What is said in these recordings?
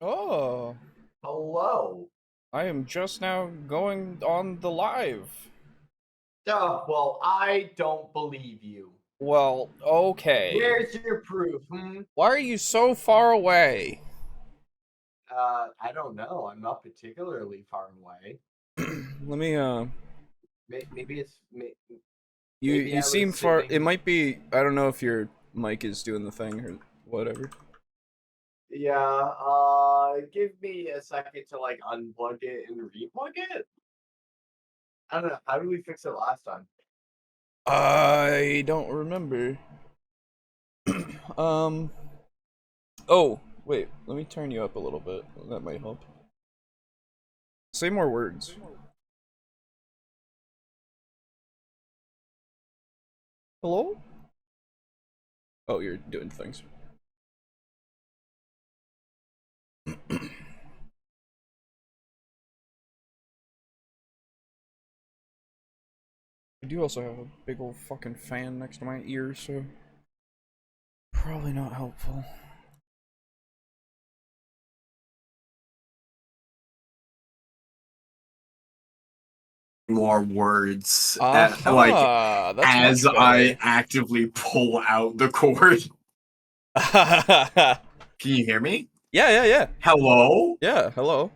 Oh, Hello. I am just now going on the live. Oh, well, I don't believe you. Well, okay. Where's your proof? Why are you so far away? I don't know. I'm not particularly far away. Let me, Maybe it's you maybe I was seem far. It sitting. might be. I don't know if your mic is doing the thing or whatever. Yeah. Give me a second to like unplug it and replug it. I don't know. How did we fix it last time? I don't remember. um. Oh, wait. Let me turn you up a little bit. That might help. Say more words. Hello? Oh, you're doing things. I do also have a big old fucking fan next to my ear, so probably not helpful. More words, like Aha! That's as much I better. actively pull out the cord. Yeah, Can you hear me? yeah. Hello? Yeah, hello.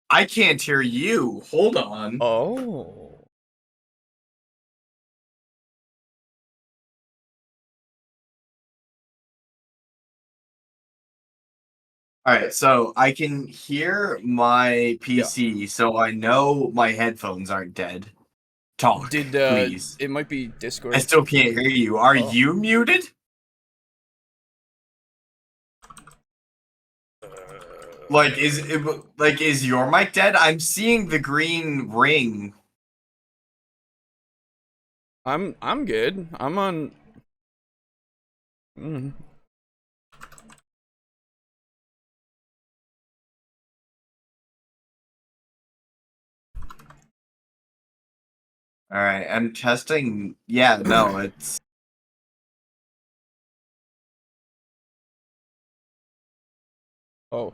I can't hear you. Hold on. Oh. All right, so I can hear my Yeah. PC, so I know my headphones aren't dead. Talk, Did, please. it might be I Discord. still can't hear you. Are Oh. you muted? Like, is your mic dead? I'm seeing the green ring. I'm good. I'm on. Mm. All right, I'm testing. Yeah, no, it's. Oh.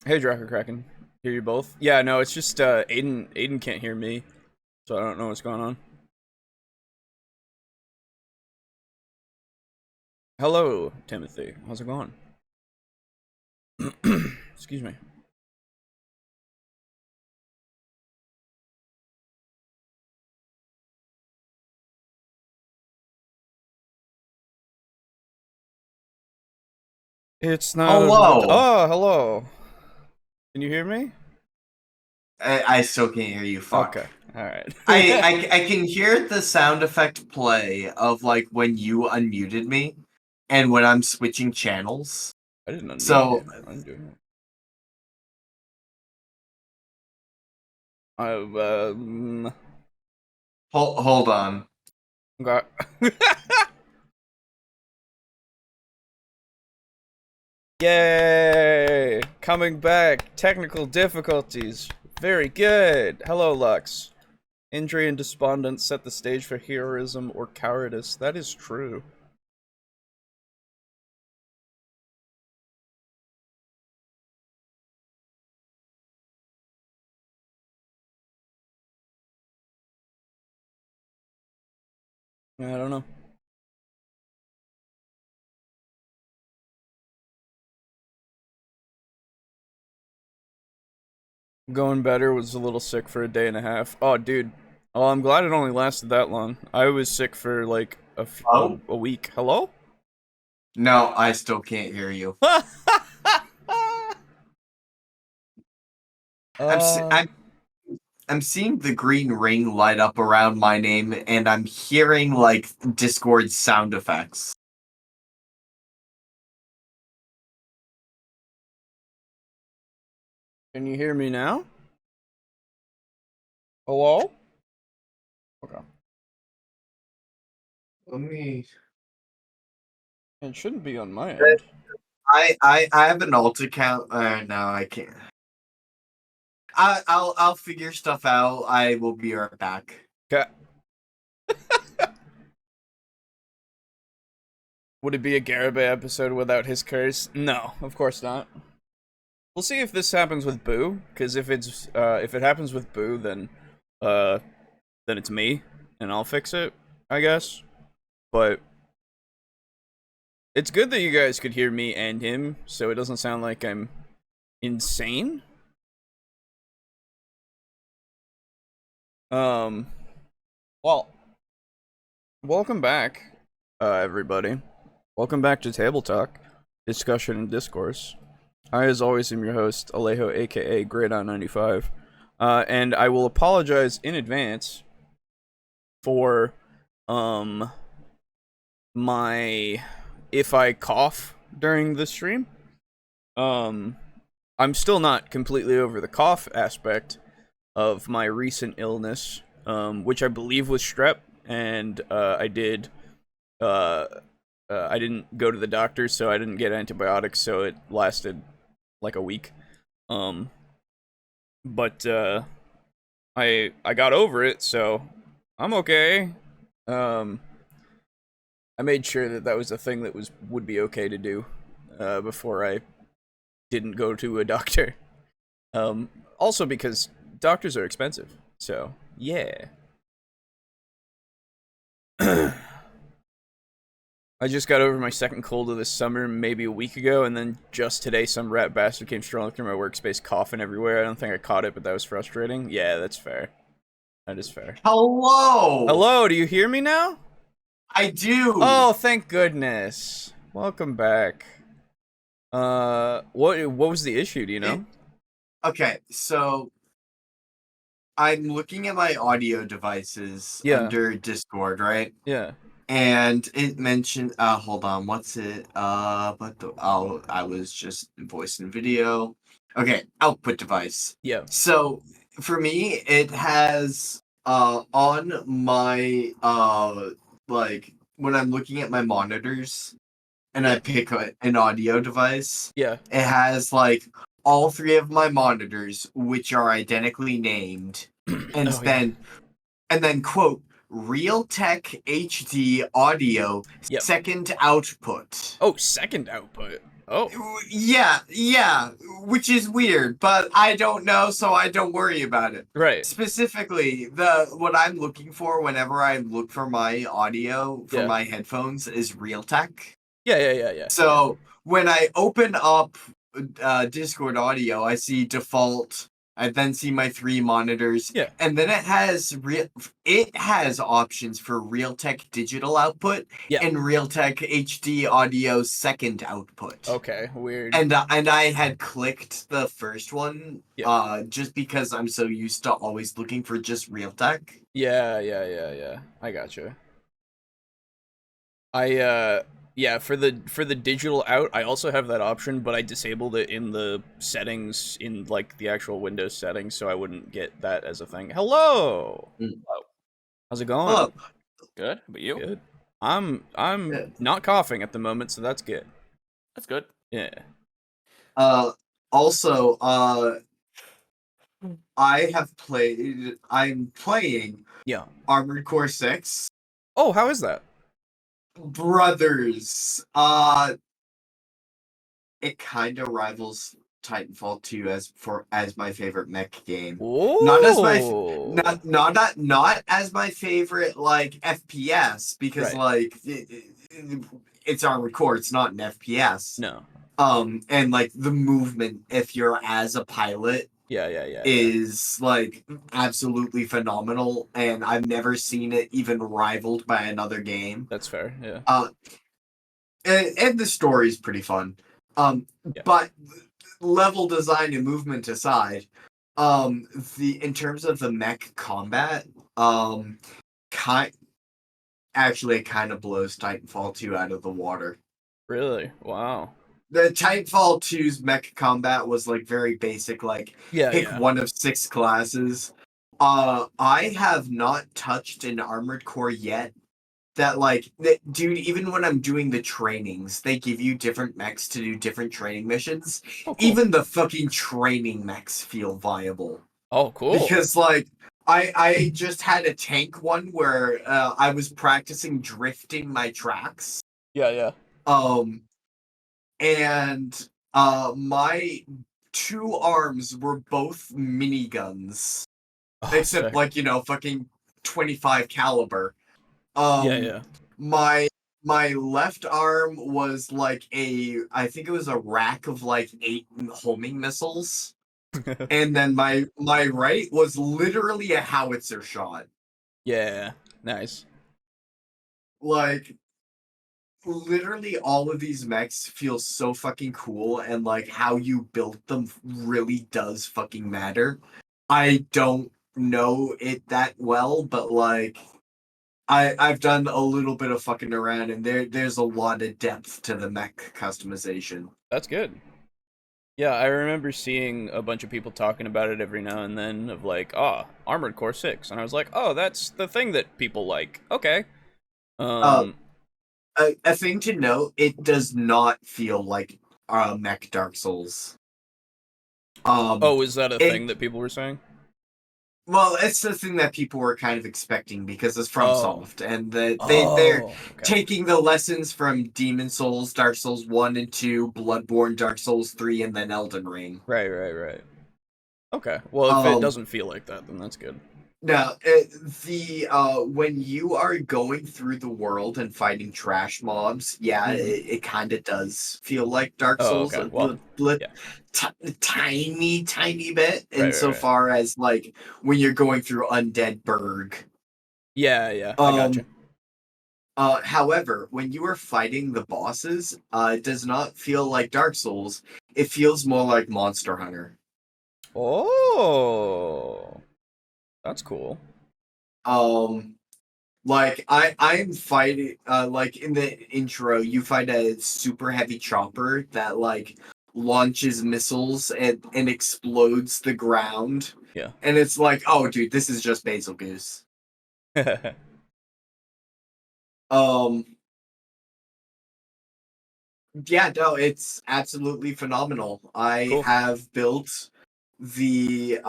Hey, Draco Kraken. Hear you both? Yeah, no, it's just Aiden can't hear me, so I don't know what's going on. Hello, Timothy. How's it going? Excuse me. It's not a. Hello. Oh, hello. Can you hear me? I still can't hear you. Fuck. Okay. All right. I can hear the sound effect play of like when you unmuted me and when I'm switching channels. I didn't unmute So you. I'm doing it. I hold on. got. Yay! Coming back. Technical difficulties. Very good. Hello, Lux. Injury and despondence set the stage for heroism or cowardice. That is true. I don't know. Going better, was a little sick for a day and a half. Oh, dude. Oh, I'm glad it only lasted that long. I was sick for like Oh a week. Hello? no, I still can't hear you. I'm s- uh, I'm I'm seeing the green ring light up around my name, and I'm hearing like Discord sound effects. can you hear me now? Hello? Okay. Let me. It shouldn't be on my end. I have an alt account. No, I can't. I'll figure stuff out. I will be right back. Okay. Would it be a Garibay episode without his curse? No, of course not. We'll see if this happens with Boo, because if it happens with Boo, then it's me, and I'll fix it, I guess. But it's good that you guys could hear me and him, so it doesn't sound like I'm insane. Well, welcome back, everybody. Welcome back to TableTalk, Discussion and Discourse. I, as always, am your host, Alejo, aka Great95, and I will apologize in advance for, if I cough during the stream. I'm still not completely over the cough aspect of my recent illness, which I believe was strep, and I didn't go to the doctor, so I didn't get antibiotics, so it lasted like a week. But I got over it, so I'm okay. I made sure that was a thing that would be okay to do before I didn't go to a doctor. Also because doctors are expensive, so yeah. I just got over my second cold of this summer maybe a week ago, and then just today some rat bastard came strolling through my workspace coughing everywhere. I don't think I caught it, but that was frustrating. Yeah, that's fair. That is fair. Hello! Hello, do you hear me now? I do! Oh, thank goodness. Welcome back. What was the issue, do you know? Okay, so I'm looking at my audio devices under Discord, right? Yeah. And it mentioned, hold on, what's it? I was just voice and video. Okay, output device. Yeah. So for me, it has, on my, like, when I'm looking at my monitors and I pick an audio device, Yeah. it has, like, all three of my monitors, which are identically named, and then, quote, Realtek HD audio, second output. Oh, second output. Oh. Yeah, which is weird, but I don't know, so I don't worry about it. Right. Specifically, what I'm looking for whenever I look for my audio for my headphones is Realtek. Yeah. So when I open up Discord audio, I see default. I then see my three monitors, and then it has options for Realtek digital output and Realtek HD audio second output. Okay, weird. And I had clicked the first one, just because I'm so used to always looking for just Realtek. Yeah. I gotcha. For the digital out, I also have that option, but I disabled it in the settings, in like the actual Windows settings, so I wouldn't get that as a thing. Hello. Hello. How's it going? Hello. Good. How about you? Good. I'm not coughing at the moment, so that's good. That's good. Yeah. Also, I'm playing Armored Core 6. Oh, how is that? Brothers. It kind of rivals Titanfall 2 as my favorite mech game. Ooh. Not as my favorite like FPS, because like it's Armored Core, it's not an FPS. No. And like the movement, if you're as a pilot, is like absolutely phenomenal, and I've never seen it even rivaled by another game. That's fair. Yeah. And the story is pretty fun. But level design and movement aside, in terms of the mech combat, it kind of blows Titanfall 2 out of the water. Really? Wow. The Titanfall 2's mech combat was like very basic, like pick one of 6 classes. I have not touched an Armored Core yet. Dude, even when I'm doing the trainings, they give you different mechs to do different training missions. Oh, cool. Even the fucking training mechs feel viable. Oh, cool. Because like I just had a tank one where I was practicing drifting my tracks. Yeah. Um, and my two arms were both miniguns, Oh, except sick. like fucking 25 caliber. Yeah, Um, yeah. my left arm was like I think it was a rack of like 8 homing missiles, and then my right was literally a howitzer shot. Yeah, nice. Like literally all of these mechs feel so fucking cool, and like how you built them really does fucking matter. I don't know it that well, but like I've done a little bit of fucking around, and there's a lot of depth to the mech customization. That's good. Yeah, I remember seeing a bunch of people talking about it every now and then of like, oh, Armored Core 6. And I was like, oh, that's the thing that people like. Okay. Uh, Um, a thing to note: it does not feel like mech Dark Souls. Um, oh, is that a it thing that people were saying? Well, it's the thing that people were kind of expecting because it's from Oh. Soft, and they're Oh, okay. taking the lessons from Demon Souls, Dark Souls 1 and 2, Bloodborne, Dark Souls 3, and then Elden Ring. Right, right, right. Okay. Well, if it Um, doesn't feel like that, then that's good. Now, when you are going through the world and fighting trash mobs, yeah, Mm-hmm. it kind of does feel like Dark Oh, Souls okay. Well, yeah. tiny bit, Right, right, right. insofar as like when you're going through Undead Burg. Yeah, yeah. I gotcha. Um, However, when you are fighting the bosses, it does not feel like Dark Souls. It feels more like Monster Hunter. Oh, that's cool. Um, Like I'm fighting like in the intro, you find a super heavy chopper that like launches missiles and explodes the ground. Yeah. And it's like, oh dude, this is just Basil Goose. Um yeah, no, it's absolutely phenomenal. I Cool. have built the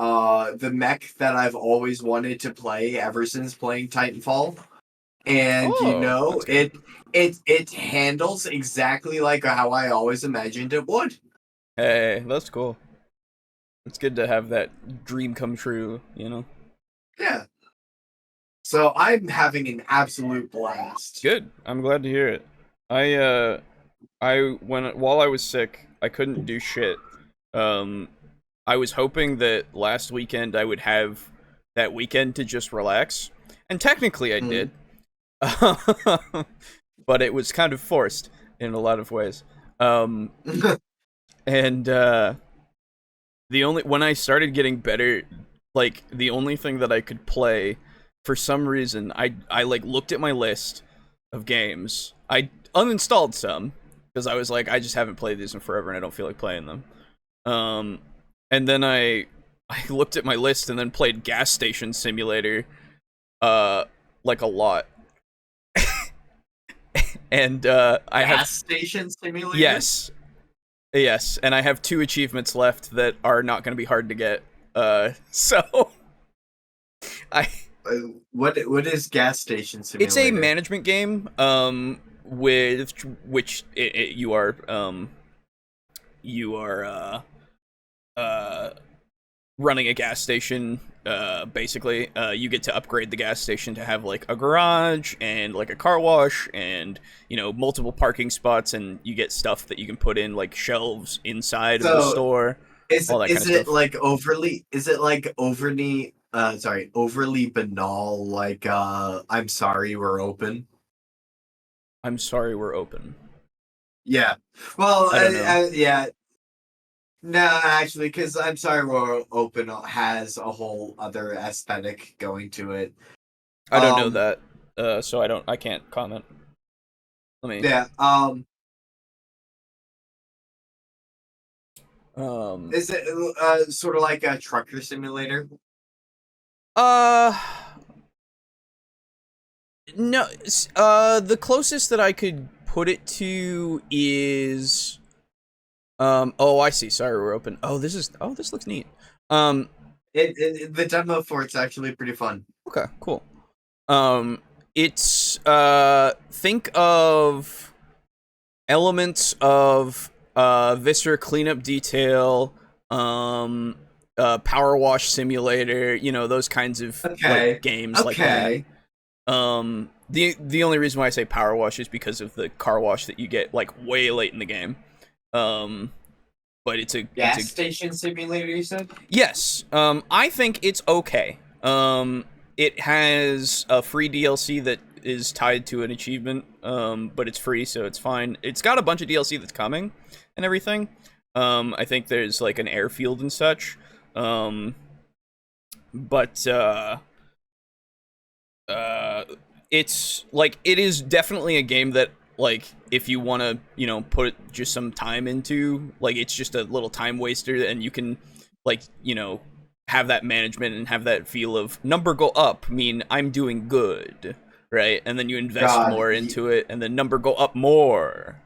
mech that I've always wanted to play ever since playing Titanfall. And Oh, that's good. it handles exactly like how I always imagined it would. Hey, that's cool. It's good to have that dream come true, you know? Yeah. So I'm having an absolute blast. Good. I'm glad to hear it. While I was sick, I couldn't do shit. Um, I was hoping that last weekend I would have that weekend to just relax. And technically I Mm. did. But it was kind of forced in a lot of ways. Um, and when I started getting better, like the only thing that I could play, for some reason, I like looked at my list of games. I uninstalled some because I was like, I just haven't played these in forever and I don't feel like playing them. Um, and then I looked at my list and then played Gas Station Simulator, like a lot. And I have Gas station simulator? yes, yes, and I have 2 achievements left that are not going to be hard to get. So I What is gas station it's a simulator? management game with which you are running a gas station. Basically, you get to upgrade the gas station to have like a garage and like a car wash and multiple parking spots, and you get stuff that you can put in like shelves inside of the So store, all that kind of is it stuff. like overly banal, like I'm sorry we're open? I'm sorry, we're open. Yeah. Well, I don't know. yeah. No, actually, because I'm sorry we're open has a whole other aesthetic going to it. I don't know Um that, so I can't comment. Let me. yeah, Um. is it sort of like a trucker simulator? Uh. No. The closest that I could put it to is. Oh, I see. Sorry, we're open. Oh, this is. Oh, this looks neat. Um. The demo for it's actually pretty fun. Okay. Cool. It's. Think of elements of Viscera cleanup detail, power wash simulator, those kinds of like games like that. The only reason why I say power wash is because of the car wash that you get like way late in the game. But it's a gas station simulator, you said? Yes. I think it's okay. It has a free DLC that is tied to an achievement, but it's free, so it's fine. It's got a bunch of DLC that's coming and everything. I think there's like an airfield and such. But it's like, it is definitely a game that, like, if you want to, put just some time into, like, it's just a little time waster, and you can, like, have that management and have that feel of number go up, mean I'm doing good, right? And then you invest more into it, and then number go up more,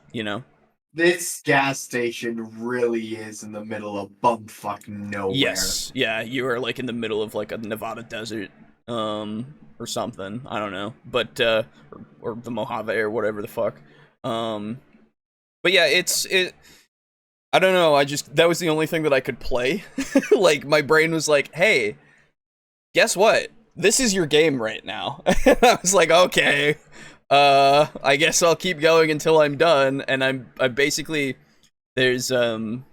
This gas station really is in the middle of bumfuck nowhere. Yes, yeah, you are like in the middle of like a Nevada desert, or something. I don't know, but or the Mojave or whatever the fuck. But yeah, it. I don't know. That was the only thing that I could play. Like, my brain was like, "Hey, guess what? This is your game right now." I was like, "Okay, I guess I'll keep going until I'm done." And I basically, there's 10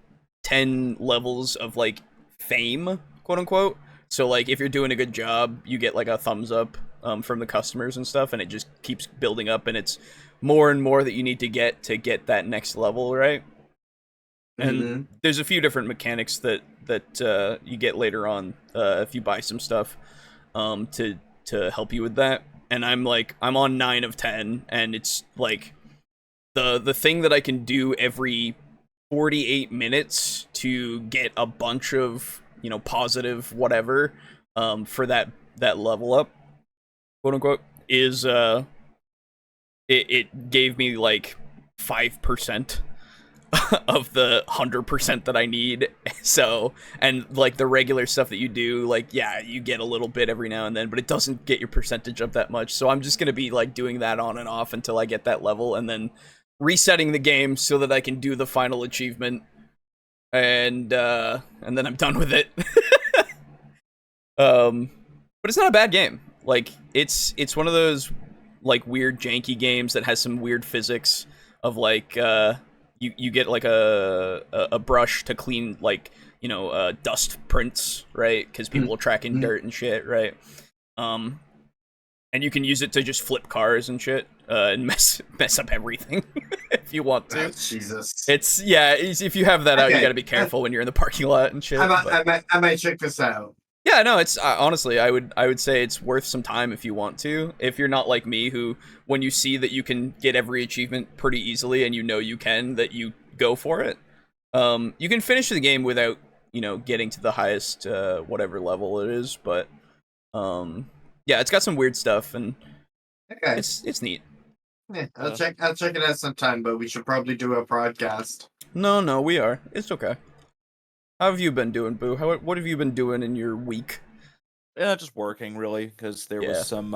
levels of like fame, quote unquote. So like, if you're doing a good job, you get like a thumbs up from the customers and stuff, and it just keeps building up, and it's more and more that you need to get that next level, right? And there's a few different mechanics that you get later on if you buy some stuff to help you with that. And I'm on 9 of 10, and it's like the thing that I can do every 48 minutes to get a bunch of positive whatever for that level up, quote unquote, is it gave me like 5% of the 100% that I need. So, and like the regular stuff that you do, like, yeah, you get a little bit every now and then, but it doesn't get your percentage up that much. So I'm just gonna be like doing that on and off until I get that level, and then resetting the game so that I can do the final achievement, and then I'm done with it. But it's not a bad game. Like, it's one of those like weird janky games that has some weird physics of like you get like a brush to clean like dust prints, right? Because people are tracking dirt and shit, right? And you can use it to just flip cars and shit and mess up everything if you want to. Oh, Jesus. If you have that out, you gotta be careful when you're in the parking lot and shit. I might check this out. Yeah, no, it's honestly, I would say it's worth some time if you want to. If you're not like me, who when you see that you can get every achievement pretty easily, and you can, that you go for it. You can finish the game without getting to the highest whatever level it is, but yeah, it's got some weird stuff, and it's neat. Yeah, I'll check it out sometime, but we should probably do a podcast. No, we are. It's okay. How have you been doing, Boo? What have you been doing in your week? Yeah, just working, really, because there was some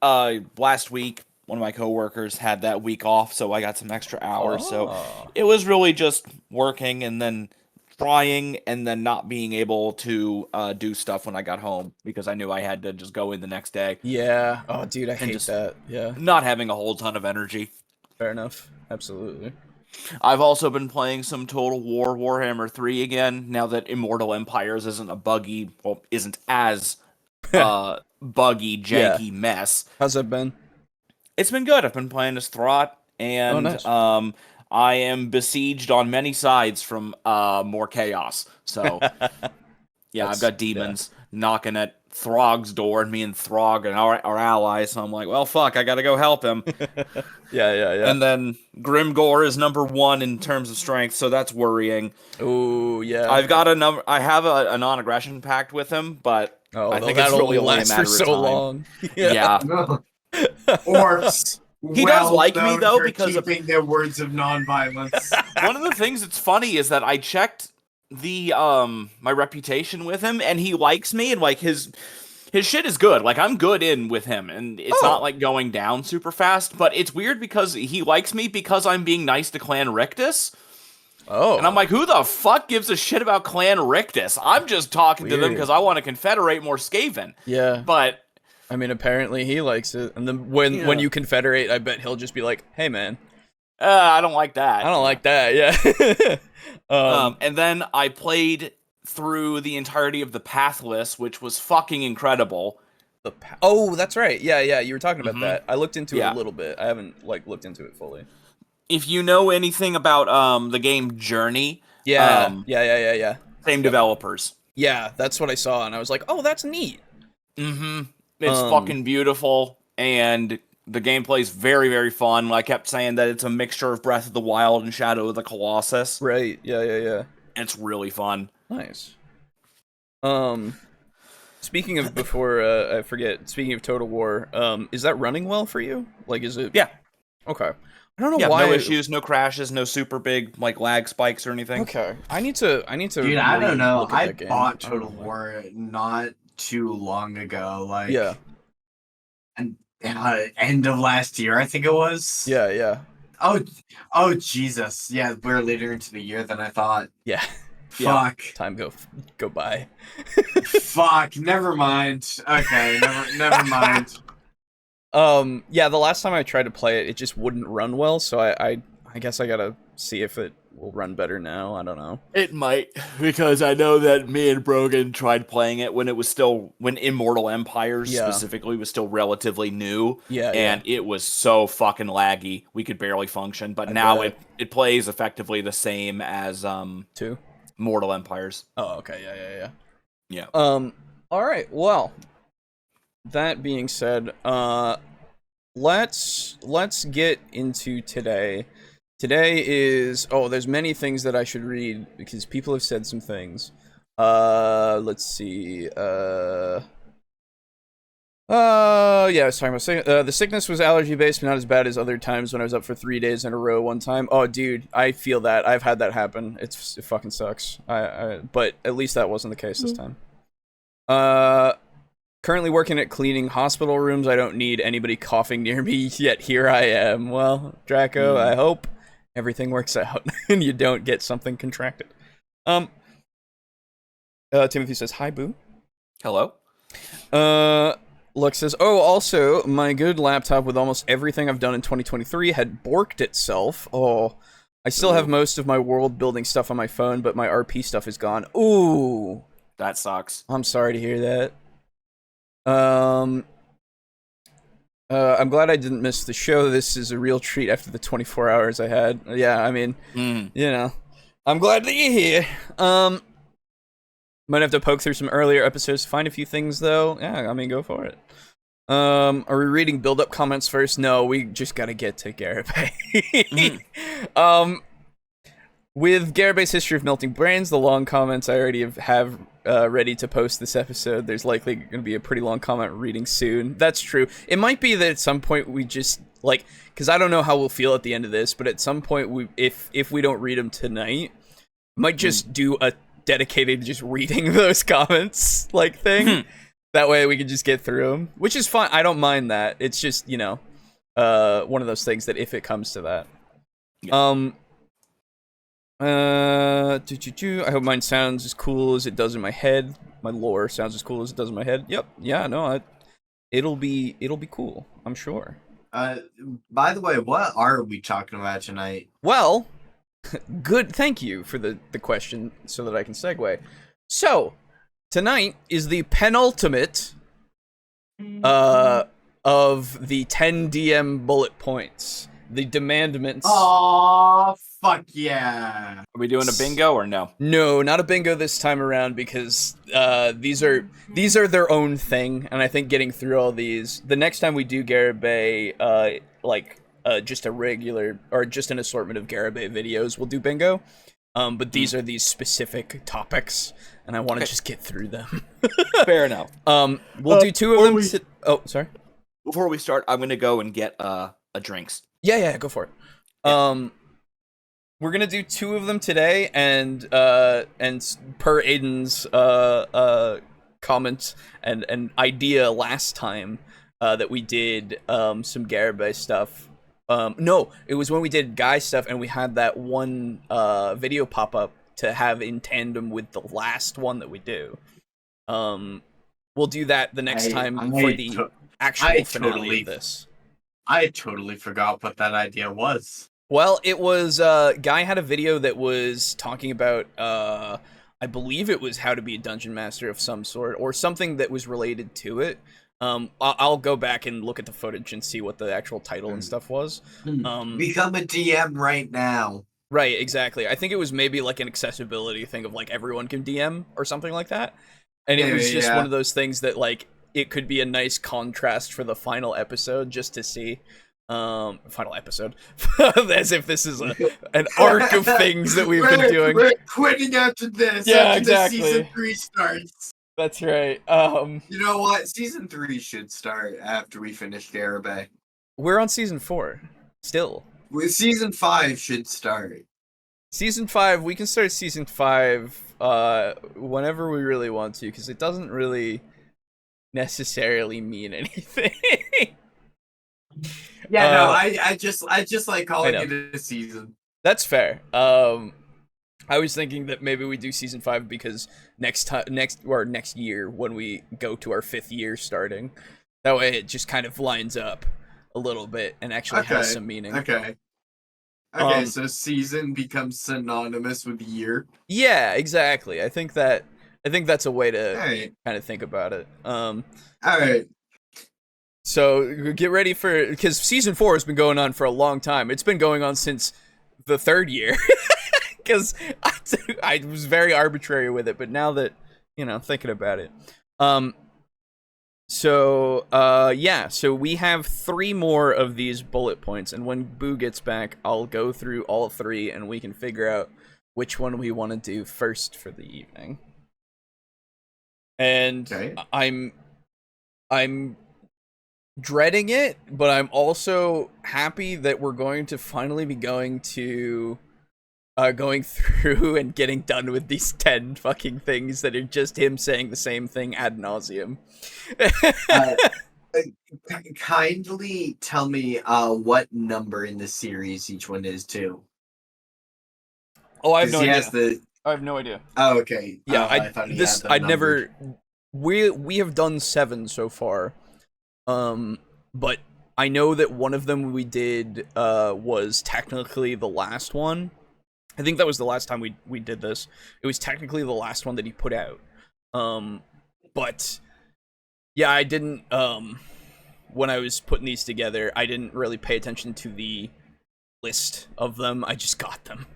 last week one of my coworkers had that week off, so I got some extra hours. So it was really just working, and then trying, and then not being able to do stuff when I got home, because I knew I had to just go in the next day. Yeah. Oh, dude, I hate that. Yeah. Not having a whole ton of energy. Fair enough. Absolutely. I've also been playing some Total War Warhammer 3 again, now that Immortal Empires isn't as buggy, janky mess. How's that been? It's been good. I've been playing as Throt, and nice. I am besieged on many sides from more chaos. So, yeah, I've got demons knocking at Throg's door, and me and Throg and our allies, so I'm like, well, fuck, I gotta go help him. Yeah. And then Grimgore is number 1 in terms of strength, so that's worrying. Ooh, yeah. I have a non-aggression pact with him, but I think it's really only a matter of time. Long. Yeah. Orcs. He does like me, though, because of keeping their words of non-violence. One of the things that's funny is that I checked the my reputation with him, and he likes me, and like his His shit is good. Like, I'm good in with him, and it's not, like, going down super fast, but it's weird because he likes me because I'm being nice to Clan Rictus. Oh. And I'm like, who the fuck gives a shit about Clan Rictus? I'm just talking to them because I want to confederate more Skaven. Yeah. But... I mean, apparently he likes it. And then when you confederate, I bet he'll just be like, hey, man. I don't like that. I don't like that, yeah. And then I played through the entirety of the Pathless, which was fucking incredible. Oh, that's right. Yeah, you were talking about that. I looked into it a little bit. I haven't, like, looked into it fully. If you know anything about the game Journey... Yeah. Same developers. Yeah, that's what I saw, and I was like, oh, that's neat. Mm-hmm. It's fucking beautiful, and the gameplay's very, very fun. I kept saying that it's a mixture of Breath of the Wild and Shadow of the Colossus. Right, yeah. It's really fun. Nice. Speaking of I forget, speaking of Total War, is that running well for you? Like, is it... Yeah. Okay. I don't know why... no issues, no crashes, no super big, like, lag spikes or anything. Okay. I need to Dude, I don't know. I bought Total War not too long ago, like... Yeah. And end of last year, I think it was. Yeah. Oh, Jesus. Yeah, we're later into the year than I thought. Yeah. Fuck. Time go by. Fuck. Never mind. Okay. Never mind. Yeah. The last time I tried to play it, it just wouldn't run well. So I guess I gotta see if it will run better now. I don't know. It might, because I know that me and Brogan tried playing it when Immortal Empires specifically was still relatively new. Yeah. And it was so fucking laggy, we could barely function. But now it plays effectively the same as 2 Mortal Empires. Oh, okay. Yeah. All right. Well, that being said, let's get into today. Today is... Oh, there's many things that I should read, because people have said some things. Let's see. Yeah, I was talking about... the sickness was allergy-based, but not as bad as other times when I was up for 3 days in a row one time. Oh, dude, I feel that. I've had that happen. It fucking sucks. But at least that wasn't the case this time. Currently working at cleaning hospital rooms. I don't need anybody coughing near me, yet here I am. Well, Draco, I hope everything works out and you don't get something contracted. Timothy says, hi, Boo. Hello. Lux says, oh, also, my good laptop with almost everything I've done in 2023 had borked itself. Oh, I still have most of my world-building stuff on my phone, but my RP stuff is gone. Ooh. That sucks. I'm sorry to hear that. I'm glad I didn't miss the show. This is a real treat after the 24 hours I had. Yeah, I mean, you know, I'm glad that you're here. Might have to poke through some earlier episodes to find a few things, though. Yeah, I mean, go for it. Are we reading build-up comments first? No, we just gotta get to Garibay. With Garibay's history of melting brains, the long comments I already have ready to post this episode, there's likely going to be a pretty long comment reading soon. That's true. It might be that at some point we just, like, because I don't know how we'll feel at the end of this, but at some point, if we don't read them tonight, might just do a dedicated just reading those comments, like, thing. That way we can just get through them, which is fine. I don't mind that. It's just, you know, one of those things that if it comes to that. Yeah. I hope mine sounds as cool as it does in my head. My lore sounds as cool as it does in my head. Yep. Yeah, no, it'll be cool, I'm sure. By the way, what are we talking about tonight? Well, good. Thank you for the question so that I can segue. So, tonight is the penultimate of the 10 DM bullet points. The demandments. Aw, fuck yeah. Are we doing a bingo or no? No, not a bingo this time around, because these are their own thing, and I think getting through all these, the next time we do Garibay, just a regular, or just an assortment of Garibay videos, we'll do bingo. But these are these specific topics, and I want to just get through them. Fair enough. We'll do two of them. Oh, sorry. Before we start, I'm gonna go and get a drinks. Yeah, go for it. Yeah. We're gonna do two of them today, and per Aiden's comment and an idea last time that we did some Garibay stuff. No, it was when we did Guy stuff and we had that one video pop up to have in tandem with the last one that we do. We'll do that the next time for the actual finale of this. I totally forgot what that idea was. Well, it was Guy had a video that was talking about I believe it was how to be a dungeon master of some sort or something that was related to it. I'll go back and look at the footage and see what the actual title and stuff was. Become a DM right now. Right, exactly. I think it was maybe like an accessibility thing of like everyone can DM or something like that. And it was just one of those things that like it could be a nice contrast for the final episode just to see. Final episode. As if this is an arc of things that we've been doing. We're quitting after this. Yeah, after exactly. Season 3 starts. That's right. You know what? Season 3 should start after we finish Garibay. We're on season 4 still. Season 5 should start. Season 5, we can start season 5 whenever we really want to, because it doesn't really necessarily mean anything. Yeah, no, I just like calling it a season. That's fair. I was thinking that maybe we do season 5 because next year when we go to our 5th year starting, that way it just kind of lines up a little bit and actually has some meaning. Okay, so season becomes synonymous with year. Yeah, exactly. I think that's a way to kind of think about it. All right. So get ready for, because season 4 has been going on for a long time. It's been going on since the 3rd year. Because I was very arbitrary with it, but now that, thinking about it. So we have 3 more of these bullet points, and when Boo gets back, I'll go through all 3, and we can figure out which one we want to do first for the evening. And I'm dreading it, but I'm also happy that we're going to finally be going through and getting done with these 10 fucking things that are just him saying the same thing ad nauseum. Kindly tell me what number in the series each one is too. Oh, I have no idea. I have no idea. Oh, okay. Yeah, I thought I'd never. We have done 7 so far, but I know that one of them we did was technically the last one. I think that was the last time we did this. It was technically the last one that he put out. But yeah, I didn't when I was putting these together, I didn't really pay attention to the list of them. I just got them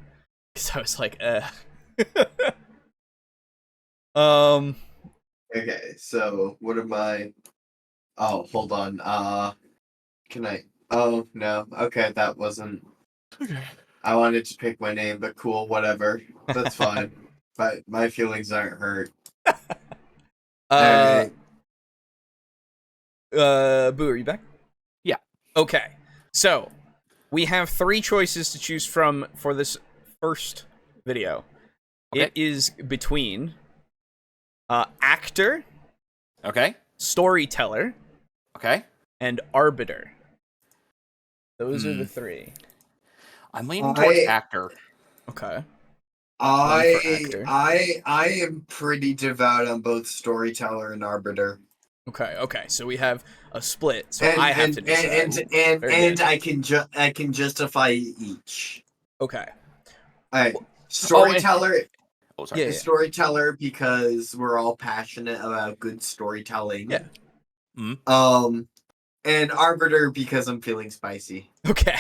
because I was like, Okay, so what am I? Oh, hold on. Can I? Oh no. Okay, that wasn't. Okay. I wanted to pick my name, but cool, whatever. That's fine. But my feelings aren't hurt. Boo, are you back? Yeah. Okay. So, we have 3 choices to choose from for this first video. Okay. It is between actor, storyteller, and arbiter. Those are the 3. I'm leaning towards actor. Okay. I am pretty devout on both storyteller and arbiter. Okay. So we have a split. So I have to decide. And I can justify each. Okay. All right. Storyteller. Yeah. Storyteller because we're all passionate about good storytelling. Yeah. Mm-hmm. And arbiter because I'm feeling spicy. Okay.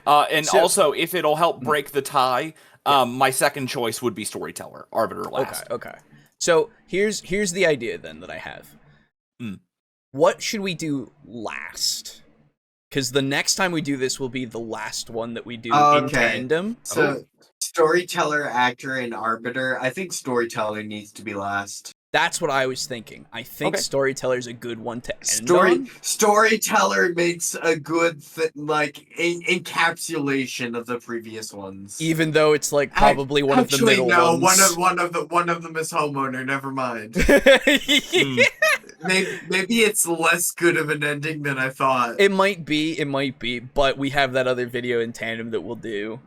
Also, if it'll help break the tie, my second choice would be storyteller, arbiter last. Okay. So here's the idea then that I have. What should we do last? Because the next time we do this will be the last one that we do in tandem. So storyteller, actor, and arbiter. I think storyteller needs to be last. That's what I was thinking. I think Okay. Storyteller's a good one to end on. Storyteller makes a good encapsulation of the previous ones. Even though it's like probably one of the middle ones. one of them is homeowner. Never mind. Maybe it's less good of an ending than I thought. It might be, but we have that other video in tandem that we'll do.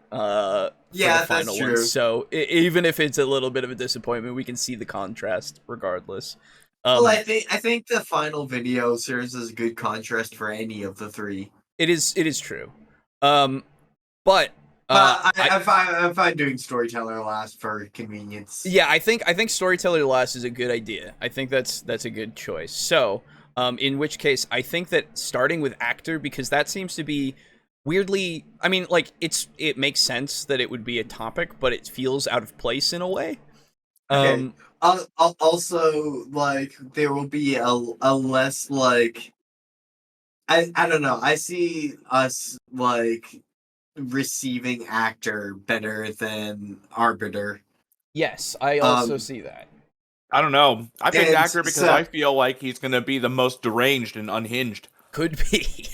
Yeah, the final that's true. one. So even if it's a little bit of a disappointment, we can see the contrast regardless. Well, I think the final video serves as a good contrast for any of the three. It is true. But I'm fine doing Storyteller last for convenience. Yeah, I think Storyteller last is a good idea. I think that's a good choice. So, in which case, I think that starting with actor, because that seems to be weirdly, I mean, like it makes sense that it would be a topic, but it feels out of place in a way. Okay. Also, like, there will be a less like, I don't know. I see us like receiving actor better than arbiter. Yes, I also see that. I don't know. I picked actor because I feel like he's going to be the most deranged and unhinged. Could be.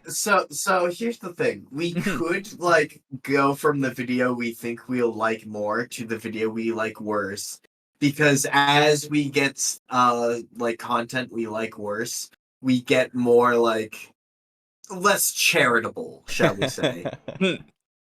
So here's the thing. We could like go from the video we think we'll like more to the video we like worse. Because as we get like content we like worse, we get more like less charitable, shall we say.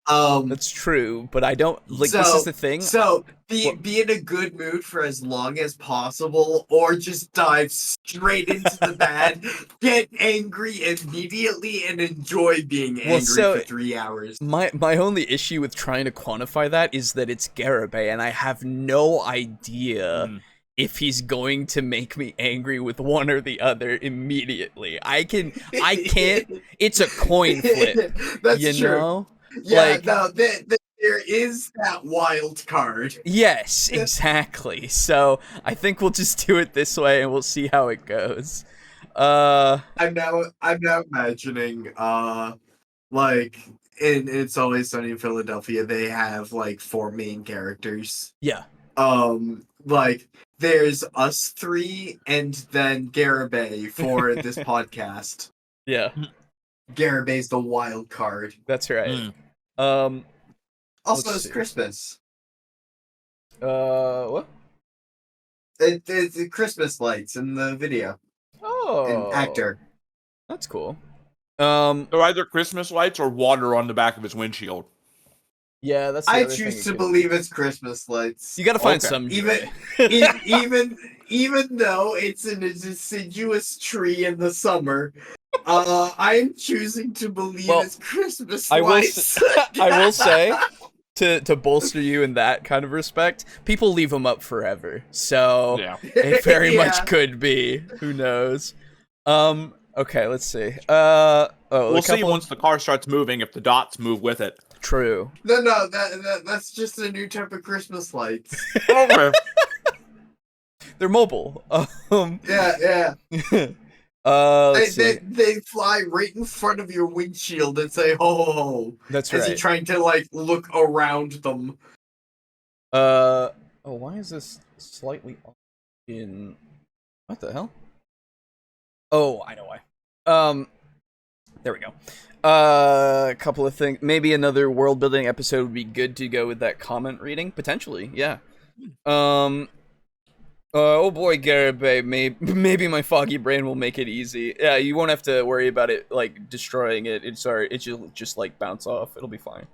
That's true, but I don't like. This is the thing. So be in a good mood for as long as possible, or just dive straight into the bad, get angry immediately, and enjoy being angry for 3 hours. My only issue with trying to quantify that is that it's Garibay, and I have no idea if he's going to make me angry with one or the other immediately. I can't. It's a coin flip. That's true. Know? Yeah, like, no, there is that wild card. Yes, exactly. So I think we'll just do it this way, and we'll see how it goes. I'm now imagining, like in It's Always Sunny in Philadelphia, they have like 4 main characters. Yeah. Like there's us 3, and then Garibay for this podcast. Yeah. Garibay's the wild card. That's right. Also, it's Christmas. What? It's Christmas lights in the video. Oh. And actor. That's cool. They're either Christmas lights or water on the back of his windshield. Yeah, that's. I choose to believe it's Christmas lights. You gotta find some. Even though it's in a deciduous tree in the summer. I'm choosing to believe it's Christmas lights. I will say, to bolster you in that kind of respect, people leave them up forever, so it very much could be. Who knows? Okay, let's see. We'll see once the car starts moving if the dots move with it. True. No, that's just a new type of Christmas lights. Okay. They're mobile. Yeah. They fly right in front of your windshield and say "ho ho ho." That's right. As you're trying to like look around them. Oh, why is this slightly off in? What the hell? Oh, I know why. There we go. A couple of things. Maybe another world building episode would be good to go with that comment reading potentially. Yeah. Oh boy, Garibay, maybe my foggy brain will make it easy. Yeah, you won't have to worry about it, like, destroying it. It'll just, like, bounce off. It'll be fine.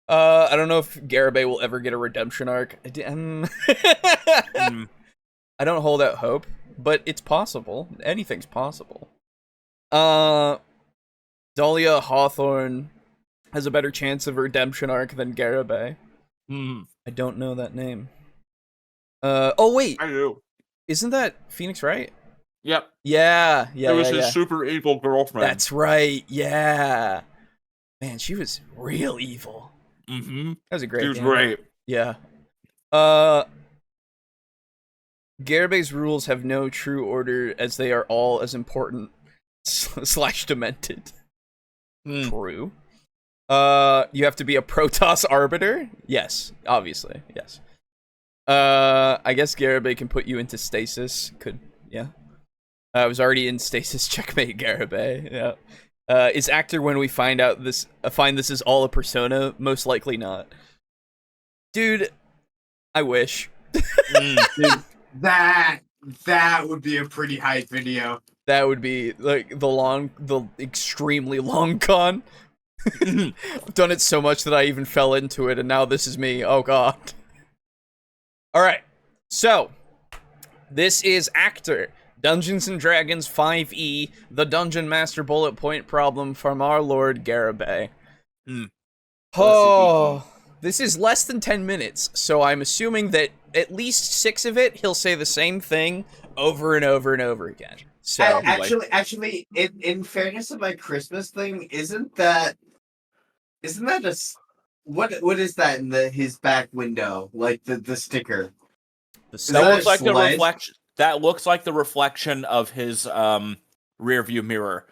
I don't know if Garibay will ever get a redemption arc. I don't hold out hope, but it's possible. Anything's possible. Dahlia Hawthorne has a better chance of a redemption arc than Garibay. I don't know that name. Oh wait, I do. Isn't that Phoenix Wright? Yep. Yeah. It was his super evil girlfriend. That's right. Yeah. Man, she was real evil. Mm-hmm. That was a great. She was great. Yeah. Garibay's rules have no true order, as they are all as important / demented. True. You have to be a Protoss arbiter. Yes, obviously. Yes. I guess Garibay can put you into stasis. Yeah. I was already in stasis. Checkmate, Garibay. Yeah. Is actor when we find this is all a persona? Most likely not. Dude, I wish. Dude, that would be a pretty hype video. That would be like the extremely long con. I've done it so much that I even fell into it, and now this is me. Oh god. Alright, so this is Actor, Dungeons & Dragons 5e, the Dungeon Master bullet point problem from our Lord Garibay. Oh, this is less than 10 minutes, so I'm assuming that at least 6 of it, he'll say the same thing over and over and over again. So actually, in fairness of my Christmas thing, isn't that what is that in his back window? Like the sticker. That looks like the reflection. That looks like the reflection of his rear view mirror,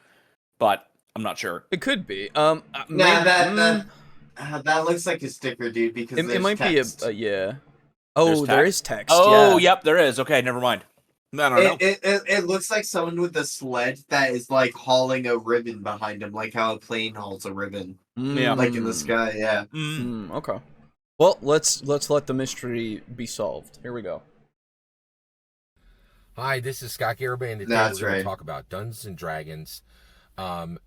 but I'm not sure. It could be. That looks like a sticker, dude. Because it might text. Be yeah. Oh, there is text. Oh, yeah. Yep, there is. Okay, never mind. I don't know. It looks like someone with a sled that is like hauling a ribbon behind him, like how a plane hauls a ribbon. Yeah, like in the sky. Yeah. Okay. Well, let's let the mystery be solved. Here we go. Hi, this is Scott Garibay, and today we're going to talk about Dungeons and Dragons, and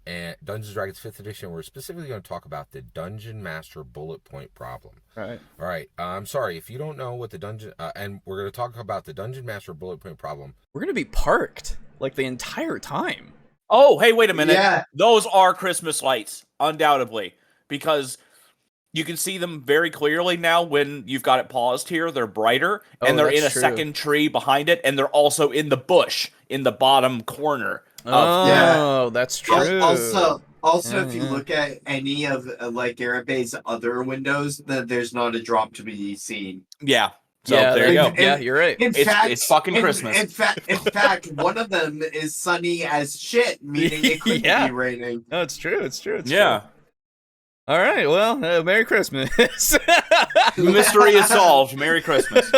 Dungeons & Dragons 5th edition. We're specifically going to talk about the Dungeon Master bullet point problem. All right. I'm sorry if you don't know what the dungeon, and we're going to talk about the Dungeon Master bullet point problem. We're going to be parked like the entire time. Oh, hey, wait a minute. Yeah. Those are Christmas lights, undoubtedly, because you can see them very clearly now when you've got it paused here. They're brighter, and they're in a second tree behind it, and they're also in the bush in the bottom corner. That's true. Also, if you look at any of like Garibay's other windows, then there's not a drop to be seen. Yeah. So there you go. Yeah, you're right. It's fucking Christmas. In fact, one of them is sunny as shit, meaning it could be raining. No, it's true. It's true. Yeah. All right, well, Merry Christmas. The mystery is solved. Merry Christmas.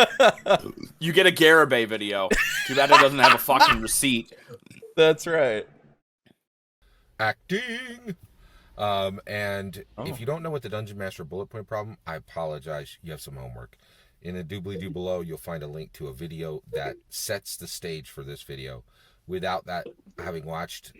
You get a Garibay video. Too bad it doesn't have a fucking receipt. That's right. Acting! And if you don't know what the Dungeon Master bullet point problem, I apologize. You have some homework. In the doobly-doo below, you'll find a link to a video that sets the stage for this video. Without that, having watched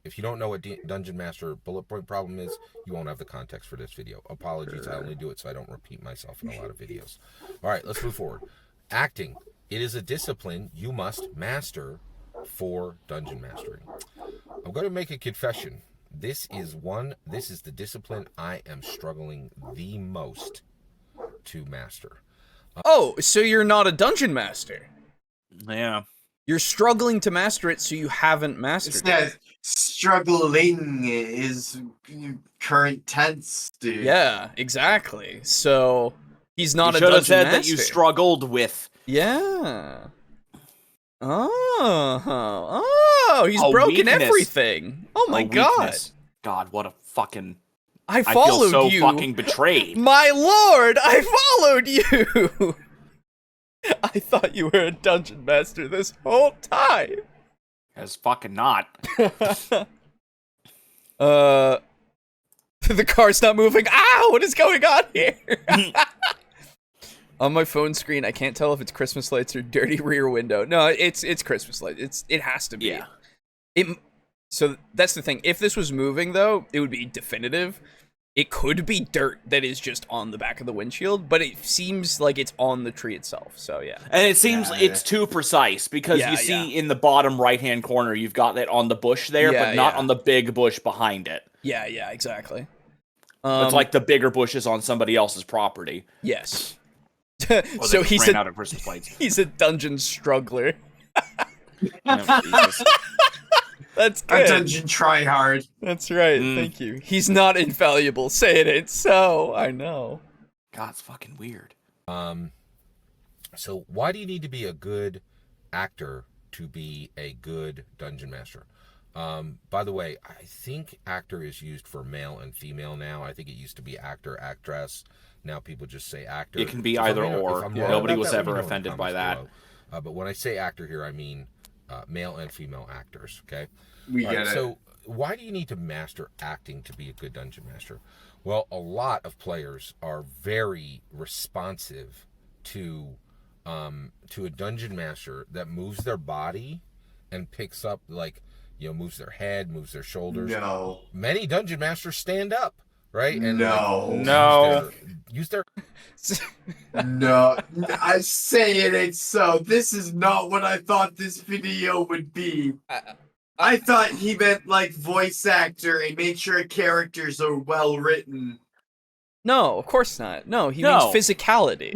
if you don't know what Dungeon Master bullet point problem is, you won't have the context for this video. Apologies, I only do it so I don't repeat myself in a lot of videos. All right, let's move forward. Acting. It is a discipline you must master for dungeon mastering. I'm going to make a confession. This is the discipline I am struggling the most to master. Oh, so you're not a dungeon master? Yeah. You're struggling to master it, so you haven't mastered it. Struggling is current tense, dude. Yeah, exactly. So he's not a dungeon master. You should have said that you struggled with. Yeah. Oh, he's broken everything. Oh my god. God, what a fucking... I followed feel so you. Fucking betrayed. My lord, I followed you. I thought you were a dungeon master this whole time. As fucking not. The car's not moving. Ah, what is going on here? On my phone screen, I can't tell if it's Christmas lights or dirty rear window. No, it's Christmas lights. It has to be. Yeah. So that's the thing. If this was moving, though, it would be definitive. It could be dirt that is just on the back of the windshield, but it seems like it's on the tree itself, so yeah. And it seems it's too precise, because you see in the bottom right-hand corner, you've got it on the bush there, but not on the big bush behind it. Yeah, exactly. It's like the bigger bush is on somebody else's property. Yes. So he's out of Christmas lights. He's a dungeon struggler. Oh, That's good. A dungeon tryhard. That's right. Thank you. He's not infallible. Say it ain't so. I know. God, it's fucking weird. So why do you need to be a good actor to be a good dungeon master? By the way, I think actor is used for male and female now. I think it used to be actor, actress. Now people just say actor. It can be either or. Nobody was ever offended by that. But when I say actor here, I mean male and female actors. Okay. We get it. So why do you need to master acting to be a good dungeon master? Well, a lot of players are very responsive to a dungeon master that moves their body and picks up, like, moves their head, moves their shoulders. No. Many dungeon masters stand up, right? And no. Use their No, I say it ain't so. This is not what I thought this video would be. I thought he meant like voice actor and make sure characters are well written. No, of course not. No, he means physicality.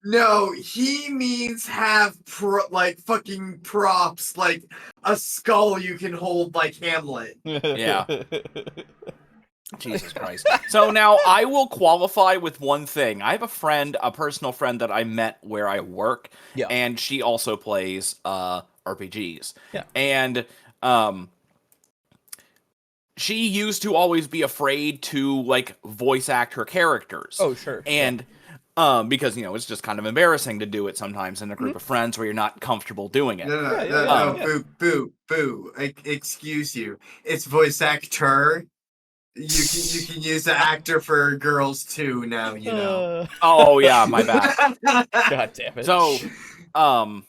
No, he means have fucking props, like a skull you can hold like Hamlet. Yeah. Jesus Christ. So now I will qualify with one thing. I have a personal friend that I met where I work, and she also plays RPGs. Yeah. And she used to always be afraid to like voice act her characters. Oh, sure. And because it's just kind of embarrassing to do it sometimes in a group of friends where you're not comfortable doing it. No, boo. Excuse you. It's voice actor. You can use the actor for girls too now, Oh yeah, my bad. God damn it. So, and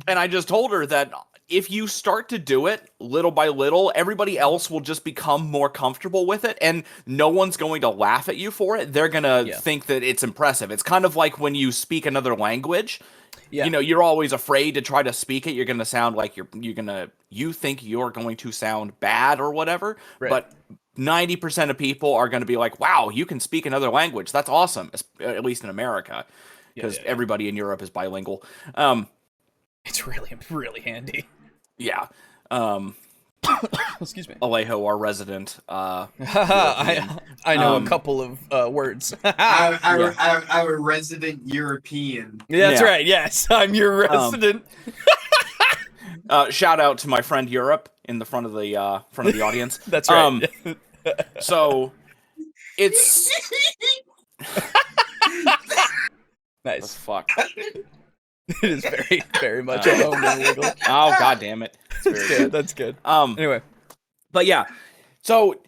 I just told her that if you start to do it little by little, everybody else will just become more comfortable with it, and no one's going to laugh at you for it. They're gonna think that it's impressive. It's kind of like when you speak another language. Yeah. You're always afraid to try to speak it. You're gonna sound like you think you're going to sound bad or whatever. Right. But 90% of people are going to be like, wow, you can speak another language. That's awesome. At least in America, because everybody in Europe is bilingual. It's really, really handy. Yeah. Excuse me. Alejo, our resident. I know a couple of words. I'm a resident European. Yeah, that's right. Yes, I'm your resident. Shout out to my friend Europe in the front of the audience. That's right. So it's nice. The fuck. It is very, very much a home wiggle. Oh god damn it. That's good. That's good. Anyway, but yeah, so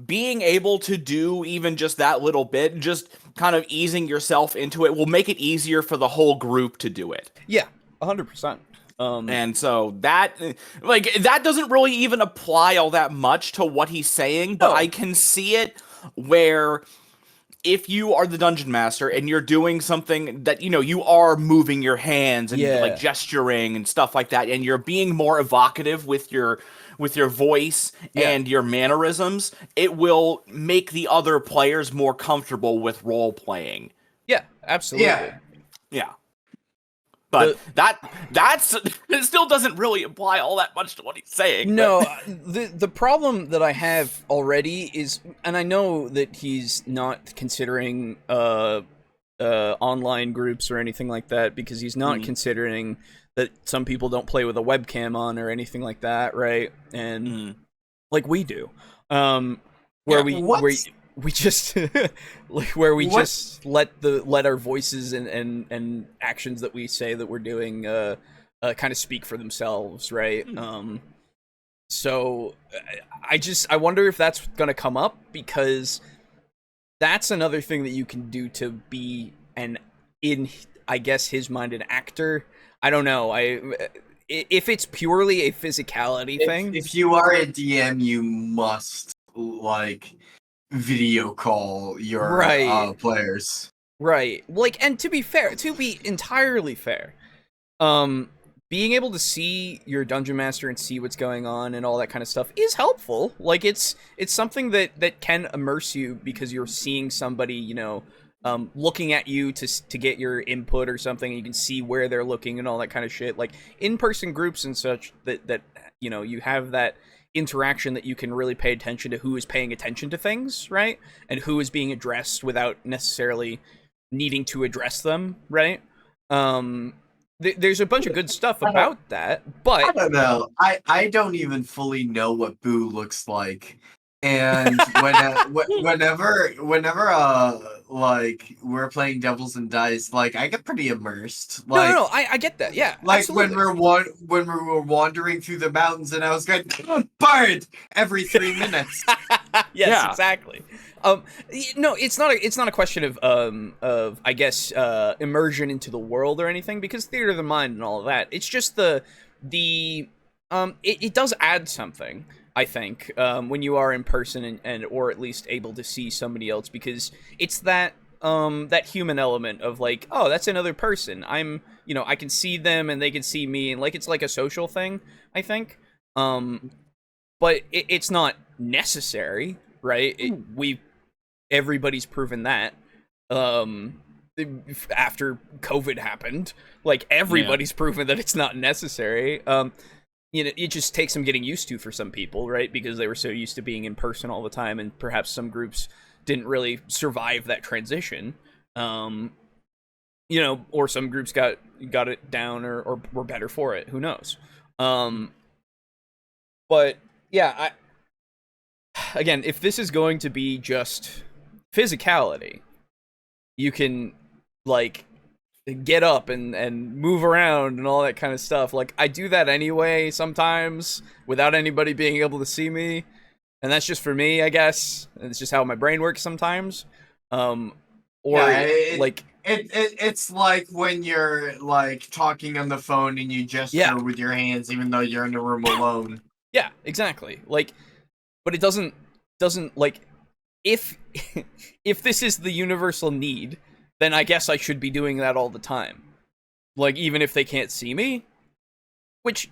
being able to do even just that little bit, just kind of easing yourself into it, will make it easier for the whole group to do it. Yeah, 100%. And so that doesn't really even apply all that much to what he's saying, but I can see it where if you are the dungeon master and you're doing something that, you are moving your hands and like gesturing and stuff like that, and you're being more evocative with your voice and your mannerisms, it will make the other players more comfortable with role playing. Yeah, absolutely. Yeah. But it still doesn't really apply all that much to what he's saying. No, the problem that I have already is, and I know that he's not considering online groups or anything like that, because he's not considering that some people don't play with a webcam on or anything like that, right? And like we do, where we just just let our voices and actions that we say that we're doing kind of speak for themselves, right? So I wonder if that's gonna come up, because that's another thing that you can do to be in I guess his mind an actor. I don't know. If it's purely a physicality thing, if you are a DM, you must video call your players. Right. Like, and to be entirely fair, being able to see your dungeon master and see what's going on and all that kind of stuff is helpful. Like, it's something that can immerse you, because you're seeing somebody, looking at you to get your input or something, and you can see where they're looking and all that kind of shit. Like, in-person groups and such, that you have that interaction that you can really pay attention to who is paying attention to things, right? And who is being addressed without necessarily needing to address them, right? There's a bunch of good stuff about that, but I don't know. I don't even fully know what Boo looks like. And whenever like we're playing Devils and Dice, like I get pretty immersed. Like, no, I get that. Yeah, like absolutely. when we were wandering through the mountains, and I was going Bard every 3 minutes. Yes, exactly. No, it's not a question of I guess immersion into the world or anything, because theater of the mind and all of that. It's just it does add something, I think, when you are in person and or at least able to see somebody else, because it's that human element of like, oh, that's another person. I can see them and they can see me, and like it's like a social thing, I think. But it's not necessary, right? Everybody's proven that. After COVID happened, like everybody's proven that it's not necessary. It just takes some getting used to for some people, right? Because they were so used to being in person all the time, and perhaps some groups didn't really survive that transition. Or some groups got it down or were better for it. Who knows? But yeah, again, if this is going to be just physicality, you can like get up and move around and all that kind of stuff. Like, I do that anyway sometimes without anybody being able to see me, and that's just for me, I guess. It's just how my brain works sometimes. It's like when you're like talking on the phone and you gesture with your hands even though you're in the room alone. Yeah, exactly. Like, but it doesn't like, if this is the universal need, then I guess I should be doing that all the time. Like, even if they can't see me, which,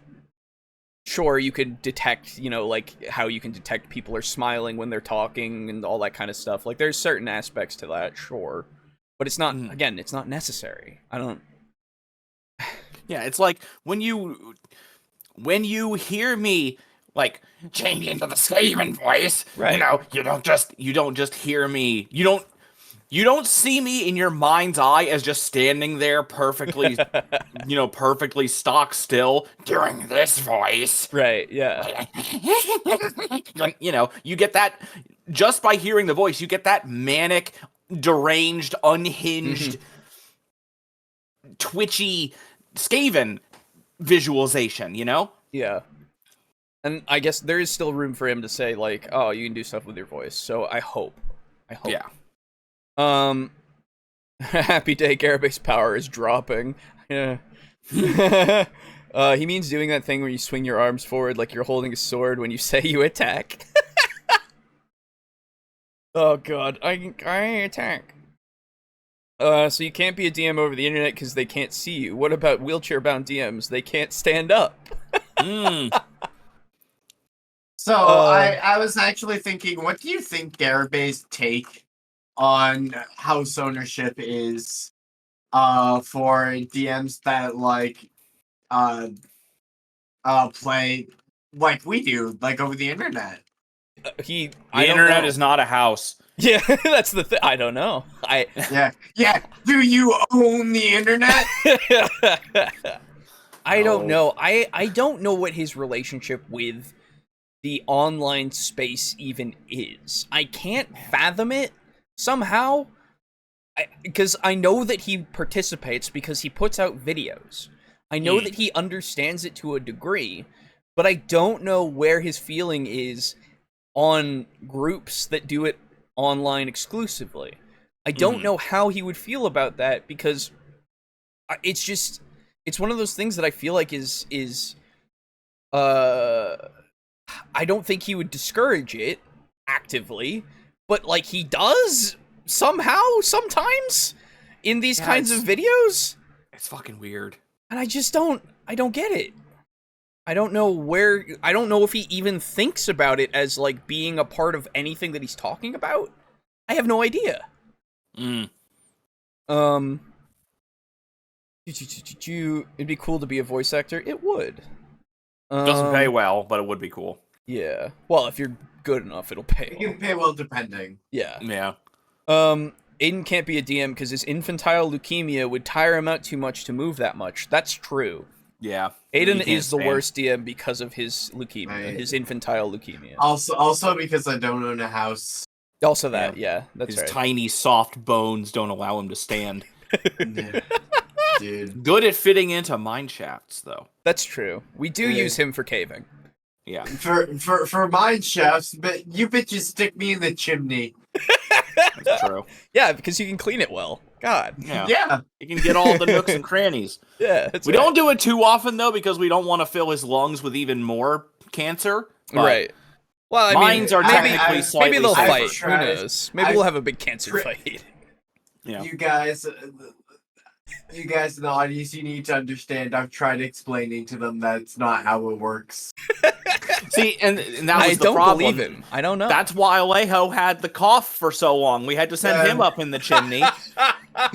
sure, you could detect, like how you can detect people are smiling when they're talking and all that kind of stuff. Like, there's certain aspects to that, sure. But it's not, again, it's not necessary. I don't... Yeah, it's like when you hear me, like, change into the Skaven voice, right? You don't just hear me. You don't see me in your mind's eye as just standing there perfectly, perfectly stock still doing this voice. Right, yeah. You get that just by hearing the voice. You get that manic, deranged, unhinged, twitchy Skaven visualization, Yeah. And I guess there is still room for him to say, like, oh, you can do stuff with your voice. So I hope. Yeah. Happy day, Garibay's power is dropping. Yeah. He means doing that thing where you swing your arms forward like you're holding a sword when you say you attack. Oh god, I attack. So you can't be a DM over the internet because they can't see you. What about wheelchair-bound DMs? They can't stand up. So I was actually thinking, what do you think Garibay's take on house ownership is for DMs that like play like we do, like over the internet? The internet is not a house. Yeah, that's the thing. I don't know. Yeah. Do you own the internet? I don't know. I don't know what his relationship with the online space even is. I can't fathom it somehow. Because I know that he participates because he puts out videos. I know that he understands it to a degree, but I don't know where his feeling is on groups that do it online exclusively. I don't know how he would feel about that, because it's one of those things that I feel like is I don't think he would discourage it actively, but like he does somehow sometimes in these kinds of videos. It's fucking weird. And I don't get it. I don't know if he even thinks about it as like being a part of anything that he's talking about. I have no idea. It'd be cool to be a voice actor. It would. Doesn't pay well, but it would be cool. Yeah. Well, if you're good enough, it'll pay. It can pay well depending. Yeah. Yeah. Aiden can't be a DM because his infantile leukemia would tire him out too much to move that much. That's true. Yeah. Aiden is the worst DM because of his leukemia, his infantile leukemia. Also because I don't own a house. Also that, yeah, that's his right. tiny, soft bones don't allow him to stand. Dude. Good at fitting into mine shafts, though. That's true. We do use him for caving. Yeah. For mine shafts, but you bitches stick me in the chimney. That's true. Yeah, because you can clean it well. God. Yeah. You can get all the nooks and crannies. Yeah, we don't do it too often, though, because we don't want to fill his lungs with even more cancer. Right. Well, I mean, mines are technically slightly maybe they'll safer. fight. Who knows? Maybe we'll have a big cancer fight. Yeah. You guys in the audience, you need to understand. I've tried explaining to them that's not how it works. See, and that was the problem. I don't believe him. I don't know. That's why Alejo had the cough for so long. We had to send him up in the chimney.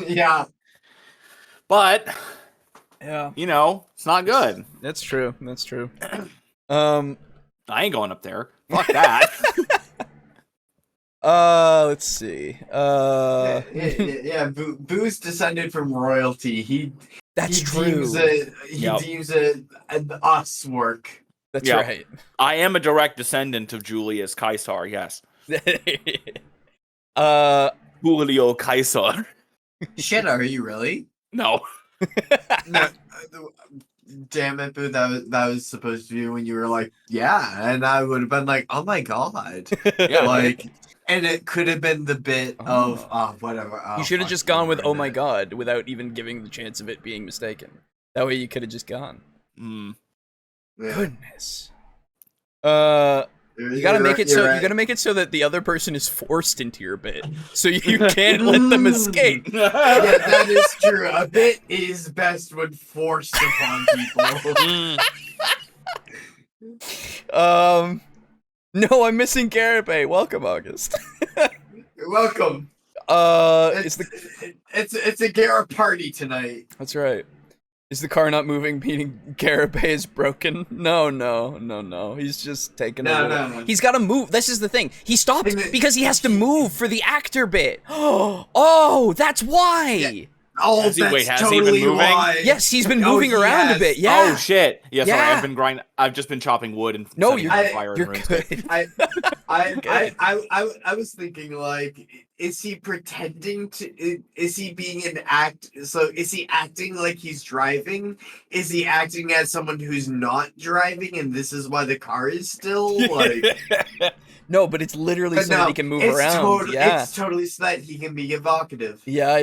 Yeah. But, yeah, you know, it's not good. That's true. That's true. I ain't going up there. Fuck that. Let's see. Boo's descended from royalty. That's true. Deems it an us work. That's right. I am a direct descendant of Julius Caesar, yes. Julio Caesar. Shit, are you really? No. No. Damn it, Boo. That was supposed to be when you were like, yeah, and I would have been like, oh my god. Yeah. Like, and it could have been the bit of whatever. You should have just gone with "Oh my god" without even giving the chance of it being mistaken. That way, you could have just gone. Mm. Yeah. Goodness. You gotta make it so you gotta make it so that the other person is forced into your bit, so you can't let them escape. Yeah, that is true. A bit is best when forced upon people. No, I'm missing Garibay. Welcome, August. Welcome. It's a Gara party tonight. That's right. Is the car not moving, meaning Garibay is broken? No. He's just taking a little... No. He's got to move. This is the thing. He stopped because he has to move for the actor bit. Oh, that's why. Yeah. Oh, has that's he totally been moving? why. Yes, he's been moving around a bit. Yeah. Oh shit. Yeah, sorry. Yeah. I've just been chopping wood and no, setting fire you're in good. I was thinking, like, is he pretending to? Is he being an act? So is he acting like he's driving? Is he acting as someone who's not driving, and this is why the car is still like? No, but it's literally so that he can move around. It's totally so that he can be evocative. Yeah.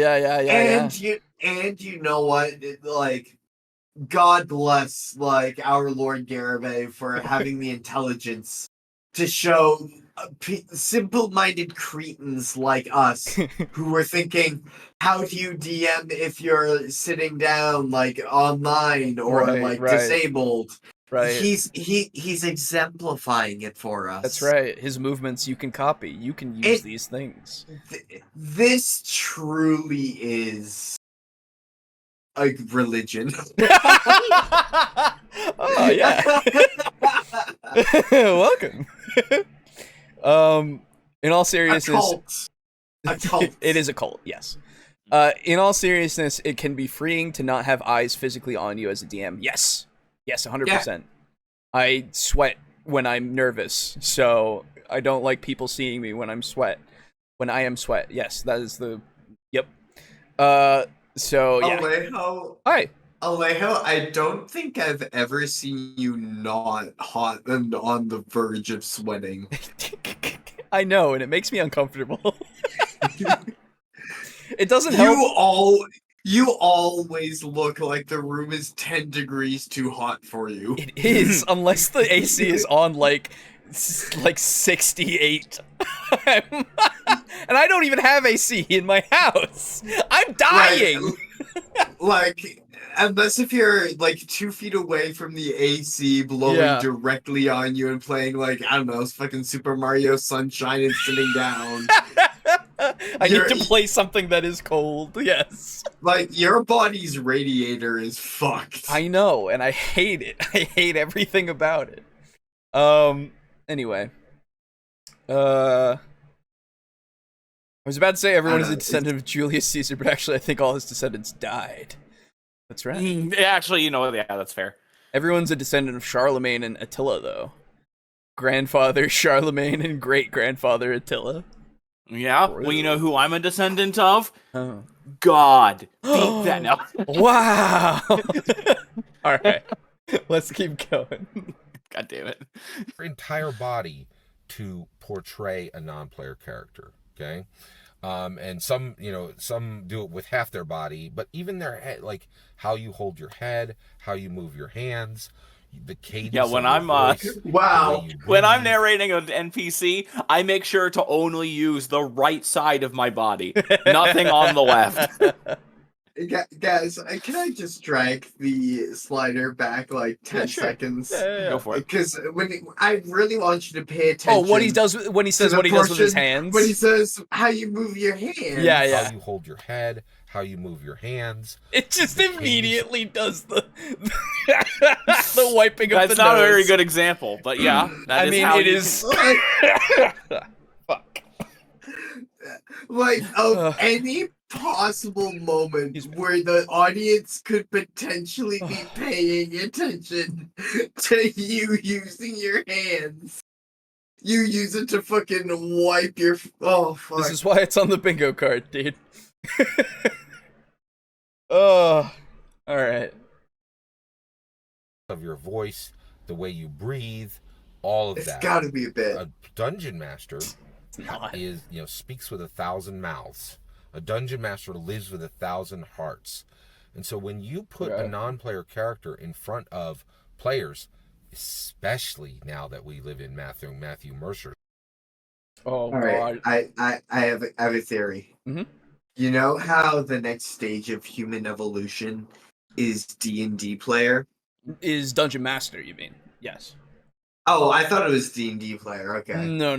And you know what? Like, God bless, like, our Lord Garibay for having the intelligence to show simple-minded cretins like us who were thinking, how do you DM if you're sitting down, like, online or disabled? Right. He's exemplifying it for us. That's right. His movements you can copy. You can use these things. This truly is a religion. Oh yeah. Welcome. In all seriousness, a cult. It is a cult. Yes. In all seriousness, it can be freeing to not have eyes physically on you as a DM. Yes, 100%. I sweat when I'm nervous, so I don't like people seeing me when I am sweat. Yes, that is the. Yep. So yeah. Alejo. Hi. Alejo, I don't think I've ever seen you not hot and on the verge of sweating. I know, and it makes me uncomfortable. It doesn't help. You always look like the room is 10 degrees too hot for you. It is, unless the AC is on like 68. And I don't even have AC in my house. I'm dying. Like, unless if you're like 2 feet away from the AC blowing directly on you and playing, like, I don't know, fucking Super Mario Sunshine and sitting down. I need to play something that is cold, yes. Like, your body's radiator is fucked. I know, and I hate it. I hate everything about it. Anyway. I was about to say everyone is a descendant of Julius Caesar, but actually I think all his descendants died. That's right. Actually, yeah, that's fair. Everyone's a descendant of Charlemagne and Attila, though. Grandfather Charlemagne and great-grandfather Attila. Yeah, well, you know who I'm a descendant of? Oh. God. Deep that now. Wow. All right. Let's keep going. God damn it. Your entire body to portray a non-player character, okay? And some do it with half their body, but even their head, like how you hold your head, how you move your hands, the cadence. Yeah, when of your voice, wow. When I'm narrating an NPC, I make sure to only use the right side of my body, nothing on the left. Guys, can I just drag the slider back like 10 seconds? Go for it. Because I really want you to pay attention. Oh, what he does when he says what he does with his hands. When he says how you move your hands. Yeah. How you hold your head, how you move your hands. It just immediately does the wiping of the nose. That's not a very good example, but yeah. I mean, it is. Fuck. Like, any possible moment where the audience could potentially be paying attention to you using your hands. You use it to fucking wipe your... Oh, fuck. This is why it's on the bingo card, dude. Oh, alright. Of your voice, the way you breathe, all of that. It's gotta be a bit. A dungeon master is, speaks with 1,000 mouths. A dungeon master lives with 1,000 hearts. And so when you put a non-player character in front of players, especially now that we live in Matthew Mercer. Oh, God. Right. I have a theory. Mm-hmm. You know how the next stage of human evolution is D&D player? Is dungeon master, you mean? Yes. Oh, I thought it was D&D player. Okay. No.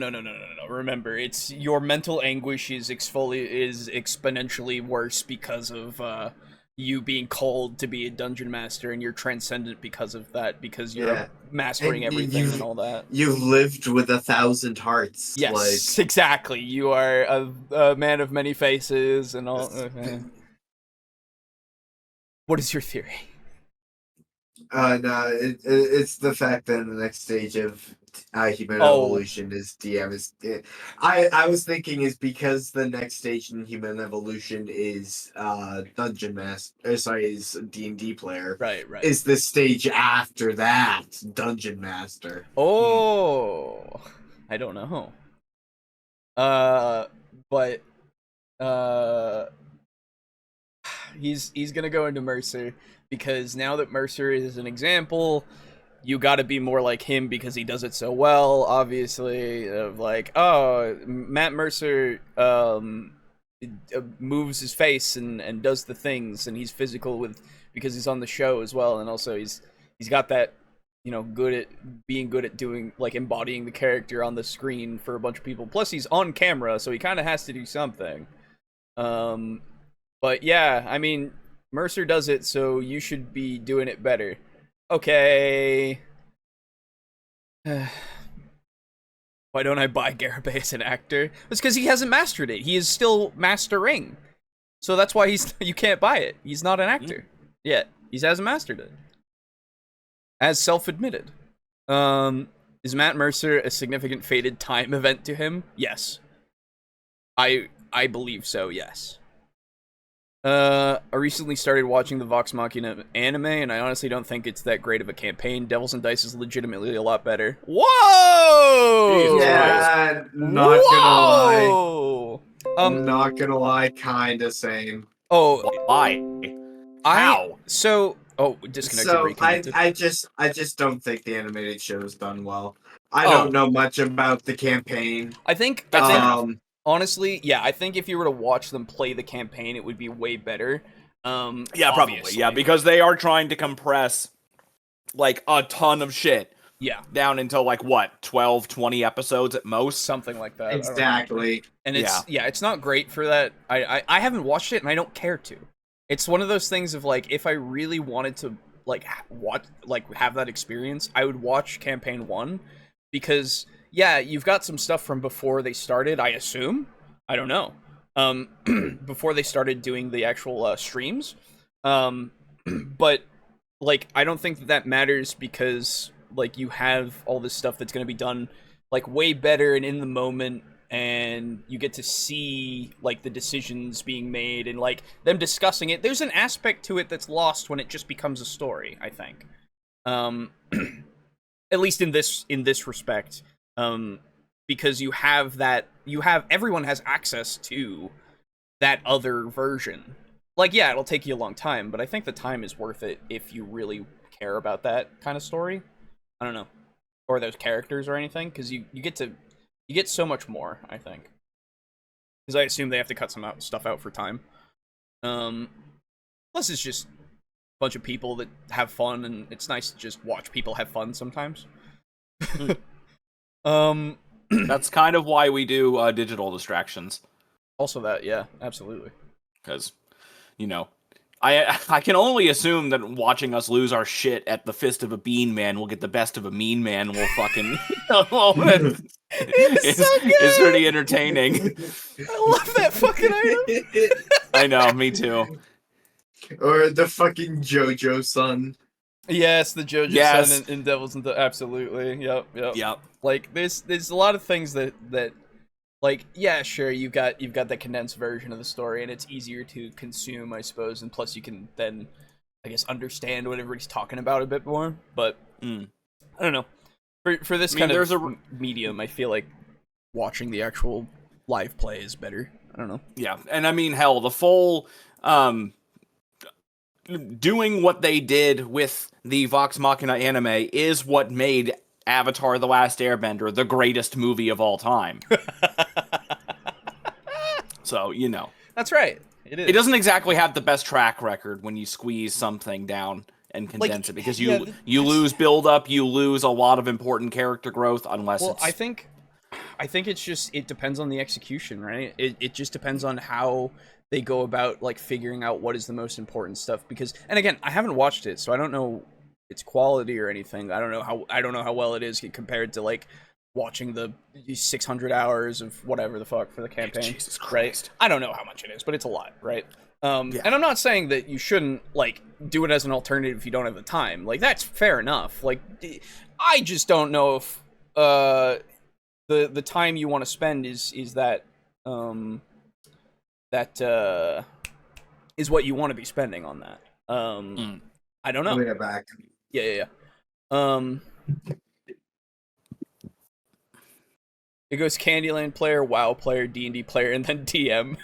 Remember, it's your mental anguish is exponentially worse because of you being called to be a dungeon master, and you're transcendent because of that, because you're mastering everything and all that. You've lived with 1,000 hearts. Yes, exactly. You are a man of many faces and all. What is your theory? No, it's the fact that the next stage of human evolution is DM. I was thinking is because the next stage in human evolution is dungeon master. Is D&D player. Right. Is the stage after that dungeon master? Oh, I don't know. But he's gonna go into Mercer. Because now that Mercer is an example, you gotta be more like him because he does it so well, obviously. Of like, Matt Mercer moves his face and does the things, and he's physical because he's on the show as well, and also he's got that, good at doing, like, embodying the character on the screen for a bunch of people. Plus he's on camera, so he kind of has to do something. But yeah, I mean, Mercer does it, so you should be doing it better. Okay. Why don't I buy Garibay as an actor? It's because he hasn't mastered it. He is still mastering. So that's why you can't buy it. He's not an actor yet. He hasn't mastered it. As self-admitted. Is Matt Mercer a significant fated time event to him? Yes. I believe so, yes. I recently started watching the Vox Machina anime, and I honestly don't think it's that great of a campaign. Devils and Dice is legitimately a lot better. Whoa! Yeah, not gonna lie. Not gonna lie, kinda same. Oh, why? How? Disconnected. I just don't think the animated show is done well. I don't know much about the campaign. I think honestly, yeah, I think if you were to watch them play the campaign, it would be way better. Yeah, probably. Yeah, because they are trying to compress, like, a ton of shit. Yeah. Down into, like, what, 12, 20 episodes at most? Something like that. Exactly. And it's not great for that. I haven't watched it, and I don't care to. It's one of those things of, like, if I really wanted to, like, have that experience, I would watch Campaign 1, because... yeah, you've got some stuff from before they started, I assume. I don't know. Before they started doing the actual streams. but like I don't think that matters because like you have all this stuff that's going to be done like way better and in the moment, and you get to see like the decisions being made and like them discussing it. There's an aspect to it that's lost when it just becomes a story, I think. At least in this respect, because you have everyone has access to that other version. Like, yeah, it'll take you a long time, but I think the time is worth it if you really care about that kind of story. I don't know, or those characters or anything, because you get so much more, I think. Because I assume they have to cut some stuff out for time. Plus, it's just a bunch of people that have fun, and it's nice to just watch people have fun sometimes. That's kind of why we do digital distractions. Also that, yeah, absolutely. Because, I can only assume that watching us lose our shit at the fist of a bean man will get the best of a mean man. We'll fucking... it's pretty entertaining. I love that fucking item. I know, me too. Or the fucking JoJo son. Yes, the JoJo son in Devils and absolutely. Yep. Like there's a lot of things that like, yeah, sure, you've got the condensed version of the story, and it's easier to consume, I suppose, and plus you can then, I guess, understand what everybody's talking about a bit more. But I don't know. For this kind of medium, I feel like watching the actual live play is better. I don't know. Yeah, and I mean, hell, the full doing what they did with the Vox Machina anime is what made Avatar: The Last Airbender the greatest movie of all time. So, That's right. It is. It doesn't exactly have the best track record when you squeeze something down and condense it, because you lose build-up, you lose a lot of important character growth, unless it's... I think it's just, it depends on the execution, right? It just depends on how they go about, like, figuring out what is the most important stuff, because... And again, I haven't watched it, so I don't know its quality or anything. I don't know how well it is compared to like watching the 600 hours of whatever the fuck for the campaign. Jesus Christ. Right? I don't know how much it is, but it's a lot, right? And I'm not saying that you shouldn't like do it as an alternative if you don't have the time. Like that's fair enough. Like I just don't know if the time you want to spend is that is what you want to be spending on that. I don't know. Bring it back. Yeah. It goes Candyland player, WoW player, D&D player, and then DM.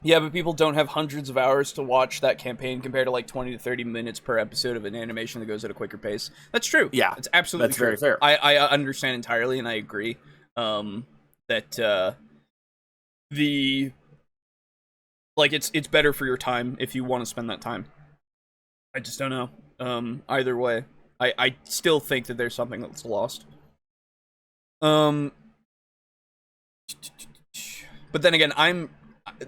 Yeah, but people don't have hundreds of hours to watch that campaign compared to like 20 to 30 minutes per episode of an animation that goes at a quicker pace. That's true. Yeah, it's absolutely that's true. very fair. I understand entirely, and I agree that like it's better for your time if you want to spend that time. I just don't know. Either way, I still think that there's something that's lost. But then again,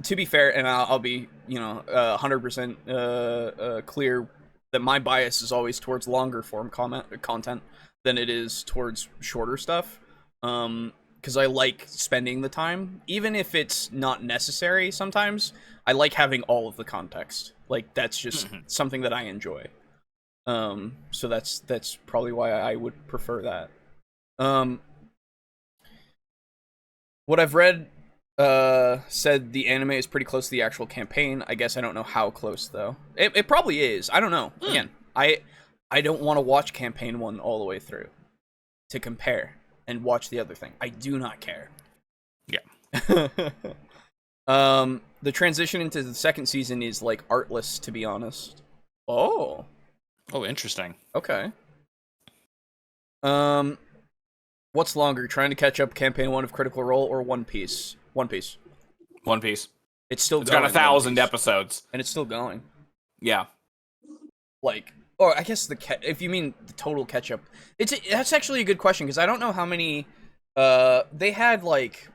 to be fair, and I'll be 100% clear that my bias is always towards longer form content than it is towards shorter stuff. Because I like spending the time, even if it's not necessary sometimes. I like having all of the context. Like, that's just something that I enjoy. So that's probably why I would prefer that. What I've read said the anime is pretty close to the actual campaign. I guess I don't know how close, though. It probably is. I don't know. Again, I don't want to watch campaign 1 all the way through to compare and watch the other thing. I do not care. Yeah. The transition into the second season is like artless, to be honest. Oh, interesting. Okay. What's longer, trying to catch up campaign 1 of Critical Role or One Piece? One Piece. It's still It's going. got 1,000 episodes, and it's still going. Yeah. Like, or I guess if you mean the total catch up, that's actually a good question, because I don't know how many they had. Like,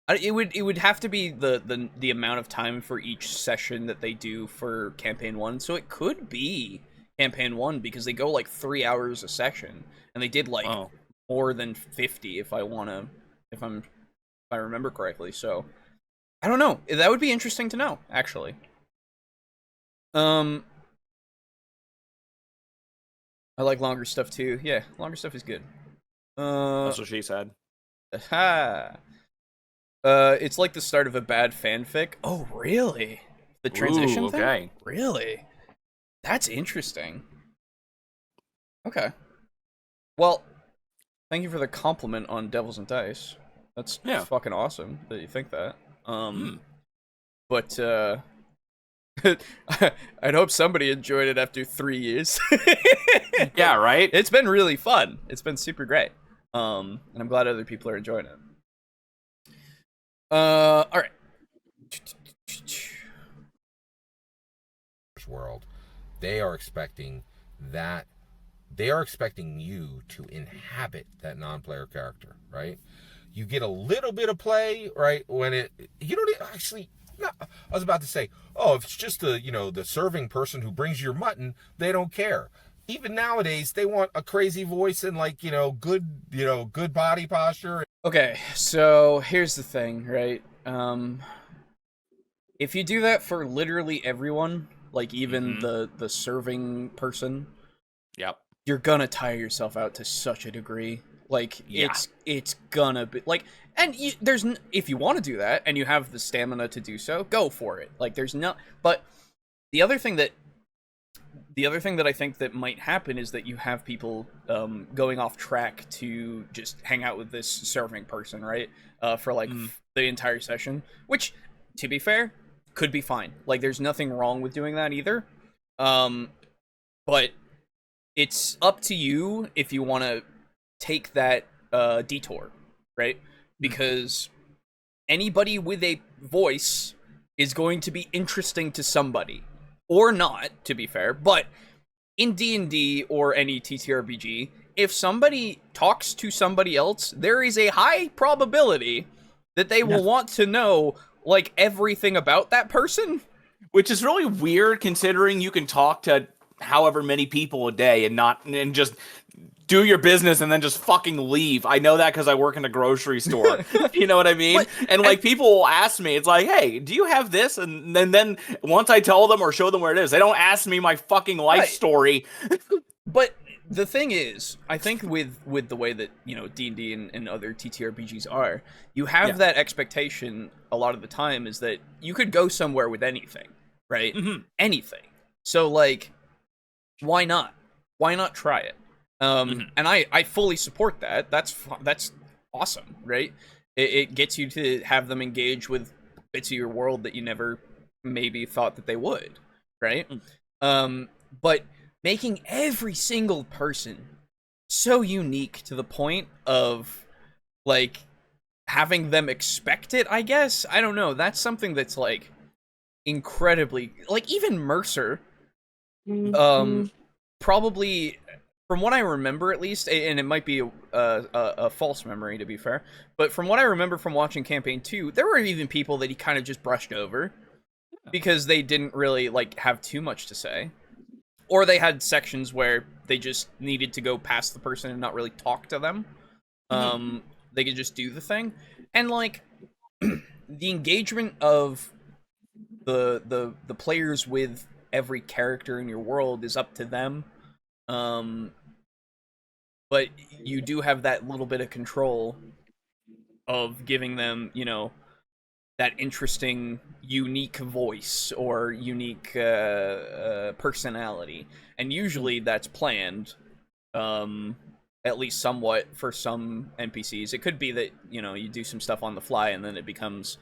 it would have to be the amount of time for each session that they do for campaign 1. So it could be campaign 1, because they go like 3 hours a session, and they did like more than 50 if I remember correctly. So I don't know. That would be interesting to know, actually. I like longer stuff too. Yeah, longer stuff is good. That's what she said. It's like the start of a bad fanfic. Oh, really? The transition thing? Okay. Really? That's interesting. Okay. Well, thank you for the compliment on Devils and Dice. That's fucking awesome that you think that. But I'd hope somebody enjoyed it after 3 years. Yeah, right? It's been really fun. It's been super great. And I'm glad other people are enjoying it. All right. World, they are expecting that. They are expecting you to inhabit that non-player character, right? You get a little bit of play, right? When you don't actually. No, I was about to say, if it's just the serving person who brings your mutton, they don't care. Even nowadays, they want a crazy voice and good body posture. Okay, so here's the thing, right? If you do that for literally everyone, like even the serving person, you're gonna tire yourself out to such a degree. Like it's gonna be like, and if you want to do that and you have the stamina to do so, go for it. Like there's no, but the other thing that I think that might happen is that you have people going off track to just hang out with this serving person, right? For like the entire session, which, to be fair, could be fine. Like there's nothing wrong with doing that either. But it's up to you if you want to take that detour, right? Because anybody with a voice is going to be interesting to somebody. Or not, to be fair, but in D&D or any TTRPG, if somebody talks to somebody else, there is a high probability that they will want to know, like, everything about that person. Which is really weird, considering you can talk to however many people a day and just do your business and then just fucking leave. I know that because I work in a grocery store. You know what I mean? And like people will ask me, it's like, hey, do you have this? And then once I tell them or show them where it is, they don't ask me my fucking life story. But the thing is, I think with the way that, D&D and other TTRPGs are, you have that expectation a lot of the time is that you could go somewhere with anything, right? Anything. So like, why not? Why not try it? And I fully support that. That's awesome, right? It gets you to have them engage with bits of your world that you never maybe thought that they would, right? But making every single person so unique to the point of, like, having them expect it, I guess? I don't know. That's something that's, like, incredibly... Like, even Mercer, probably... From what I remember, at least, and it might be a false memory, to be fair, but from what I remember from watching Campaign 2, there were even people that he kind of just brushed over because they didn't really, like, have too much to say. Or they had sections where they just needed to go past the person and not really talk to them. They could just do the thing. And, like, the engagement of the players with every character in your world is up to them. But you do have that little bit of control of giving them, that interesting, unique voice or unique personality. And usually that's planned, at least somewhat for some NPCs. It could be that, you do some stuff on the fly and then it becomes,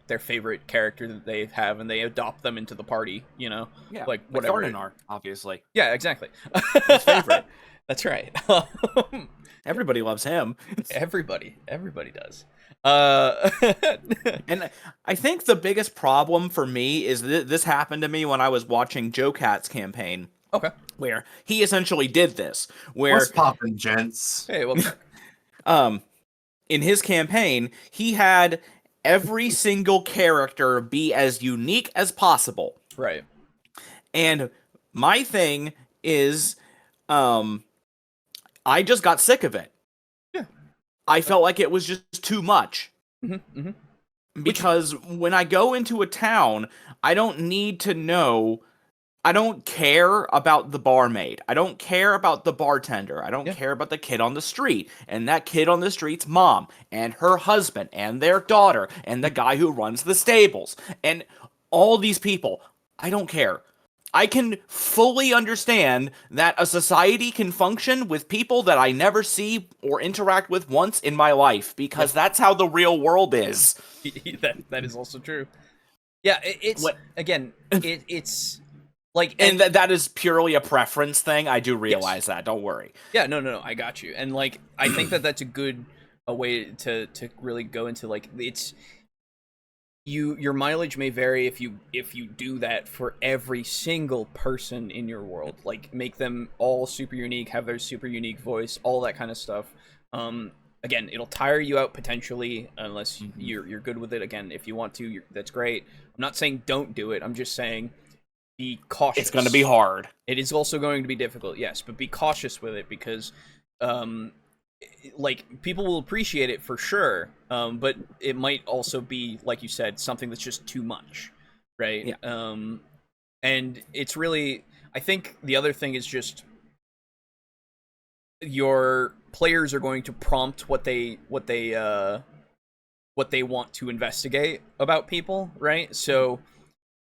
their favorite character that they have and they adopt them into the party, Yeah, like whatever. Like obviously. Yeah, exactly. His favorite. That's right. Everybody loves him. Everybody does. And I think the biggest problem for me is this happened to me when I was watching Joe Cat's campaign. Okay. Where he essentially did this. Where what's poppin', gents? Hey, well, in his campaign, he had every single character be as unique as possible. Right. And my thing is, I just got sick of it. Yeah. I felt like it was just too much. Because when I go into a town, I don't need to know. I don't care about the barmaid. I don't care about the bartender. I don't care about the kid on the street. And that kid on the street's mom, and her husband, and their daughter, and the guy who runs the stables. And all these people. I don't care. I can fully understand that a society can function with people that I never see or interact with once in my life, because that's how the real world is. that is also true. Yeah, it's like, and that is purely a preference thing. I do realize that. Don't worry. Yeah, no, I got you. And like, I think that's a way to really go into, like, it's. Your mileage may vary if you do that for every single person in your world. Like, make them all super unique, have their super unique voice, all that kind of stuff. Again, it'll tire you out potentially unless you're good with it. Again, if you want to, that's great. I'm not saying don't do it. I'm just saying be cautious. It's going to be hard. It is also going to be difficult, yes, but be cautious with it, because like, people will appreciate it for sure, but it might also be, like you said, something that's just too much, right? Yeah. And it's really, I think the other thing is just your players are going to prompt what they want to investigate about people, right? So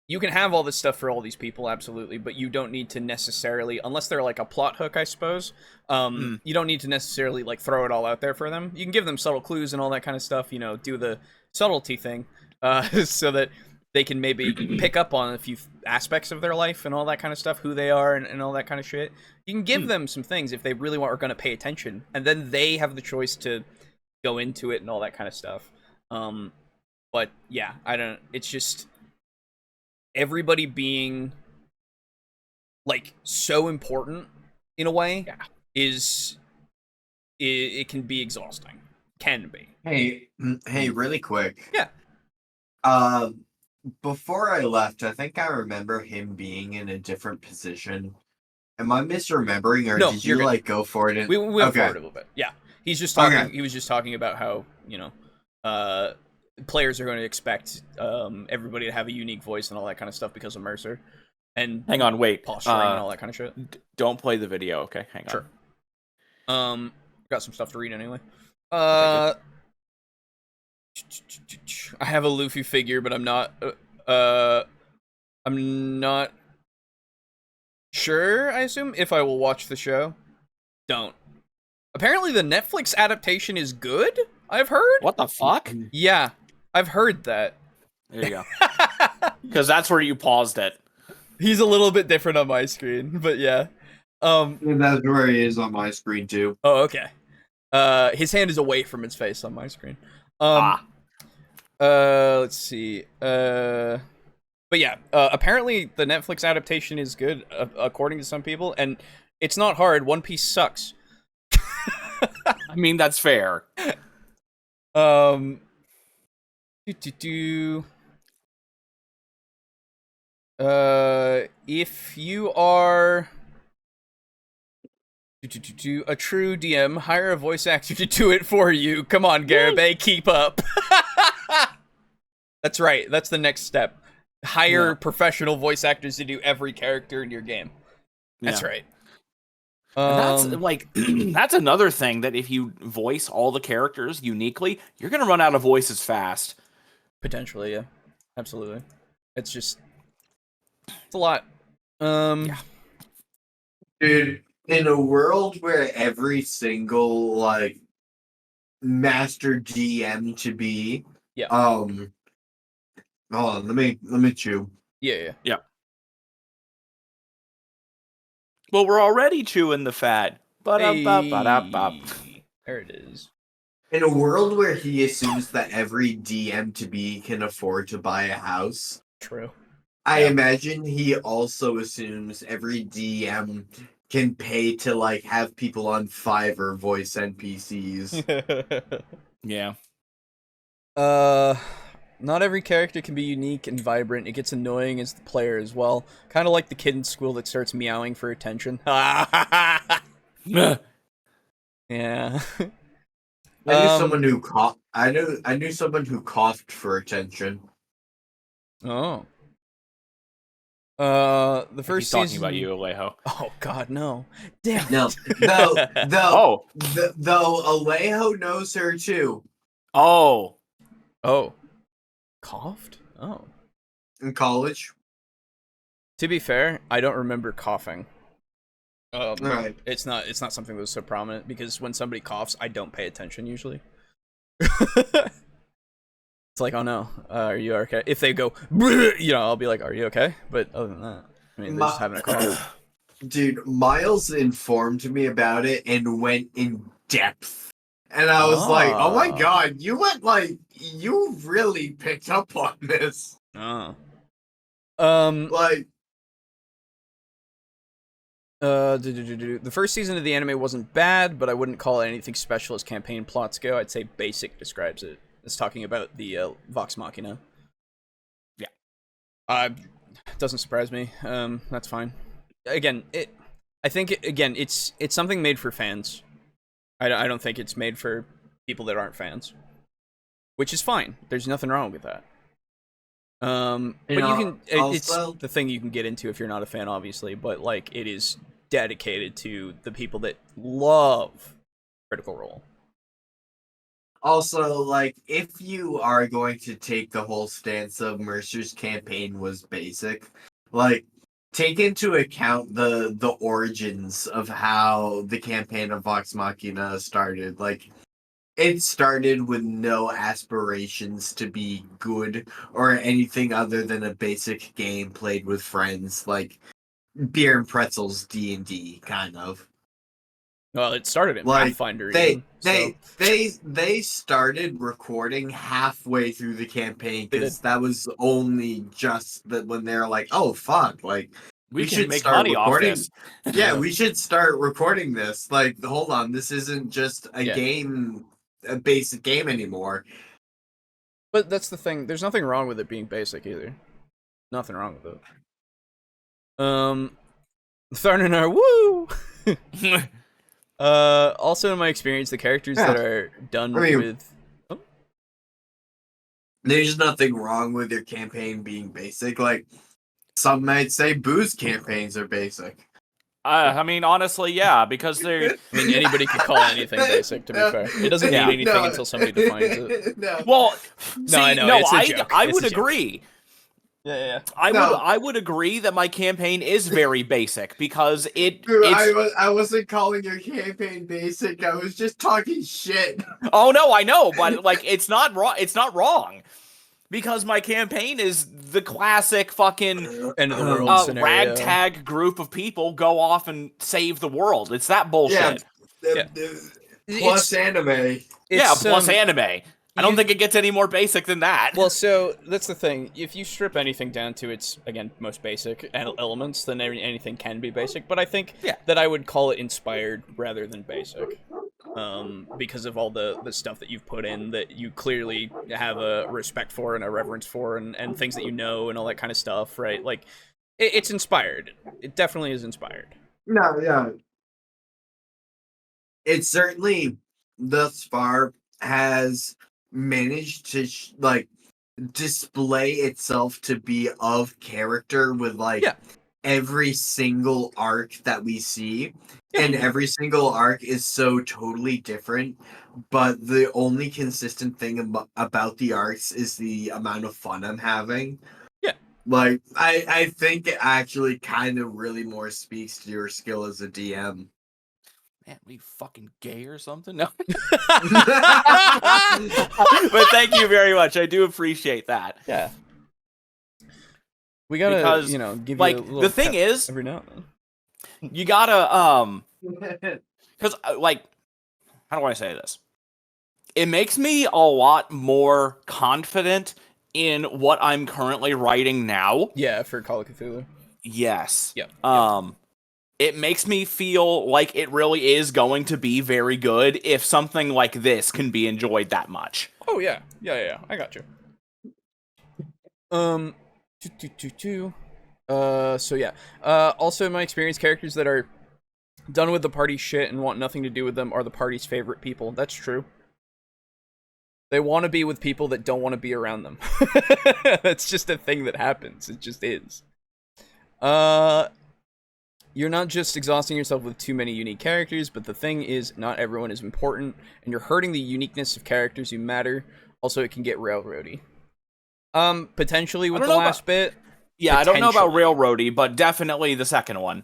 you can have all this stuff for all these people, absolutely, but you don't need to necessarily, unless they're like a plot hook, I suppose, you don't need to necessarily like throw it all out there for them. You can give them subtle clues and all that kind of stuff, do the subtlety thing, so that they can maybe pick up on a few aspects of their life and all that kind of stuff, who they are and all that kind of shit. You can give them some things if they really are going to pay attention, and then they have the choice to go into it and all that kind of stuff. But yeah, it's just everybody being like so important in a way it can be exhausting. Can be. Hey, really quick. Yeah. Before I left, I think I remember him being in a different position. Am I misremembering, or no, did you like go for it? We went forward a little bit. Yeah. He's just talking. Okay. He was just talking about how players are going to expect everybody to have a unique voice and all that kind of stuff because of Mercer. And hang on, wait, posturing and all that kind of shit. Don't play the video, okay? Hang on. Sure. Got some stuff to read anyway. I have a Luffy figure, but I'm not sure, I assume, if I will watch the show. Don't. Apparently the Netflix adaptation is good, I've heard. What the fuck? Yeah, I've heard that. There you go. Because that's where you paused it. He's a little bit different on my screen, but yeah. And that's where he is on my screen too. Oh, okay. His hand is away from his face on my screen. Let's see. But yeah, apparently the Netflix adaptation is good, according to some people, and it's not hard. One Piece sucks. I mean, that's fair. If you are a true DM, hire a voice actor to do it for you. Come on, Garibay, keep up. That's right. That's the next step. Hire professional voice actors to do every character in your game. That's right. That's like that's another thing, that if you voice all the characters uniquely, you're gonna run out of voices fast. Potentially, yeah, absolutely. It's a lot. Yeah. Dude, in a world where every single like master GM to be, hold on, let me chew. Yeah. Well, we're already chewing the fat. There it is. In a world where he assumes that every DM to be can afford to buy a house. True. I imagine he also assumes every DM can pay to like have people on Fiverr voice NPCs. Yeah. Not every character can be unique and vibrant. It gets annoying as the player as well. Kind of like the kid in school that starts meowing for attention. Yeah. I knew someone who coughed. I knew someone who coughed for attention. Oh. The first He's talking season... about you, Alejo. Oh God, no! Damn. No, Oh. Though Alejo knows her too. Oh. Oh. Coughed? Oh. In college. To be fair, I don't remember coughing. Right. It's not something that was so prominent because when somebody coughs, I don't pay attention usually. It's like, oh no, are you okay? If they go, you know, I'll be like, are you okay? But other than that, I mean, they're just having a cough. Dude, Miles informed me about it and went in depth. And I was like, oh my god, you really picked up on this. Like, the first season of the anime wasn't bad, but I wouldn't call it anything special as campaign plots go. I'd say basic describes it. It's talking about the Vox Machina. Yeah. Doesn't surprise me. That's fine. Again, I think it's something made for fans. I don't think it's made for people that aren't fans, which is fine. There's nothing wrong with that. But you can. It's the thing you can get into if you're not a fan, obviously. But like, it is dedicated to the people that love Critical Role. Also, like, if you are going to take the whole stance of Mercer's campaign was basic, like, take into account the origins of how the campaign of Vox Machina started. Like, it started with no aspirations to be good or anything other than a basic game played with friends, like beer and pretzels D&D, kind of. Well, it started in like, Pathfinder. They started recording halfway through the campaign because that was only just that when they're like, oh fuck, like we should make start money recording. off this. Yeah, we should start recording this. Like, hold on, this isn't just a game, a basic game anymore. But that's the thing. There's nothing wrong with it being basic either. Nothing wrong with it. Tharnanar, woo! Also in my experience, the characters that are done with... Oh? There's nothing wrong with your campaign being basic. Like, some might say Boo's campaigns are basic. I mean, honestly, yeah, because they're... I mean, anybody could call anything basic, to be fair. It doesn't mean anything until somebody defines it. Well, I know, I would agree. Yeah. I would agree that my campaign is very basic because it's... I wasn't calling your campaign basic. I was just talking shit. Oh no, I know, but like it's not wrong. It's not wrong because my campaign is the classic fucking end of the world scenario. Ragtag group of people go off and save the world. It's that bullshit. Plus anime. Plus anime. I don't think it gets any more basic than that. Well, so that's the thing. If you strip anything down to its, again, most basic elements, then anything can be basic. But I think that I would call it inspired rather than basic. Because of all the stuff that you've put in that you clearly have a respect for and a reverence for and things that you know and all that kind of stuff, right? Like, it's inspired. It definitely is inspired. No, yeah. It certainly, thus far, has managed to display itself to be of character with every single arc that we see, and every single arc is so totally different, but the only consistent thing about the arcs is the amount of fun I'm having. Like, I think it actually kind of really more speaks to your skill as a DM. Man, are you fucking gay or something? No. But thank you very much. I do appreciate that. Yeah. We gotta, because, give like, you a little the thing is, every now and then. You gotta, because, like, how do I say this? It makes me a lot more confident in what I'm currently writing now. Yeah, for Call of Cthulhu. Yes. Yeah. It makes me feel like it really is going to be very good if something like this can be enjoyed that much. Oh, yeah. Yeah. I got you. So yeah. Also, in my experience, characters that are done with the party shit and want nothing to do with them are the party's favorite people. That's true. They want to be with people that don't want to be around them. That's just a thing that happens. It just is. You're not just exhausting yourself with too many unique characters, but the thing is, not everyone is important, and you're hurting the uniqueness of characters who matter. Also, it can get railroady. Potentially with the last bit. Yeah, I don't know about railroady, but definitely the second one.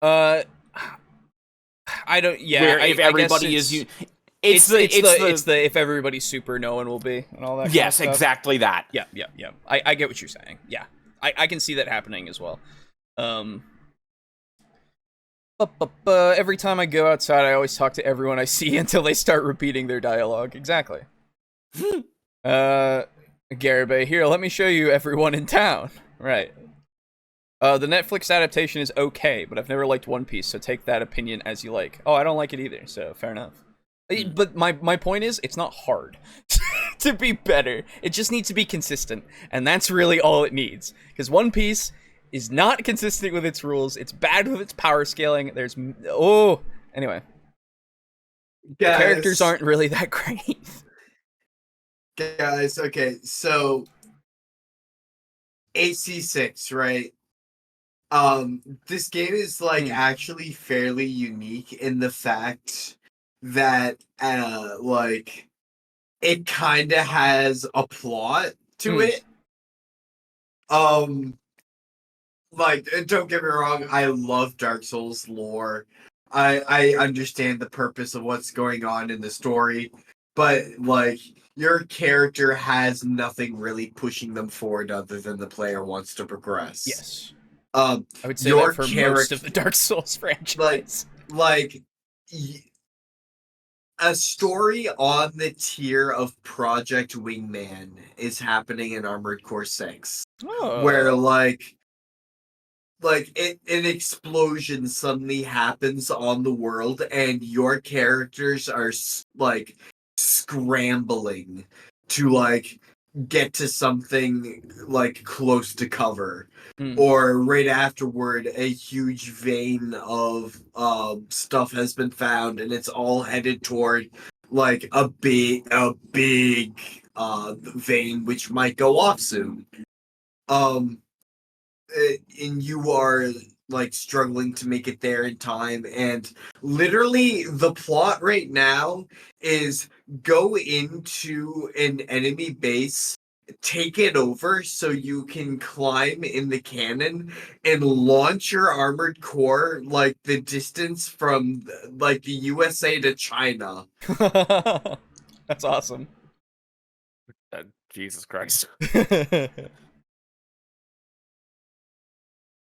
I don't. Yeah, where if everybody is, it's the if everybody's super, no one will be, and all that. Yes, kind of stuff. Exactly that. Yeah. I get what you're saying. Yeah, I can see that happening as well. Every time I go outside, I always talk to everyone I see until they start repeating their dialogue. Exactly. Garibay, here, let me show you everyone in town. Right. The Netflix adaptation is okay, but I've never liked One Piece, so take that opinion as you like. Oh, I don't like it either, so fair enough. But my point is, it's not hard to be better. It just needs to be consistent, and that's really all it needs. Because One Piece is not consistent with its rules. It's bad with its power scaling. Anyway. The characters aren't really that great. Guys, okay, so AC6, right? This game is actually fairly unique in the fact that it kind of has a plot to it. Don't get me wrong, I love Dark Souls lore. I understand the purpose of what's going on in the story, but your character has nothing really pushing them forward other than the player wants to progress. Yes. I would say that for most of the Dark Souls franchise. A story on the tier of Project Wingman is happening in Armored Core 6. Where an explosion suddenly happens on the world and your characters are scrambling to get to something close to cover. Or right afterward a huge vein of stuff has been found and it's all headed toward a big vein which might go off soon. And you are struggling to make it there in time, and literally the plot right now is go into an enemy base, take it over so you can climb in the cannon and launch your armored core the distance from the USA to China. That's awesome. Jesus Christ.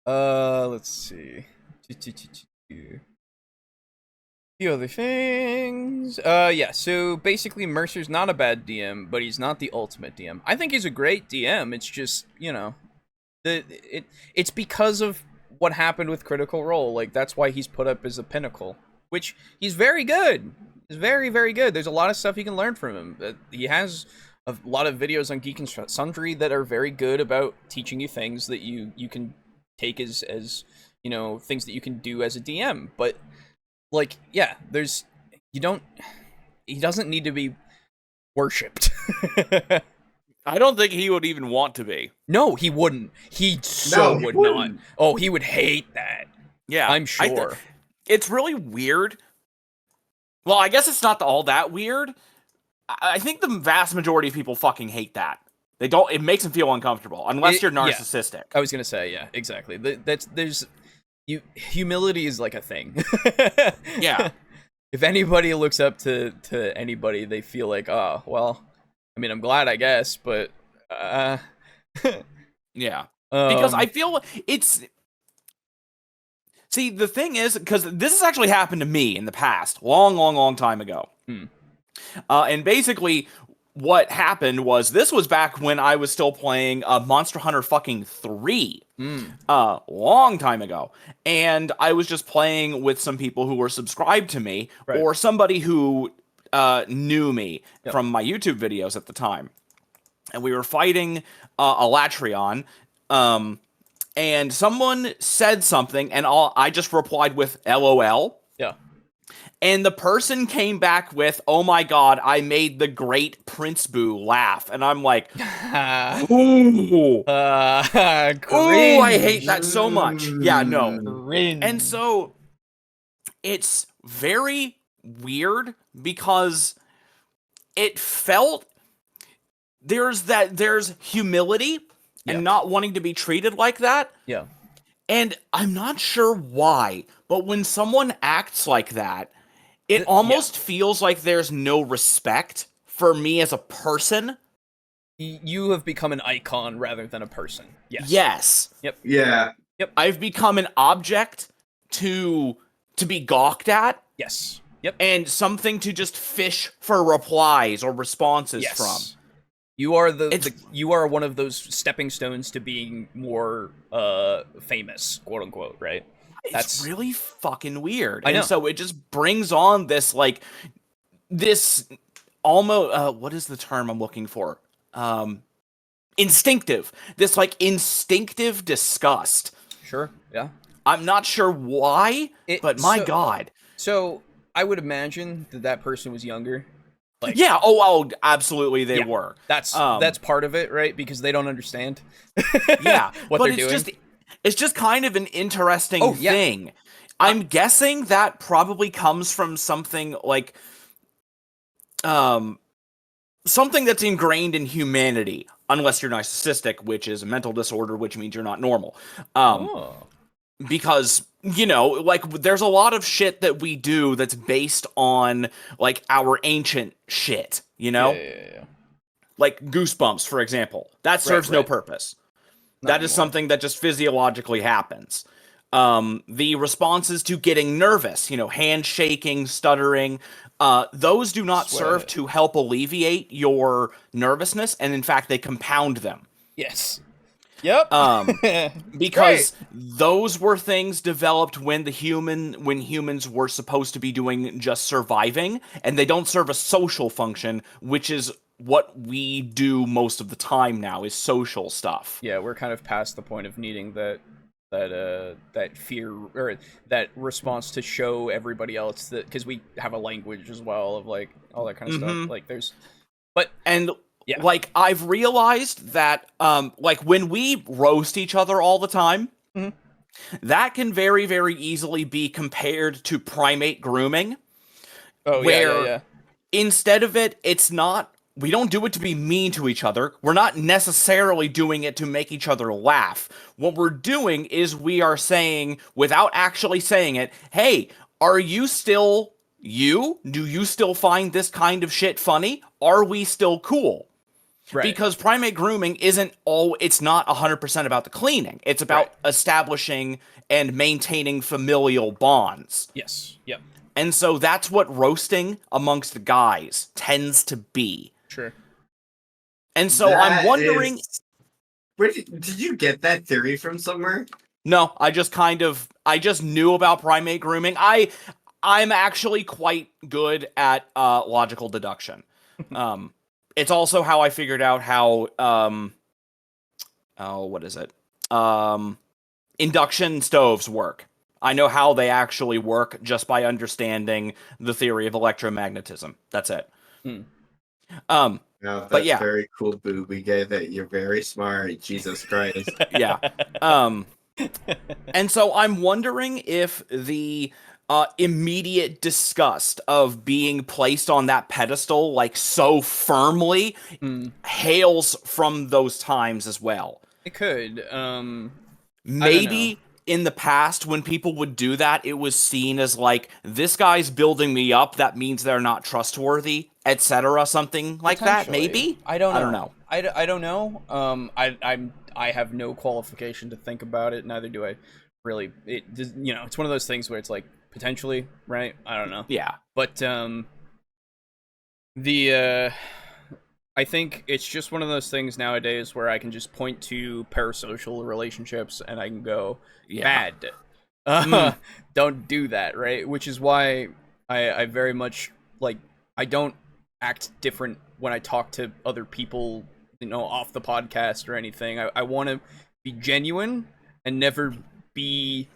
Let's see. Few other things. Yeah, so basically Mercer's not a bad DM, but he's not the ultimate DM. I think he's a great DM. It's just, it's because of what happened with Critical Role. That's why he's put up as a pinnacle, which he's very good. He's very, very good. There's a lot of stuff you can learn from him. He has a lot of videos on Geek and Sundry that are very good about teaching you things that you can take as things that you can do as a DM. But he doesn't need to be worshipped. I don't think he would even want to be. No, he wouldn't. He would not. Oh, he would hate that. Yeah, I'm sure. It's really weird. Well, I guess it's not all that weird. I think the vast majority of people fucking hate that. They don't. It makes them feel uncomfortable unless you're narcissistic. Yeah. I was gonna say, yeah, exactly. Humility is a thing. Yeah. If anybody looks up to anybody, they feel oh, well, I mean, I'm glad, I guess, but yeah, because I feel it's. See, the thing is, because this has actually happened to me in the past, long time ago. And basically, what happened was this was back when I was still playing Monster Hunter fucking 3, long time ago, and I was just playing with some people who were subscribed to me, or somebody who knew me from my YouTube videos at the time, and we were fighting a Latreon, and someone said something, and I just replied with LOL. Yeah. And the person came back with, "Oh my god, I made the great Prince Boo laugh." And I'm like, ooh. Ooh, I hate that so much. Yeah, no. Cringe. And so it's very weird because it felt there's humility and not wanting to be treated like that. Yeah. And I'm not sure why, but when someone acts like that, it almost feels like there's no respect for me as a person. You have become an icon rather than a person. Yes. Yes. Yep. Yeah. Yep. I've become an object to be gawked at. Yes. Yep. And something to just fish for replies or responses from. You are you are one of those stepping stones to being more famous, quote unquote, right? It's really fucking weird. I know. And so it just brings on this this almost what is the term I'm looking for? Instinctive. This instinctive disgust. Sure. Yeah. I'm not sure why, but my god. So I would imagine that person was younger. Yeah, oh, absolutely they were. That's part of it, right? Because they don't understand. What they're doing. It's just kind of an interesting thing. I'm guessing that probably comes from something something that's ingrained in humanity, unless you're narcissistic, which is a mental disorder, which means you're not normal. Because, there's a lot of shit that we do that's based on, our ancient shit, Yeah. Like Goosebumps, for example. That serves no purpose. That is something that just physiologically happens. The responses to getting nervous, hand shaking, stuttering, those do not serve to help alleviate your nervousness, and in fact, they compound them. Yes. Yep. Because those were things developed when humans were supposed to be doing just surviving, and they don't serve a social function, which is what we do most of the time now, is social stuff. Yeah, we're kind of past the point of needing that fear or that response to show everybody else that, because we have a language as well of all that kind of stuff. I've realized that when we roast each other all the time, that can very, very easily be compared to primate grooming. Instead of it's not, we don't do it to be mean to each other. We're not necessarily doing it to make each other laugh. What we're doing is we are saying, without actually saying it, hey, are you still you? Do you still find this kind of shit funny? Are we still cool? Right. Because primate grooming it's not 100% about the cleaning. It's about establishing and maintaining familial bonds. Yes. Yep. And so that's what roasting amongst the guys tends to be. Sure. And so I'm wondering... Where did you get that theory from somewhere? No, I just knew about primate grooming. I'm actually quite good at logical deduction. It's also how I figured out how induction stoves work. I know how they actually work just by understanding the theory of electromagnetism. That's it. No, that's very cool, Boo. We get that you're very smart. Jesus Christ. Yeah. And so I'm wondering if the immediate disgust of being placed on that pedestal so firmly hails from those times as well. It could. Maybe in the past, when people would do that, it was seen as this guy's building me up, that means they're not trustworthy, etc. Something like that, maybe? I don't know. I don't know. I have no qualification to think about it, neither do I really. It's one of those things where it's potentially, right? I don't know. Yeah. But I think it's just one of those things nowadays where I can just point to parasocial relationships and I can go, bad. Don't do that, right? Which is why I very much, I don't act different when I talk to other people, off the podcast or anything. I want to be genuine and never be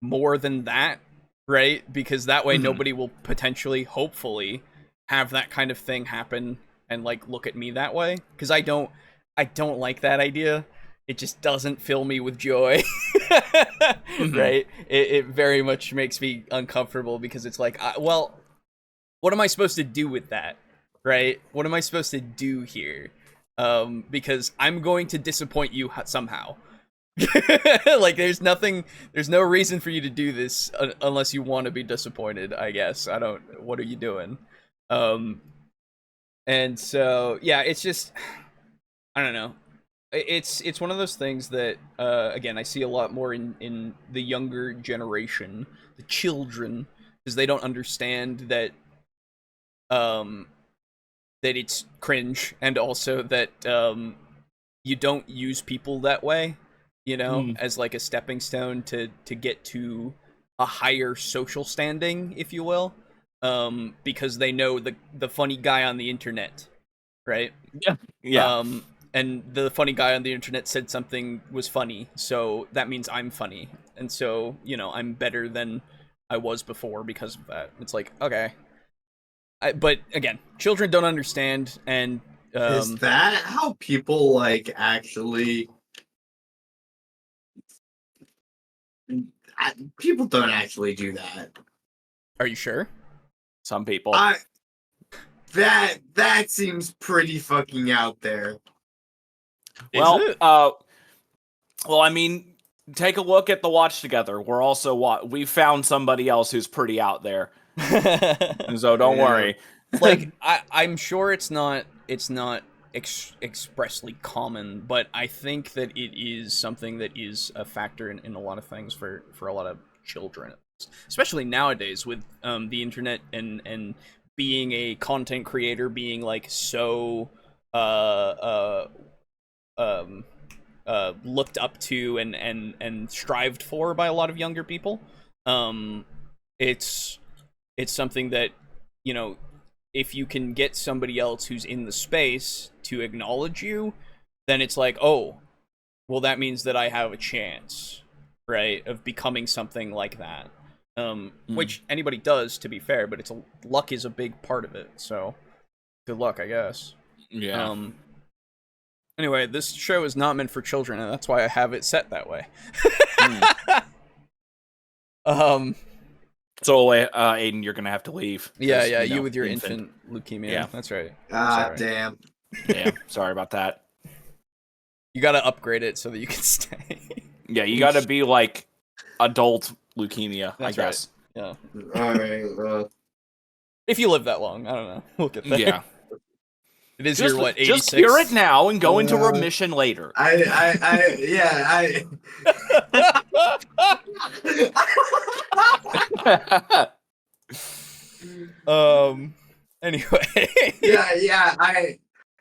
more than that. right? Because that way nobody will potentially, hopefully, have that kind of thing happen and like look at me that way. Because I don't like that idea. It just doesn't fill me with joy. Right? It very much makes me uncomfortable because it's like, well, what am I supposed to do with that? Right? What am I supposed to do here? Because I'm going to disappoint you somehow. Like, there's no reason for you to do this unless you want to be disappointed, I guess. What are you doing? And so, yeah, it's just, I don't know. It's one of those things that, again, I see a lot more in the younger generation, the children, because they don't understand that, that it's cringe, and also that, you don't use people that way, as like a stepping stone to get to a higher social standing, if you will, because they know the funny guy on the internet, right? Yeah. And the funny guy on the internet said something was funny, so that means I'm funny, and so I'm better than I was before because of that. It's like, okay, but again, children don't understand, and is that how people like actually? People don't actually do that. Are you sure? Some people. That seems pretty fucking out there. Well, I mean, take a look at the Watch Together. We're also we found somebody else who's pretty out there. So don't worry. Like, I'm sure it's not expressly common, but I think that it is something that is a factor in a lot of things for a lot of children, especially nowadays with the internet and being a content creator being like so looked up to and strived for by a lot of younger people. It's something that, if you can get somebody else who's in the space to acknowledge you, then it's like, oh, well, that means that I have a chance, right, of becoming something like that. Which anybody does, to be fair, but luck is a big part of it, so good luck, I guess. Yeah. Anyway, this show is not meant for children, and that's why I have it set that way. So, Aiden, you're gonna have to leave. Yeah, you with your infant leukemia. Yeah, that's right. Damn. Yeah, sorry about that. You gotta upgrade it so that you can stay. Yeah, you gotta be like adult leukemia, that's I guess. Right. Yeah. All right. If you live that long, I don't know. We'll get there. Yeah. It is your, what, 86? Just cure it now and go into remission later. Anyway.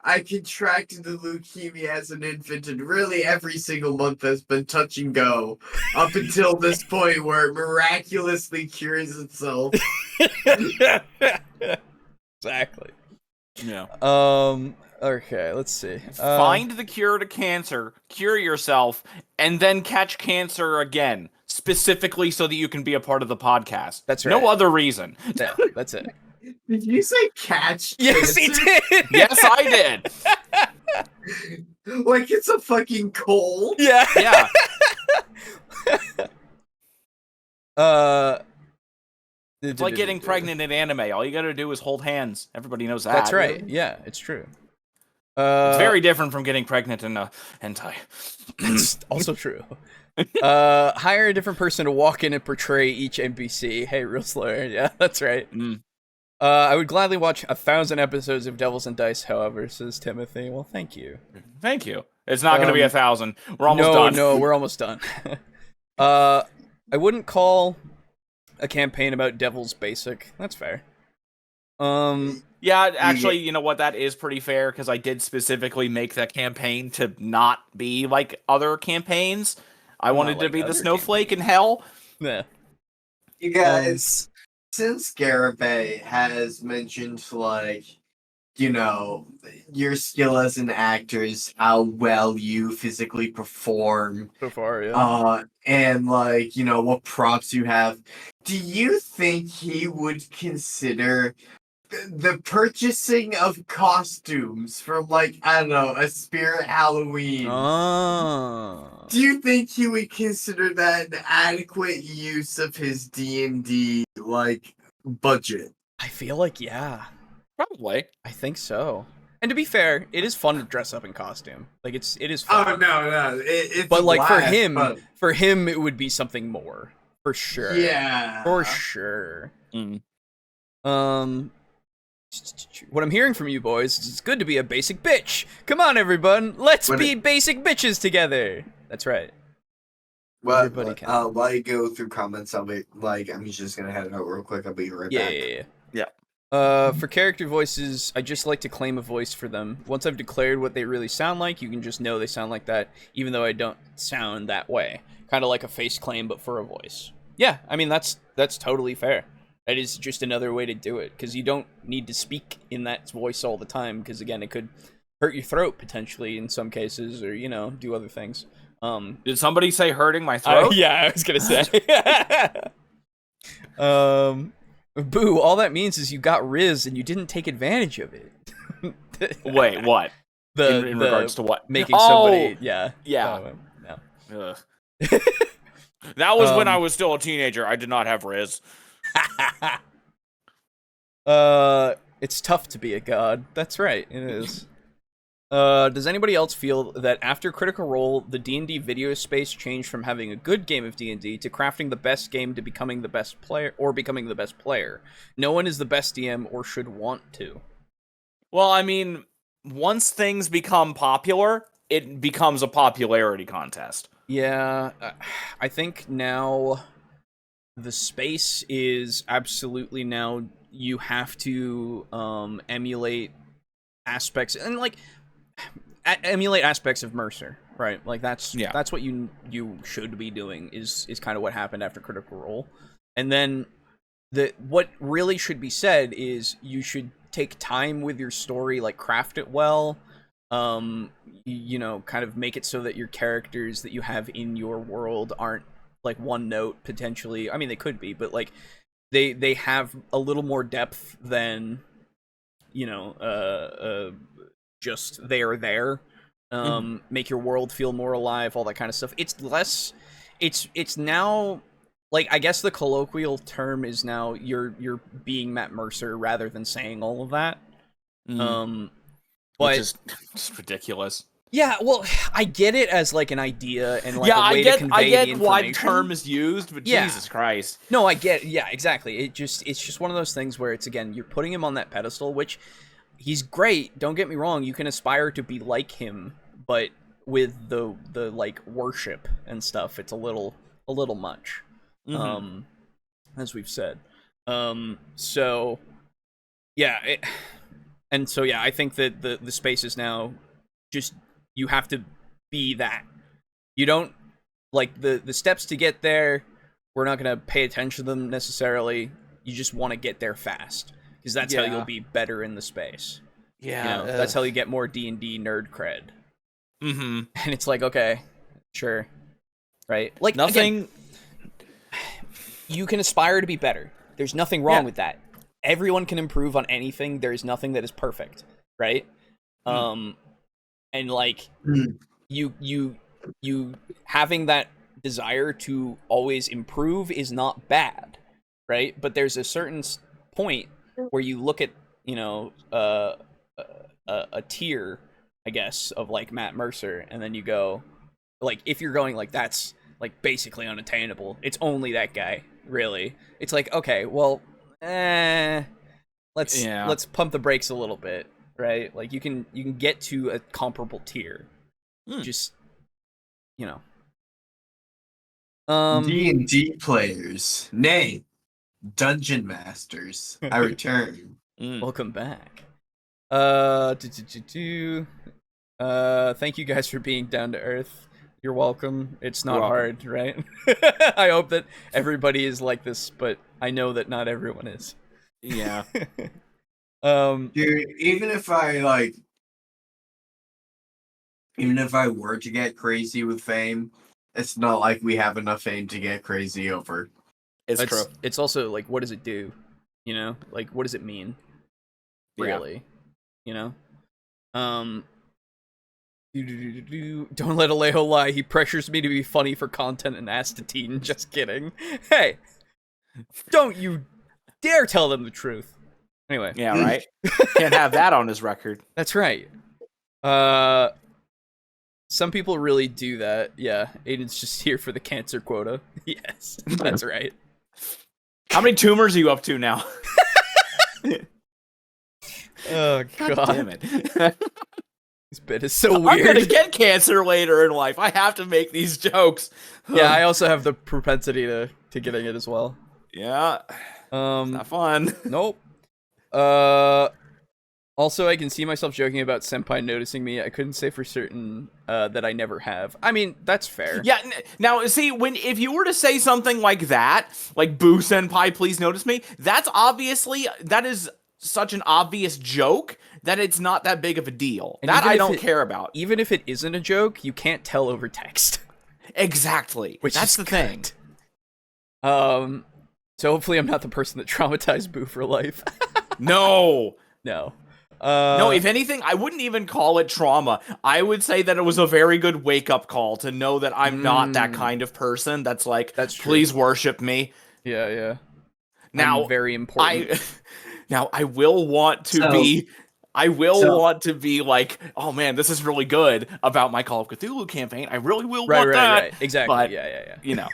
I contracted the leukemia as an infant, and really every single month has been touch and go up until this point where it miraculously cures itself. Exactly. Yeah. Okay, let's see. Find the cure to cancer, cure yourself, and then catch cancer again, specifically so that you can be a part of the podcast. That's right. No other reason. Yeah, that's it. Did you say catch Yes, cancer? he did! Yes, I did! Like it's a fucking cold? Yeah. Yeah. It's like getting pregnant in anime. All you gotta do is hold hands. Everybody knows that. That's right. Yeah, it's true. It's very different from getting pregnant in a hentai. It's also true. Hire a different person to walk in and portray each NPC. Hey, real slower. Yeah, that's right. I would gladly watch 1,000 episodes of Devils and Dice, however, says Timothy. Well, thank you. Thank you. It's not going to be 1,000. We're almost done. No, we're almost done. I wouldn't call a campaign about devils basic. That's fair. Yeah, actually, you know what? That is pretty fair, because I did specifically make that campaign to not be like other campaigns. I wanted to be the snowflake in hell. Yeah. You guys, since Garibay has mentioned, like, you know, your skill as an actor is how well you physically perform. So far, yeah. And like, you know, what props you have. Do you think he would consider the purchasing of costumes from, like, I don't know, a Spirit Halloween? Oh. Do you think he would consider that an adequate use of his D&D, like, budget? I feel like, yeah. Probably. I think so. And to be fair, it is fun to dress up in costume. Like, it is fun. Oh, no. It's but, like, blast, for him, it would be something more. For sure. Yeah. For sure. Mm. What I'm hearing from you boys is it's good to be a basic bitch. Come on, everyone. Let's be basic bitches together. That's right. Well, while I go through comments, I'll be like, I'm just gonna head out real quick. I'll be right back. Yeah. For character voices, I just like to claim a voice for them. Once I've declared what they really sound like, you can just know they sound like that, even though I don't sound that way. Kind of like a face claim, but for a voice. Yeah, I mean, that's totally fair. That is just another way to do it, because you don't need to speak in that voice all the time, because, again, it could hurt your throat, potentially, in some cases, or, you know, do other things. Did somebody say hurting my throat? Yeah, I was gonna say. Boo, all that means is you got Riz and you didn't take advantage of it. Wait, what? In regards to what? Making somebody, yeah. No. That was when I was still a teenager. I did not have Riz. It's tough to be a god. That's right, it is. Does anybody else feel that after Critical Role, the D&D video space changed from having a good game of D&D to crafting the best game to becoming the best player, or becoming the best player? No one is the best DM or should want to. Well, I mean, once things become popular, it becomes a popularity contest. Yeah, I think now the space is absolutely now you have to emulate aspects, and like emulate aspects of Mercer, right? Like that's what you should be doing is kind of what happened after Critical Role. And then what really should be said is you should take time with your story, like craft it well, you know, kind of make it so that your characters that you have in your world aren't like one note potentially. I mean, they could be, but like they have a little more depth than, you know, just they're there. Make your world feel more alive, all that kind of stuff. It's less, it's now, like, I guess the colloquial term is now you're being Matt Mercer rather than saying all of that. But which is just ridiculous. Yeah, well, I get it as like an idea and like a way to convey the information. Why the term is used, but Jesus Christ. No, I get, yeah, exactly. It's just one of those things where it's, again, you're putting him on that pedestal, which he's great. Don't get me wrong. You can aspire to be like him, but with the like worship and stuff, it's a little much. As we've said. So yeah, I think that the space is now just, you have to be that. You don't, like, the steps to get there, we're not going to pay attention to them necessarily. You just want to get there fast, because that's how you'll be better in the space. Yeah. You know, that's how you get more D&D nerd cred. And it's like, okay, sure. Right? Like, nothing... Again, you can aspire to be better. There's nothing wrong with that. Everyone can improve on anything. There is nothing that is perfect, right? And like you having that desire to always improve is not bad, right? But there's a certain point where you look at, you know, a tier, I guess, of like Matt Mercer, and then you go, like, if you're going like that's like basically unattainable, it's only that guy, really. It's like, okay, well, let's pump the brakes a little bit, right? Like you can get to a comparable tier. Just, you know. D&D players, nay, dungeon masters, I return. Welcome back. Thank you guys for being down to earth. You're welcome. It's not hard, right? I hope that everybody is like this, but I know that not everyone is. Yeah. Dude, even if I were to get crazy with fame, it's not like we have enough fame to get crazy over. It's true. It's also like, what does it do? You know, like, what does it mean? Really, you know. Don't let Alejo lie. He pressures me to be funny for content and astatine. Just kidding. Hey, don't you dare tell them the truth. Anyway. Yeah, right? Can't have that on his record. That's right. Some people really do that. Yeah, Aiden's just here for the cancer quota. Yes, that's right. How many tumors are you up to now? Oh, God. Damn it. This bit is so weird. I'm gonna get cancer later in life. I have to make these jokes. Yeah, I also have the propensity to getting it as well. Yeah. Not fun. Nope. Also, I can see myself joking about Senpai noticing me. I couldn't say for certain that I never have. I mean, that's fair. Yeah, now, see, if you were to say something like that, like, Boo Senpai, please notice me, that is such an obvious joke that it's not that big of a deal. And that I don't care about. Even if it isn't a joke, you can't tell over text. Exactly. That's the thing. So hopefully I'm not the person that traumatized Boo for life. No. No. No, if anything, I wouldn't even call it trauma. I would say that it was a very good wake-up call to know that I'm not that kind of person that's like, please worship me. Yeah. Now, I'm very important. I will want to be... want to be like, oh man, this is really good about my Call of Cthulhu campaign. I really will want that. Right. Exactly. But, yeah. You know.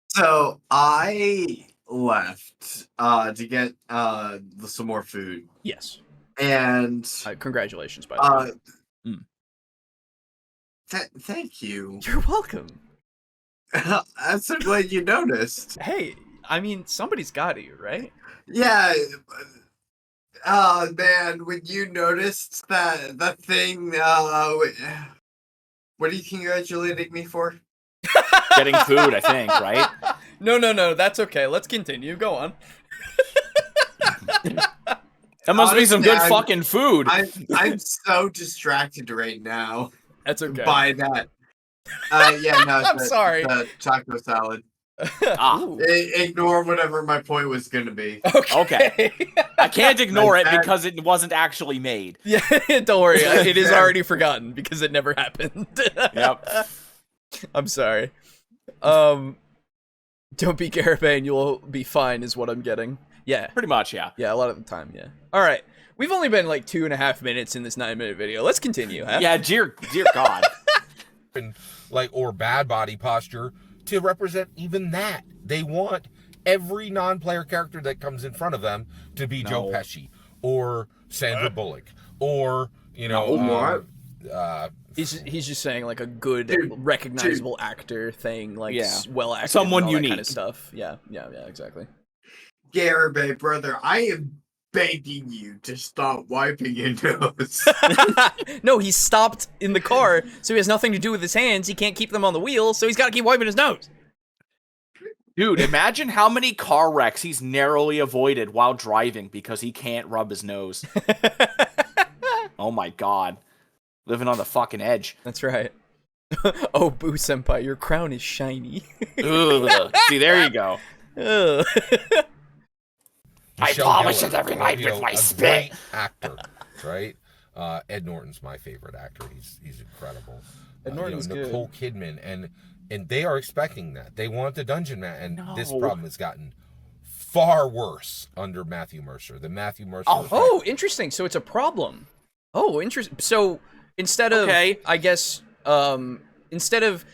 So I left to get some more food. Yes. And congratulations, by the way. Thank you. You're welcome. I'm so glad you noticed. Hey, I mean, somebody's got to, right? Yeah. Man, when you noticed that thing, what are you congratulating me for? Getting food, I think, right? No, that's okay. Let's continue. Go on. That must be some good fucking food. I'm so distracted right now. That's okay. By that. Yeah, no. I'm sorry. The taco salad. Ignore whatever my point was going to be. Okay. I can't ignore it because it wasn't actually made. Yeah, don't worry. It is already forgotten because it never happened. Yep. I'm sorry. Don't be Garibay and you'll be fine is what I'm getting. Yeah. Pretty much, yeah. Yeah, a lot of the time, yeah. Alright. We've only been like 2.5 minutes in this 9-minute video. Let's continue, huh? Yeah, dear God. Or bad body posture to represent even that. They want every non-player character that comes in front of them to be Joe Pesci or Sandra Bullock or, He's just saying like a good, recognizable actor thing, like well acted, someone and all unique, that kind of stuff. Yeah, exactly. Garibay, brother, I am begging you to stop wiping your nose. No, he stopped in the car, so he has nothing to do with his hands. He can't keep them on the wheel, so he's got to keep wiping his nose. Dude, imagine how many car wrecks he's narrowly avoided while driving because he can't rub his nose. Oh my God. Living on the fucking edge. That's right. Oh, Boo Senpai, your crown is shiny. Ugh. See, there you go. I polish it every night with my spit. Actor, right? Ed Norton's my favorite actor. He's incredible. Ed Norton's good. Nicole Kidman, and they are expecting that. They want the Dungeon Man, and this problem has gotten far worse under Matthew Mercer. The Matthew Mercer. Oh, interesting. So it's a problem. Oh, interesting. So instead of, I guess, instead of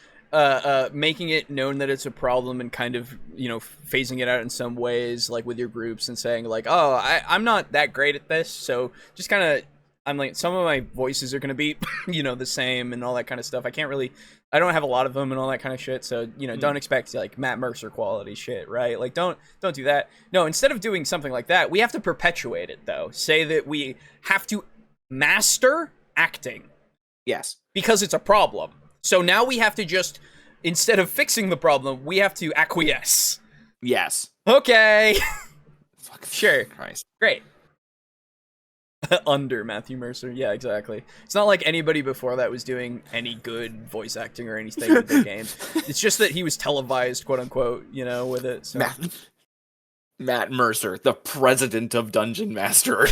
making it known that it's a problem and kind of, phasing it out in some ways, like with your groups and saying like, oh, I'm not that great at this, so just kind of, I'm like, some of my voices are going to be, the same and all that kind of stuff. I don't have a lot of them and all that kind of shit, so, don't expect like Matt Mercer quality shit, right? Like, don't do that. No, instead of doing something like that, we have to perpetuate it, though. Say that we have to master acting. Yes. Because it's a problem. So now we have to just, instead of fixing the problem, we have to acquiesce. Yes. Okay. Fuck. Sure. Christ. Great. Under Matthew Mercer. Yeah, exactly. It's not like anybody before that was doing any good voice acting or anything with their games. It's just that he was televised, quote unquote, with it. So. Matt Mercer, the president of Dungeon Master.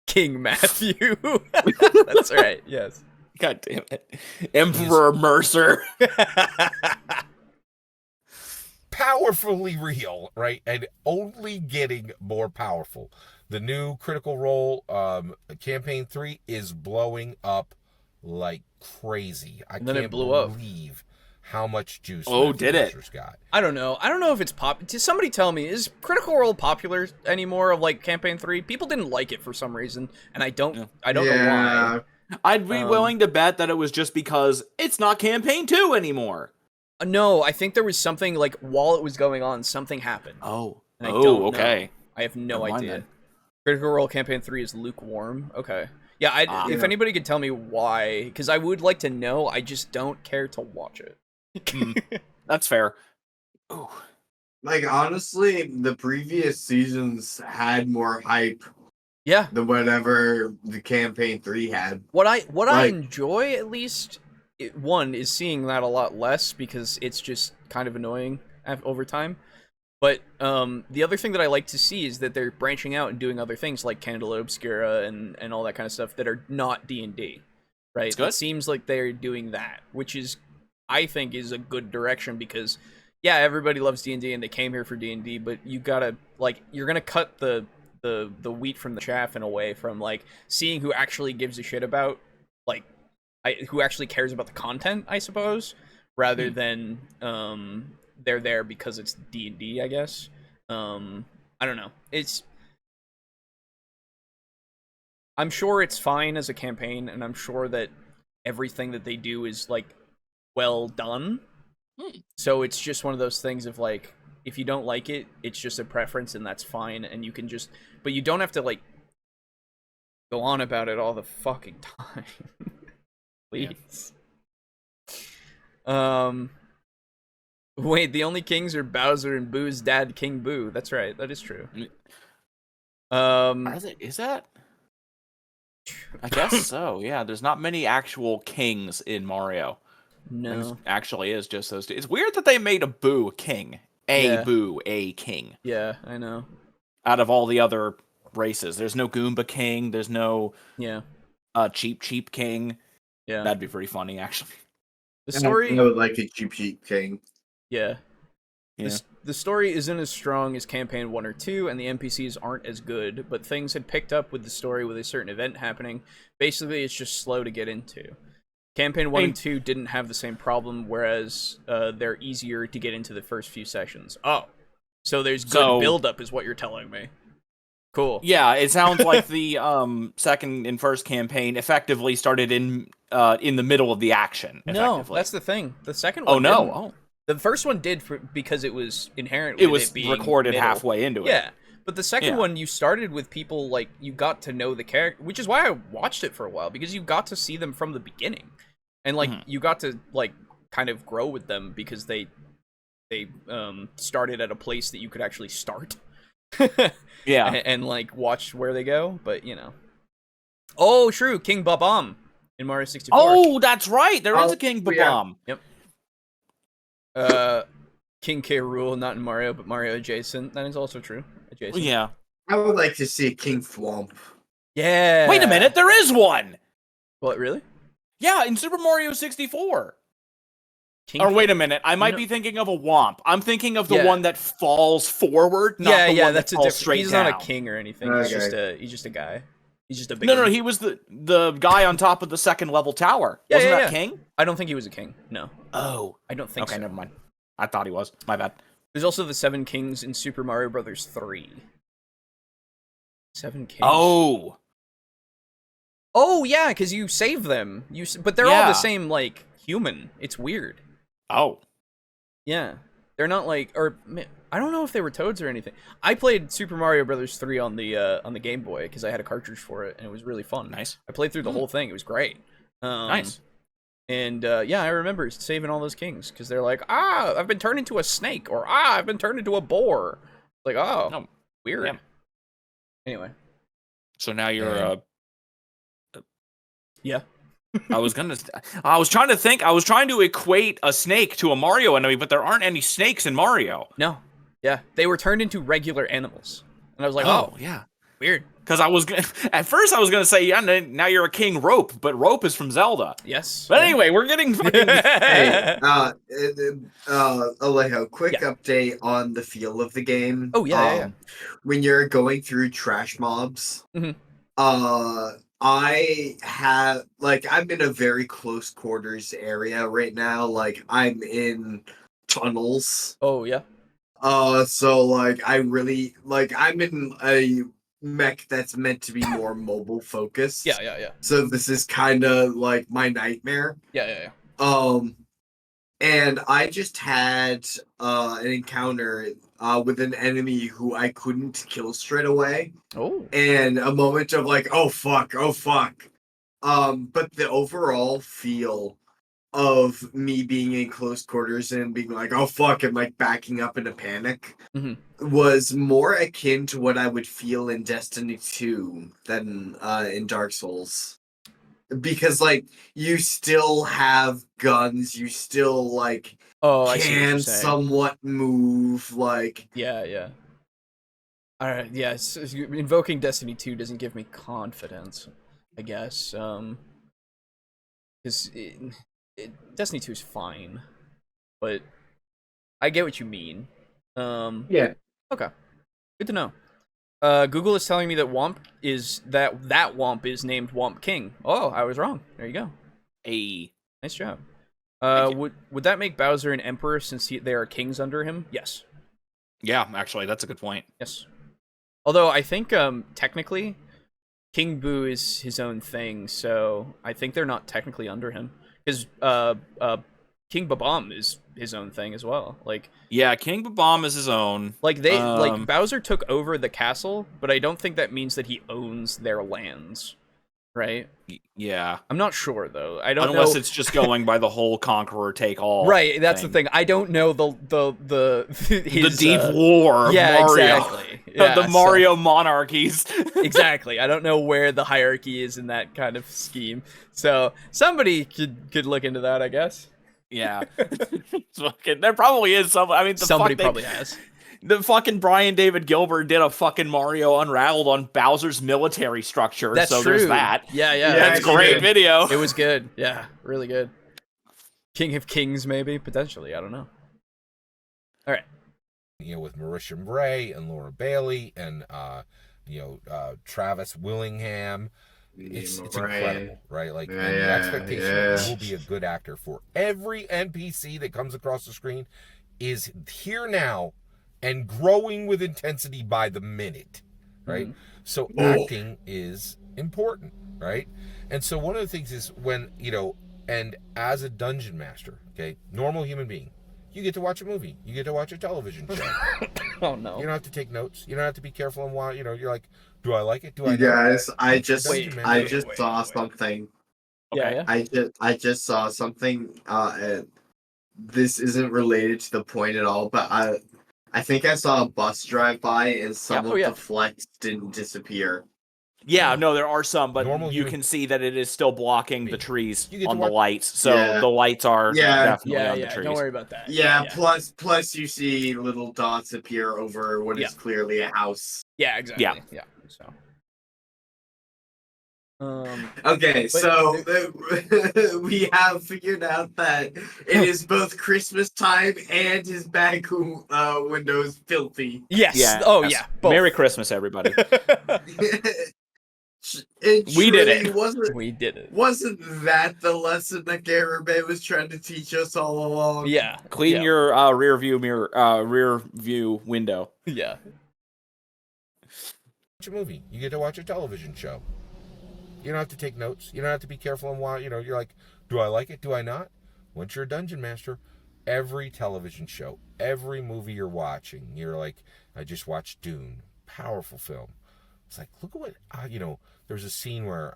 King Matthew. That's right. Yes. God damn it. Emperor Mercer. Powerfully real, right? And only getting more powerful. The new Critical Role Campaign 3 is blowing up like crazy. I can't believe how much juice did it? Got. I don't know. I don't know if it's somebody tell me, is Critical Role popular anymore of like Campaign 3? People didn't like it for some reason, and I don't know why. I'd be willing to bet that it was just because it's not Campaign 2 anymore. No, I think there was something, like, while it was going on, something happened. Oh. And I don't okay. know. I have no idea. Critical Role Campaign 3 is lukewarm? Okay. Yeah, if anybody could tell me why, because I would like to know, I just don't care to watch it. That's fair. Ooh. Like, honestly, the previous seasons had more hype than whatever the Campaign 3 had. What I enjoy, at least... one is seeing that a lot less because it's just kind of annoying over time. But the other thing that I like to see is that they're branching out and doing other things like Candela Obscura and all that kind of stuff that are not D&D, right? It seems like they're doing that, which is, I think, is a good direction because, yeah, everybody loves D&D and they came here for D&D, but you gotta, like, you're gonna cut the wheat from the chaff in a way from, like, seeing who actually gives a shit about, like, who actually cares about the content, I suppose, rather than they're there because it's D&D, I guess. I don't know. I'm sure it's fine as a campaign, and I'm sure that everything that they do is, like, well done. So it's just one of those things of, like, if you don't like it, it's just a preference, and that's fine, and you can just... But you don't have to, like, go on about it all the fucking time. Please. Wait, the only kings are Bowser and Boo's dad, King Boo. That's right. That is true. Is that? I guess so. Yeah, there's not many actual kings in Mario. No, actually is just those two. It's weird that they made a Boo king. Boo, a king. Yeah, I know. Out of all the other races, there's no Goomba king. There's no cheap king. Yeah, that'd be pretty funny, actually. The story, I would like a cheap king. Yeah. The story isn't as strong as Campaign 1 or 2, and the NPCs aren't as good, but things had picked up with the story with a certain event happening. Basically, it's just slow to get into. Campaign 1 and 2 didn't have the same problem, whereas they're easier to get into the first few sessions. Oh, so there's good build-up is what you're telling me. Cool. Yeah, it sounds like the second and first campaign effectively started in the middle of the action. No, that's the thing. The second one didn't. The first one did because it was inherent. It was recorded halfway into it. Yeah, but the second one, you started with people, like, you got to know the character, which is why I watched it for a while, because you got to see them from the beginning. And, like, you got to, like, kind of grow with them because they started at a place that you could actually start. Yeah. And like watch where they go, but Oh, true, King Babam in Mario 64. Oh, that's right. There is a King Babam. Yep. King K. Rool, not in Mario, but Mario adjacent. That is also true. Adjacent. Yeah. I would like to see a King Thwomp. Yeah. Wait a minute, there is one. What, really? Yeah, in Super Mario 64. Wait a minute, I might be thinking of a Womp. I'm thinking of the one that falls forward, not the one that falls straight He's down. Not a king or anything. Okay. He's just a guy. He's just a big. No, he was the guy on top of the second level tower. Wasn't that king? I don't think he was a king. No. Oh, I don't think so. Okay, never mind. I thought he was. My bad. There's also the 7 kings in Super Mario Brothers 3. 7 kings. Oh, yeah, because you save them. But they're all the same, like, human. It's weird. Oh. Yeah. They're not like, or I don't know if they were toads or anything. I played Super Mario Brothers 3 on the Game Boy because I had a cartridge for it and it was really fun. Nice. I played through the whole thing. It was great. Nice. And I remember saving all those kings because they're like, I've been turned into a snake, or I've been turned into a boar. Like, oh, weird. Yeah. Anyway. So now you're yeah. I was trying to think. I was trying to equate a snake to a Mario enemy, but there aren't any snakes in Mario. No. Yeah, they were turned into regular animals, and I was like, oh yeah, weird. Because at first I was gonna say, yeah, now you're a King Rope, but Rope is from Zelda. Yes. But anyway, we're getting fucking. Hey, Alejo, quick update on the feel of the game. Oh yeah. When you're going through trash mobs, mm-hmm. I'm in a very close quarters area right now. Like, I'm in tunnels. Oh yeah. So like I'm in a mech that's meant to be more mobile focused. Yeah. So this is kind of like my nightmare. Yeah. And I just had an encounter with an enemy who I couldn't kill straight away. Oh. And a moment of like, oh fuck. But the overall feel of me being in close quarters and being like, oh fuck, and like backing up in a panic was more akin to what I would feel in Destiny 2 than in Dark Souls. Because like you still have guns, you still like can somewhat move, like yeah. Alright, yeah, invoking Destiny 2 doesn't give me confidence, I guess. Because Destiny 2 is fine, but I get what you mean. Yeah. Okay. Good to know. Google is telling me that Womp is that Womp is named Womp King. Oh, I was wrong. There you go. Hey. Nice job. Would that make Bowser an emperor since there are kings under him? Yes. Yeah, actually, that's a good point. Yes. Although I think technically King Boo is his own thing, so I think they're not technically under him. Because King Babam is his own thing as well. Like, yeah, King Babam is his own. Like like Bowser took over the castle, but I don't think that means that he owns their lands, right? Yeah, I'm not sure though. I don't know. Unless it's just going by the whole conqueror take all. Right, that's the thing. I don't know the deep war of Mario. Exactly. Yeah, the Mario monarchies. Exactly. I don't know where the hierarchy is in that kind of scheme. So somebody could look into that, I guess. Yeah. There probably is some. I mean, somebody probably has. The fucking Brian David Gilbert did a fucking Mario Unraveled on Bowser's military structure. That's so true. There's that. Yeah. That's a great video. It was good. Yeah, really good. King of Kings, maybe potentially. I don't know. All right. With Marisha Bray and Laura Bailey and Travis Willingham. It's incredible, right? Like, and the expectation that you will be a good actor for every NPC that comes across the screen is here now and growing with intensity by the minute, right? So acting is important, right? And so one of the things is when, and as a dungeon master, okay, normal human being, you get to watch a movie, you get to watch a television show. Oh no. You don't have to take notes. You don't have to be careful and why, you're like, do I like it? Do I not? Guys, I just wait. saw something. Okay. I just saw something. This isn't related to the point at all, but I think I saw a bus drive by and some of the flex didn't disappear. Yeah, no, there are some, but you can see that it is still blocking the trees on the lights. So the lights are definitely on the trees. Don't worry about that. Yeah. Plus you see little dots appear over what is clearly a house. Yeah, exactly. Yeah. So. Okay, so we have figured out that it is both Christmas time and his back window is filthy. Yes. Yeah. Oh yeah. Both. Merry Christmas, everybody. We did it. We did it. Wasn't that the lesson that Garibay was trying to teach us all along? Yeah. Clean your rear view window. Yeah. Watch a movie. You get to watch a television show. You don't have to take notes. You don't have to be careful and why, you're like, do I like it? Do I not? Once you're a dungeon master, every television show, every movie you're watching, you're like, I just watched Dune. Powerful film. It's like, look at what, there's a scene where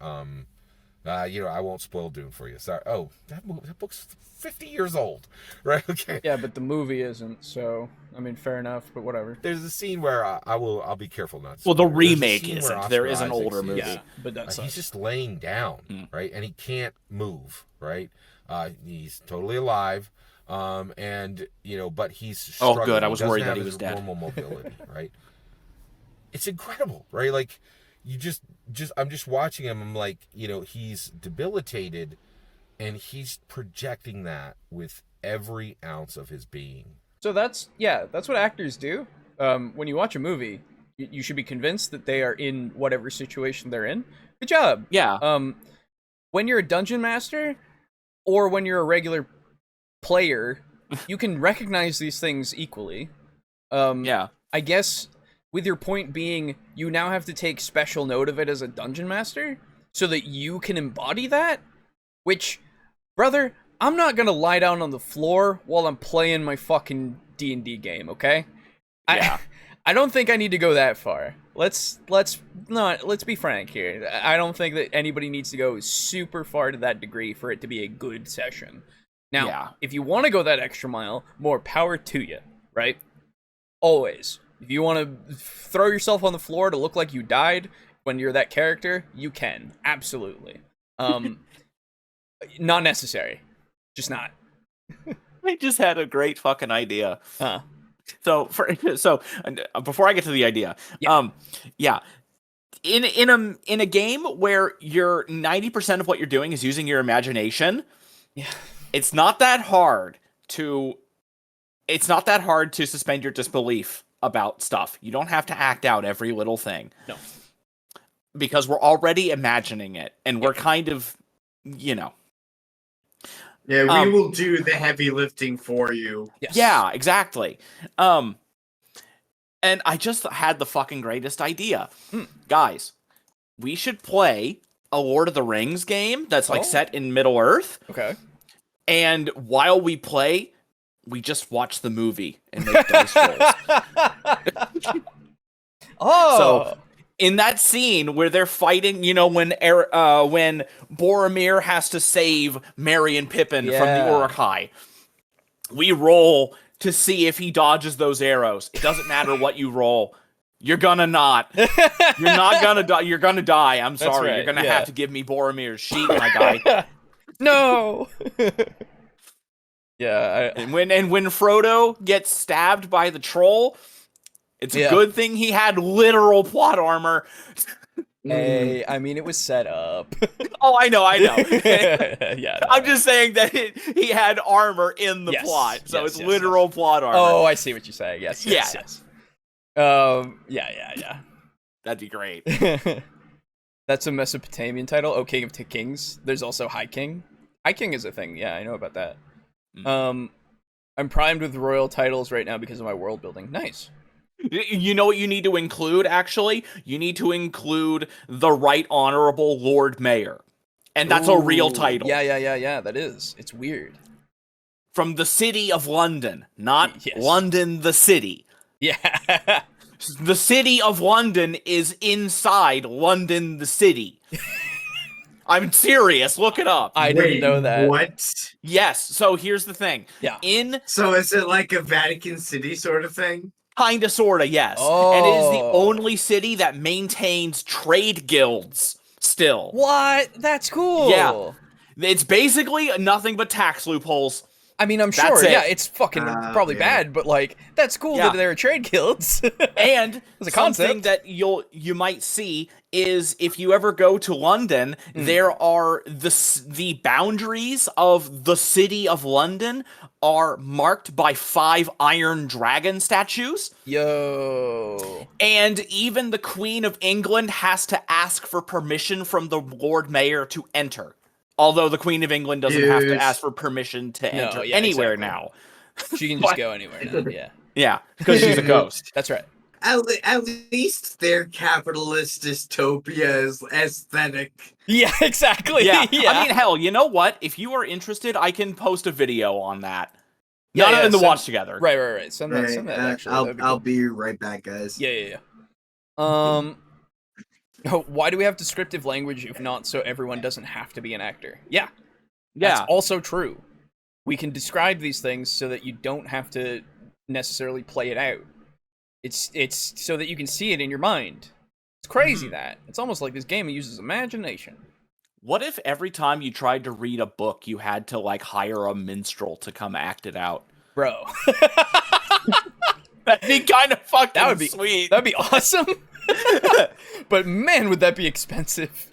I won't spoil Doom for you. Sorry. Oh, that book's 50 years old, right? Okay. Yeah, but the movie isn't. So I mean, fair enough. But whatever. There's a scene where I'll be careful not to. Well, the spoil. There's a remake scene where isn't. Oscar There is an Isaacs older movie. Yeah, but that's he's just laying down, right, and he can't move, right. He's totally alive, and but he's struggling. Oh, good. I was He doesn't worried that have he his was dead. Normal mobility, right? It's incredible, right? Like you just I'm just watching him. I'm like, he's debilitated, and he's projecting that with every ounce of his being. So that's what actors do. When you watch a movie, you should be convinced that they are in whatever situation they're in. Good job. Yeah. When you're a dungeon master, or when you're a regular player, you can recognize these things equally. Yeah. I guess with your point being, you now have to take special note of it as a dungeon master, so that you can embody that. Which, brother, I'm not gonna lie down on the floor while I'm playing my fucking D&D game, okay? Yeah. I don't think I need to go that far. Let's be frank here. I don't think that anybody needs to go super far to that degree for it to be a good session. Now, if you want to go that extra mile, more power to you, right? Always. If you want to throw yourself on the floor to look like you died when you're that character, you can. Absolutely. Not necessary. Just not. I just had a great fucking idea. Huh. So before I get to the idea, in a game where you're 90% of what you're doing is using your imagination, it's not that hard to suspend your disbelief about stuff. You don't have to act out every little thing. No. Because we're already imagining it, and we're kind of, Yeah, we will do the heavy lifting for you. Yes. Yeah, exactly. And I just had the fucking greatest idea. Guys, we should play a Lord of the Rings game that's set in Middle-earth. Okay. And while we play, we just watch the movie and make dice rolls. So, in that scene where they're fighting, when Boromir has to save Merry and Pippin from the Uruk-hai, we roll to see if he dodges those arrows. It doesn't matter what you roll. You're gonna not. You're not gonna die. You're gonna die. I'm sorry. Right. You're gonna have to give me Boromir's sheet, my guy. No. And when Frodo gets stabbed by the troll, it's a good thing he had literal plot armor. Hey, I mean, it was set up. Oh, I know. Yeah. No. I'm just saying that he had armor in the plot, so it's literal plot armor. Oh, I see what you're saying. Yes. Yeah. That'd be great. That's a Mesopotamian title. Oh, King of Kings. There's also High King. High King is a thing. Yeah, I know about that. I'm primed with royal titles right now because of my world building. Nice. You know what you need to include, actually? You need to include the Right Honorable Lord Mayor. And that's a real title. Yeah, that is. It's weird. From the city of London, not London the city. Yeah. The city of London is inside London the city. I'm serious. Look it up. I didn't know that. What? Yes. So here's the thing. Yeah. So is it like a Vatican City sort of thing? Kinda, sorta, yes. And it is the only city that maintains trade guilds still. What? That's cool. Yeah. It's basically nothing but tax loopholes. I mean, I'm sure. Yeah, it's fucking probably bad, but like that's cool that there are trade guilds. And something that you might see is if you ever go to London, there are the boundaries of the city of London are marked by 5 iron dragon statues. Yo. And even the Queen of England has to ask for permission from the Lord Mayor to enter. Although the Queen of England doesn't have to ask for permission to enter anywhere now. She can just go anywhere now, yeah. Yeah, because she's a ghost. That's right. At least their capitalist dystopia is aesthetic. Yeah, exactly. Yeah. I mean, hell, you know what? If you are interested, I can post a video on that. Not in the watch together. Right. Send that actually. I'll be right back, guys. Yeah. Oh, why do we have descriptive language if not so everyone doesn't have to be an actor? Yeah. Yeah. That's also true. We can describe these things so that you don't have to necessarily play it out. It's so that you can see it in your mind. It's crazy that. It's almost like this game uses imagination. What if every time you tried to read a book, you had to, like, hire a minstrel to come act it out? Bro. That'd be kind of fucking sweet. That'd be awesome. But man, would that be expensive.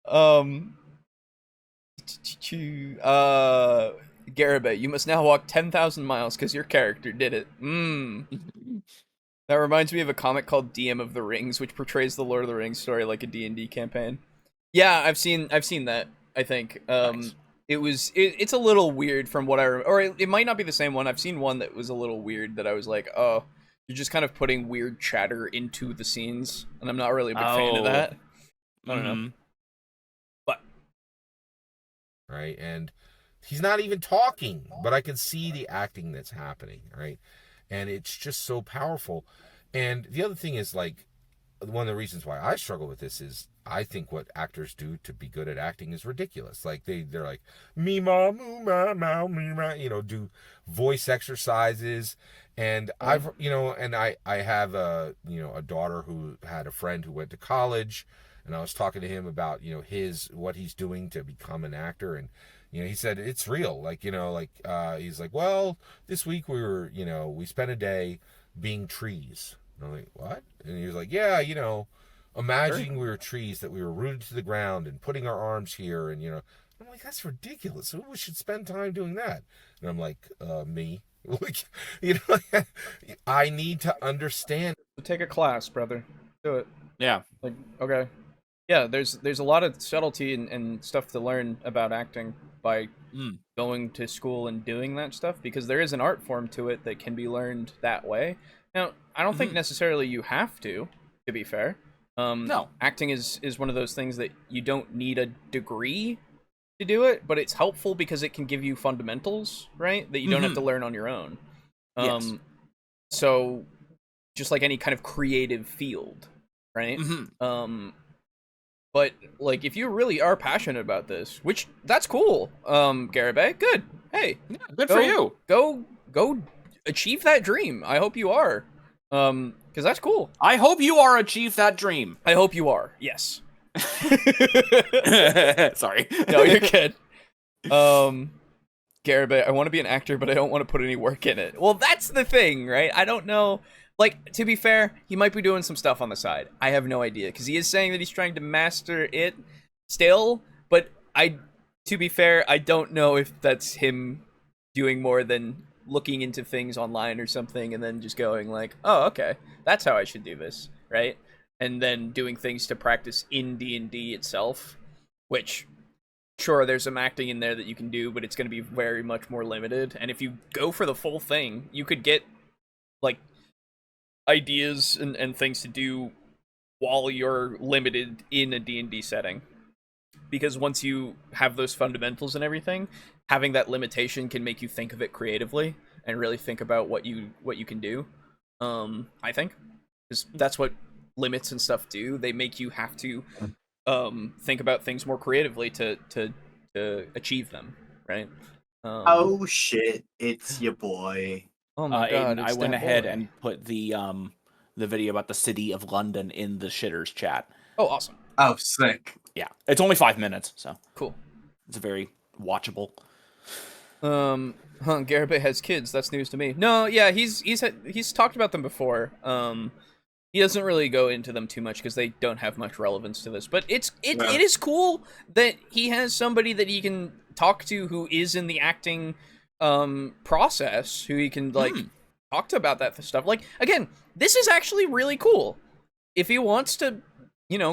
Garibay, you must now walk 10,000 miles because your character did it. That reminds me of a comic called DM of the Rings, which portrays the Lord of the Rings story like a D&D campaign. Yeah, I've seen that, I think. Nice. It's a little weird from what I remember, or it might not be the same one. I've seen one that was a little weird that I was like, oh, you're just kind of putting weird chatter into the scenes, and I'm not really a big fan of that. I don't know. But right, and he's not even talking, but I can see the acting that's happening, right? And it's just so powerful. And the other thing is, like, one of the reasons why I struggle with this is I think what actors do to be good at acting is ridiculous. Like they're like me ma moo ma ma me ma, do voice exercises. And I've I have a daughter who had a friend who went to college, and I was talking to him about what he's doing to become an actor, and he said it's real. Like he's like, well, this week we spent a day being trees. And I'm like, what? And he was like, yeah, imagining we were trees, that we were rooted to the ground and putting our arms here. And, I'm like, that's ridiculous. Who should spend time doing that? And I'm like, me. Like, I need to understand. Take a class, brother. Do it. Yeah. Like, okay. Yeah, there's a lot of subtlety and stuff to learn about acting by going to school and doing that stuff, because there is an art form to it that can be learned that way. Now, I don't think necessarily you have to be fair. No. Acting is one of those things that you don't need a degree to do it, but it's helpful because it can give you fundamentals, right? That you don't have to learn on your own. Yes. So, just like any kind of creative field, right? But, like, if you really are passionate about this, which, that's cool, Garibay, good. Hey. Yeah, good for you. Go achieve that dream. I hope you are. Because that's cool. I hope you are achieve that dream. I hope you are, yes. Sorry. No, you're good. Garibay, I want to be an actor, but I don't want to put any work in it. Well, that's the thing, right? I don't know. Like, to be fair, he might be doing some stuff on the side. I have no idea, because he is saying that he's trying to master it still, but to be fair, I don't know if that's him doing more than looking into things online or something and then just going like, oh, okay, that's how I should do this, right? And then doing things to practice in D&D itself, which, sure, there's some acting in there that you can do, but it's going to be very much more limited. And if you go for the full thing, you could get, like, ideas and things to do while you're limited in a D&D setting. Because once you have those fundamentals and everything, having that limitation can make you think of it creatively and really think about what you can do. I think, because that's what limits and stuff do. They make you have to think about things more creatively to achieve them, right? Oh shit! It's your boy. Oh my god! I went ahead and put the video about the city of London in the shitters chat. Oh, awesome! Oh, sick. Yeah, it's only 5 minutes, so cool. It's very watchable. Garibay has kids. That's news to me. No, yeah, he's talked about them before. He doesn't really go into them too much because they don't have much relevance to this. But it is cool that he has somebody that he can talk to who is in the acting process, who he can like talk to about that stuff. Like, again, this is actually really cool. If he wants to,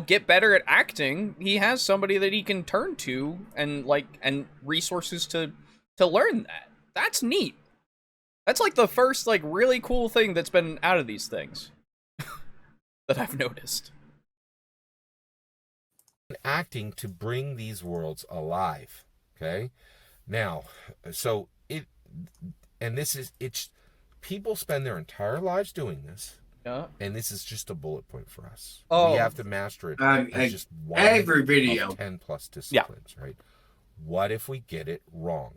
get better at acting, he has somebody that he can turn to and resources to learn that. That's neat. That's like the first really cool thing that's been out of these things that I've noticed. Acting to bring these worlds alive. Okay? Now, so it's people spend their entire lives doing this, Yeah. And this is just a bullet point for us. Oh. We have to master it as just one every video of 10 plus disciplines, right? What if we get it wrong?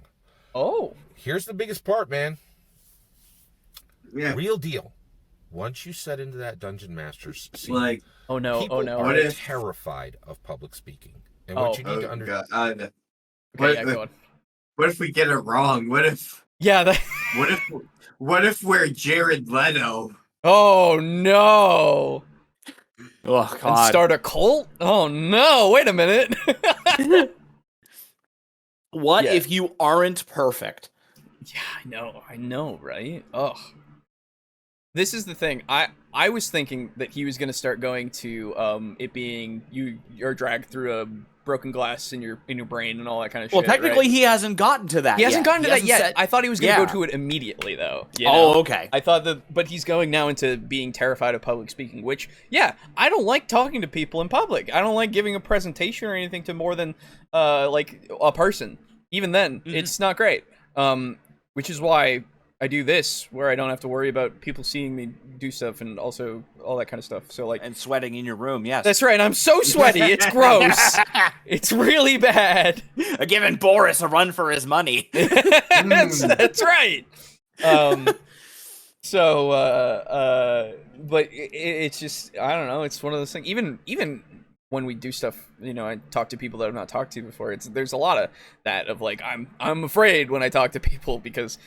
Oh. Here's the biggest part, man. Yeah. Real deal. Once you set into that dungeon master's scene, Like, Oh no! people Oh no! are terrified of public speaking. And what you need to understand. Okay, what, go on. What if we get it wrong? What if? Yeah. What if we're Jared Leto? Oh no! Oh And God! start a cult? Oh no! Wait a minute. What Yeah. if you aren't perfect? Yeah, I know, right? Ugh. This is the thing. I was thinking that he was gonna start going to it being you're dragged through a broken glass in your brain and all that kind of shit. Well, technically, right? he hasn't gotten to that. He hasn't gotten to that yet. Said... I thought he was gonna go Yeah. to it immediately, though. Oh, okay. I thought that, but he's going now into being terrified of public speaking. Which, yeah, I don't like talking to people in public. I don't like giving a presentation or anything to more than like a person. Even then, it's not great. Which is why I do this, where I don't have to worry about people seeing me do stuff and also all that kind of stuff. So like, And sweating in your room, yes. that's right. I'm so sweaty. It's gross. It's really bad. Giving Boris a run for his money. That's right. But it's just, I don't know. It's one of those things. Even when we do stuff, I talk to people that I've not talked to before. There's a lot of that of like I'm afraid when I talk to people because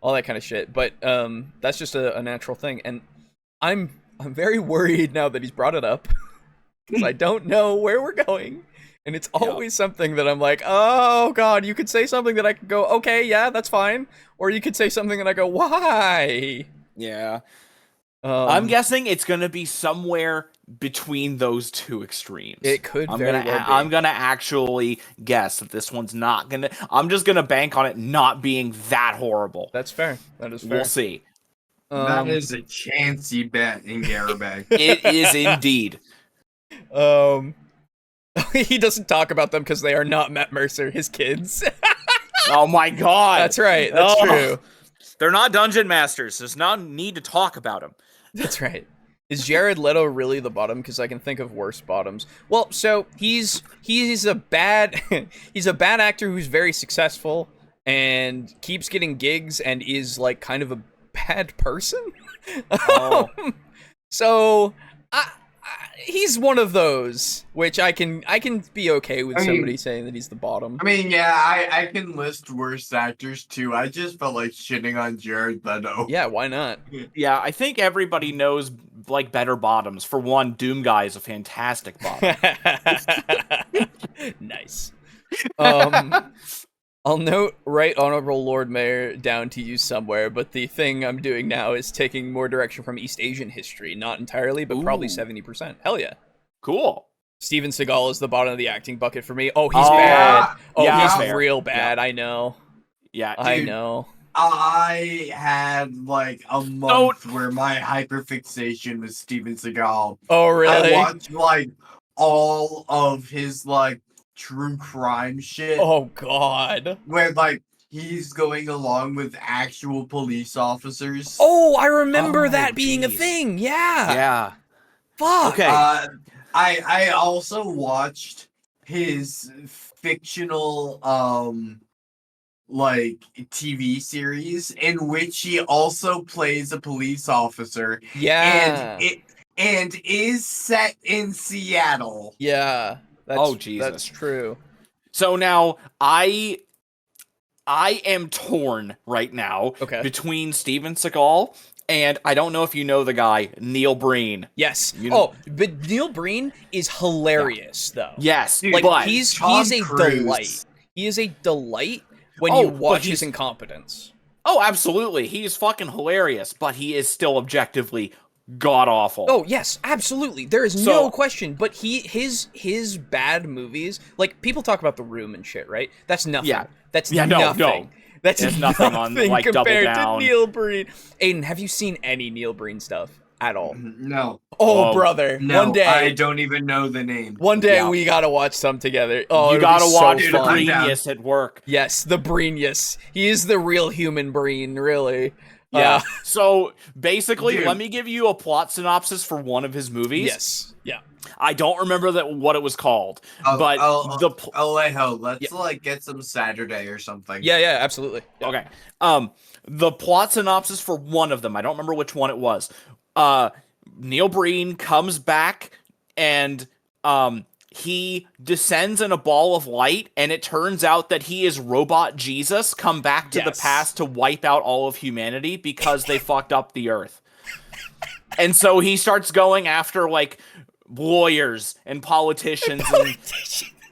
all that kind of shit. But that's just a natural thing, and I'm very worried now that he's brought it up because I don't know where we're going, and it's always something that I'm like, oh God, you could say something that I could go, okay, yeah, that's fine, or you could say something and I go, why? Yeah. I'm guessing it's gonna be somewhere between those two extremes. It could I'm very gonna well be. I'm gonna actually guess that this one's not gonna. I'm just gonna bank on it not being that horrible. That's fair. That is fair. We'll see. That is a chancy bet in Garibay. It is indeed. He doesn't talk about them because they are not Matt Mercer, his kids. Oh my God. That's right. That's true. They're not dungeon masters. There's no need to talk about them. That's right. Is Jared Leto really the bottom? Because I can think of worse bottoms. Well, so he's a bad he's a bad actor who's very successful and keeps getting gigs and is like kind of a bad person. Oh. So he's one of those, which I can be okay with somebody saying that he's the bottom. I mean, yeah, I can list worse actors too. I just felt like shitting on Jared Leto. Yeah, why not? Yeah, I think everybody knows like better bottoms. For one, Doom Guy is a fantastic bottom. Nice. I'll note Right Honorable Lord Mayor down to you somewhere, but the thing I'm doing now is taking more direction from East Asian history. Not entirely, but probably 70%. Hell yeah. Cool. Steven Seagal is the bottom of the acting bucket for me. Oh, he's bad. Oh, yeah, he's fair. real bad. Yeah. I know. Yeah, I dude. know. I had like a month where my hyperfixation was Steven Seagal. Oh, really? I watched like all of his like true crime shit. Oh, God. Where like he's going along with actual police officers. Oh, I remember that being a thing. Yeah. Yeah. Fuck. Okay. I also watched his fictional like TV series in which he also plays a police officer. Yeah. And is set in Seattle. Yeah. Jesus. That's true. So now I am torn right now between Steven Seagal and I don't know if you know the guy, Neil Breen. Yes. know? But Neil Breen is hilarious though. Yes. Dude, like but he's a Cruise. delight. He is a delight when you watch his incompetence. Oh, absolutely. He's fucking hilarious, but he is still objectively god awful. Oh yes, absolutely. There is no question. But his bad movies, like people talk about The Room and shit, right? That's nothing. Yeah. That's no. nothing. That's There's nothing on, like, Double compared Down. to Neil Breen. Aiden, have you seen any Neil Breen stuff at all? No. Oh, brother. No, one day. I don't even know the name. One day we gotta watch some together. Oh, you gotta watch so the fun. Breenius at work. Yes, the Breenius. He is the real human Breen, really. Yeah. So basically, Dude. let me give you a plot synopsis for one of his movies. Yes. Yeah. I don't remember what it was called, but Alejo, let's get some Saturday or something. Yeah, absolutely. Yeah. Okay. The plot synopsis for one of them, I don't remember which one it was. Neil Breen comes back and he descends in a ball of light, and it turns out that he is Robot Jesus come back to the past to wipe out all of humanity because they fucked up the Earth. And so he starts going after like lawyers and politicians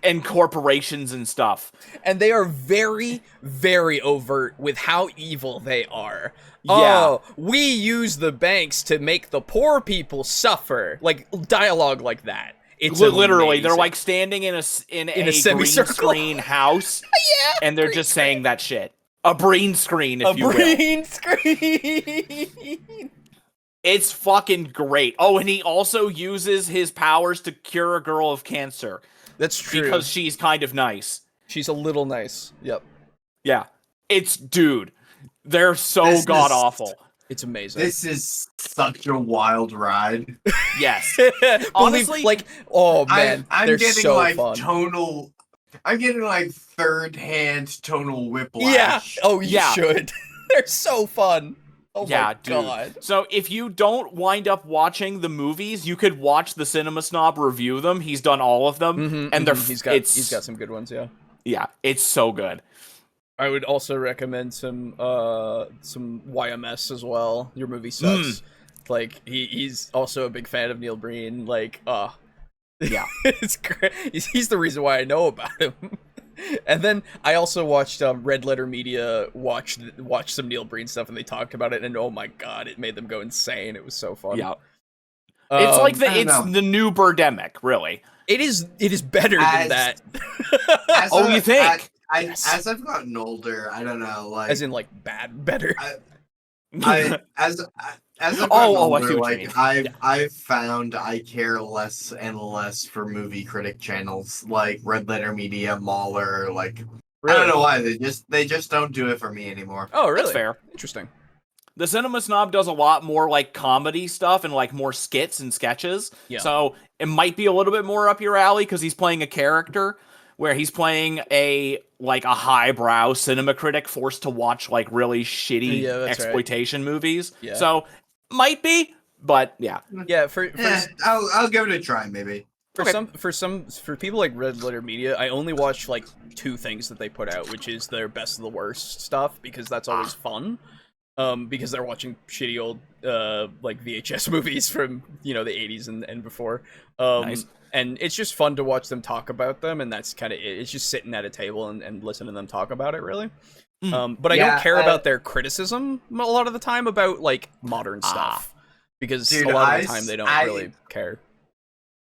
and corporations and stuff. And they are very, very overt with how evil they are. Yeah. Oh, we use the banks to make the poor people suffer. Like, dialogue like that. It's literally, amazing. they're like standing in a green semicircle. screen house, and they're just saying that shit. A green screen, if you will. A green screen! It's fucking great. Oh, and he also uses his powers to cure a girl of cancer. That's true. Because she's kind of nice. She's a little nice. Yep. Yeah. Dude, they're so god-awful. It's amazing. This is such a wild ride. Yes. Honestly, like, oh man, I'm they're getting so like fun. I'm getting like third-hand tonal whiplash. Yeah. Oh, you Yeah. should. They're so fun. Oh yeah, my dude. god. So if you don't wind up watching the movies, you could watch the Cinema Snob review them. He's done all of them, and he's got some good ones. Yeah. Yeah, it's so good. I would also recommend some YMS as well. Your movie sucks. Like he's also a big fan of Neil Breen. Like, yeah, it's great. He's the reason why I know about him. And then I also watched Red Letter Media watch some Neil Breen stuff, and they talked about it, and oh my god, it made them go insane. It was so fun. Yeah, it's like the new Birdemic, really. It is better than that. You think? As I've gotten older, I don't know, like as in like better. As I've gotten older, like I've I've found I care less and less for movie critic channels like Red Letter Media, Mauler. Like really? I don't know why they just don't do it for me anymore. Oh, really? That's fair. Interesting. The Cinema Snob does a lot more like comedy stuff and like more skits and sketches. Yeah. So it might be a little bit more up your alley because he's playing a character where he's playing a highbrow cinema critic forced to watch like really shitty exploitation movies. Yeah. So might be, but yeah. Yeah, I'll give it a try maybe. For people like Red Letter Media, I only watch like 2 things that they put out, which is their best of the worst stuff, because that's always fun. Because they're watching shitty old like VHS movies from the 80s and before. Nice. And it's just fun to watch them talk about them, and that's kind of it. It's just sitting at a table and listening to them talk about it, really. But I don't care about their criticism a lot of the time about like modern stuff, because a lot of the time they don't really care.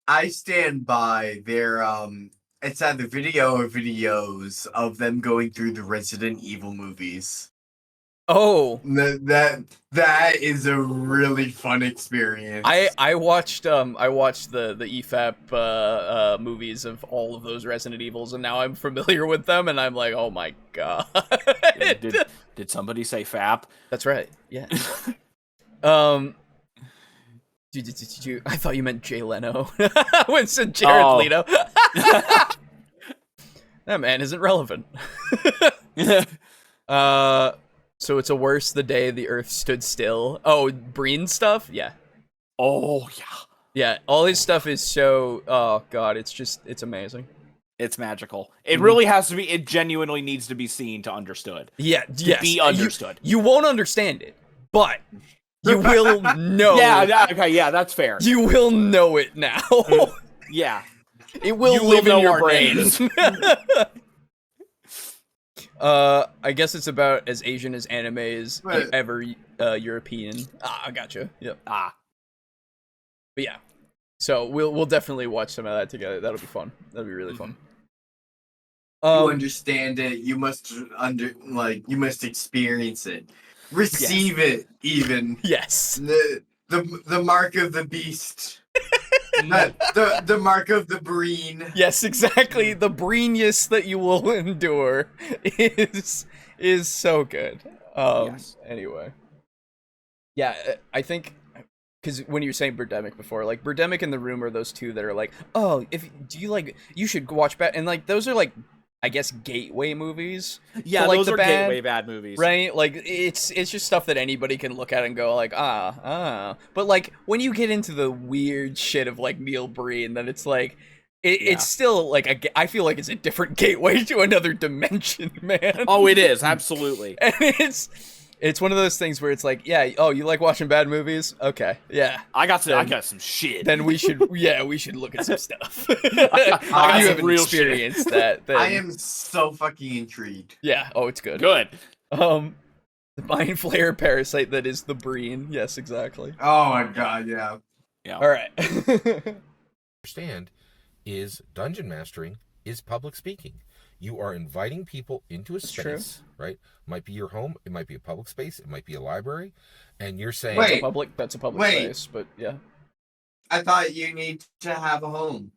I stand by their it's either video or videos of them going through the Resident Evil movies. Oh, that is a really fun experience. I watched the EFAP movies of all of those Resident Evils, and now I'm familiar with them, and I'm like, oh my god. Did somebody say FAP? That's right. Yeah. Did you? I thought you meant Jay Leno. When it said Jared Leto. That man isn't relevant. So it's a worse the day the Earth stood still. Oh, Breen stuff? Yeah. Oh, yeah. Yeah, all his stuff is so... Oh, God, it's amazing. It's magical. It really has to be... It genuinely needs to be seen to understood. Yeah, to be understood. You won't understand it, but you will know... Okay, yeah, that's fair. You will know it now. Yeah. It will live in your brain. I guess it's about as Asian as anime is ever European. I gotcha. Yep. But yeah, so we'll definitely watch some of that together. That'll be fun. That'll be really fun. You understand it. You must you must experience it, receive it. Even yes. The mark of the beast. the mark of the Breen. Yes, exactly. The Breenius that you will endure is so good. Anyway. Yeah, I think because when you were saying Birdemic before, like Birdemic and The Room are those two that are like, oh, you should watch and like those are like, I guess, gateway movies. Yeah, to, like, those the are gateway bad movies, right? Like it's just stuff that anybody can look at and go like, But like when you get into the weird shit of like Neil Breen, then it's like. It's still like I feel like it's a different gateway to another dimension, man. Oh, it is, absolutely. And it's one of those things where it's like, yeah, oh, you like watching bad movies? Okay, yeah. I got some shit. Then we should look at some stuff. If you haven't experienced that, then... I am so fucking intrigued. Yeah, oh, it's good. Good. The Mind Flayer parasite that is the Breen. Yes, exactly. Oh my god, yeah. Yeah. All right. Understand is dungeon mastering is public speaking. You are inviting people into a space, right? Might be your home, it might be a public space, it might be a library, and you're saying that's a public space, but yeah. I thought you need to have a home.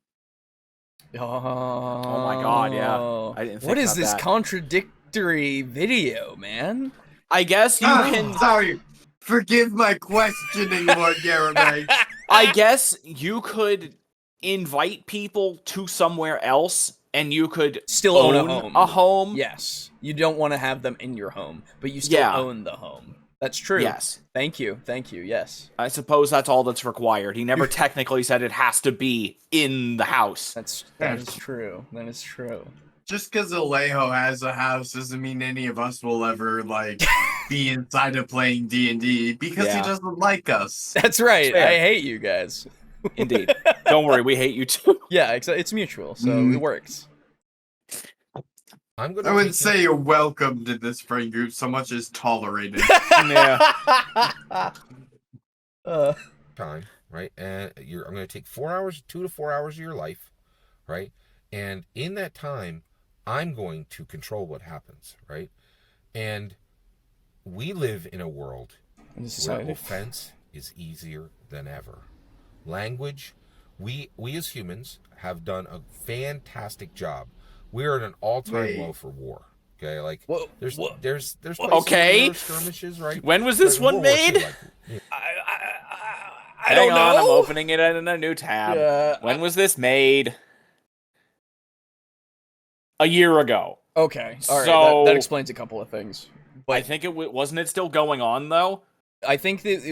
Oh my god, yeah. I didn't think what is about this that. contradictory video, man? I guess you can. Sorry. Forgive my questioning, Lord Garibay. I guess you could invite people to somewhere else, and you could still own a home. Yes, you don't want to have them in your home, but you still own the home. That's true. Yes. Thank you. Yes. I suppose that's all that's required. He never technically said it has to be in the house. That is true. That is true. Just because Alejo has a house doesn't mean any of us will ever be inside of playing D&D because he doesn't like us. That's right. I hate you guys. Indeed. Don't worry, we hate you too. Yeah, it's mutual, so it works. I wouldn't say you're welcome to this friend group so much as tolerated. Time, right? And I'm going to take 4 hours, 2 to 4 hours of your life, right? And in that time, I'm going to control what happens, right? And we live in a world where offense is easier than ever. Language, we as humans have done a fantastic job. We're at an all-time low for war. Okay, like there's places where skirmishes, right? When was this one made? I don't know. I'm opening it in a new tab. When was this made? A year ago. Okay, all right. So that explains a couple of things. But I think wasn't it still going on though. I think that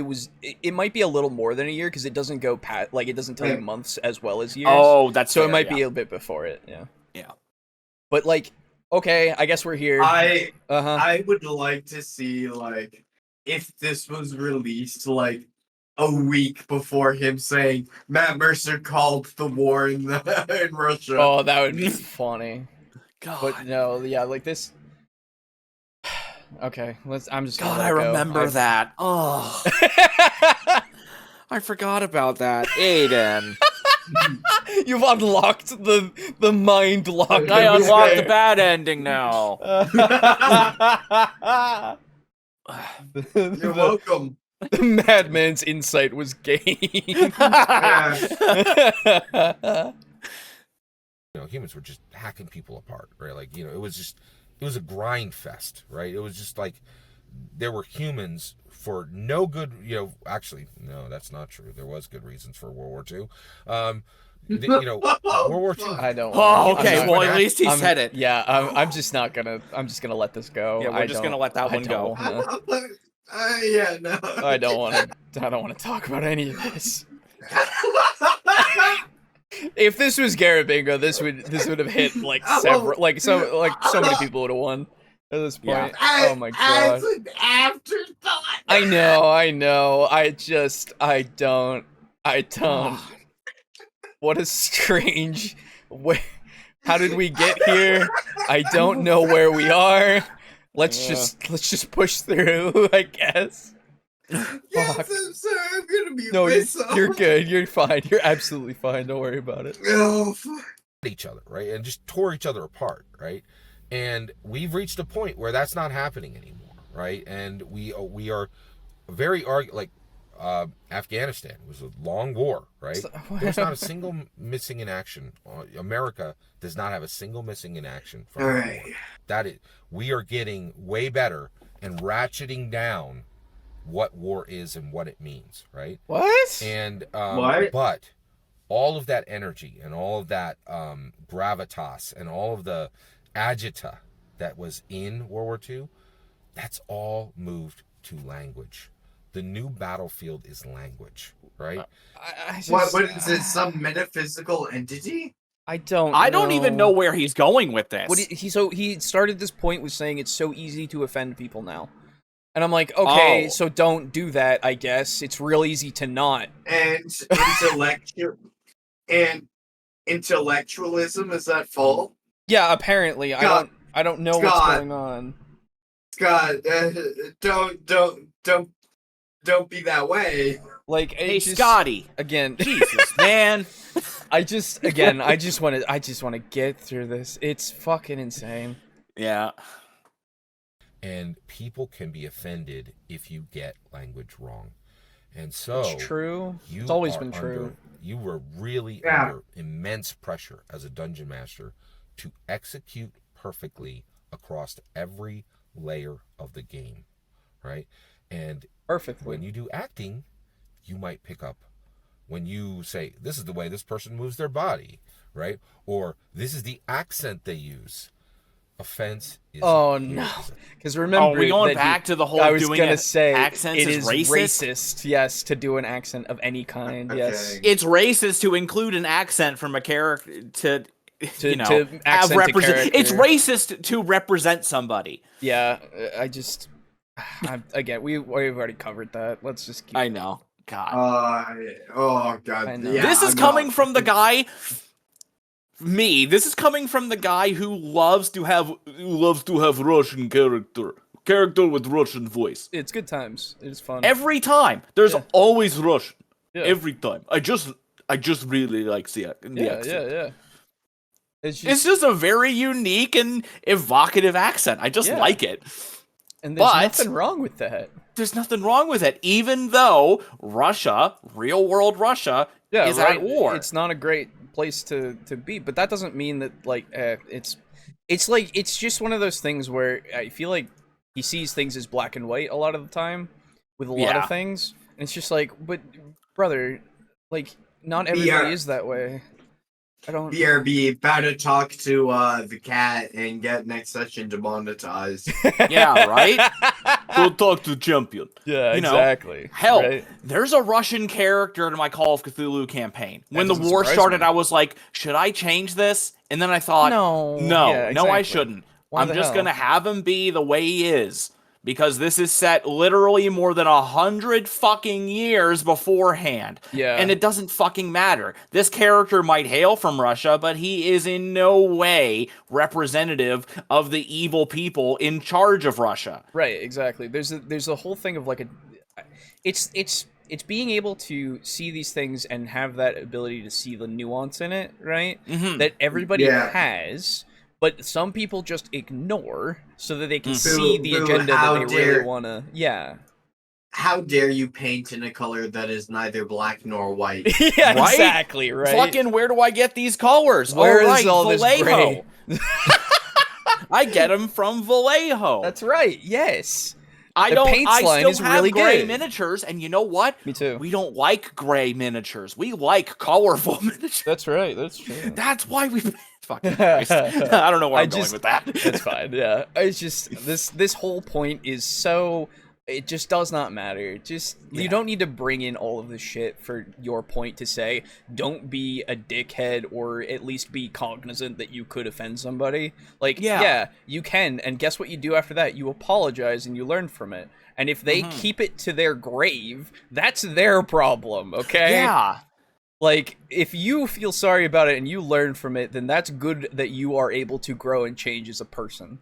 it might be a little more than a year because it doesn't go past, like, it doesn't tell you months as well as years. Oh, that's so fair, it might be a bit before it. Yeah. But like, okay, I guess we're here. I would like to see if this was released a week before him saying Matt Mercer called the war in Russia. Oh, that would be funny. God. But no, yeah, like this. Okay, I'm just. God, I remember that. Oh, I forgot about that, Aiden. You've unlocked the mind lock. I unlocked the bad ending now. You're welcome. The madman's insight was gained. Humans were just hacking people apart, right? Like, it was a grind fest, right? It was just like there were humans for no good, actually, no, that's not true. There was good reasons for World War II. World War II. I don't. Oh, okay. Well, at least he said it. Yeah, I'm just gonna let this go. Yeah, we're just gonna let that one go. Yeah, no. I don't want to talk about any of this. If this was Garibay, this would have hit so many people would have won at this point. Yeah. Oh my god. As an afterthought. I know. I don't. What a strange. How did we get here? I don't know where we are. Let's just push through, I guess. Yes, I'm sorry. I'm gonna be. No, you're good. You're fine. You're absolutely fine. Don't worry about it. Each other, right, and just tore each other apart, right? And we've reached a point where that's not happening anymore, right? And we are very Afghanistan was a long war, right? There's not a single missing in action. America does not have a single missing in action from the war. We are getting way better and ratcheting down what war is and what it means, right? What? And What? but all of that energy and all of that gravitas and all of the agita that was in World War II, that's all moved to language. The new battlefield is language, right? What is it? Some metaphysical entity? I don't even know where he's going with this. He started this point with saying it's so easy to offend people now. And I'm like, okay, so don't do that, I guess. It's real easy to not. And intellectualism, is that full? Yeah, apparently. Scott, I don't know what's going on. Scott, don't be that way. Like, hey, Scotty. Again, Jesus, man. I just want to get through this. It's fucking insane. Yeah. And people can be offended if you get language wrong. And so it's true. It's always been true. You were really under immense pressure as a dungeon master to execute perfectly across every layer of the game, right? And perfectly. When you do acting, you might pick up when you say, this is the way this person moves their body, right? Or this is the accent they use. Offense is no, because remember, are we going back to the whole I was doing gonna say accents it is racist? Yes, to do an accent of any kind. Okay. Yes, it's racist to include an accent from a character to have represent. It's racist to represent somebody. Yeah, again, we've already covered that. Let's just keep. I know. God. Oh God. Yeah, this is coming from the guy. This is coming from the guy who loves to have Russian character with Russian voice. It's good times. It's fun every time. There's always Russian. Yeah. Every time. I just really like the accent. Yeah. It's just a very unique and evocative accent. I just like it. And there's nothing wrong with that. There's nothing wrong with it, even though Russia, real world Russia, is at war. It's not a great place to be, but that doesn't mean that it's just one of those things where I feel like he sees things as black and white a lot of the time with a lot of things, and it's just like, but brother, like not everybody is that way. I don't. BRB, about to talk to the cat and get next session demonetized. Yeah, right? Go talk to the champion. Yeah, exactly. Hell, there's a Russian character in my Call of Cthulhu campaign. When the war started, I was like, should I change this? And then I thought, no, I shouldn't. I'm just going to have him be the way he is. Because this is set literally more than 100 fucking years beforehand. Yeah. And it doesn't fucking matter. This character might hail from Russia, but he is in no way representative of the evil people in charge of Russia. Right, exactly. There's a whole thing of like it's being able to see these things and have that ability to see the nuance in it, right? Mm-hmm. That everybody has. But some people just ignore so that they can see the agenda that they really want to... Yeah. How dare you paint in a color that is neither black nor white? Yeah, right? Exactly, right? Fucking where do I get these colors? Where is all this gray? I get them from Vallejo. That's right, yes. I still have really gray miniatures, and you know what? Me too. We don't like gray miniatures. We like colorful miniatures. That's right, that's true. That's why we... Fucking Christ. I don't know where I'm going with that. That's fine, yeah. It's just, this whole point is so... It just does not matter. You don't need to bring in all of this shit for your point to say, don't be a dickhead or at least be cognizant that you could offend somebody. Like, yeah, you can, and guess what you do after that? You apologize and you learn from it. And if they keep it to their grave, that's their problem, okay? Yeah. Like, if you feel sorry about it and you learn from it, then that's good that you are able to grow and change as a person.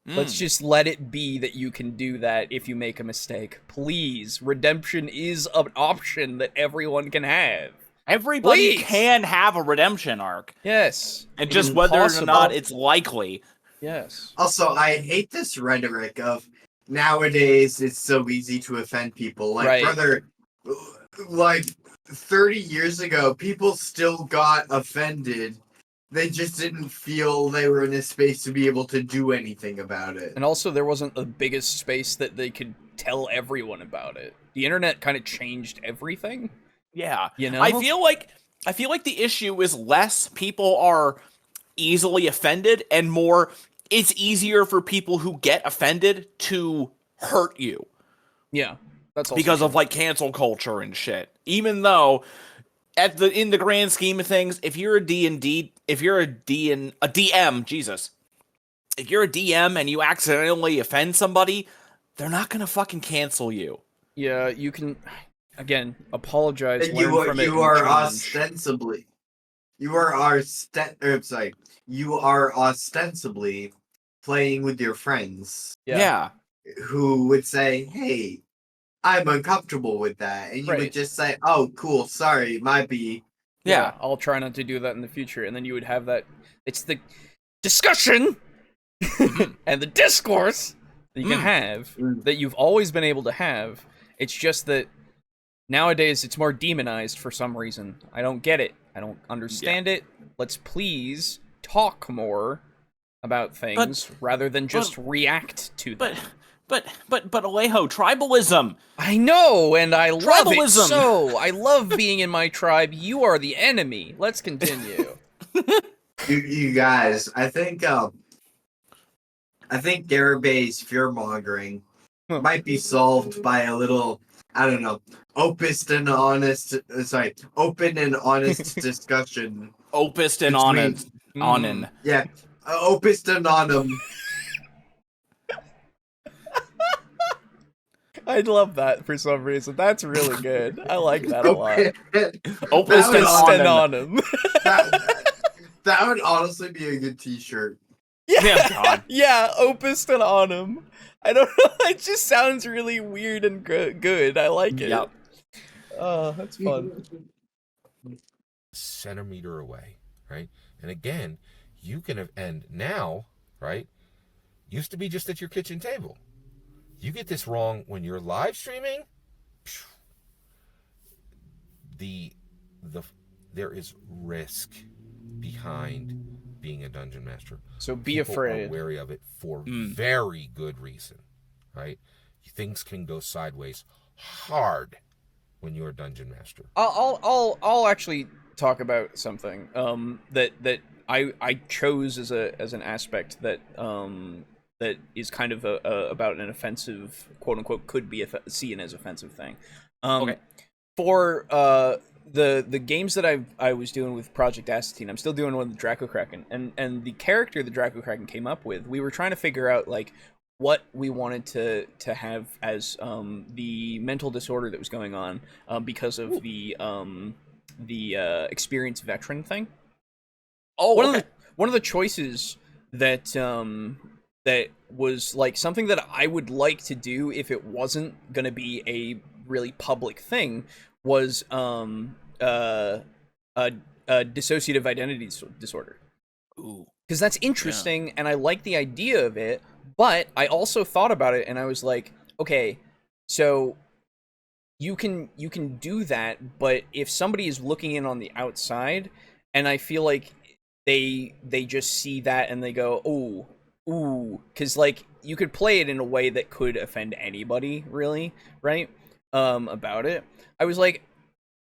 Let's just let it be that you can do that if you make a mistake. Please, redemption is an option that everyone can have. Everybody can have a redemption arc. Yes. And just whether or not it's likely. Yes. Also, I hate this rhetoric of nowadays it's so easy to offend people. Like, brother, like 30 years ago, people still got offended. They just didn't feel they were in a space to be able to do anything about it. And also, there wasn't the biggest space that they could tell everyone about it. The internet kind of changed everything. Yeah. You know? I feel like the issue is less people are easily offended and more it's easier for people who get offended to hurt you. Yeah. That's also because true. of like cancel culture and shit. Even though in the grand scheme of things, if you're a DM, Jesus. If you're a DM and you accidentally offend somebody, they're not going to fucking cancel you. Yeah, you can again apologize, And learn from it. You are ostensibly playing with your friends. Yeah. Who would say, "Hey, I'm uncomfortable with that," and you would just say, "Oh, cool, sorry, might be." Yeah, I'll try not to do that in the future, and then you would have that. It's the discussion and the discourse that you can have that you've always been able to have. It's just that nowadays it's more demonized for some reason. I don't get it. I don't understand it. Let's please talk more about things rather than just react to them. But Alejo, tribalism. I know, and I love it so. I love being in my tribe. You are the enemy. Let's continue. You guys, I think Garibay's fear mongering might be solved by a little, I don't know, open and honest discussion. Opus and honest. Onin. Yeah, opus and onum. I love that for some reason. That's really good. I like that a lot. Opus and onum. That would honestly be a good t-shirt. Yeah, God. Yeah, opus and onum. I don't know. It just sounds really weird and good. I like it. Yep. Oh, that's fun. Centimeter away, right? And again, you can have, and now, right? Used to be just at your kitchen table. You get this wrong when you're live streaming. There is risk behind being a dungeon master. So be People afraid. Are wary of it for very good reason, right? Things can go sideways hard when you're a dungeon master. I'll actually talk about something that I chose as an aspect that that is kind of about an offensive, quote unquote, could be seen as offensive thing. Okay. For the games that I was doing with Project Assassine, I'm still doing one with Draco Kraken, and the character the Draco Kraken came up with, we were trying to figure out like what we wanted to have as the mental disorder that was going on because of the experienced veteran thing. Oh, one of the choices that that was like something that I would like to do if it wasn't gonna be a really public thing was a dissociative identity disorder. Ooh. Because that's interesting, and I like the idea of it, but I also thought about it, and I was like, okay, so you can do that, but if somebody is looking in on the outside, and I feel like they just see that and they go, ooh, because like you could play it in a way that could offend anybody, really, right? About it. I was like,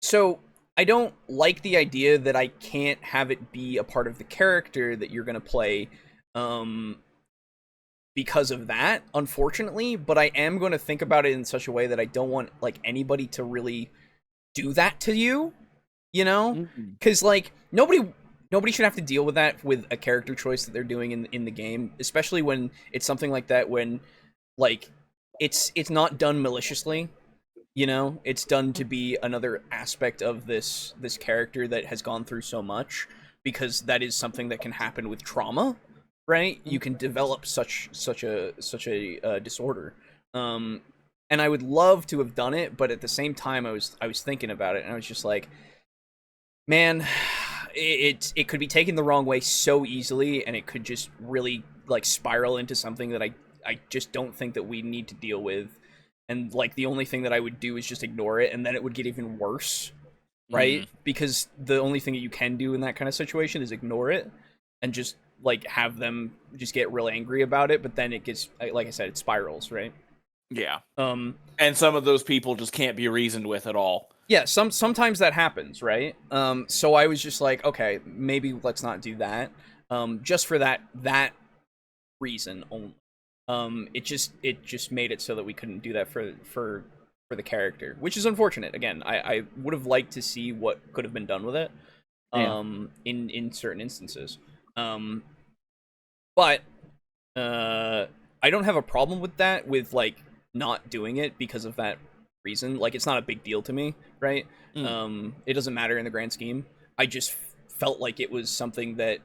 so I don't like the idea that I can't have it be a part of the character that you're gonna play, because of that, unfortunately, but I am going to think about it in such a way that I don't want like anybody to really do that to you, you know? Because like nobody should have to deal with that with a character choice that they're doing in the game, especially when it's something like that, when like it's not done maliciously, you know? It's done to be another aspect of this character that has gone through so much, because that is something that can happen with trauma. Right, you can develop such a disorder, and I would love to have done it, but at the same time, I was thinking about it, and I was just like, man, it could be taken the wrong way so easily, and it could just really like spiral into something that I just don't think that we need to deal with, and like the only thing that I would do is just ignore it, and then it would get even worse, right? Because the only thing that you can do in that kind of situation is ignore it, and just like have them just get real angry about it, but then it gets, like I said, it spirals, right? Yeah. And some of those people just can't be reasoned with at all. Yeah, sometimes that happens, right? So I was just like, okay, maybe let's not do that. Just for that reason only. It just made it so that we couldn't do that for the character, which is unfortunate. Again, I would have liked to see what could have been done with it. In certain instances. But I don't have a problem with that, with like not doing it because of that reason. Like, it's not a big deal to me, right? It doesn't matter in the grand scheme. I just felt like it was something that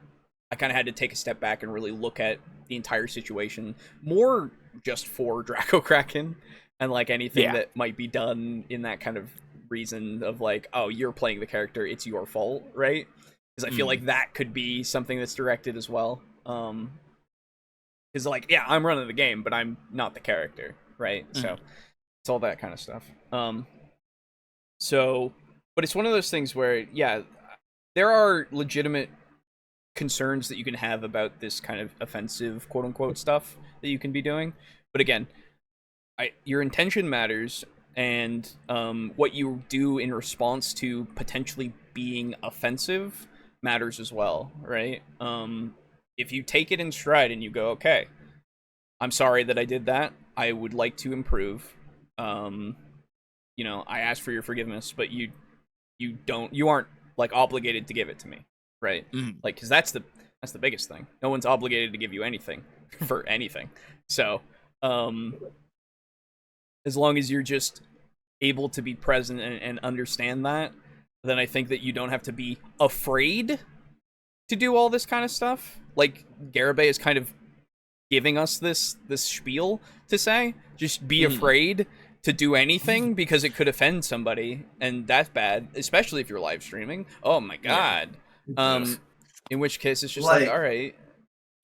I kind of had to take a step back and really look at the entire situation, more just for Draco Kraken and like anything that might be done in that kind of reason of like, oh, you're playing the character, it's your fault, right? Because I feel like that could be something that's directed as well. Because like, yeah, I'm running the game, but I'm not the character, right? So it's all that kind of stuff. So, but it's one of those things where, yeah, there are legitimate concerns that you can have about this kind of offensive, quote unquote, stuff that you can be doing. But again, your intention matters, and what you do in response to potentially being offensive matters as well, right? If you take it in stride and you go, okay, I'm sorry that I did that, I would like to improve, you know, I ask for your forgiveness, but you aren't like obligated to give it to me, right? Like, because that's the biggest thing. No one's obligated to give you anything for anything. So as long as you're just able to be present and understand that, then I think that you don't have to be afraid to do all this kind of stuff. Like, Garibay is kind of giving us this spiel to say, just be afraid to do anything because it could offend somebody, and that's bad, especially if you're live streaming. Oh my god. In which case it's just like all right.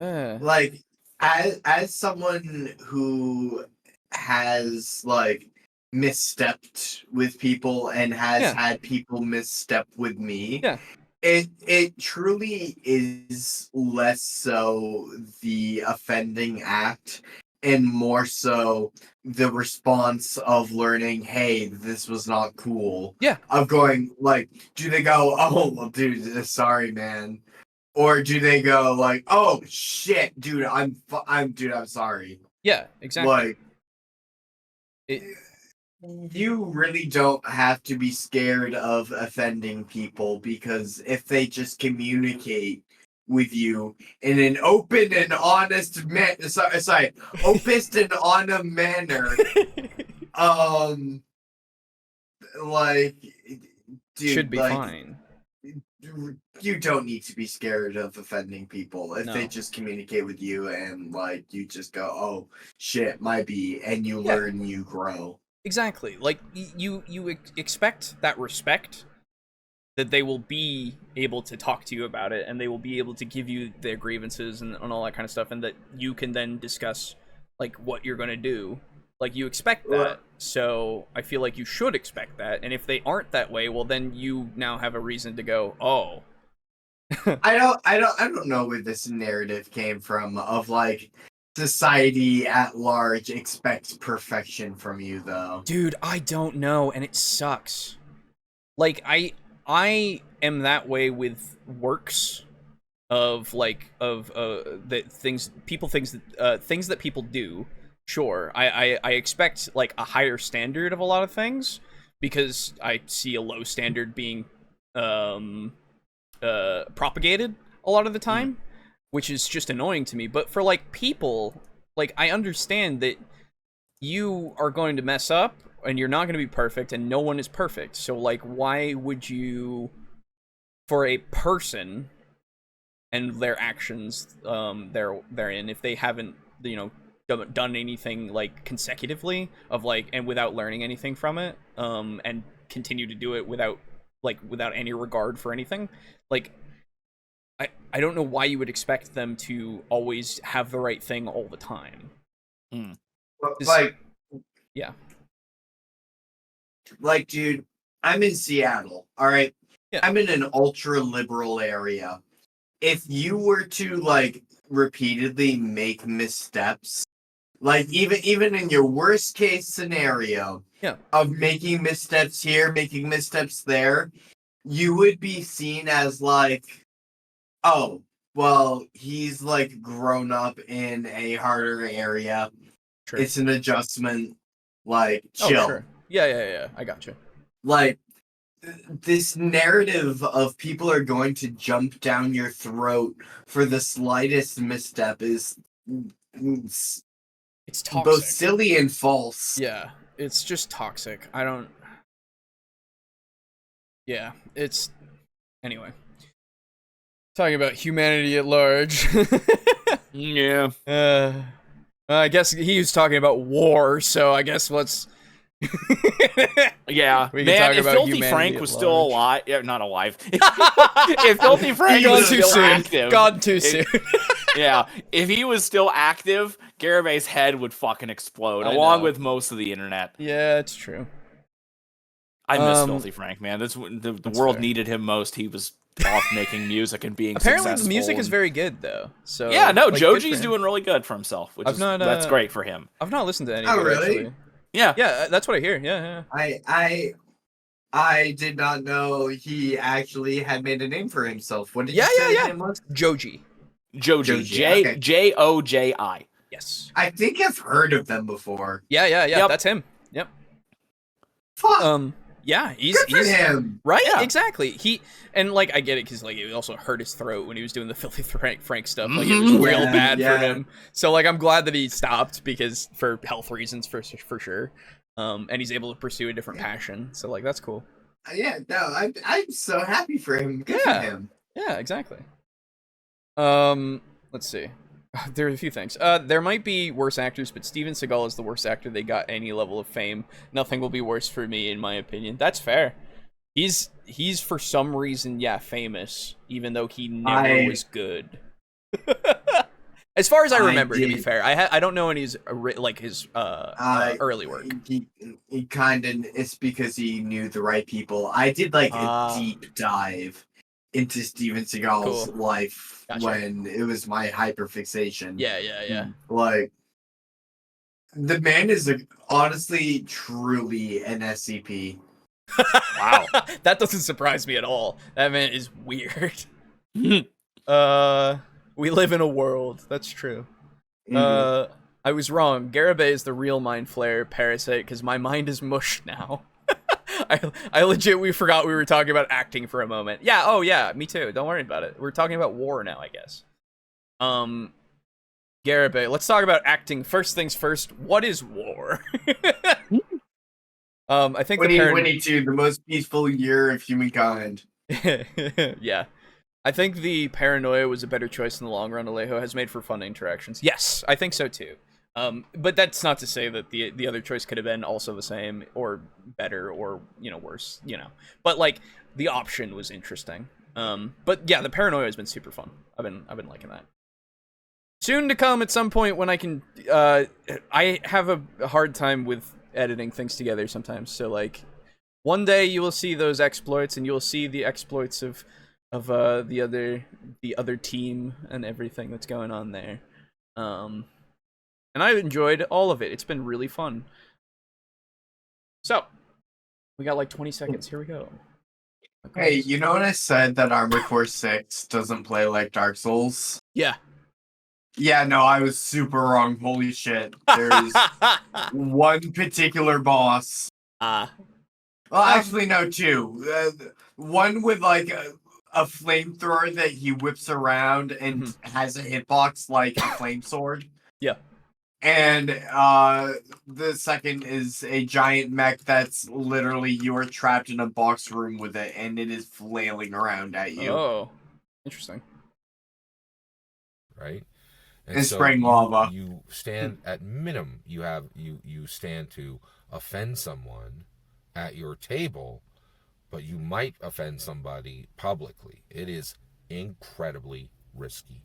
Like, as someone who has like misstepped with people and has had people misstep with me, it truly is less so the offending act and more so the response of learning, hey, this was not cool. Of going, like, do they go, oh, well, dude, sorry, man? Or do they go, like, oh, shit, dude, I'm sorry. Yeah, exactly. Like, you really don't have to be scared of offending people, because if they just communicate with you in an open and honest open and honest manner, like, dude, should be like, fine. You don't need to be scared of offending people if they just communicate with you and like you just go, oh shit, might be, and you learn, you grow. Exactly. Like, you expect that respect, that they will be able to talk to you about it, and they will be able to give you their grievances and all that kind of stuff, and that you can then discuss like what you're gonna do. Like, you expect that, so I feel like you should expect that. And if they aren't that way, well, then you now have a reason to go, oh. I don't know where this narrative came from of like society at large expects perfection from you, though. Dude, I don't know, and it sucks. Like, I am that way with works of like the things that people do. Sure, I expect like a higher standard of a lot of things because I see a low standard being propagated a lot of the time, which is just annoying to me. But for like people, like, I understand that you are going to mess up and you're not going to be perfect, and no one is perfect. So like, why would you, for a person and their actions therein, if they haven't, you know, done anything like consecutively of like, and without learning anything from it, and continue to do it without any regard for anything, like, I don't know why you would expect them to always have the right thing all the time. Like, like, dude, I'm in Seattle, all right? I'm in an ultra liberal area. If you were to like repeatedly make missteps, Like even in your worst case scenario, of making missteps here, making missteps there, you would be seen as like, oh, well, he's like grown up in a harder area. True. It's an adjustment. Like, chill. Oh, sure. Yeah. I got you. Like, this narrative of people are going to jump down your throat for the slightest misstep is it's toxic. Both silly and false. Yeah, it's just toxic. I don't. Yeah, it's anyway. Talking about humanity at large. Yeah. I guess he was talking about war, so I guess let's. Yeah, man. If Filthy Frank was still alive, not alive. If Filthy Frank was still active, gone too soon. Yeah, if he was still active, Garibay's head would fucking explode, along with most of the internet. Yeah, it's true. I miss Filthy Frank, man. That's the world needed him most. He was off making music and being apparently successful. The music is very good though. So yeah, no, like, Joji's doing really good for himself, which that's great for him. I've not listened to any. Oh, of it, really? Actually. Yeah, that's what I hear. Yeah. I did not know he actually had made a name for himself. What did you say his name was? Joji. Joji. Yes. I think I've heard of them before. Yeah. Yep. That's him. Yep. Fuck. Yeah, he's him. Right. Yeah. Exactly. And like I get it because like it also hurt his throat when he was doing the Filthy Frank stuff. Like it was real bad for him. So like I'm glad that he stopped because for health reasons for sure. And he's able to pursue a different passion. So like that's cool. Yeah. No, I'm so happy for him. Good for him. Yeah. Exactly. Let's see. There are a few things. There might be worse actors, but Steven Seagal is the worst actor they got any level of fame. Nothing will be worse for me, in my opinion. That's fair. He's for some reason, famous, even though he never was good. As far as I remember, to be fair, I don't know any his early work. He kind of, it's because he knew the right people. I did like a deep dive into Steven Seagal's life when it was my hyperfixation. Yeah. Like, the man is honestly, truly an SCP. Wow. That doesn't surprise me at all. That man is weird. We live in a world. That's true. I was wrong. Garibay is the real mind flayer parasite because my mind is mush now. we forgot we were talking about acting for a moment. Yeah, me too. Don't worry about it. We're talking about war now, I guess. Garibay, let's talk about acting. First things first, what is war? I think 2022, the most peaceful year of humankind. Yeah. I think the paranoia was a better choice in the long run. Alejo has made for fun interactions. Yes, I think so too. But that's not to say that the other choice could have been also the same or better or worse, But like the option was interesting. But yeah, the paranoia has been super fun. I've been liking that. Soon to come at some point when I can. I have a hard time with editing things together sometimes. So like, one day you will see those exploits, and you will see the exploits of the other team and everything that's going on there. And I've enjoyed all of it. It's been really fun. So, we got like 20 seconds. Here we go. Hey, you know when I said that Armored Core 6 doesn't play like Dark Souls? Yeah. Yeah, no, I was super wrong. Holy shit. There's one particular boss. Well, actually, no, two. One with like a flamethrower that he whips around and has a hitbox like a flame sword. Yeah. And the second is a giant mech that's literally you are trapped in a box room with it, and it is flailing around at you. Oh, interesting. Right, and so spraying lava. You stand at minimum. You stand to offend someone at your table, but you might offend somebody publicly. It is incredibly risky,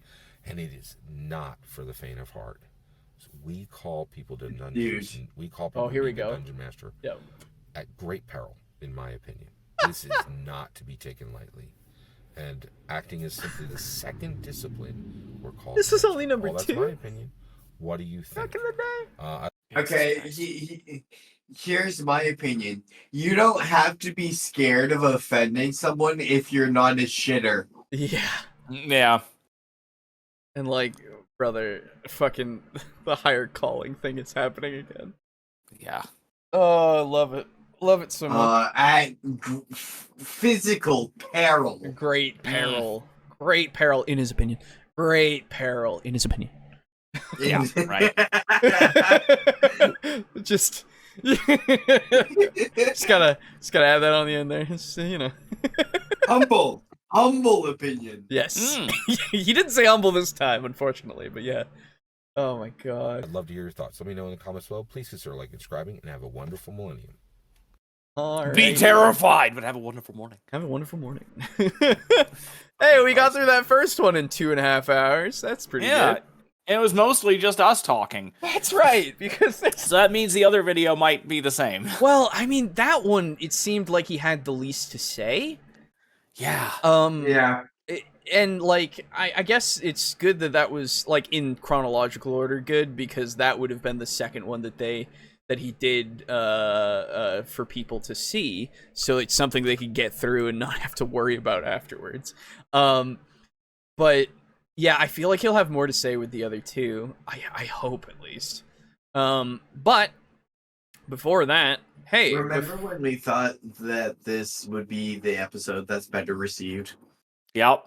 and it is not for the faint of heart. We call people to dungeons. We call people to dungeon master at great peril, in my opinion. This is not to be taken lightly. And acting is simply the second discipline we're called. This is only number 2. That's my opinion. What do you think? Back in the day. Okay, here's my opinion. You don't have to be scared of offending someone if you're not a shitter. Yeah. And like, brother, fucking the higher calling thing is happening again. Yeah. Oh, I love it. Love it so much. Physical peril. Great peril. Great peril in his opinion. Great peril in his opinion. Yeah, right. just gotta add that on the end there. It's, you know. Humble opinion. Yes. He didn't say humble this time, unfortunately, but yeah. Oh my god. I'd love to hear your thoughts. Let me know in the comments below. Please consider liking and subscribing, and have a wonderful millennium. All Be right. terrified, but have a wonderful morning. Have a wonderful morning. Hey, we got through that first one in 2.5 hours. That's pretty good. It was mostly just us talking. That's right, because So that means the other video might be the same. well, I mean, that one, it seemed like he had the least to say. Yeah. Yeah. And like, I guess it's good that was like in chronological order good, because that would have been the second one that he did for people to see, so it's something they could get through and not have to worry about afterwards. But yeah, I feel like he'll have more to say with the other two. I hope, at least. But before that, hey, remember when we thought that this would be the episode that's better received? Yep.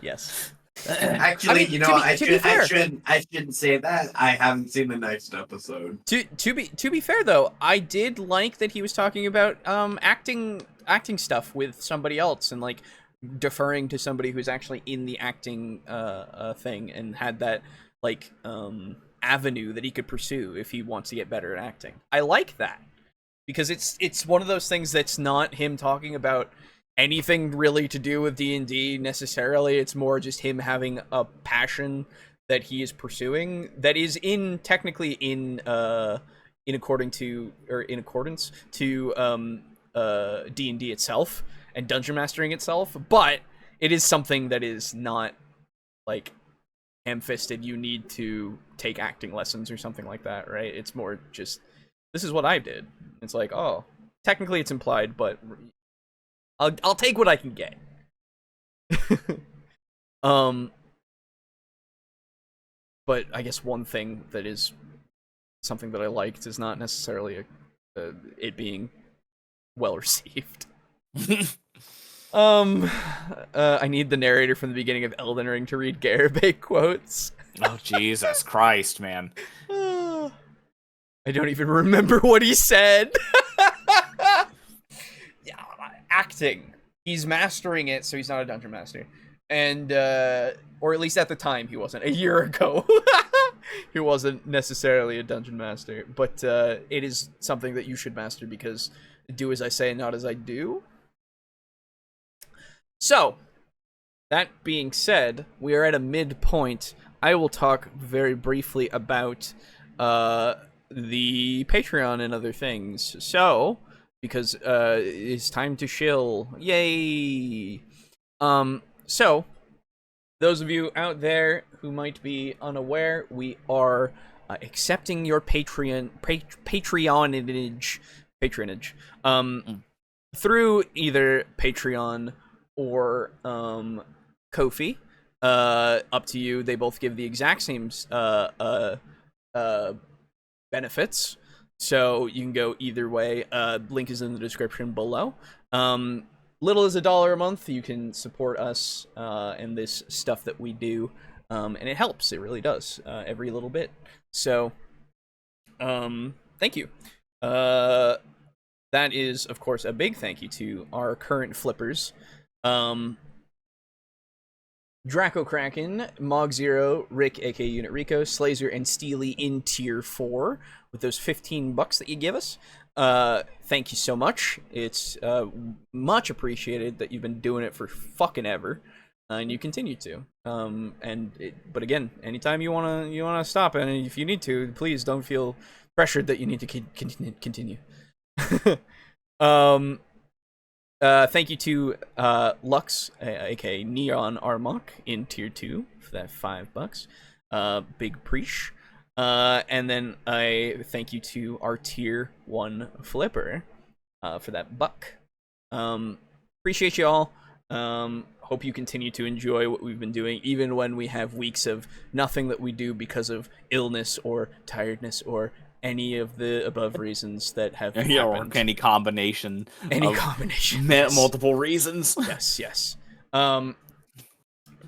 Yes. Actually, I mean, you know, I shouldn't say that. I haven't seen the next episode. To be fair though, I did like that he was talking about acting stuff with somebody else, and like deferring to somebody who's actually in the acting thing, and had that like avenue that he could pursue if he wants to get better at acting. I like that, because it's one of those things that's not him talking about anything really to do with D&D necessarily. It's more just him having a passion that he is pursuing that is technically in accordance to D&D itself and dungeon mastering itself, but it is something that is not like ham-fisted. You need to take acting lessons or something like that, right? It's more just, this is what I did. It's like, oh, technically it's implied, but I'll take what I can get. But I guess one thing that is something that I liked is not necessarily it being well received. I need the narrator from the beginning of Elden Ring to read Garibay quotes. Oh, Jesus Christ, man. I don't even remember what he said. Acting. He's mastering it, so he's not a dungeon master. And, or at least at the time he wasn't. A year ago, he wasn't necessarily a dungeon master. But it is something that you should master, because do as I say, not as I do. So, that being said, we are at a midpoint. I will talk very briefly about the Patreon and other things. So, because it's time to shill. Yay! So, those of you out there who might be unaware, we are accepting your patronage through either Patreon or Ko-fi. Up to you. They both give the exact same benefits, so you can go either way. Link is in the description below. Little as $1 a month, you can support us and this stuff that we do, and it helps. It really does, every little bit. So, thank you. That is, of course, a big thank you to our current flippers. Draco Kraken, Mog Zero, Rick aka Unit Rico, Slazer, and Steely in tier 4 with those $15 that you give us. Thank you so much. It's much appreciated that you've been doing it for fucking ever, and you continue to. But again, anytime you wanna stop, and if you need to, please don't feel pressured that you need to continue. Thank you to Lux, aka Neon Armok, in tier 2 for that $5. Big preach. And then I thank you to our tier 1 flipper for that buck. Appreciate y'all. Hope you continue to enjoy what we've been doing, even when we have weeks of nothing that we do because of illness or tiredness or any of the above reasons that have happened. Or any combination. Yes. Multiple reasons. Yes. And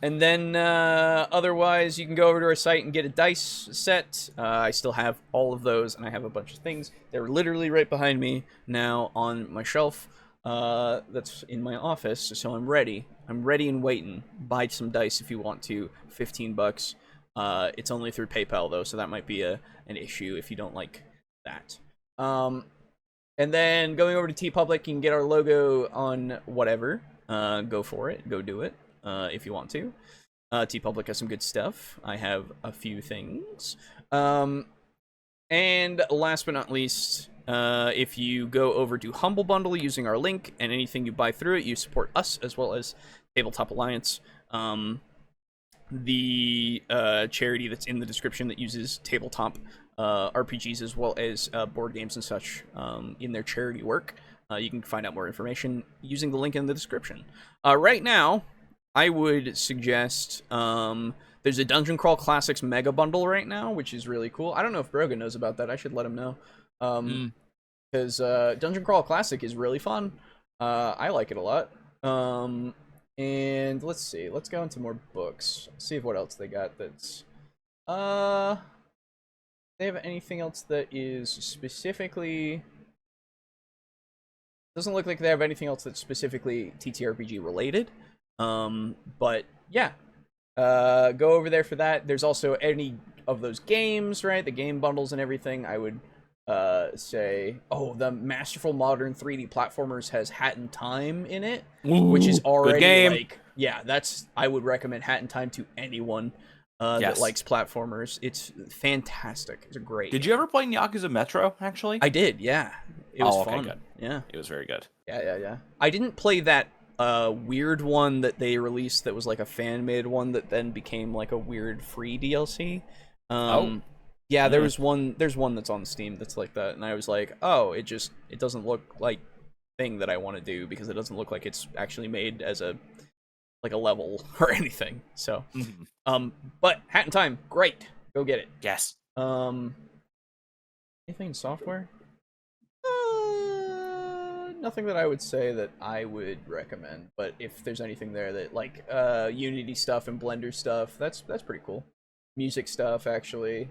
then, otherwise, you can go over to our site and get a dice set. I still have all of those, and I have a bunch of things. They're literally right behind me now on my shelf. That's in my office, so I'm ready. I'm ready and waiting. Buy some dice if you want to. $15. It's only through PayPal, though, so that might be an issue if you don't like that. And then going over to TeePublic, you can get our logo on whatever. Go for it. Go do it. If you want to. TeePublic has some good stuff. I have a few things. And last but not least, if you go over to Humble Bundle using our link, and anything you buy through it, you support us as well as Tabletop Alliance, the charity that's in the description that uses tabletop RPGs as well as board games and such in their charity work. You can find out more information using the link in the description. Right now, I would suggest there's a Dungeon Crawl Classics Mega Bundle right now, which is really cool. I don't know if Brogan knows about that. I should let him know. Because Dungeon Crawl Classic is really fun. I like it a lot. And let's see. Let's go into more books. See what else they got that's... they have anything else that is specifically... Doesn't look like they have anything else that's specifically TTRPG related. But yeah, go over there for that. There's also any of those games, right? The game bundles and everything. I would say, the Masterful Modern 3D Platformers has Hat in Time in it, which is already like, yeah, I would recommend Hat in Time to anyone that likes platformers. It's fantastic. It's a great Did you ever play Yakuza Metro, actually? I did, yeah. It was fun. Good. Yeah. It was very good. Yeah. I didn't play that weird one that they released that was like a fan-made one that then became like a weird free DLC. Yeah, there's one that's on Steam that's like that, and I was like, it doesn't look like thing that I want to do because it doesn't look like it's actually made as a level or anything. So but Hat in Time, great. Go get it. Yes. Anything in software? Nothing that I would say that I would recommend, but if there's anything there that like Unity stuff and Blender stuff, that's pretty cool. Music stuff, actually.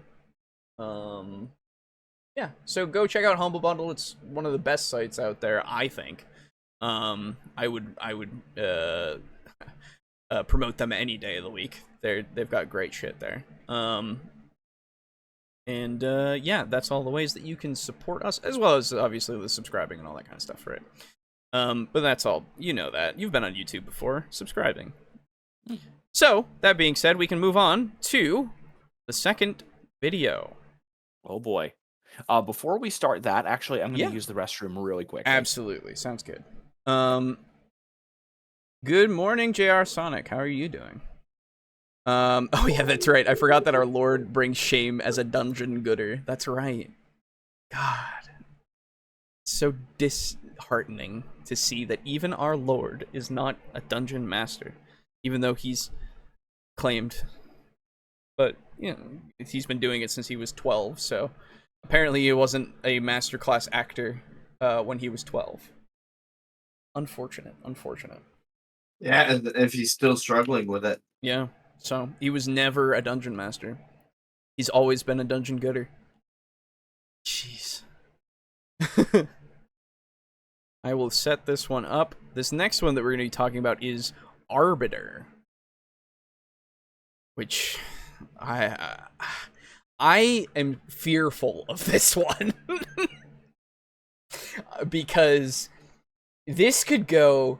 Yeah, so go check out Humble Bundle. It's one of the best sites out there, I think. I would promote them any day of the week. They've got great shit there. And yeah, that's all the ways that you can support us, as well as obviously the subscribing and all that kind of stuff, right? But that's all. You know that. You've been on YouTube before, subscribing. So, that being said, we can move on to the second video. Oh boy. Before we start that, actually, I'm going to use the restroom really quick. Absolutely. Sounds good. Good morning, JR Sonic. How are you doing? Oh yeah, that's right. I forgot that our Lord brings shame as a dungeon gooder. That's right. God. It's so disheartening to see that even our Lord is not a dungeon master, even though he's claimed. But, you know, he's been doing it since he was 12, so apparently he wasn't a masterclass actor when he was 12. Unfortunate. Yeah, and if he's still struggling with it. Yeah. So, he was never a dungeon master. He's always been a dungeon gooder. Jeez. I will set this one up. This next one that we're going to be talking about is Arbiter. Which, I am fearful of this one. Because this could go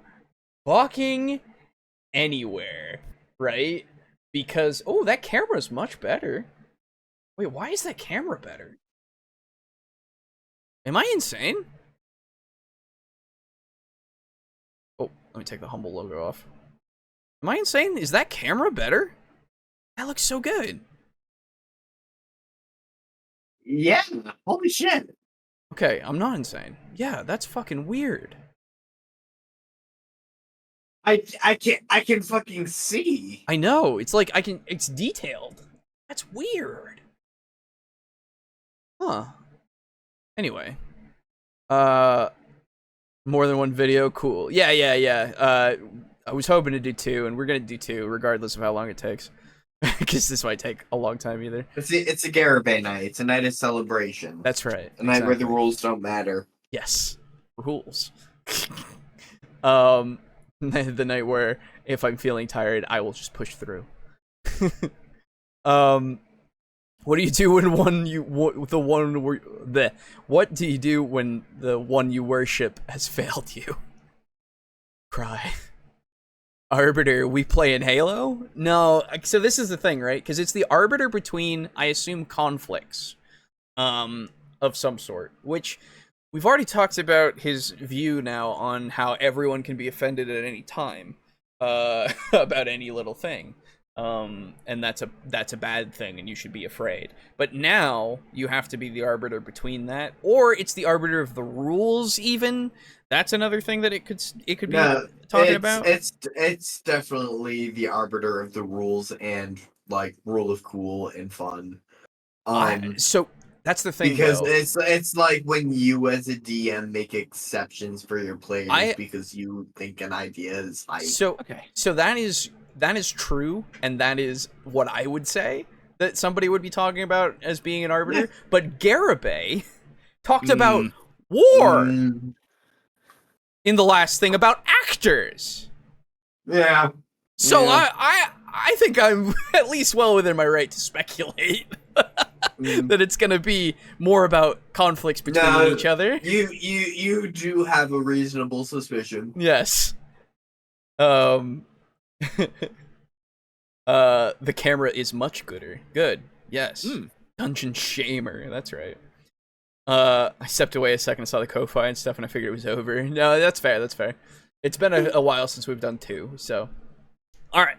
fucking anywhere, right? Because, that camera's much better. Wait, why is that camera better? Am I insane? Oh, let me take the Humble logo off. Am I insane? Is that camera better? That looks so good. Yeah, holy shit. Okay, I'm not insane. Yeah, that's fucking weird. I can fucking see. I know. It's like it's detailed. That's weird. Huh. Anyway. More than one video, cool. Yeah. I was hoping to do 2, and we're gonna do 2 regardless of how long it takes. Because this might take a long time either. It's a Garibay night. It's a night of celebration. That's right. A night where the rules don't matter. Yes. Rules. The night where if I'm feeling tired, I will just push through. What do you do when what do you do when the one you worship has failed you? Cry. Arbiter, we play in Halo? No, so this is the thing, right? Because it's the arbiter between, I assume, conflicts of some sort, which we've already talked about his view now on how everyone can be offended at any time about any little thing. And that's a bad thing, and you should be afraid. But now you have to be the arbiter between that, or it's the arbiter of the rules. Even that's another thing that it could be talking about. It's definitely the arbiter of the rules and like rule of cool and fun. So that's the thing, because though. it's like when you as a DM make exceptions for your players because you think an idea is hype. So that is true, and that is what I would say that somebody would be talking about as being an arbiter. Yeah. But Garibay talked about war in the last thing about actors. Yeah. So yeah. I think I'm at least well within my right to speculate that it's going to be more about conflicts between each other. You do have a reasonable suspicion. Yes. The camera is much gooder. Good. Yes. Dungeon Shamer. That's right. I stepped away a second, saw the Ko-Fi and stuff, and I figured it was over. No, that's fair. That's fair. It's been a while since we've done 2, so. All right.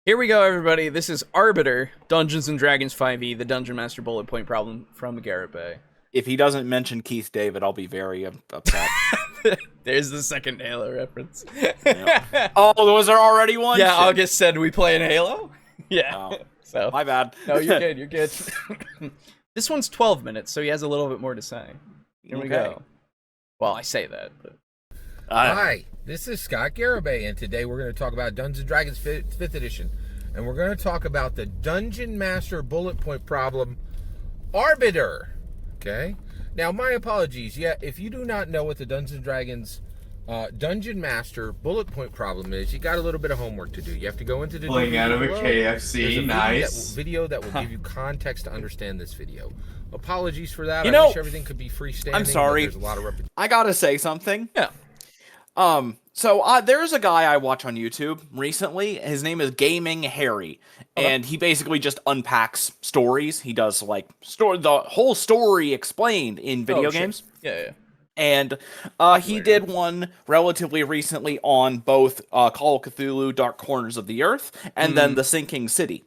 Here we go, everybody. This is Arbiter, Dungeons & Dragons 5e, the Dungeon Master bullet point problem from Garibay. If he doesn't mention Keith David, I'll be very upset. There's the second Halo reference. Yeah. Oh, was there already one? Yeah, August said we play in Halo. Yeah. Oh, so my bad. No, you're good. You're good. This one's 12 minutes, so he has a little bit more to say. Here we go. Well, I say that, but. Hi, this is Scott Garibay, and today we're going to talk about Dungeons & Dragons 5th Edition. And we're going to talk about the Dungeon Master bullet point problem, Arbiter. Okay? Now, my apologies. Yeah, if you do not know what the Dungeons & Dragons Dungeon Master bullet point problem is, you got a little bit of homework to do. You have to go into the pulling out of a KFC. Nice video that will give you context to understand this video. Apologies for that. I wish everything could be freestanding. I'm sorry. There's a lot of repetition. I gotta say something. Yeah. So there's a guy I watch on YouTube recently. His name is Gaming Harry, and he basically just unpacks stories. He does like the whole story explained in video games. Yeah. And he did one relatively recently on both Call of Cthulhu: Dark Corners of the Earth and then The Sinking City.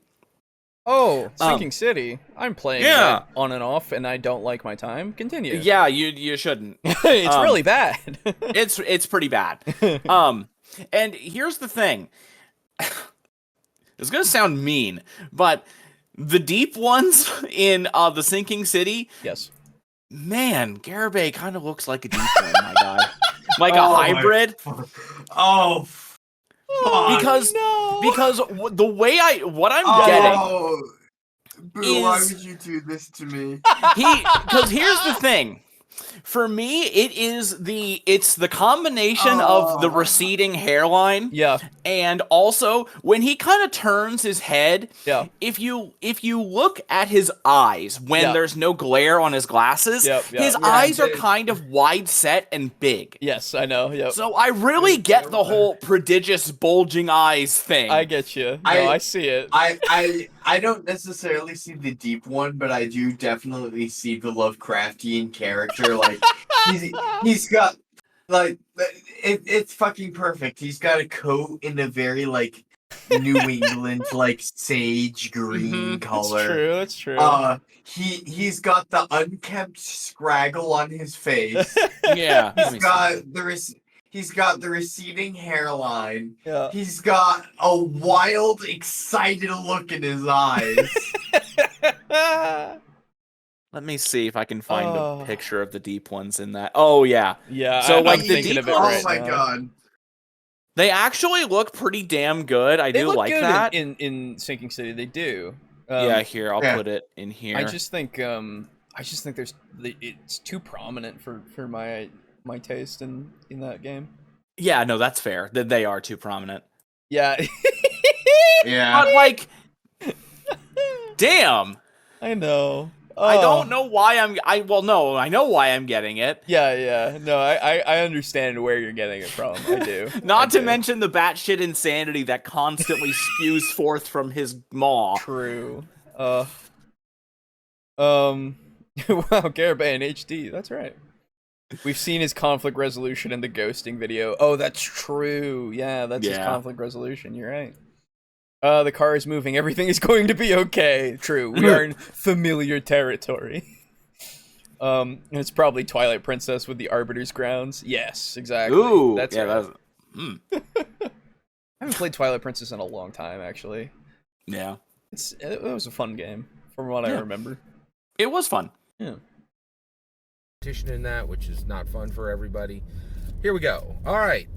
Oh, Sinking City. I'm playing that on and off, and I don't like my time. Continue. Yeah, you shouldn't. It's really bad. It's pretty bad. And here's the thing. It's gonna sound mean, but the deep ones in The Sinking City. Yes. Man, Garibay kind of looks like a deep one, my guy. Like a hybrid. Because the way I'm getting Boo, why would you do this to me? Because here's the thing. For me, it's the combination of the receding hairline, and also when he kind of turns his head. Yeah. If you look at his eyes when there's no glare on his glasses, his eyes are kind of wide set and big. Yes, I know. Yep. So I really get the whole prodigious bulging eyes thing. I get you. I see it. I don't necessarily see the deep one, but I do definitely see the Lovecraftian character. Like he's got like it's fucking perfect. He's got a coat in a very like New England like sage green color. That's true. He's got the unkempt scraggle on his face. Yeah. He's got the receding hairline. Yeah. He's got a wild, excited look in his eyes. Let me see if I can find a picture of the deep ones in that. Oh yeah. Yeah. So like I'm the thinking deep of it ones, right Oh my now. god. they actually look pretty damn good. I They do look like good that. in Sinking City. They do. Yeah, here I'll put it in here. I just think there's it's too prominent for my taste in that game. Yeah, no, that's fair. That they are too prominent. Yeah. Yeah. But like, damn. I know. I don't know why I know why I'm getting it. Yeah. No, I understand where you're getting it from. I do. Not to mention the batshit insanity that constantly spews forth from his maw. True. Wow, Garibay in HD. That's right. We've seen his conflict resolution in the ghosting video. Oh, that's true. Yeah, that's his conflict resolution. You're right. The car is moving. Everything is going to be okay. True. We are in familiar territory. And it's probably Twilight Princess with the Arbiter's Grounds. Yes, exactly. Ooh, that's yeah, right. I haven't played Twilight Princess in a long time, actually. Yeah. It was a fun game, from what I remember. It was fun. Yeah. In that, which is not fun for everybody. Here we go. All right.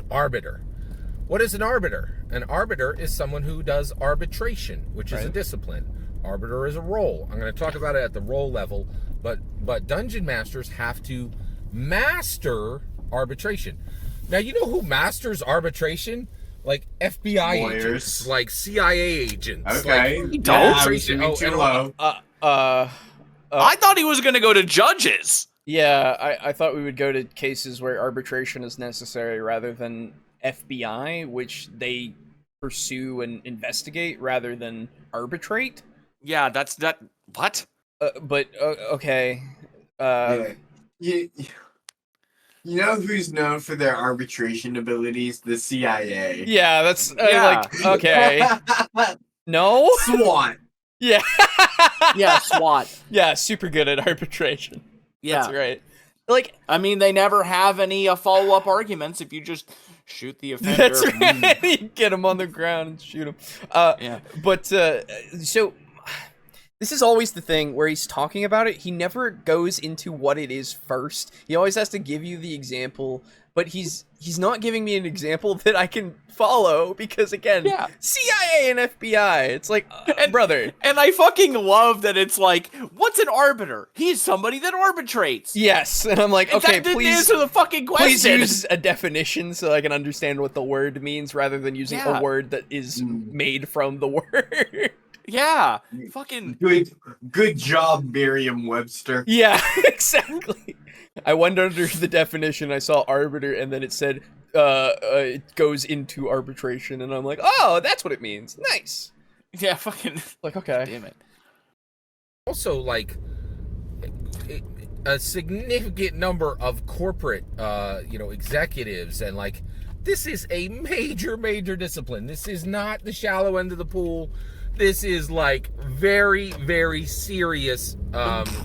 Arbiter. What is an arbiter? An arbiter is someone who does arbitration, which is a discipline. Arbiter is a role. I'm going to talk about it at the role level, but dungeon masters have to master arbitration. Now, you know who masters arbitration? Like FBI Lawyers. agents, like CIA agents. Okay. Like, Too low. I thought he was going to go to judges. Yeah, I thought we would go to cases where arbitration is necessary rather than FBI, which they pursue and investigate rather than arbitrate. Yeah, that's that. What? But okay. You know who's known for their arbitration abilities? The CIA. Yeah, that's like okay. No? SWAT. Yeah. Yeah, SWAT. Yeah, super good at arbitration. Yeah. That's right. Like, I mean, they never have any follow-up arguments if you just shoot the offender. That's right. You get him on the ground and shoot him. Yeah. But, so, this is always the thing where he's talking about it. He never goes into what it is first. He always has to give you the example, but he's not giving me an example that I can follow because, again, CIA and FBI. It's like, brother. And I fucking love that it's like, what's an arbiter? He's somebody that arbitrates. Yes, and I'm like, okay, please answer the fucking question. Please use a definition so I can understand what the word means rather than using a word that is made from the word. Yeah, fucking good job, Merriam-Webster. Yeah, exactly. I went under the definition. I saw arbiter, and then it said it goes into arbitration, and I'm like, oh, that's what it means. Nice. Yeah, fucking. Like, okay. Damn it. Also, like, a significant number of corporate, executives, and like, this is a major discipline. This is not the shallow end of the pool. This is like very, very serious. This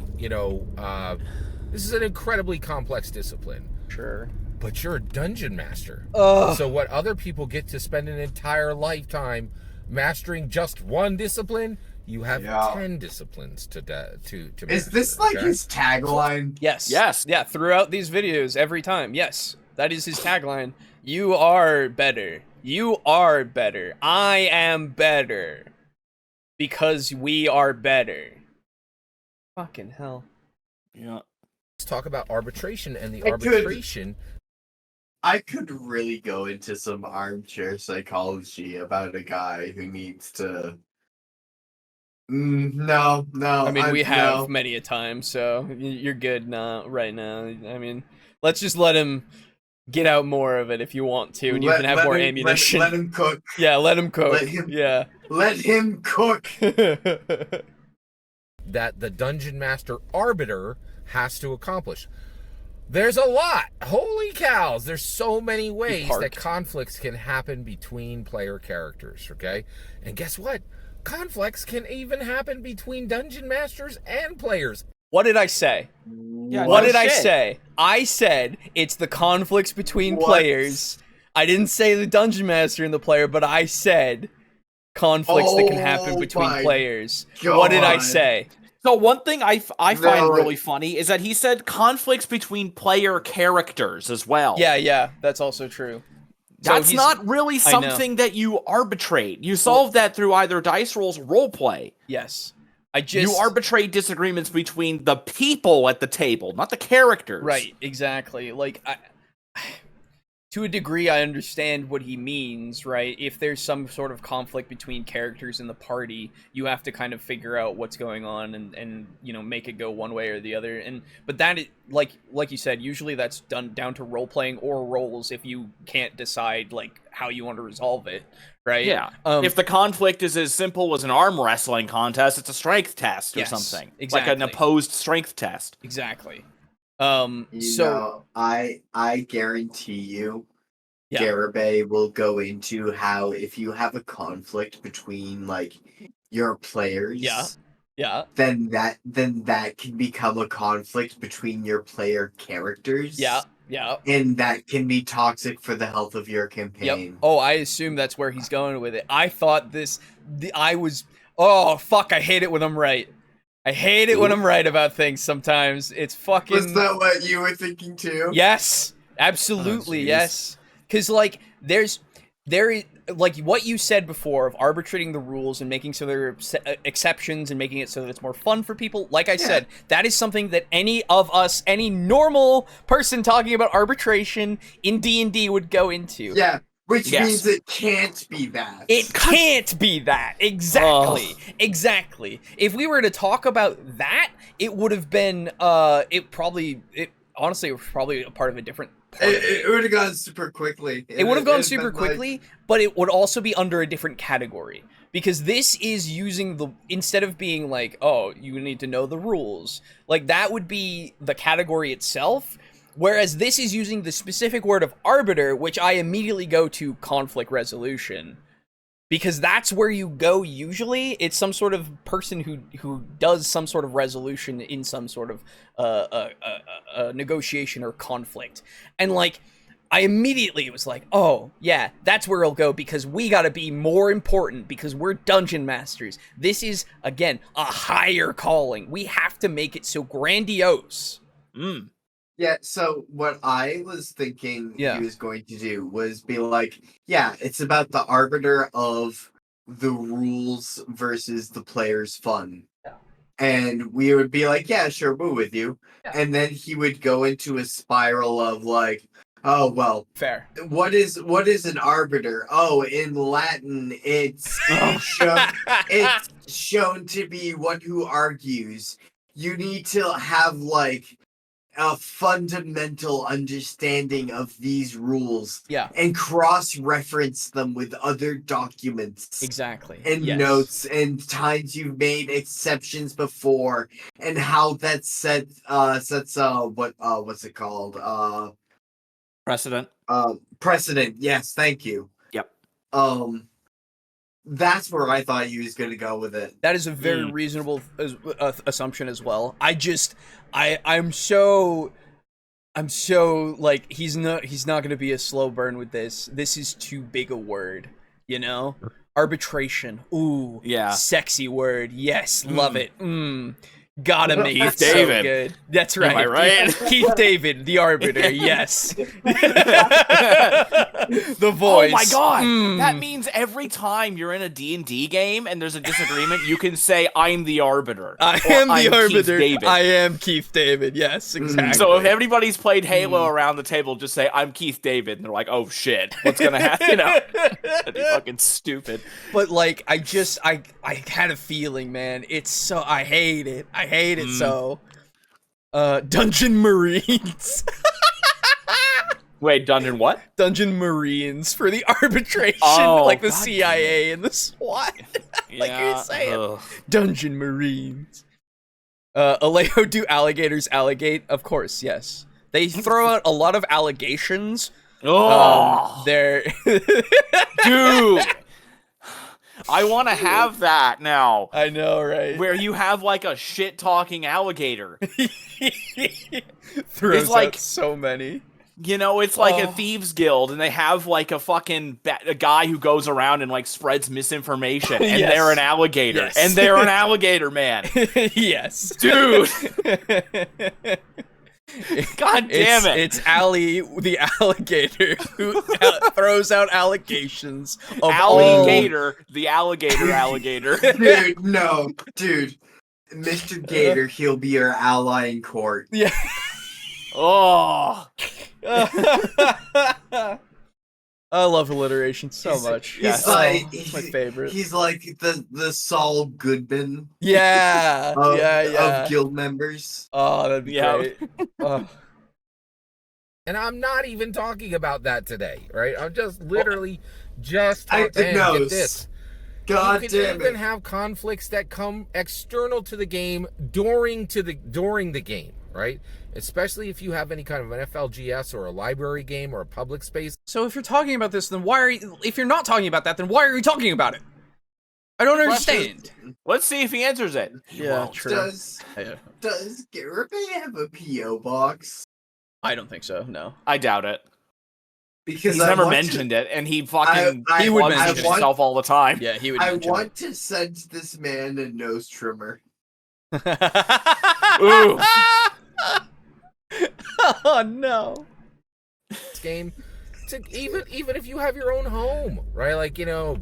is an incredibly complex discipline. Sure. But you're a dungeon master. Ugh. So what other people get to spend an entire lifetime mastering just one discipline, you have 10 disciplines to master. Is this like his tagline? Yes. Yes. Yeah, throughout these videos, every time. Yes. That is his tagline. You are better. You are better. I am better. Because we are better. Fucking hell. Yeah. Let's talk about arbitration and the arbitration. I could really go into some armchair psychology about a guy who needs to. No. I mean, we have many a time, so you're good now, right now. I mean, let's just let him get out more of it if you want to, and you can have more ammunition. Let him cook. Yeah, let him cook. Let him cook. That the dungeon master arbiter has to accomplish. There's a lot. Holy cows. There's so many ways that conflicts can happen between player characters, okay? And guess what? Conflicts can even happen between dungeon masters and players. What did I say? Yeah, what did I say? I said it's the conflicts between players. I didn't say the dungeon master and the player, but I said conflicts that can happen between players. God. What did I say? So one thing I find really funny is that he said conflicts between player characters as well. Yeah, that's also true. That's not really something that you arbitrate. You solve that through either dice rolls or roleplay. Yes. You arbitrate disagreements between the people at the table, not the characters. Right, exactly. Like, to a degree, I understand what he means, right? If there's some sort of conflict between characters in the party, you have to kind of figure out what's going on and you know, make it go one way or the other. But that is, like you said, usually that's done down to role playing or roles if you can't decide like how you want to resolve it, right? Yeah. If the conflict is as simple as an arm wrestling contest, it's a strength test or something. Exactly. Like an opposed strength test. Exactly. I guarantee you, Garibay will go into how if you have a conflict between like your players, then that can become a conflict between your player characters. Yeah. And that can be toxic for the health of your campaign. Yep. Oh, I assume that's where he's going with it. I thought oh fuck, I hate it when I'm right. I hate it when I'm right about things sometimes. It's fucking... Was that what you were thinking too? Yes. Absolutely, yes. Because, like, there is... Like, what you said before of arbitrating the rules and making so there are exceptions and making it so that it's more fun for people, like I said, that is something that any of us, any normal person talking about arbitration in D&D would go into. Yeah. Which means it can't be that. It can't be that. Exactly. Exactly. If we were to talk about that, it would have been, honestly, it was probably a part of a different part. It would have gone super quickly. It would have gone super quickly, but it would also be under a different category. Because this is using instead of being like, oh, you need to know the rules, like that would be the category itself. Whereas this is using the specific word of arbiter, which I immediately go to conflict resolution. Because that's where you go usually. It's some sort of person who does some sort of resolution in some sort of negotiation or conflict. And like, I immediately was like, oh, yeah, that's where it'll go because we gotta be more important because we're dungeon masters. This is, again, a higher calling. We have to make it so grandiose. Yeah, so what I was thinking he was going to do was be like, it's about the arbiter of the rules versus the player's fun. Yeah. And we would be like, yeah, sure, we're with you. Yeah. And then he would go into a spiral of like, oh, well, fair. What is an arbiter? Oh, in Latin, it's shown to be one who argues. You need to have like a fundamental understanding of these rules and cross-reference them with other documents and notes and times you've made exceptions before and how that sets what's it called precedent. Precedent, yes, thank you. That's where I thought he was going to go with it. That is a very reasonable assumption as well. I'm so like he's not going to be a slow burn with this. This is too big a word, you know? Arbitration. Ooh. Yeah. Sexy word. Yes, love it. Gotta make it so good. That's right. Am I right? Keith David, the arbiter. Yes. The voice. Oh my god! That means every time you're in a D&D game and there's a disagreement, you can say, "I'm the arbiter." I am the arbiter. I am Keith David. Yes, exactly. So if everybody's played Halo around the table, just say, "I'm Keith David," and they're like, "Oh shit, what's gonna happen?" You know, that'd be fucking stupid. But like, I had a feeling, man. It's so I hate it. I hate it so. Dungeon Marines. Wait, Dungeon what? Dungeon Marines for the arbitration, like the CIA and the SWAT. Like you're saying. Dungeon Marines. Alejo, do alligators alligate? Of course, yes. They throw out a lot of allegations. They're dude. I want to have that now. I know, right? Where you have like a shit-talking alligator. Throws like out so many. You know, it's like a thieves guild, and they have like a guy who goes around and like spreads misinformation, and they're an alligator, and they're an alligator man. Yes, dude. God damn it! It's Allie, the alligator, who throws out allegations of alligator, the alligator. Dude, no, dude, Mr. Gator, he'll be your ally in court. Yeah. Oh. I love alliteration so much. He's like it's my favorite. He's like the Saul Goodman. Yeah, of guild members. Oh, that'd be great. And I'm not even talking about that today, right? I'm just literally get this. God you damn can even have conflicts that come external to the game during the game, right? Especially if you have any kind of an FLGS or a library game or a public space. So if you're talking about this, then if you're not talking about that, then why are you talking about it? I don't understand. Let's see if he answers it. True. Does Garibay have a P.O. box? I don't think so, no. I doubt it. Because he's never mentioned it, and he fucking he would mention himself all the time. Yeah, he would. I want to send this man a nose trimmer. Ooh. Oh no. This game, even if you have your own home, right? Like, you know,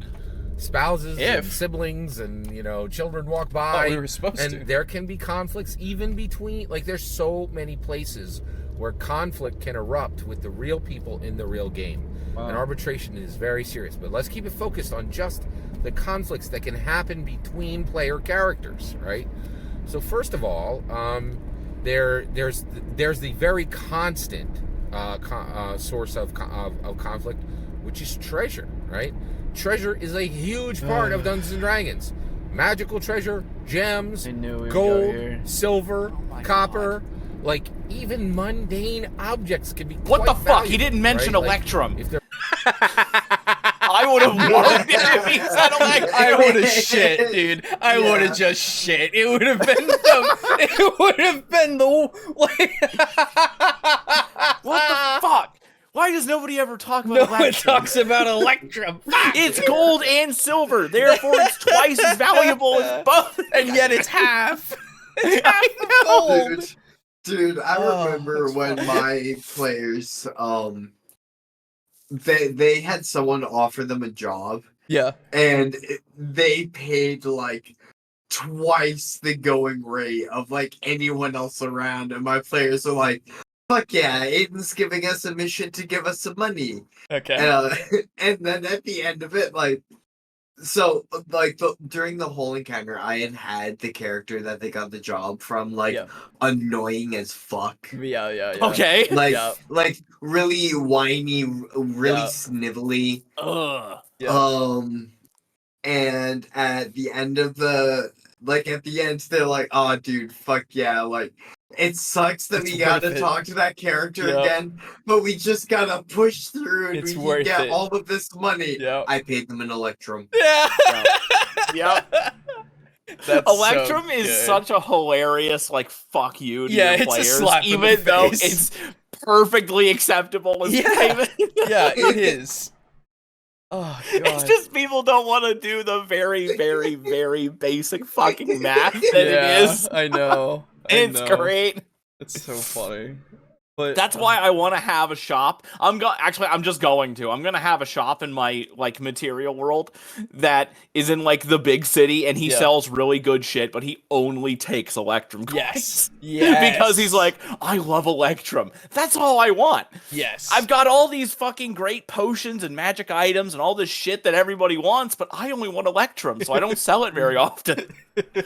spouses and siblings and, you know, children walk by. We were supposed to. There can be conflicts even between, like, there's so many places where conflict can erupt with the real people in the real game. Wow. And arbitration is very serious. But let's keep it focused on just the conflicts that can happen between player characters, right? So first of all, there's the very constant source of conflict, which is treasure, right? Treasure is a huge part of Dungeons and Dragons. Magical treasure, gems, gold, silver, copper. Like, even mundane objects can be what the fuck? valuable, He didn't mention right? Electrum. Like, if I would have loved it if he said Electrum. I would have shit, dude. I would have just shit. It would have been what the fuck? Why does nobody ever talk about Electrum? No one talks about Electrum. It's gold and silver, therefore it's twice as valuable as both. And yet it's half. It's half gold. Dude, I remember when my players, they had someone offer them a job. Yeah. And they paid, like, twice the going rate of, like, anyone else around. And my players are like, fuck yeah, Aiden's giving us a mission to give us some money. Okay. And then at the end of it, like, so, like, during the whole encounter, I had the character that they got the job from, like, annoying as fuck. Yeah. Okay. Like, really whiny, really snivelly. And at the end of they're like, oh, dude, fuck yeah, like, it sucks that we gotta talk to that character again, but we just gotta push through and we can get all of this money. I paid them an Electrum. Electrum is such a hilarious, like, fuck you to your players, it's a slap even though it's perfectly acceptable as payment. Yeah, it is. Oh, God. It's just people don't want to do the very, very, very basic fucking math that it is. I know. It's great. It's so funny. But that's why I want to have a shop. I'm gonna have a shop in my, like, material world that is in, like, the big city, and he sells really good shit, but he only takes Electrum coins. Yes. Because he's like, I love Electrum. That's all I want. Yes. I've got all these fucking great potions and magic items and all this shit that everybody wants, but I only want Electrum, so I don't sell it very often.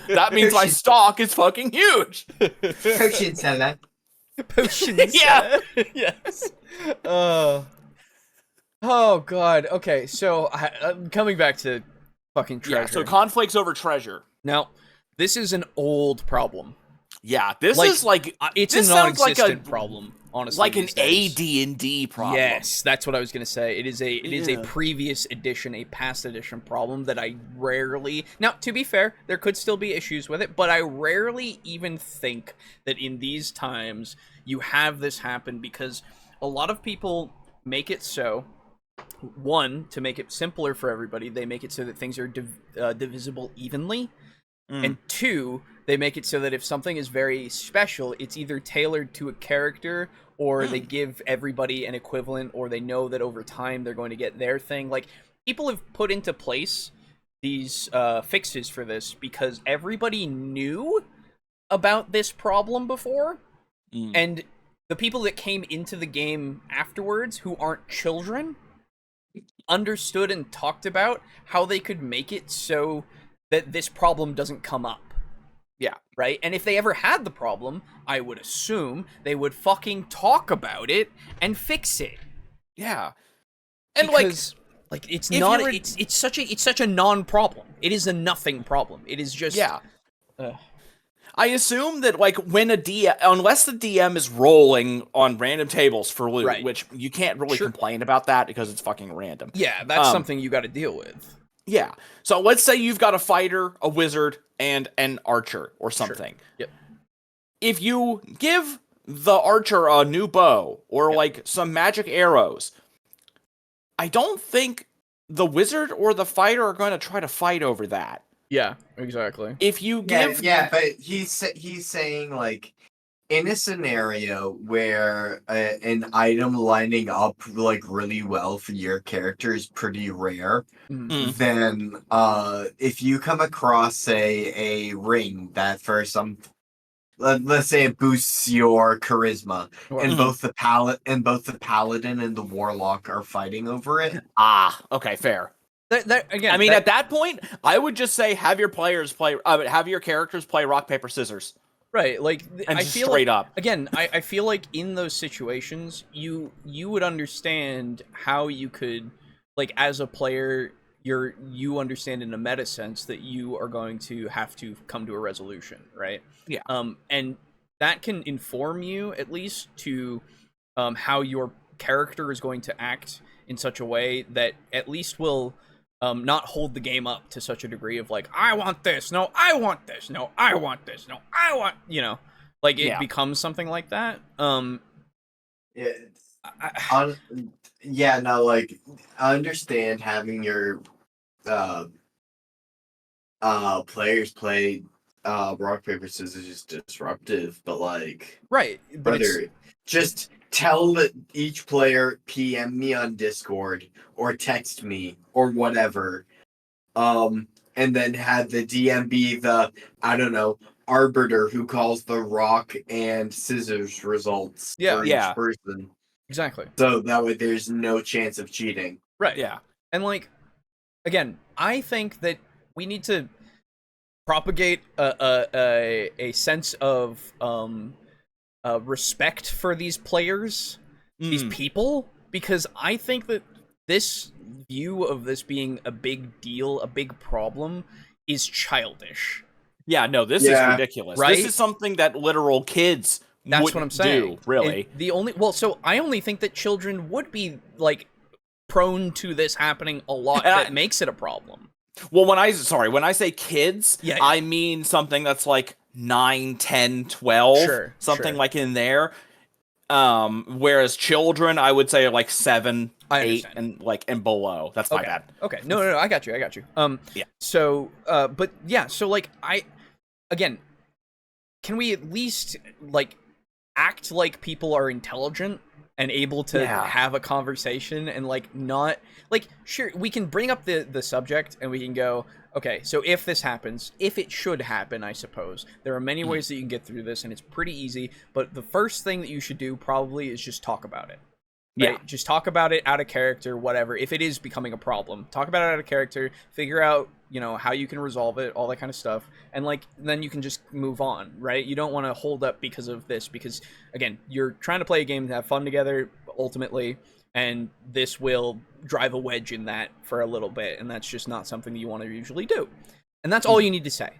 That means my stock is fucking huge. Potion seller. Potions. Yeah. Yes. Oh God. Okay, so I'm coming back to fucking treasure. Yeah, so conflicts over treasure. Now, this is an old problem. Yeah, this is like it's a non-existent problem. honestly. Like an AD&D problem. Yes, that's what I was gonna say. It is a previous edition, a past edition problem that I rarely. Now, to be fair, there could still be issues with it, but I rarely even think that in these times you have this happen because a lot of people make it so. One, to make it simpler for everybody, they make it so that things are divisible evenly. And two, they make it so that if something is very special, it's either tailored to a character or they give everybody an equivalent, or they know that over time they're going to get their thing. Like, people have put into place these fixes for this because everybody knew about this problem before. And the people that came into the game afterwards, who aren't children, understood and talked about how they could make it so that this problem doesn't come up. Yeah. Right? And if they ever had the problem, I would assume they would fucking talk about it and fix it. Yeah. And because, like it's not it's such a non-problem. It is a nothing problem. It is just I assume that, like, when a DM, unless the DM is rolling on random tables for loot, which you can't really complain about that because it's fucking random. Yeah, that's something you got to deal with. Yeah. So let's say you've got a fighter, a wizard, and an archer or something. Yep. If you give the archer a new bow or like some magic arrows, I don't think the wizard or the fighter are going to try to fight over that. Yeah, exactly. If you give but he's saying, like, in a scenario where an item lining up like really well for your character is pretty rare, then if you come across, say, a ring that for some, let's say, it boosts your charisma, and both the paladin and the warlock are fighting over it. Okay, fair. Again, I mean, at that point, I would just say have your characters play rock paper scissors. Right, like, and I feel straight like, up. Again, I feel like in those situations, you would understand how you could, like, as a player, you understand in a meta sense that you are going to have to come to a resolution, right? Yeah. And that can inform you at least to how your character is going to act in such a way that at least will not hold the game up to such a degree of, like, I want this, no, I want this, no, I want this, no, I want, like, it becomes something like that. Like, I understand having your players play rock paper scissors is disruptive, but, like, right, but brother, just tell each player, PM me on Discord or text me or whatever, and then have the DM be the, I don't know, arbiter who calls the rock and scissors results for each person. Exactly. So that way there's no chance of cheating. Right. Yeah. And, like, again, I think that we need to propagate a sense of respect for these players, these people, because I think that this view of this being a big deal, a big problem, is childish. Yeah, no, this is ridiculous. Right? This is something that literal kids That's what I'm saying. do, really. So I only think that children would be, like, prone to this happening a lot. That makes it a problem. Well, when I say kids, I mean something that's like 9, 10, 12, something like in there. Whereas children, I would say, are like 7, 8, and below. That's my bad. Okay, no, I got you. So, but yeah, so, like, again, can we at least, like, act like people are intelligent and able to have a conversation and, like, not, like, sure, we can bring up the subject and we can go, okay, so if this happens, if it should happen, I suppose, there are many ways that you can get through this, and it's pretty easy, but the first thing that you should do probably is just talk about it. Right? Yeah. Just talk about it out of character, whatever. If it is becoming a problem, talk about it out of character, figure out, how you can resolve it, all that kind of stuff. And, like, then you can just move on, right? You don't want to hold up because of this, because, again, you're trying to play a game to have fun together, ultimately, and this will drive a wedge in that for a little bit, and that's just not something that you want to usually do. And that's all you need to say.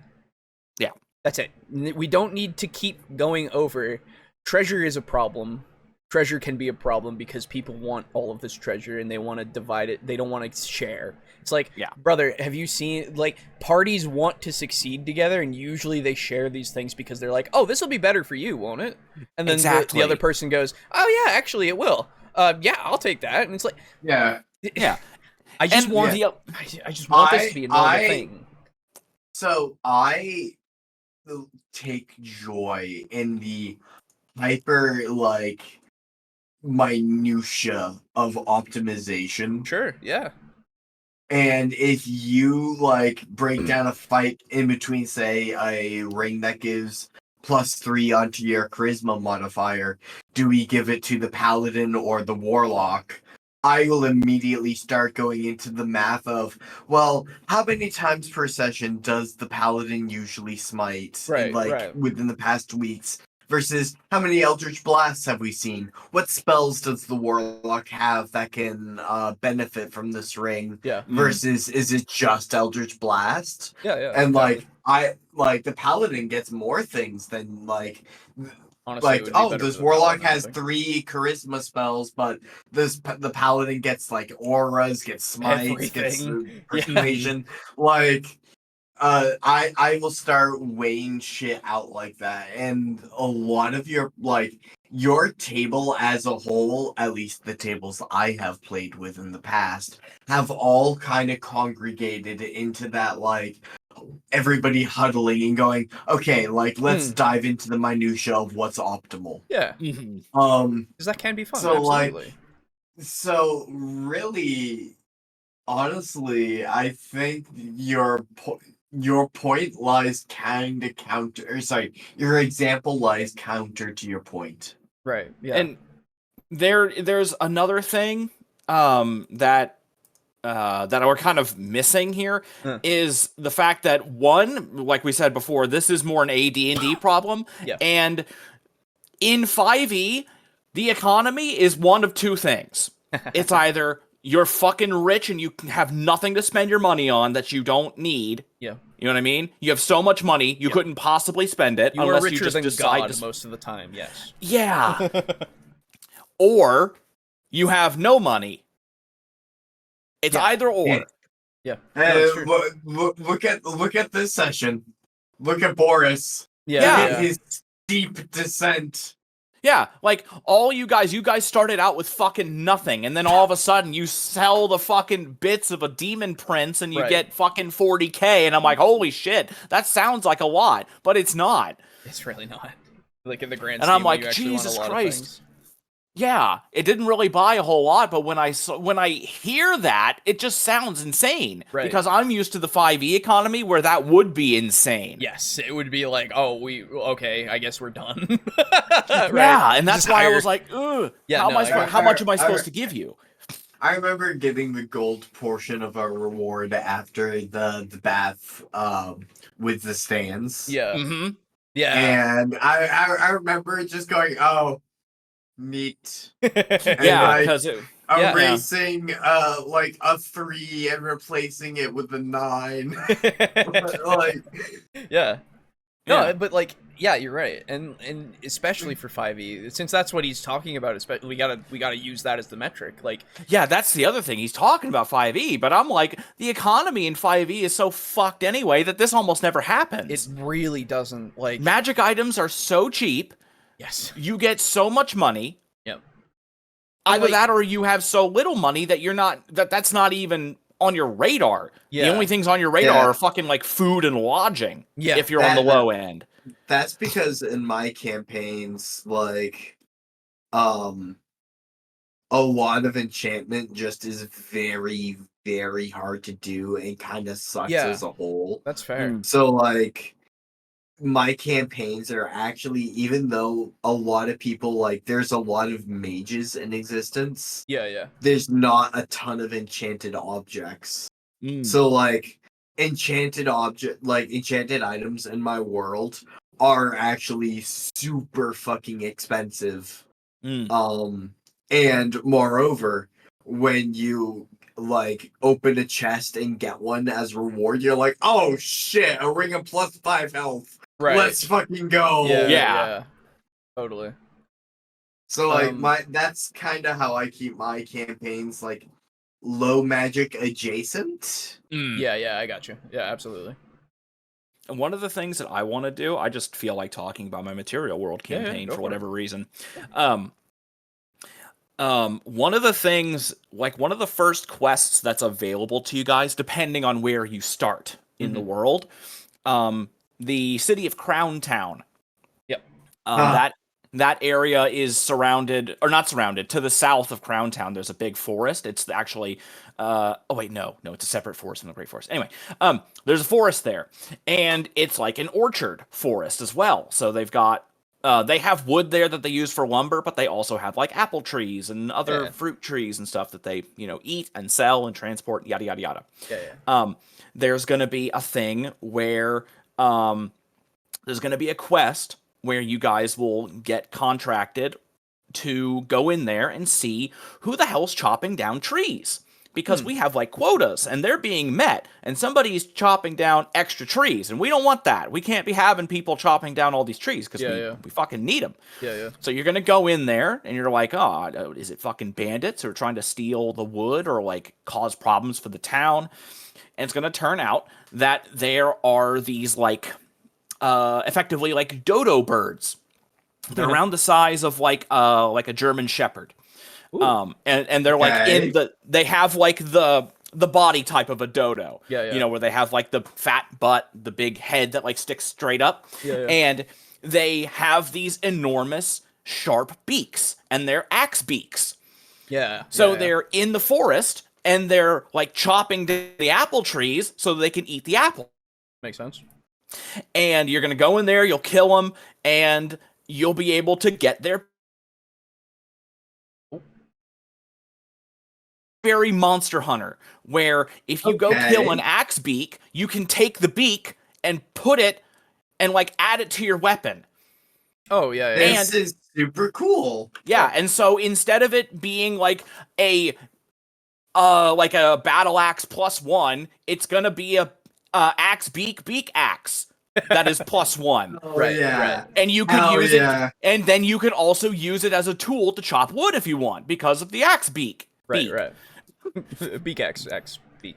Yeah. That's it. We don't need to keep going over, treasure is a problem. treasure can be a problem because people want all of this treasure and they want to divide it. They don't want to share. It's like, brother, have you seen, like, parties want to succeed together, and usually they share these things because they're like, oh, this will be better for you, won't it? And then the other person goes, oh, yeah, actually, it will. Yeah, I'll take that. And it's like, yeah. I just want this to be a normal thing. So I take joy in the hyper, like, minutia of optimization. Sure, yeah. And if you, like, break down a fight in between, say, a ring that gives +3 onto your charisma modifier, do we give it to the paladin or the warlock? I will immediately start going into the math of, well, how many times per session does the paladin usually smite? Right. Within the past weeks? Versus how many Eldritch Blasts have we seen? What spells does the Warlock have that can benefit from this ring? Yeah. Versus, is it just Eldritch Blast? Yeah. And the Paladin gets more things than Honestly, this Warlock has 3 Charisma spells, but the Paladin gets like auras, gets smites, gets persuasion. I will start weighing shit out like that, and a lot of your table as a whole, at least the tables I have played with in the past, have all kind of congregated into that, like, everybody huddling and going, okay, like, let's dive into the minutia of what's optimal. Yeah. Because that can be fun. So, absolutely. So really, honestly, I think your point lies kind of counter, or sorry, your example lies counter to your point. Right. Yeah. And there's another thing that we're kind of missing here is the fact that, one, like we said before, this is more an AD&D problem. Yeah. And in 5e, the economy is one of two things. It's either you're fucking rich and you have nothing to spend your money on that you don't need. Yeah. You know what I mean? You have so much money, you couldn't possibly spend it unless you just decide to... most of the time, yes. Yeah. Or you have no money. It's either or. Yeah. Look at this session. Look at Boris. Yeah. His steep descent. Yeah, like, all you guys started out with fucking nothing, and then all of a sudden you sell the fucking bits of a demon prince and you get fucking 40k, and I'm like, holy shit, that sounds like a lot, but it's not. It's really not. Like, in the grand scheme, I'm like, Jesus Christ. Yeah, it didn't really buy a whole lot, but when I hear that, it just sounds insane. Right. Because I'm used to the 5e economy where that would be insane. Yes, it would be like, okay, I guess we're done. Right. Yeah, and that's why I was like, ugh, how much am I supposed to give you? I remember getting the gold portion of a reward after the bath with the stands. Yeah. Mm-hmm. Yeah. And I remember just going, oh, neat. Yeah, because erasing like a 3 and replacing it with a 9. Yeah. No, but like, yeah, you're right, and especially for 5e, since that's what he's talking about. We gotta use that as the metric. Like, yeah, that's the other thing. He's talking about 5e, but I'm like, the economy in 5e is so fucked anyway that this almost never happens. It really doesn't. Like, magic items are so cheap. Yes. You get so much money. Yep. Either that or you have so little money that that's not even on your radar. Yeah. The only things on your radar are fucking like food and lodging. Yeah. If you're on the low end. That's because in my campaigns, like, a lot of enchantment just is very, very hard to do and kind of sucks as a whole. That's fair. So, like, my campaigns are actually, even though a lot of people, like, there's a lot of mages in existence. Yeah. There's not a ton of enchanted objects. So, like, enchanted items in my world are actually super fucking expensive. And moreover, when you like open a chest and get one as reward, you're like, oh shit, a ring of +5 health. Right. Let's fucking go. Yeah. Totally. So that's kind of how I keep my campaigns, like low magic adjacent. Yeah, I got you. Yeah, absolutely. And one of the things that I want to do, I just feel like talking about my Material World campaign for whatever reason. One of the things, like one of the first quests that's available to you guys, depending on where you start in the world, the city of Crown Town. Yep. That area is surrounded, or not surrounded, to the south of Crown Town. There's a big forest. It's actually, it's a separate forest from the Great Forest. Anyway, there's a forest there, and it's like an orchard forest as well. So they've got, they have wood there that they use for lumber, but they also have like apple trees and other fruit trees and stuff that they, eat and sell and transport, yada, yada, yada. There's going to be a thing where, there's going to be a quest where you guys will get contracted to go in there and see who the hell's chopping down trees. Because we have, like, quotas, and they're being met, and somebody's chopping down extra trees, and we don't want that. We can't be having people chopping down all these trees, because we fucking need them. So you're going to go in there, and you're like, oh, is it fucking bandits who are trying to steal the wood or, like, cause problems for the town? And it's going to turn out that there are these, like, effectively like dodo birds. They're around the size of like a German Shepherd. And they're like they have like the body type of a dodo. Where they have like the fat butt, the big head that like sticks straight up. And they have these enormous sharp beaks, and they're axe beaks. So they're in the forest, and they're like chopping the apple trees so they can eat the apple. Makes sense. And you're going to go in there, you'll kill them, and you'll be able to get their very Monster Hunter, where if you go kill an axe beak, you can take the beak and put it and like add it to your weapon. This is super cool. And so instead of it being like a battle axe +1, it's going to be a axe beak axe that is +1. Right. And you can use it, and then you can also use it as a tool to chop wood if you want, because of the axe beak. Right. Beak axe beak.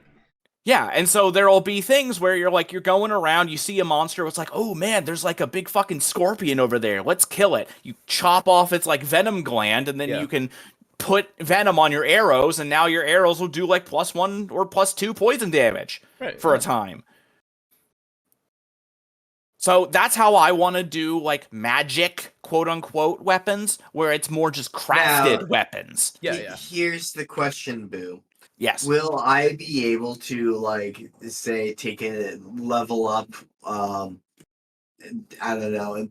And so there'll be things where you're going around, you see a monster, it's like, oh man, there's like a big fucking scorpion over there, let's kill it. You chop off its like venom gland, and then you can put venom on your arrows, and now your arrows will do like +1 or +2 poison damage for a time. So that's how I want to do like magic, quote unquote, weapons, where it's more just crafted weapons. Here's the question, Boo. Yes. Will I be able to, like, say, take a level up, I don't know,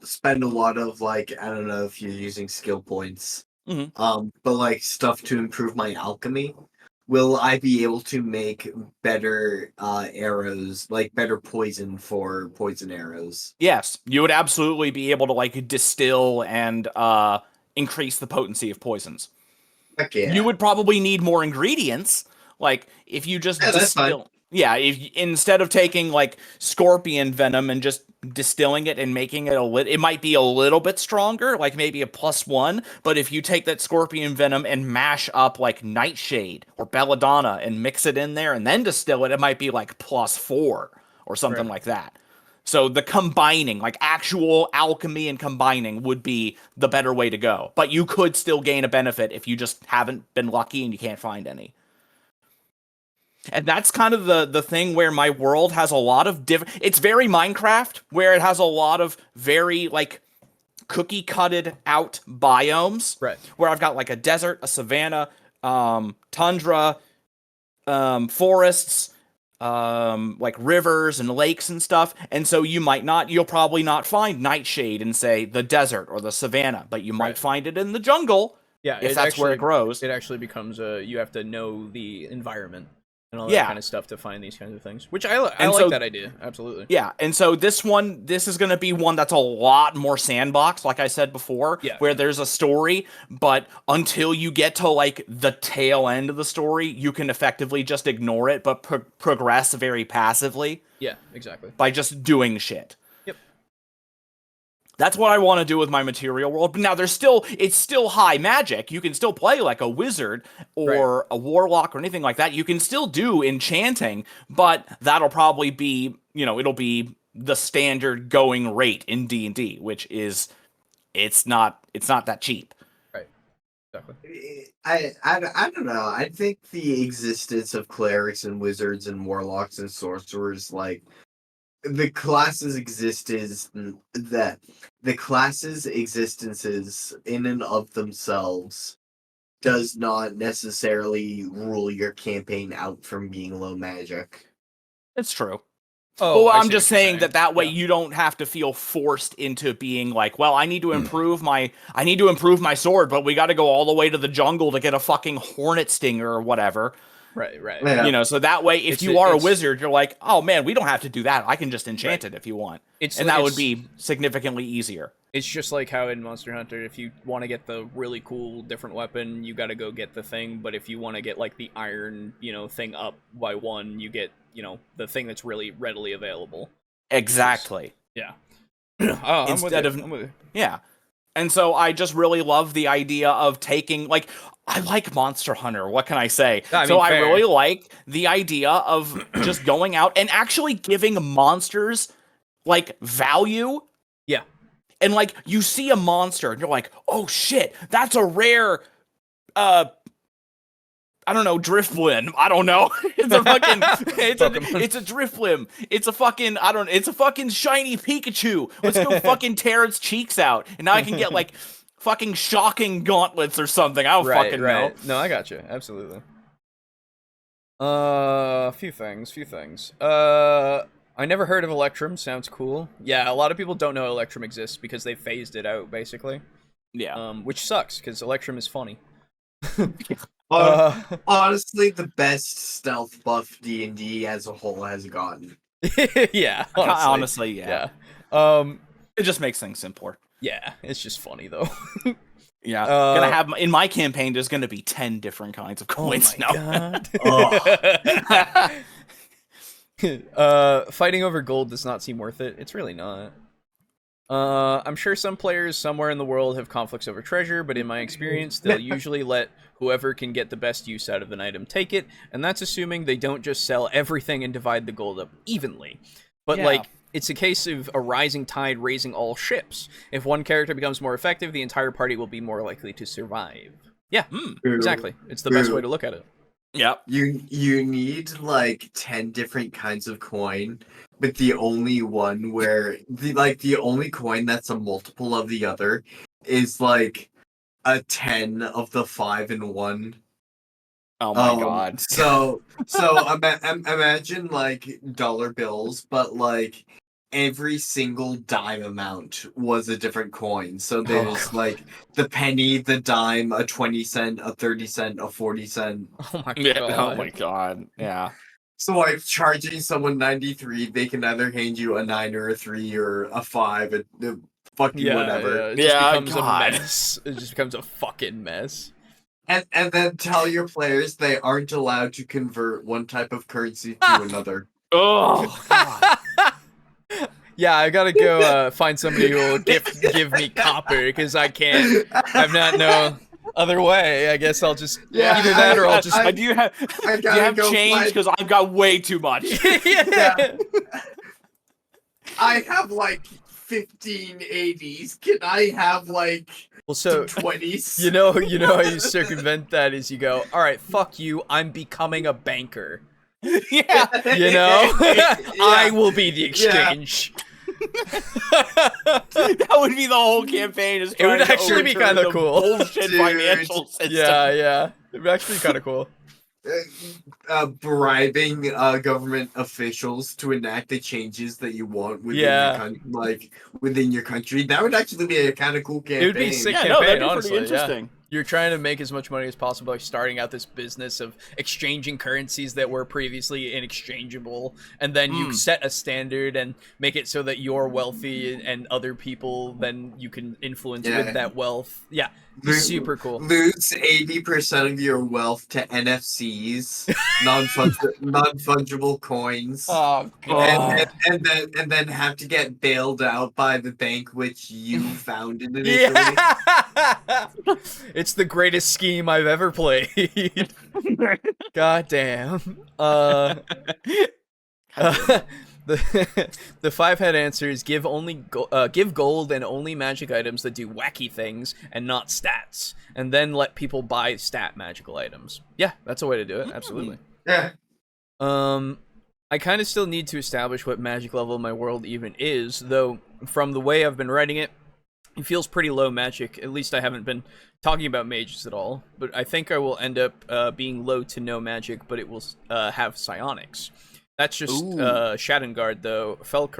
spend a lot of, like, I don't know if you're using skill points, but, like, stuff to improve my alchemy? Will I be able to make better arrows, like better poison for poison arrows? Yes, you would absolutely be able to, like, distill and increase the potency of poisons. Heck yeah. You would probably need more ingredients. Like, if you just distill... if instead of taking, like, scorpion venom and just distilling it and making it it might be a little bit stronger, like maybe a +1, but if you take that scorpion venom and mash up, like, Nightshade or Belladonna and mix it in there and then distill it, it might be, like, +4 or something like that. So the combining, like actual alchemy and combining, would be the better way to go. But you could still gain a benefit if you just haven't been lucky and you can't find any. And that's kind of the thing where my world has a lot of different... It's very Minecraft, where it has a lot of very, like, cookie-cutted out biomes. Where I've got, like, a desert, a savanna, tundra, forests, like rivers and lakes and stuff. And so you'll probably not find Nightshade in, say, the desert or the savanna, but you might find it in the jungle. If that's where it grows. It actually becomes you have to know the environment and all that kind of stuff to find these kinds of things, which I like that idea. Absolutely. And so this is going to be one that's a lot more sandbox, like I said before, where there's a story, but until you get to, like, the tail end of the story, you can effectively just ignore it, but progress very passively. Yeah, exactly. By just doing shit. That's what I want to do with my material world. But now it's still high magic. You can still play like a wizard or a warlock or anything like that. You can still do enchanting, but that'll probably be, it'll be the standard going rate in D&D, which is, it's not that cheap. Right. Exactly. I don't know. I think the existence of clerics and wizards and warlocks and sorcerers, like, the classes' existences in and of themselves does not necessarily rule your campaign out from being low magic. It's true. Oh, well, I'm just saying that way you don't have to feel forced into being like, well, I need to improve my sword, but we got to go all the way to the jungle to get a fucking hornet stinger or whatever. Right. Yeah. So that way, if you are a wizard, you're like, oh man, we don't have to do that. I can just enchant it if you want. That would be significantly easier. It's just like how in Monster Hunter, if you want to get the really cool different weapon, you got to go get the thing. But if you want to get like the iron, thing up by 1, you get, the thing that's really readily available. Exactly. Yeah. I'm with you. Yeah. And so I just really love the idea of taking, like, I like Monster Hunter. What can I say? I really like the idea of just going out and actually giving monsters, like, value. Yeah. And, like, you see a monster and you're like, oh shit, that's a rare, I don't know, Driftblim. I don't know. It's a fucking, it's a Driftblim. It's a fucking, it's a fucking shiny Pikachu. Let's go fucking tear its cheeks out. And now I can get, like, fucking shocking gauntlets or something. I don't fucking know. No, I got you. Absolutely. Few things. I never heard of Electrum. Sounds cool. Yeah, a lot of people don't know Electrum exists because they phased it out, basically. Yeah. Which sucks, because Electrum is funny. Honestly, the best stealth buff D&D as a whole has gotten. Yeah, honestly, yeah. It just makes things simpler. Yeah, it's just funny though. Yeah, gonna have in my campaign. There's gonna be 10 different kinds of coins now. God. Fighting over gold does not seem worth it. It's really not. I'm sure some players somewhere in the world have conflicts over treasure, but in my experience, they'll usually let whoever can get the best use out of an item take it, and that's assuming they don't just sell everything and divide the gold up evenly. But, it's a case of a rising tide raising all ships. If one character becomes more effective, the entire party will be more likely to survive. Yeah, exactly. It's the best way to look at it. Yep. You need, like, 10 different kinds of coin, but the only one where the only coin that's a multiple of the other is like a 10 of the 5 in 1. Oh my god. So imagine like dollar bills, but like every single dime amount was a different coin. So there's like the penny, the dime, a 20 cent, a 30 cent, a 40 cent. Oh my god. Oh my god. Yeah. So, like, charging someone 93, they can either hand you a 9 or a 3 or a 5, whatever. Yeah, it just becomes a mess. It just becomes a fucking mess. And then tell your players they aren't allowed to convert one type of currency to another. Oh, God. Yeah, I gotta go find somebody who will give me copper, because I can't. I've not no other way. I guess I'll just either that or I'll just. Do you have change? Because I've got way too much. Yeah. I have like 15 80s. Can I have like some 20s? You know how you circumvent that is you go, all right, fuck you. I'm becoming a banker. Yeah. You know, I will be the exchange. That would be the whole campaign. It would actually be kind of cool. Bullshit financial system. Yeah. It would actually be kind of cool. Bribing government officials to enact the changes that you want within your country. That would actually be a kind of cool campaign. It would be a sick campaign, campaign, that'd be honestly. pretty interesting. You're trying to make as much money as possible by starting out this business of exchanging currencies that were previously inexchangeable, and then you set a standard and make it so that you're wealthy and other people then you can influence with that wealth. Yeah, super cool. Lose 80% of your wealth to NFCs, non-fungible coins. Oh god! And then have to get bailed out by the bank which you founded initially. Yeah! It's the greatest scheme I've ever played. God damn. The 5-head answer is give gold and only magic items that do wacky things and not stats, and then let people buy stat magical items. Yeah, that's a way to do it. Absolutely. Yeah. I kind of still need to establish what magic level my world even is, though from the way I've been writing it, it feels pretty low magic. At least I haven't been talking about mages at all. But I think I will end up being low to no magic, but it will have psionics. That's just Shadowguard, though. God,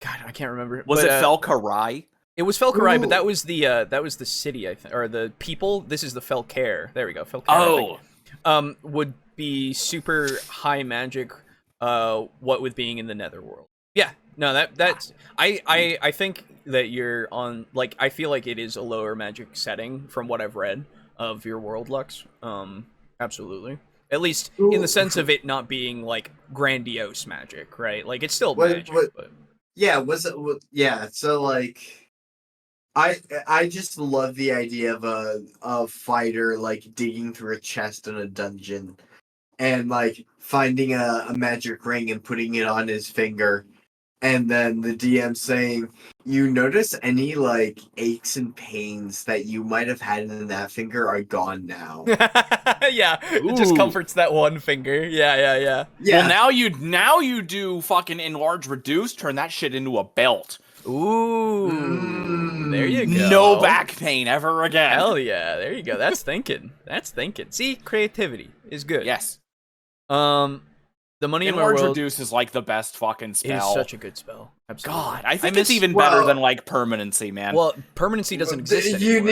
I can't remember. Was it Felkarai? It was Felkarai, but that was the city, I think, or the people. This is the Felcare. There we go. Felcare. Oh. Would be super high magic. What with being in the Netherworld. Yeah. No, that's I think that you're on, like, I feel like it is a lower magic setting from what I've read of your world, Lux. Absolutely. At least in the sense of it not being like grandiose magic, right? Like it's still magic. But... Yeah, yeah, so like I just love the idea of a fighter like digging through a chest in a dungeon and like finding a magic ring and putting it on his finger. And then the DM saying, you notice any, like, aches and pains that you might have had in that finger are gone now. Yeah, it just comforts that one finger. Yeah. Well, now you do fucking enlarge reduce, turn that shit into a belt. Ooh, there you go. No back pain ever again. Hell yeah, there you go. That's thinking. See, creativity is good. Yes. The money in my world. world Reduce is like the best fucking spell. It is such a good spell. Absolutely. God, I think it's even better than like permanency, man. Well, permanency doesn't exist anymore.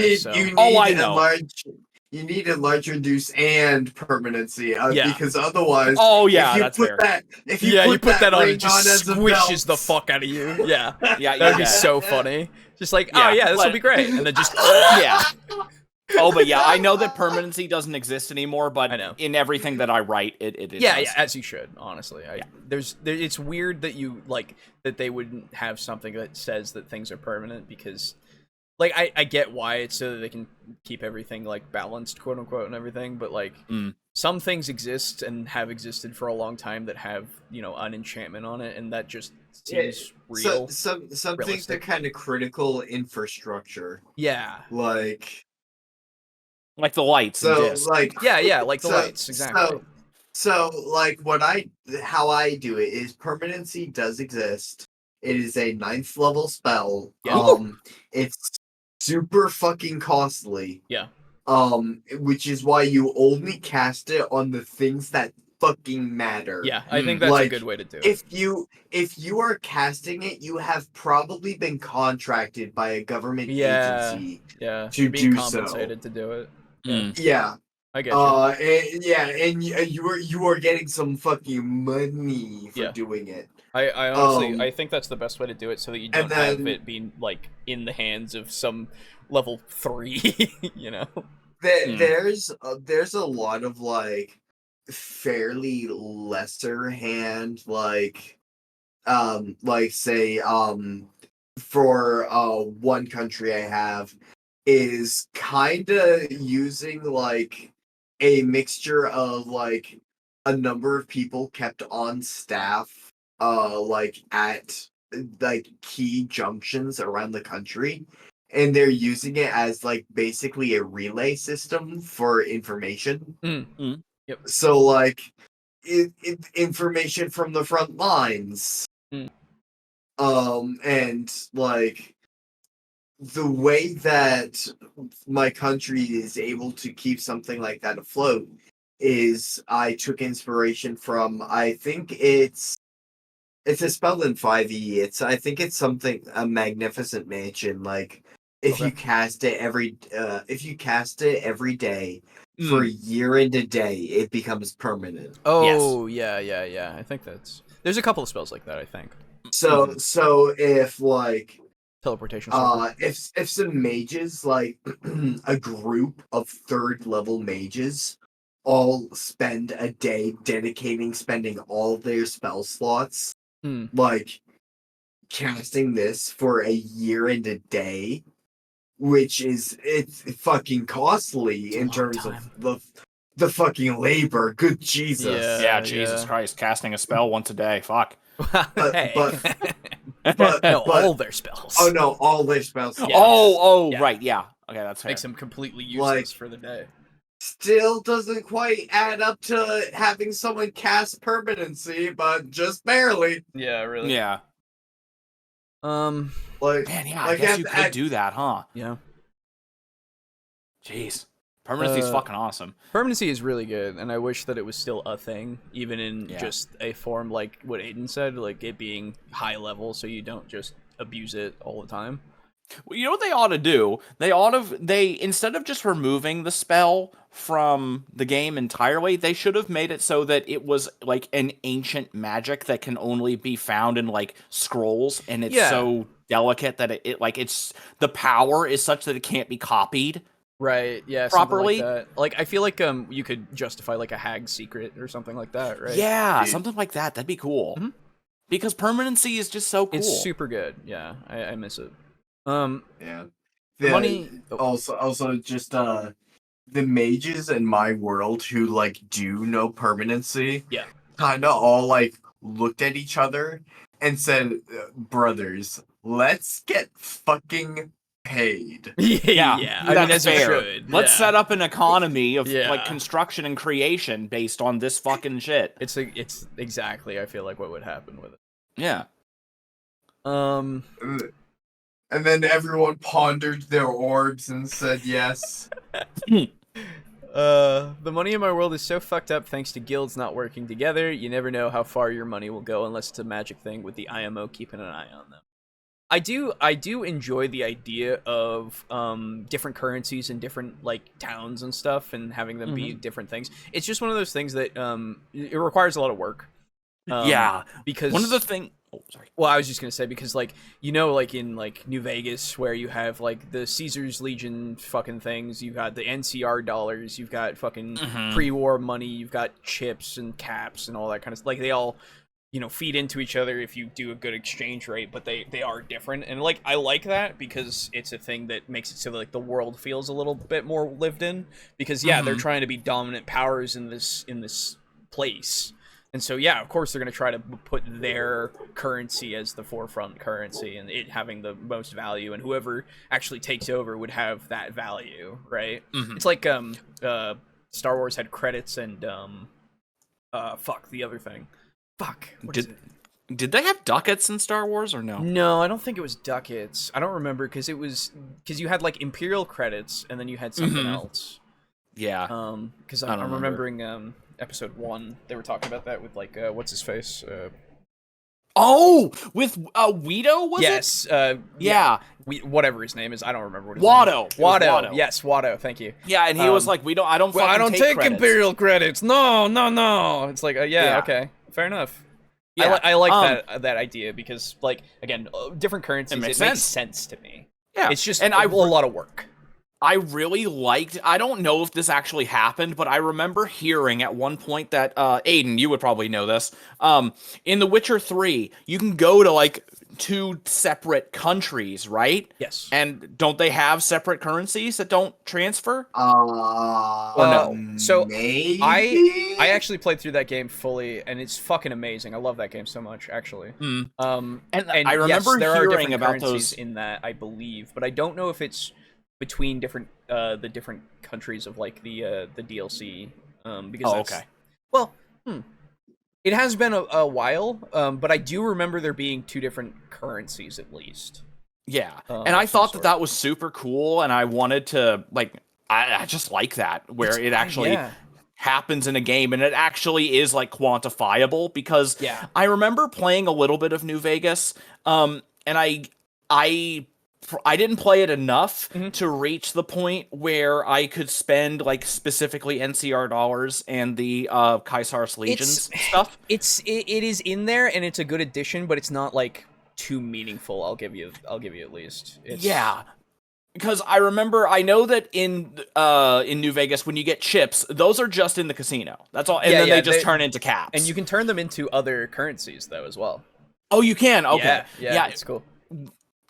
You need enlarge, reduce, and permanency. Because otherwise, if you put that on, it just squishes the fuck out of you. Yeah, that'd be so funny. Just like, this will be great, and then just but yeah, I know that permanency doesn't exist anymore, but I know in everything that I write, it does. Yeah, as you should, honestly. It's weird that that they wouldn't have something that says that things are permanent, because, like, I get why it's so that they can keep everything, like, balanced, quote unquote, and everything, but, like, some things exist and have existed for a long time that have, an enchantment on it, and that just seems real. Some things are kind of critical infrastructure. Yeah. Like the lights and discs. Like the lights, exactly. So like how I do it is permanency does exist. It is a 9th level spell. Yeah. It's super fucking costly. Yeah. Which is why you only cast it on the things that fucking matter. Yeah, I think that's a good way to do it. If you are casting it, you have probably been contracted by a government agency. Yeah. To being do compensated to do it. Yeah. I get you. And you are getting some fucking money for doing it. I honestly, I think that's the best way to do it, so that you don't have it being, like, in the hands of some level 3, There's a lot of, like, fairly lesser hand, say, for one country I have, is kinda using, like, a mixture of, like, a number of people kept on staff, at, like, key junctions around the country, and they're using it as, like, basically a relay system for information. Yep. So, like, information from the front lines. And, like, the way that my country is able to keep something like that afloat is I took inspiration from, I think it's It's a spell in 5e. I think it's something a magnificent mansion. Like if you cast it every day for a year and a day, it becomes permanent. Oh yeah. I think there's a couple of spells like that. I think. So if like teleportation. If some mages, like a group of 3rd level mages, all spend a day spending all their spell slots, like casting this for a year and a day, which is it's fucking costly in terms of the fucking labor. Good Jesus. Yeah, Jesus Christ, casting a spell once a day. Fuck. But all their spells. Oh no, all their spells. Yes. Oh, right, yeah. Okay, that's fair. Makes them completely useless for the day. Still doesn't quite add up to having someone cast permanency, but just barely. Yeah, really. Yeah. Like, man, yeah, I guess you could do that, huh? Yeah. Jeez. Permanency is fucking awesome. Permanency is really good, and I wish that it was still a thing, even in just a form like what Aiden said, like it being high level, so you don't just abuse it all the time. Well, you know what they ought to do? They instead of just removing the spell from the game entirely, they should have made it so that it was like an ancient magic that can only be found in like scrolls, and it's so delicate that it's the power is such that it can't be copied. Right, yeah, properly. Like I feel like you could justify like a hag secret or something like that, right? Yeah, something like that. That'd be cool. Mm-hmm. Because permanency is just so cool. It's super good. Yeah, I miss it. Yeah. Money. Also, just the mages in my world who like do know permanency. Yeah. Kind of all like looked at each other and said, "Brothers, let's get fucking paid." Yeah. I mean, as fair. Let's set up an economy of like construction and creation based on this fucking shit. It's exactly, I feel like, what would happen with it. Yeah. And then everyone pondered their orbs and said yes. The money in my world is so fucked up thanks to guilds not working together. You never know how far your money will go unless it's a magic thing with the IMO keeping an eye on them. I do enjoy the idea of different currencies in different like towns and stuff, and having them be different things. It's just one of those things that it requires a lot of work. Because one of the things. Oh, sorry. Well, I was just gonna say, because like, you know, like in like New Vegas where you have like the Caesar's Legion fucking things, you've got the NCR dollars, you've got fucking pre-war money, you've got chips and caps and all that kind of stuff. Like they all, you know, feed into each other if you do a good exchange rate, but they are different. And like I like that because it's a thing that makes it so that, like, the world feels a little bit more lived in, because they're trying to be dominant powers in this place. And so, yeah, of course, they're going to try to put their currency as the forefront currency and it having the most value. And whoever actually takes over would have that value, right? It's like Star Wars had credits and the other thing. Did they have ducats in Star Wars or no? No, I don't think it was ducats. I don't remember because you had like Imperial credits and then you had something else. Yeah. Because I'm remembering episode 1 they were talking about that with like what's his face? With Weedo, was it? Yes. Yeah. Whatever his name is, I don't remember what his name is. Watto. Yes, Watto. Thank you. Yeah, and he was like, I don't take credits. Imperial credits. No. It's like, okay, fair enough. Yeah. I like that idea because, like, again, different currencies. It makes sense to me. Yeah, it's just a lot of work. I really liked, I don't know if this actually happened, but I remember hearing at one point that, Aiden, you would probably know this, in The Witcher 3, you can go to, like, 2 separate countries, right? Yes. And don't they have separate currencies that don't transfer? Or no? So, maybe? I actually played through that game fully, and it's fucking amazing. I love that game so much, actually. And I remember there hearing are about those those in that, I believe, but I don't know if it's between different the different countries of like the DLC because it has been a while, but I do remember there being 2 different currencies at least. Yeah, and I thought that was super cool, and I wanted to, like, I just like that where it actually happens in a game, and it actually is like quantifiable, because I remember playing a little bit of New Vegas, and I didn't play it enough to reach the point where I could spend like specifically NCR dollars and the Caesar's Legions stuff. It is in there, and it's a good addition, but it's not like too meaningful. I'll give you at least. Because I know that in New Vegas, when you get chips, those are just in the casino. That's all, and then they just turn into caps. And you can turn them into other currencies though as well. Oh, you can. Okay, yeah, it's cool.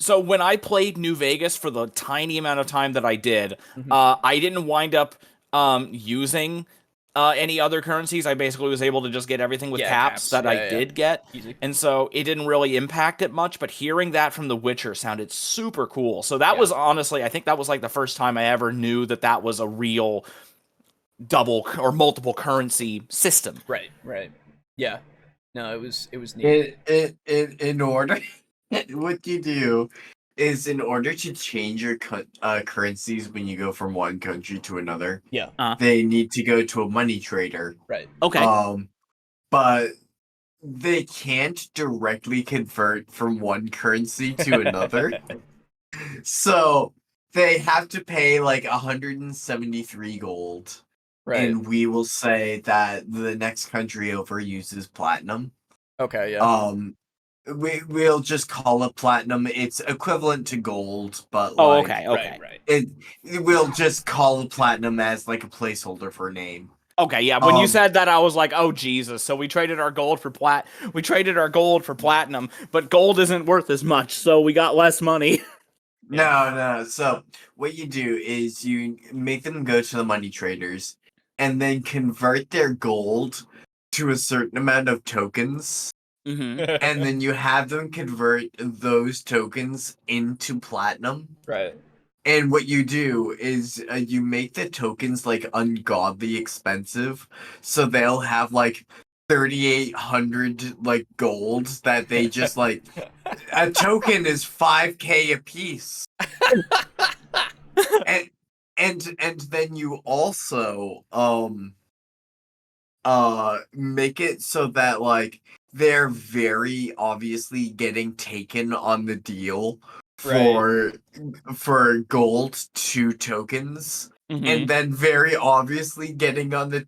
So when I played New Vegas for the tiny amount of time that I did, I didn't wind up using any other currencies. I basically was able to just get everything with caps that I did get. Easy. And so it didn't really impact it much, but hearing that from The Witcher sounded super cool. So that was honestly, I think that was like the first time I ever knew that was a real double or multiple currency system. Right. Yeah. No, it was neat. In order, what you do is, in order to change your currencies when you go from one country to another, they need to go to a money trader. Right. Okay. But they can't directly convert from one currency to another. So they have to pay like 173 gold. Right. And we will say that the next country over uses platinum. Okay, yeah. We'll just call it platinum. It's equivalent to gold, but okay. Right. We'll just call it platinum as like a placeholder for a name. Okay, yeah. When you said that, I was like, "Oh Jesus!" So we traded our gold for platinum, but gold isn't worth as much, so we got less money. No. So what you do is you make them go to the money traders, and then convert their gold to a certain amount of tokens. And then you have them convert those tokens into platinum. Right. And what you do is you make the tokens like ungodly expensive, so they'll have like 3,800 like gold that they just like. A token is 5K a piece. and then you also make it so that like they're very obviously getting taken on the deal for gold 2 tokens, and then very obviously getting on the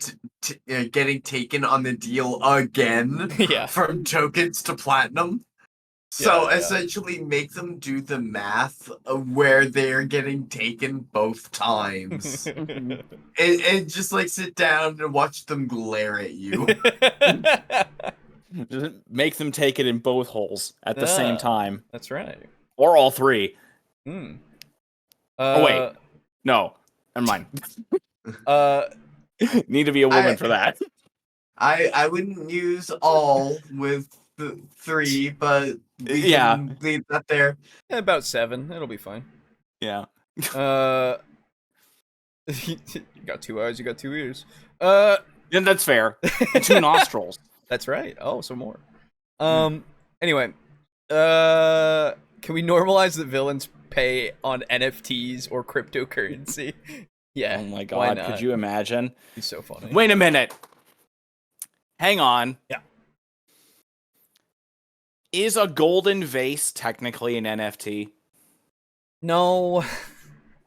getting taken on the deal again from tokens to platinum. So essentially make them do the math of where they're getting taken both times. and just like sit down and watch them glare at you. Just make them take it in both holes at the same time. That's right. Or all 3. Oh wait. No. Never mind. Need to be a woman for that. I wouldn't use all with the 3, but we can leave that there. Yeah, about 7. It'll be fine. Yeah. You got 2 eyes, you got 2 ears. Yeah, that's fair. 2 nostrils. That's right. Oh, some more. Anyway, can we normalize that villains pay on NFTs or cryptocurrency? Yeah. Oh my god, could you imagine? He's so funny. Wait a minute. Hang on. Yeah. Is a golden vase technically an NFT? No.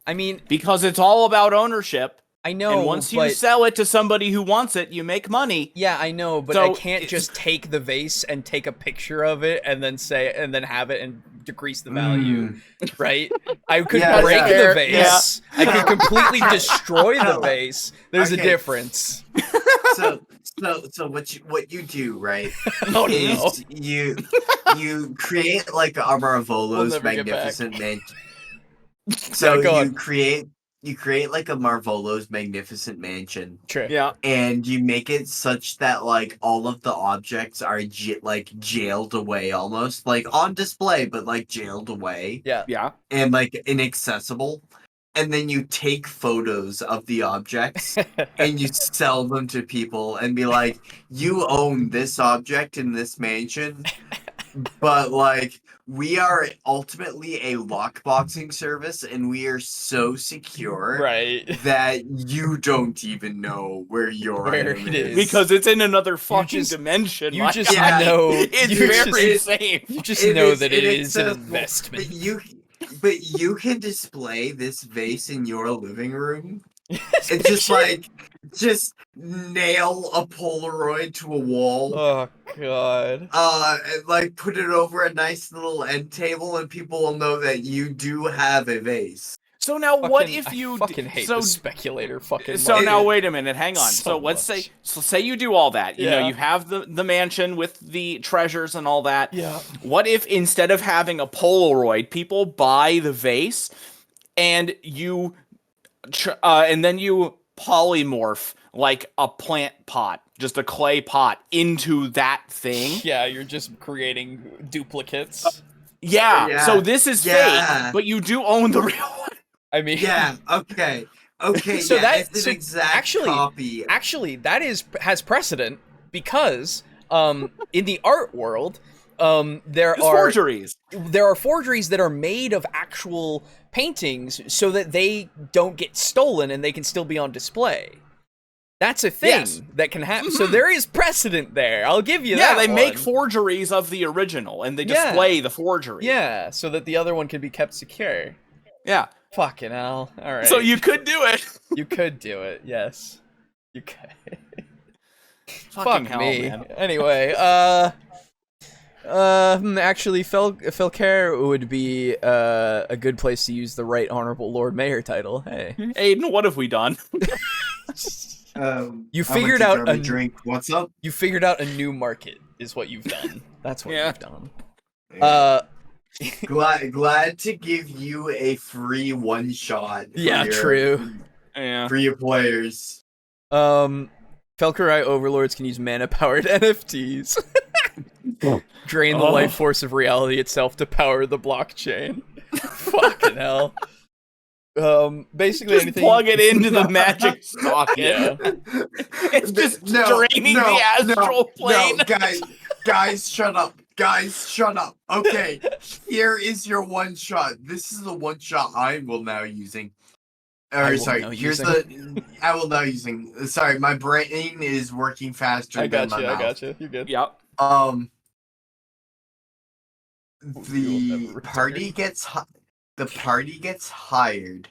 I mean, because it's all about ownership. I know. And once you sell it to somebody who wants it, you make money. Yeah, I know, but I can't just take the vase and take a picture of it and then have it and decrease the value, right? I could break the vase. I could completely destroy the vase. There's a difference. So what you do, right? Is you create like Marvolo's Magnificent Mansion. So you create like a Marvolo's Magnificent Mansion. True. Yeah. And you make it such that like all of the objects are jailed away, almost like on display, but like jailed away. Yeah. Yeah. And like inaccessible. And then you take photos of the objects and you sell them to people and be like, you own this object in this mansion. but like we are ultimately a lockboxing service, and we are so secure that you don't even know where your item is. Because it's in another fucking dimension. You just know it's very safe. You just know that it is an investment. But you can display this vase in your living room. And just nail a Polaroid to a wall. Oh god. And like put it over a nice little end table, and people will know that you do have a vase. So now, what if you I fucking hate the speculator fucking? So now, wait a minute, hang on. So let's say you do all that. You know, you have the mansion with the treasures and all that. Yeah. What if instead of having a Polaroid, people buy the vase, and you polymorph like a plant pot, just a clay pot, into that thing? Yeah, you're just creating duplicates. Yeah. So this is fake, but you do own the real one. I mean, okay. So it's an exact copy. Actually, that has precedent because in the art world, there are forgeries. There are forgeries that are made of actual paintings so that they don't get stolen and they can still be on display. That's a thing that can happen. So there is precedent there. I'll give you that. Yeah, they make forgeries of the original and they display the forgery. Yeah, so that the other one can be kept secure. Yeah. Fucking hell. All right. So you could do it. You could do it. Yes. You could. Fucking Fuck hell, me. man. Anyway, actually, Felcare would be a good place to use the Right Honorable Lord Mayor title. Hey, Aiden, what have we done? You figured out a drink. What's up? You figured out a new market, is what you've done. That's what you've done. Glad to give you a free one shot. True. For your players. Felcari overlords can use mana-powered NFTs. Drain the life force of reality itself to power the blockchain. Fucking hell. Basically just anything. Plug it into the magic socket. Yeah. It's just draining the astral plane. No, guys, shut up. Guys, shut up. Okay, here is your one shot. This is the one shot I will now using. I will now using. Sorry, my brain is working faster than my mouth. I got you. You're good. Yep. The party gets hired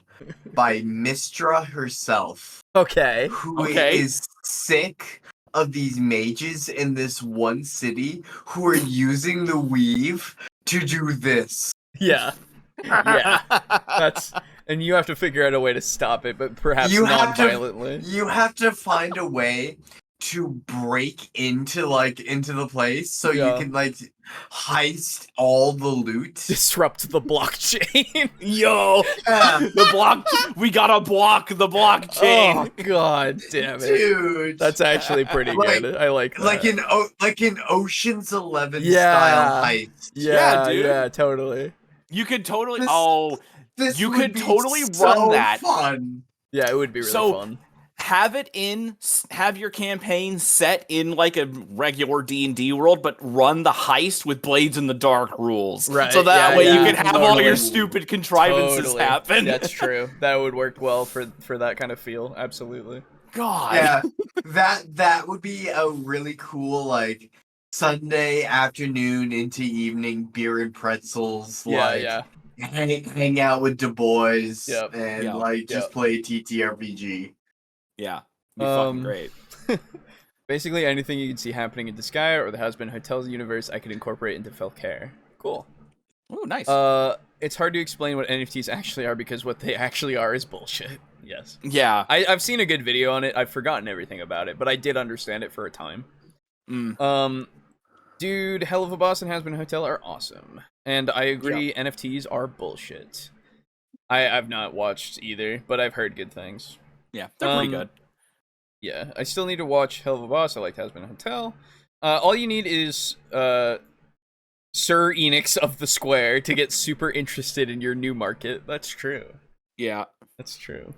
by Mistra herself. Okay. Who is sick of these mages in this one city who are using the weave to do this. Yeah. Yeah. And you have to figure out a way to stop it, but perhaps non-violently. You have to find a way to break into the place so you can heist all the loot. Disrupt the blockchain. Yo, we gotta block the blockchain. Oh god damn it, dude! That's actually pretty good. I like that. Like in Ocean's 11 style heist. Yeah, dude. Yeah, totally. You could totally. This you would could totally so run that. Fun. Yeah, it would be really fun. Have your campaign set in like a regular D&D world, but run the heist with Blades in the Dark rules. Right. So that way you can have all your stupid contrivances happen. That's true. That would work well for that kind of feel. Absolutely. God. Yeah. that would be a really cool Sunday afternoon into evening beer and pretzels. Hang out with Du Bois and just play TTRPG. Yeah, be fucking great. Basically, anything you can see happening in Disgaea or the Has-Been Hotels universe, I could incorporate into Felcare. Cool. Oh, nice. It's hard to explain what NFTs actually are because what they actually are is bullshit. Yes. Yeah. I've seen a good video on it. I've forgotten everything about it, but I did understand it for a time. Dude, Hell of a Boss and Has-Been Hotel are awesome. And I agree, NFTs are bullshit. I've not watched either, but I've heard good things. Yeah, they're pretty good. Yeah, I still need to watch Hell of a Boss. I like Has-Been Hotel. All you need is Sir Enix of the Square to get super interested in your new market. That's true. Yeah. That's true.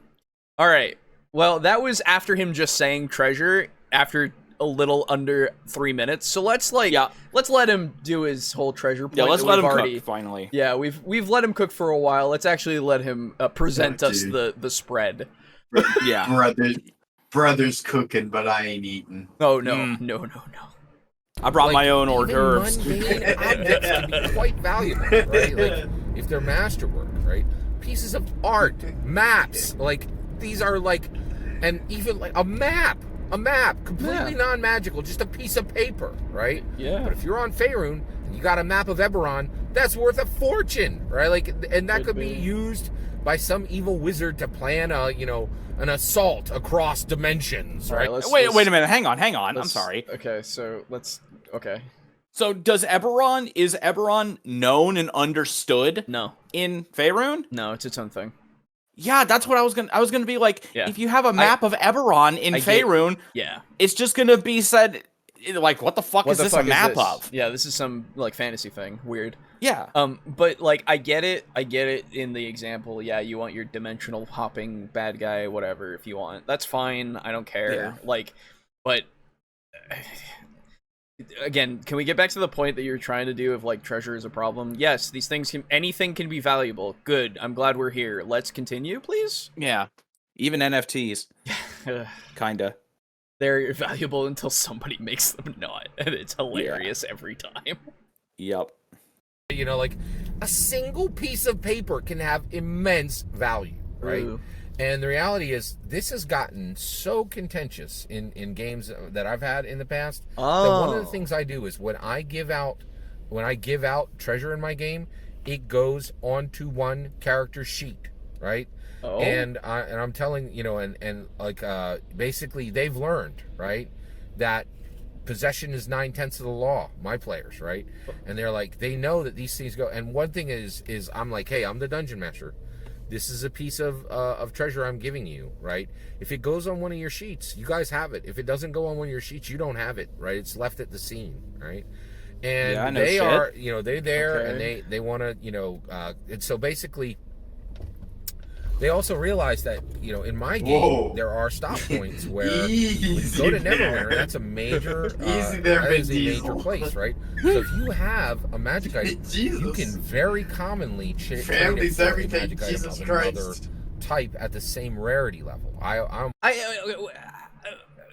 All right. Well, that was after him just saying treasure, after a little under 3 minutes. So let's let him do his whole treasure point. Yeah, let's let him already cook finally. Yeah, we've let him cook for a while. Let's actually let him present us the spread. Yeah, brother's cooking, but I ain't eating. Oh no. I brought my own hors even d'oeuvres. mundane objects can be quite valuable, right? Like, if they're masterwork, right? Pieces of art, maps, like, these are like, and even like a map, completely non-magical, just a piece of paper, right? Yeah. But if you're on Faerun and you got a map of Eberron, that's worth a fortune, right? Like, and that could be used by some evil wizard to plan an assault across dimensions, right? Wait a minute. Hang on. I'm sorry. Okay, so okay. So is Eberron known and understood? No. In Faerun? No, it's its own thing. Yeah, that's what I was gonna be like. Yeah. If you have a map of Eberron in Faerun, it's just gonna be said like, what the fuck is this a map of? Yeah, this is some like fantasy thing. Weird. Yeah. But like I get it in the example. Yeah, you want your dimensional hopping bad guy, whatever, if you want. That's fine. I don't care. Yeah. Like, but again, can we get back to the point that you're trying to do of like treasure is a problem? Yes, these things anything can be valuable. Good. I'm glad we're here. Let's continue, please. Yeah. Even NFTs. Kinda. They're valuable until somebody makes them not, and it's hilarious every time. Yep. Like a single piece of paper can have immense value, right? Ooh. And the reality is, this has gotten so contentious in games that I've had in the past. That one of the things I do is when I give out treasure in my game, it goes onto one character sheet, right? Oh. And I'm telling basically they've learned, right, that possession is 9/10 of the law. My players, right, and they're like, they know that these things go. And one thing is I'm like, hey, I'm the dungeon master. This is a piece of treasure I'm giving you, right? If it goes on one of your sheets, you guys have it. If it doesn't go on one of your sheets, you don't have it, right? It's left at the scene, right? And they're there, okay. And they want to, and so basically, they also realize that, in my game, there are stop points where when you go to Neverwinter, that's a major, major place, right? So if you have a magic item, you can very commonly trade it for a magic item of another type at the same rarity level.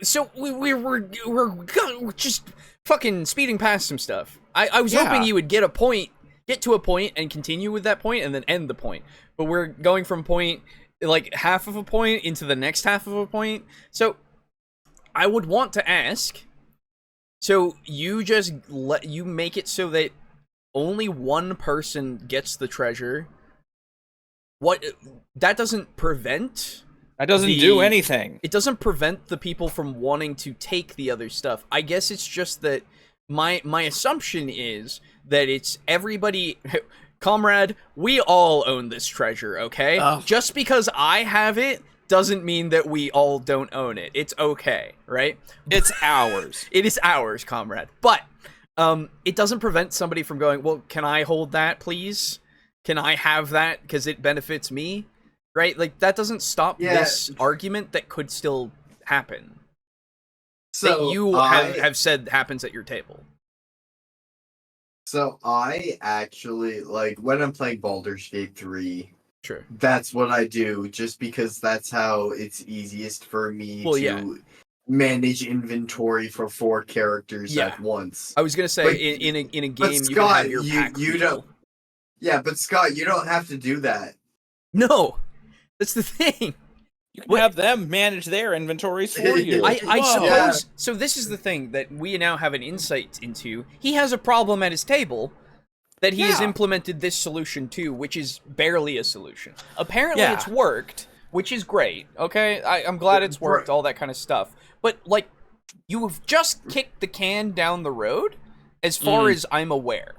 So we're just fucking speeding past some stuff. I was hoping you would get to a point and continue with that point and then end the point. But we're going from point, like, half of a point into the next half of a point. So I would want to ask, so you just you make it so that only one person gets the treasure. That doesn't prevent... That doesn't do anything. It doesn't prevent the people from wanting to take the other stuff. I guess it's just that my assumption is that it's everybody... Comrade, we all own this treasure, okay? Just because I have it doesn't mean that we all don't own it. It's okay, right? It's ours. It is ours, comrade. But it doesn't prevent somebody from going, well, can I hold that, please? Can I have that because it benefits me? Right? Like, that doesn't stop this argument that could still happen. So that you have said happens at your table. So I actually, like, when I'm playing Baldur's Gate 3, sure, that's what I do, just because that's how it's easiest for me to manage inventory for 4 characters at once. I was gonna say, but, in a game, Scott, you can have your pack. You don't. Yeah, but Scott, you don't have to do that. No, that's the thing. You can have them manage their inventories for you. I suppose. Yeah. So this is the thing that we now have an insight into. He has a problem at his table that he has implemented this solution to, which is barely a solution. Apparently it's worked, which is great, okay? I'm glad it's worked, all that kind of stuff. But, like, you've just kicked the can down the road, as far as I'm aware.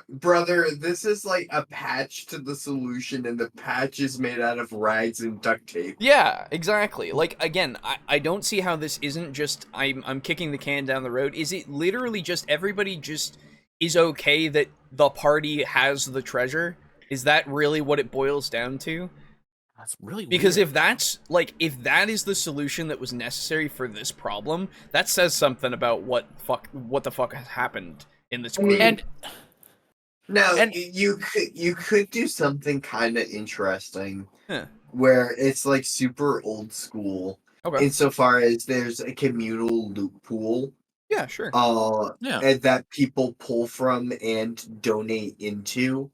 Brother, this is like a patch to the solution, and the patch is made out of rags and duct tape. Yeah, exactly. Like, again, I don't see how this isn't just I'm kicking the can down the road. Is it literally just everybody just is okay that the party has the treasure? Is that really what it boils down to? That's really weird. Because if that is the solution that was necessary for this problem, that says something about what the fuck has happened in this group. And you could do something kind of interesting, Huh. where it's like super old school, insofar as there's a communal loot pool. Yeah, sure. And that people pull from and donate into.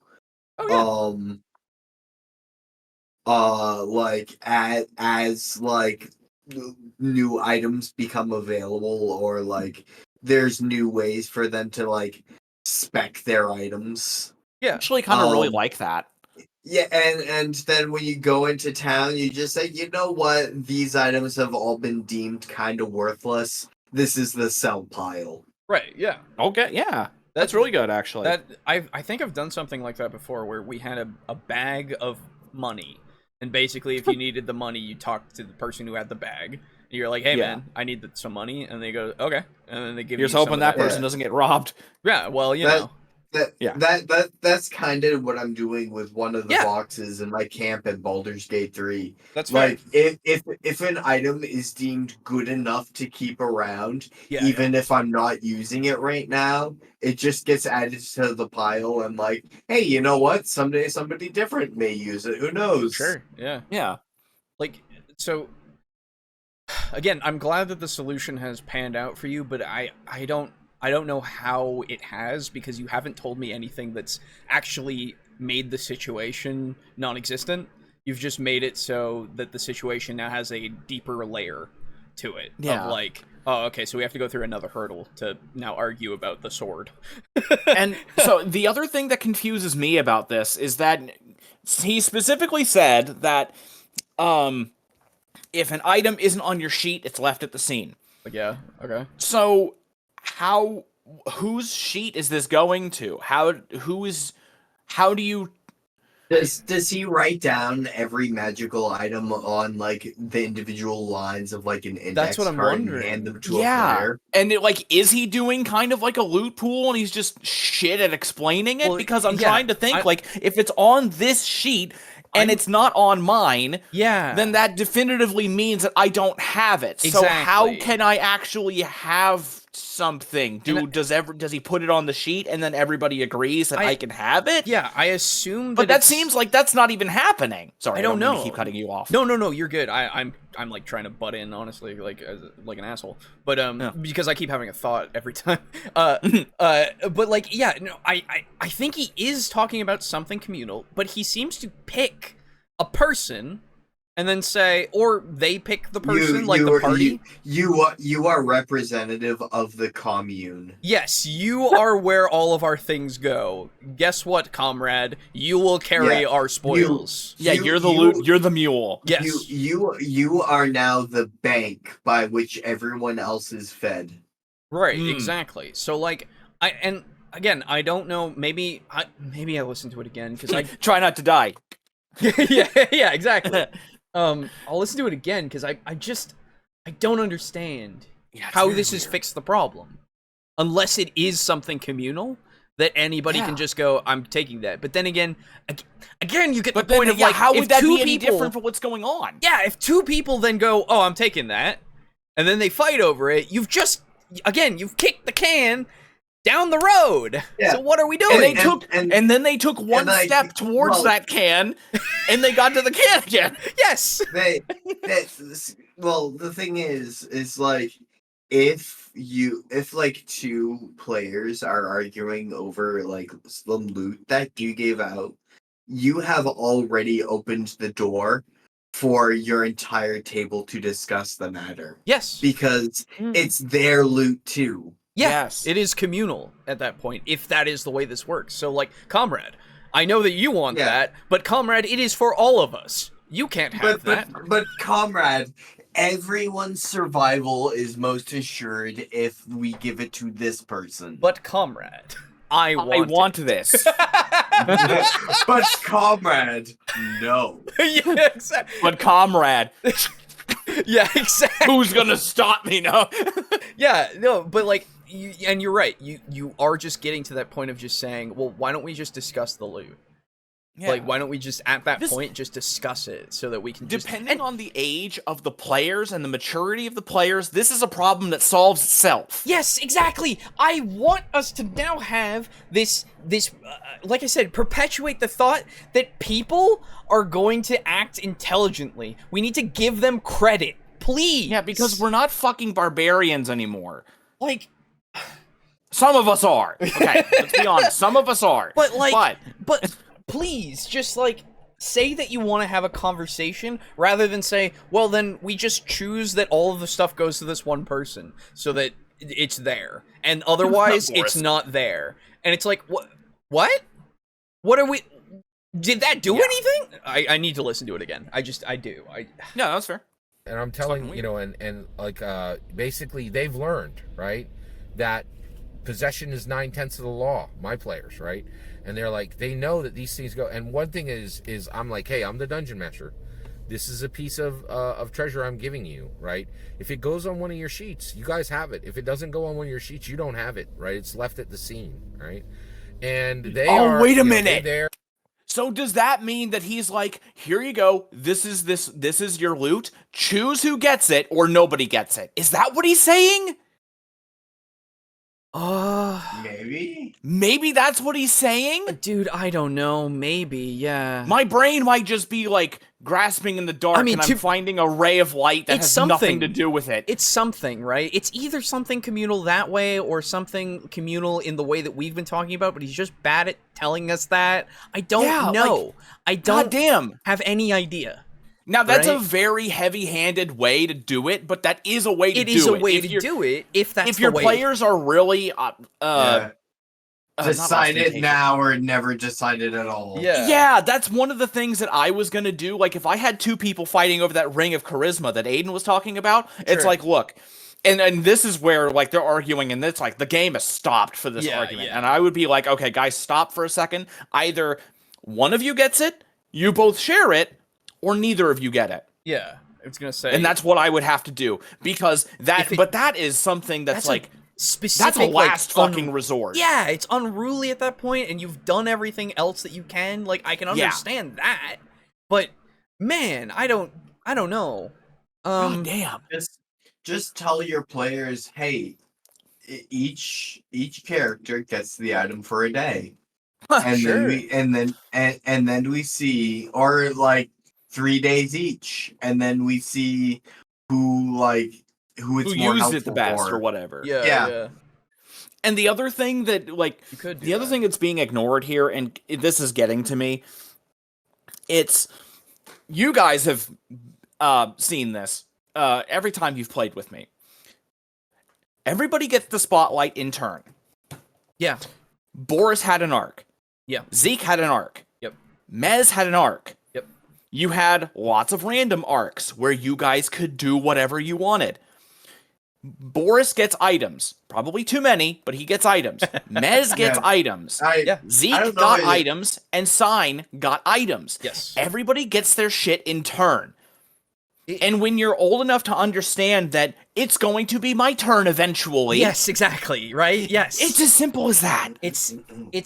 Like as like new items become available, or like there's new ways for them to like spec their items. Yeah, actually, kind of really like that. Yeah, and then when you go into town, you just say, you know what, these items have all been deemed kind of worthless. This is the sell pile. Right. Yeah. Okay. Yeah. That's really good, actually. That I think I've done something like that before, where we had a bag of money, and basically, if you needed the money, you talk to the person who had the bag. And you're like, "Hey, man, I need some money," and they go, "Okay," and then they give you. You're just hoping that person doesn't get robbed. Yeah. Well, you know. That's kind of what I'm doing with one of the boxes in my camp at Baldur's Gate 3. That's like if an item is deemed good enough to keep around, even if I'm not using it right now, it just gets added to the pile, and like, hey, you know what? Someday somebody different may use it. Who knows? Sure. Yeah. Yeah. Like, so again, I'm glad that the solution has panned out for you, but I don't know how it has, because you haven't told me anything that's actually made the situation non-existent. You've just made it so that the situation now has a deeper layer to it. Yeah. Of like, oh, okay, so we have to go through another hurdle to now argue about the sword. And so the other thing that confuses me about this is that he specifically said that if an item isn't on your sheet, it's left at the scene. Yeah, okay. So whose sheet is this going to? How do you... Does he write down every magical item on like the individual lines of like an index That's what I'm card wondering. And hand them to a player? And is he doing kind of like a loot pool and he's just shit at explaining it? Because I'm trying to think, if it's on this sheet and it's not on mine, then that definitively means that I don't have it. Exactly. So how can I actually have something? Does he put it on the sheet and then everybody agrees that I can have it? Yeah, I assume but that seems like that's not even happening. Sorry, I don't know. Mean to keep cutting you off. No, you're good. I'm like trying to butt in, honestly, like an asshole. But because I keep having a thought every time. But like, yeah, no, I think he is talking about something communal, but he seems to pick a person and then say, or they pick the person, the party. You are representative of the commune. Yes, you are where all of our things go. Guess what, comrade? You will carry our spoils. You're the loot. You're the mule. Yes. You are now the bank by which everyone else is fed. Right, exactly. So like, I don't know. Maybe I listen to it again because I try not to die. yeah, exactly. I'll listen to it again because I don't understand how this has fixed the problem, unless it is something communal that anybody can just go, I'm taking that. But then again, you get the point of like, how would that be any people, different from what's going on? Yeah, if two people then go, oh, I'm taking that, and then they fight over it, you've kicked the can down the road. Yeah. So what are we doing? And then they took one step towards that can, and they got to the can again. Yes. The thing is like, if like two players are arguing over like some loot that you gave out, you have already opened the door for your entire table to discuss the matter. Yes. Because it's their loot too. Yeah, yes. It is communal at that point, if that is the way this works. So, like, comrade, I know that you want that, but comrade, it is for all of us. You can't have that. But comrade, everyone's survival is most assured if we give it to this person. But comrade, I want this. But comrade, no. Yeah, exactly. But comrade. Yeah, exactly. Who's gonna stop me now? Yeah, no, but like, and you're right. You are just getting to that point of just saying, well, why don't we just discuss the loot? Yeah. Like, why don't we just, at that point, just discuss it so that we can Depending on the age of the players and the maturity of the players, this is a problem that solves itself. Yes, exactly! I want us to now have this, like I said, perpetuate the thought that people are going to act intelligently. We need to give them credit. Please! Yeah, because we're not fucking barbarians anymore. Like... Some of us are. Okay, let's be honest. Some of us are. But please, just, like, say that you want to have a conversation rather than say, well, then we just choose that all of the stuff goes to this one person so that it's there. And otherwise, it's not there. And it's like, what? What are we... Did that do anything? I need to listen to it again. I do. No, that's fair. And I'm telling, you know, and like, basically, they've learned, right, that possession is 9/10 of the law, my players, right? And they're like, they know that these things go. And one thing is I'm like, hey, I'm the dungeon master. This is a piece of treasure I'm giving you, right? If it goes on one of your sheets, you guys have it. If it doesn't go on one of your sheets, you don't have it, right? It's left at the scene, right? And they are... wait a minute. So does that mean that he's like, here you go, this is your loot, choose who gets it or nobody gets it? Is that what he's saying? Maybe that's what he's saying? Dude, I don't know. Maybe, yeah. My brain might just be, like, grasping in the dark, and I'm finding a ray of light that has nothing to do with it. It's something, right? It's either something communal that way or something communal in the way that we've been talking about, but he's just bad at telling us that. I don't know. Like, I don't goddamn. have any idea. Now, that's a very heavy-handed way to do it, but that is a way to do it. It is a way to do it, if that's the way. If your players are really... decide it now or never decide it at all. Yeah, that's one of the things that I was going to do. Like, if I had two people fighting over that ring of charisma that Aiden was talking about, it's like, look... And this is where, like, they're arguing, and it's like, the game has stopped for this argument. And I would be like, okay, guys, stop for a second. Either one of you gets it, you both share it, or neither of you get it. Yeah, I was gonna say. And that's what I would have to do. Because but that is something that's like, specific, that's a last fucking resort. Yeah, it's unruly at that point, and you've done everything else that you can. Like, I can understand that. But, man, I don't know. God damn. Just tell your players, hey, each character gets the item for a day. And then we see, or like 3 days each, and then we see who it's more used it the best or whatever. Yeah. And the other thing that other thing that's being ignored here, and this is getting to me, it's you guys have seen this every time you've played with me. Everybody gets the spotlight in turn. Yeah. Boris had an arc. Yeah. Zeke had an arc. Yep. Mez had an arc. Yep. You had lots of random arcs where you guys could do whatever you wanted. Boris gets items. Probably too many, but he gets items. Mez gets items. Zeke got items, and Sign got items. Yes. Everybody gets their shit in turn. And when you're old enough to understand that it's going to be my turn eventually. Yes, exactly, right? Yes. It's as simple as that. It's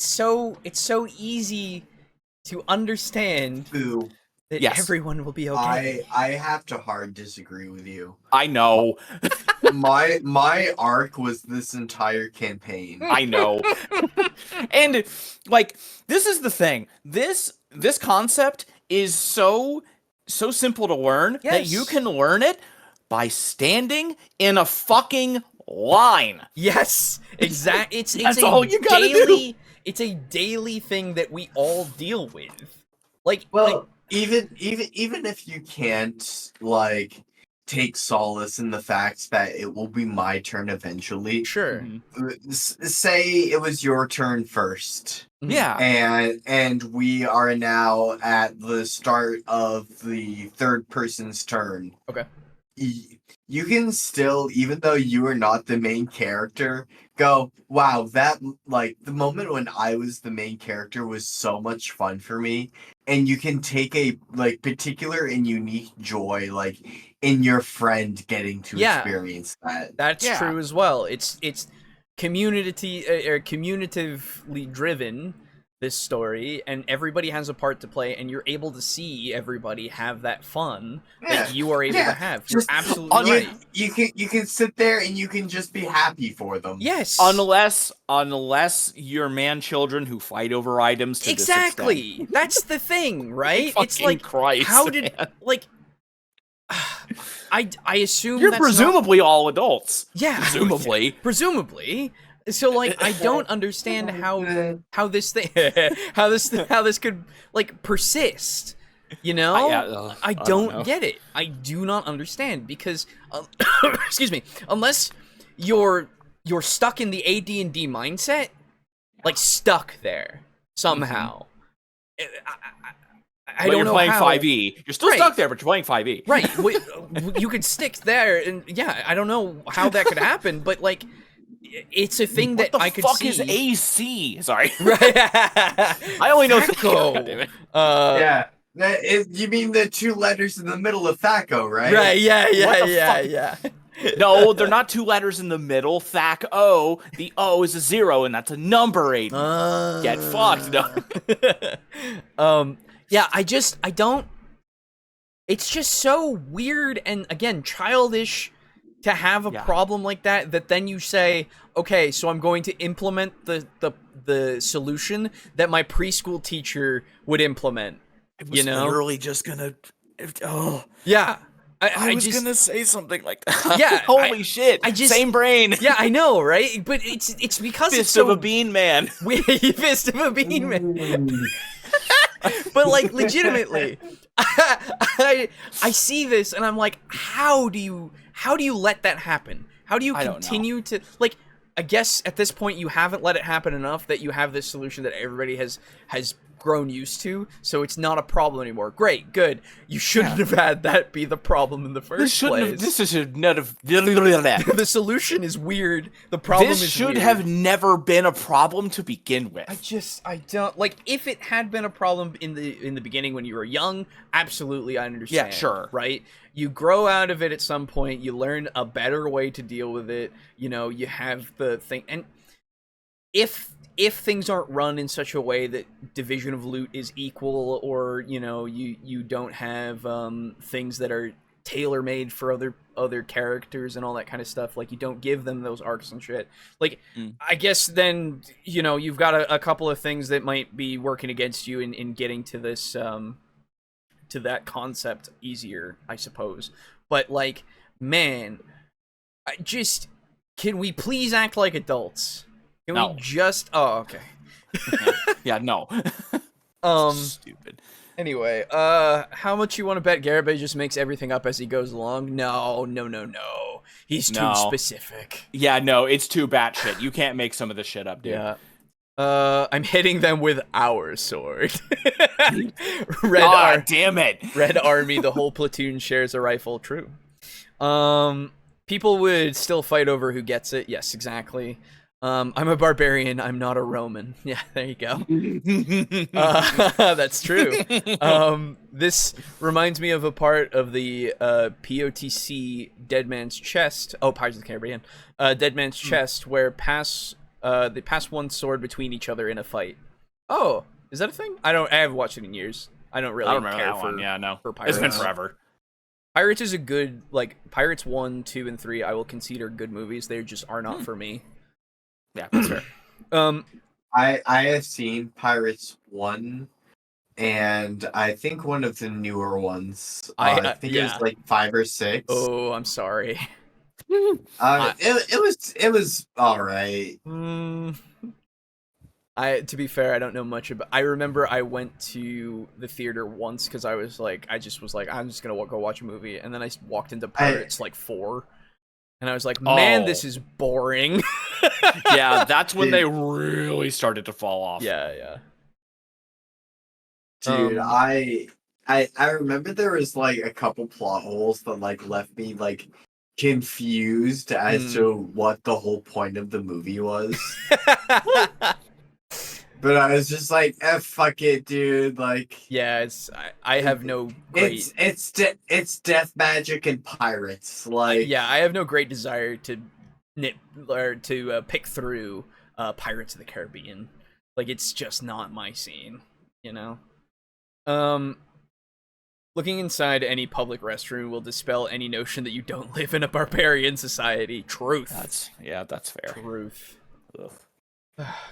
so easy to understand that everyone will be okay. I have to hard disagree with you. I know. my arc was this entire campaign. I know. And like, this is the thing. This concept is so simple to learn that you can learn it by standing in a fucking line. Yes, exactly. That's all you gotta do. It's a daily thing that we all deal with. Even if you can't take solace in the fact that it will be my turn eventually. Sure. Say it was your turn first. Yeah. And we are now at the start of the third person's turn. Okay. You can still, even though you are not the main character, go, wow, that, the moment when I was the main character was so much fun for me. And you can take a, particular and unique joy, in your friend getting to experience that. That's true as well. It's community or communitively driven, this story, and everybody has a part to play, and you're able to see everybody have that fun that you are able to have. You're absolutely right. You can sit there and you can just be happy for them. Yes. Unless you're man children who fight over items to exactly. This extent. That's the thing, right? It's like Christ, how did man. like I assume you're that's presumably all adults. Yeah. Presumably. So like I don't understand how this thing how this could like persist. You know? I don't get it. I do not understand because excuse me, unless you're stuck in the AD&D mindset, like stuck there somehow. I don't know playing how. 5e. You're still stuck there, but you're playing 5e. Right. You could stick there, and yeah, I don't know how that could happen, but like, it's a thing that I could see. What the fuck is AC? Sorry. Right. I only know THACO. Yeah. You mean the 2 letters in the middle of THACO, right? Right. Yeah. No, they're not 2 letters in the middle. THACO. The O is a 0, and that's a number 8. Get fucked. No. Yeah, I don't. It's just so weird and again childish to have a problem like that. That then you say, okay, so I'm going to implement the solution that my preschool teacher would implement. It was literally just gonna. Yeah. I was just gonna say something like that. Yeah. Holy shit. Same brain. Yeah, I know, right? But it's because Fist it's so of a bean man. Fist of a bean man. But like legitimately, I see this and I'm like, how do you let that happen? How do you continue to like? I guess at this point you haven't let it happen enough that you have this solution that everybody has grown used to, so it's not a problem anymore. Great, good. You shouldn't have had that be the problem in the first place. This should not have. The solution is weird. The problem is should weird. have never been a problem to begin with. I don't like. If it had been a problem in the beginning when you were young, absolutely, I understand. Yeah, sure. Right? You grow out of it at some point. You learn a better way to deal with it. You know, you have the thing, and if things aren't run in such a way that division of loot is equal, or you know you don't have things that are tailor-made for other characters and all that kind of stuff, like you don't give them those arcs and shit, like I guess then you know you've got a couple of things that might be working against you in getting to this to that concept easier, I suppose. But like, man, can we please act like adults? Can we just... Oh, okay. Yeah, no. Stupid. Anyway, how much you want to bet Garibay just makes everything up as he goes along? No. He's too specific. Yeah, no, it's too batshit. You can't make some of this shit up, dude. Yeah. I'm hitting them with our sword. Damn it. Red Army, the whole platoon shares a rifle. True. People would still fight over who gets it. Yes, exactly. I'm a barbarian. I'm not a Roman. Yeah, there you go. That's true. This reminds me of a part of the POTC Dead Man's Chest. Oh, Pirates of the Caribbean. Dead Man's Chest, where they pass one sword between each other in a fight. Oh, is that a thing? I haven't watched it in years. I don't really remember care that for one. Yeah, no. For Pirates. It's been forever. Pirates is a good, like, Pirates 1, 2, and 3 I will consider good movies. They just are not for me. Yeah, that's fair. I have seen Pirates 1, and I think one of the newer ones. I think it was like 5 or 6. Oh, I'm sorry. It was all right. To be fair, I don't know much about. I remember I went to the theater once because I just was like, I'm just gonna go watch a movie, and then I walked into Pirates 4. And I was like, man, this is boring. Yeah, that's when they really started to fall off. Yeah. Dude, I remember there was like a couple plot holes that like left me like confused as to what the whole point of the movie was. But I was just like, fuck it, dude. Like, yeah, I have no great. It's death magic and pirates. Like, yeah, I have no great desire to pick through Pirates of the Caribbean. Like, it's just not my scene, you know? Looking inside any public restroom will dispel any notion that you don't live in a barbarian society. Truth. That's fair. Truth. Ugh. Oh,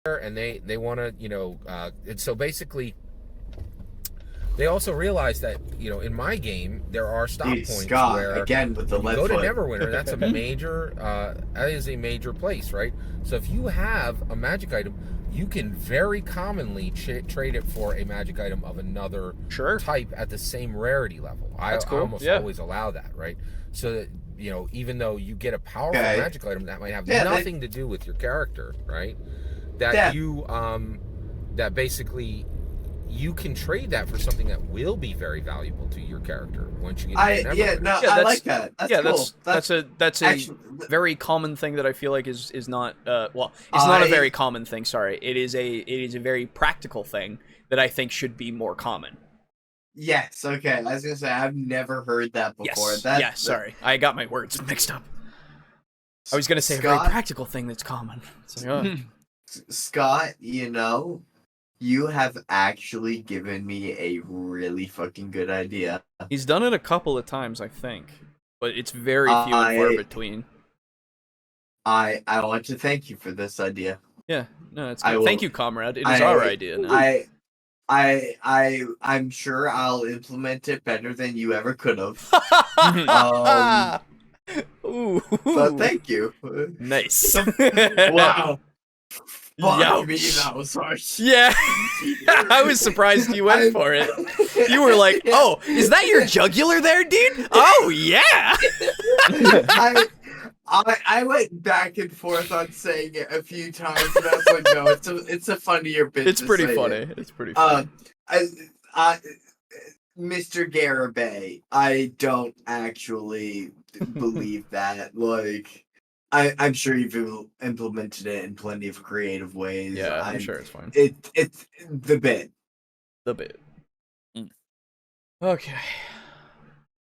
God. And they want to, and so basically, they also realize that, in my game, there are stop points Scott, where again with the you go to Neverwinter. That's a major, that is a major place, right? So if you have a magic item, you can very commonly trade it for a magic item of another type at the same rarity level. That's cool. I almost always allow that, right? So that, even though you get a powerful magic item that might have nothing to do with your character, right? That you, that basically you can trade that for something that will be very valuable to your character once you get into I like that. That's cool. That's a very common thing that I feel like is not it's not a very common thing. Sorry, it is a very practical thing that I think should be more common. Yes. Okay. I was gonna say I've never heard that before. Yes. Sorry, I got my words mixed up. I was gonna say Scott, a very practical thing that's common. Scott, you have actually given me a really fucking good idea. He's done it a couple of times, I think, but it's very few and far between. I want to thank you for this idea. Yeah, no, it's good. Thank you, comrade. It is our idea now. I'm sure I'll implement it better than you ever could have. Ooh. But thank you. Nice. Wow. Fuck me, that was harsh. Yeah. I was surprised you went for it. You were like, oh, is that your jugular there, dude? Oh, yeah. I went back and forth on saying it a few times, and I was like, no, it's a funnier bit. It's pretty funny. It's pretty funny. Mr. Garibay, I don't actually believe that. Like, I'm sure you've implemented it in plenty of creative ways. Yeah, I'm sure it's fine. It's the bit. The bit. Okay.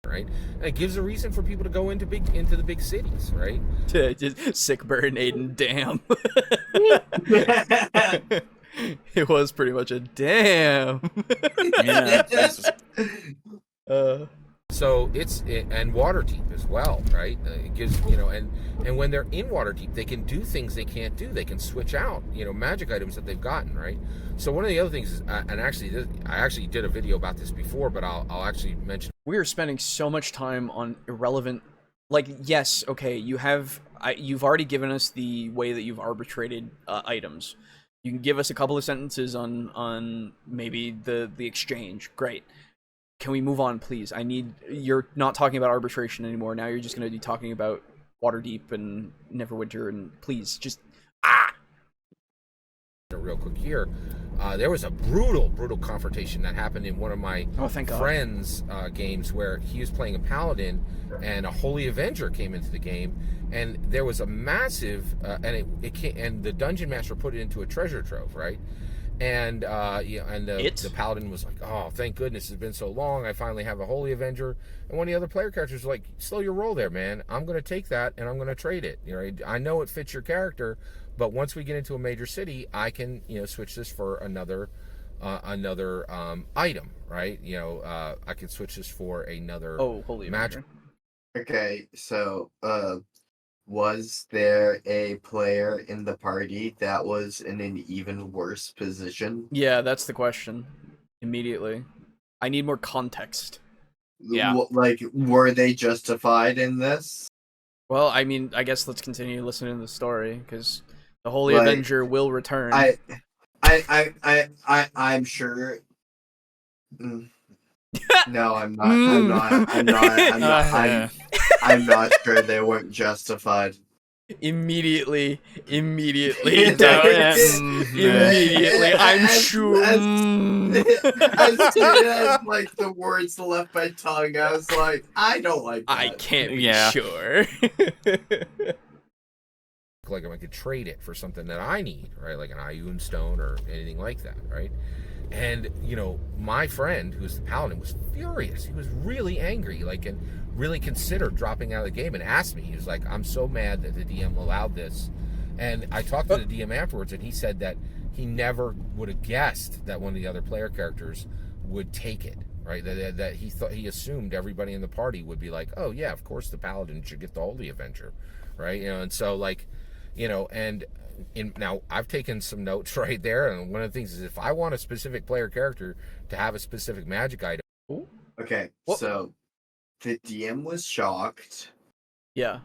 Right, and it gives a reason for people to go into the big cities, right? Just sick burn, Aiden. Damn. It was pretty much a damn. Yeah. So and Waterdeep as well, right? It gives and when they're in Waterdeep, they can do things they can't do. They can switch out magic items that they've gotten, right? So one of the other things is, and actually I actually did a video about this before, but I'll actually mention. We are spending so much time on irrelevant. Like, yes, okay, you've already given us the way that you've arbitrated items. You can give us a couple of sentences on maybe the exchange. Great. Can we move on, please? You're not talking about arbitration anymore. Now you're just going to be talking about Waterdeep and Neverwinter, and please, just, Real quick here, there was a brutal confrontation that happened in one of my friends' games where he was playing a paladin, and a Holy Avenger came into the game, and there was a massive, and the dungeon master put it into a treasure trove, right? And the paladin was like, oh, thank goodness, it's been so long, I finally have a Holy Avenger. And one of the other player characters was like, slow your roll there, man, I'm going to take that and I'm going to trade it. I know it fits your character, but once we get into a major city, I can switch this for another item, right? I can switch this for another Holy magic. Okay, so was there a player in the party that was in an even worse position? Yeah, that's the question. Immediately. I need more context. Yeah. Like, were they justified in this? Well, I mean, I guess let's continue listening to the story, because the Holy Avenger will return. I'm sure. No, I'm not. I'm not sure they weren't justified. Immediately. Immediately, I'm sure. As soon as like the words left my tongue, I was like, I don't like that. I can't be sure. Like I could trade it for something that I need, right? Like an Ioun stone or anything like that, right? And my friend, who's the paladin, was furious. He was really angry, and really considered dropping out of the game, and asked me. He was like, "I'm so mad that the DM allowed this," And I talked to the DM afterwards, and he said that he never would have guessed that one of the other player characters would take it, right? That he assumed everybody in the party would be like, oh yeah, of course the paladin should get the Holy Avenger, right? And so like, and now I've taken some notes right there, and one of the things is if I want a specific player character to have a specific magic item. Okay, so the DM was shocked. Yeah.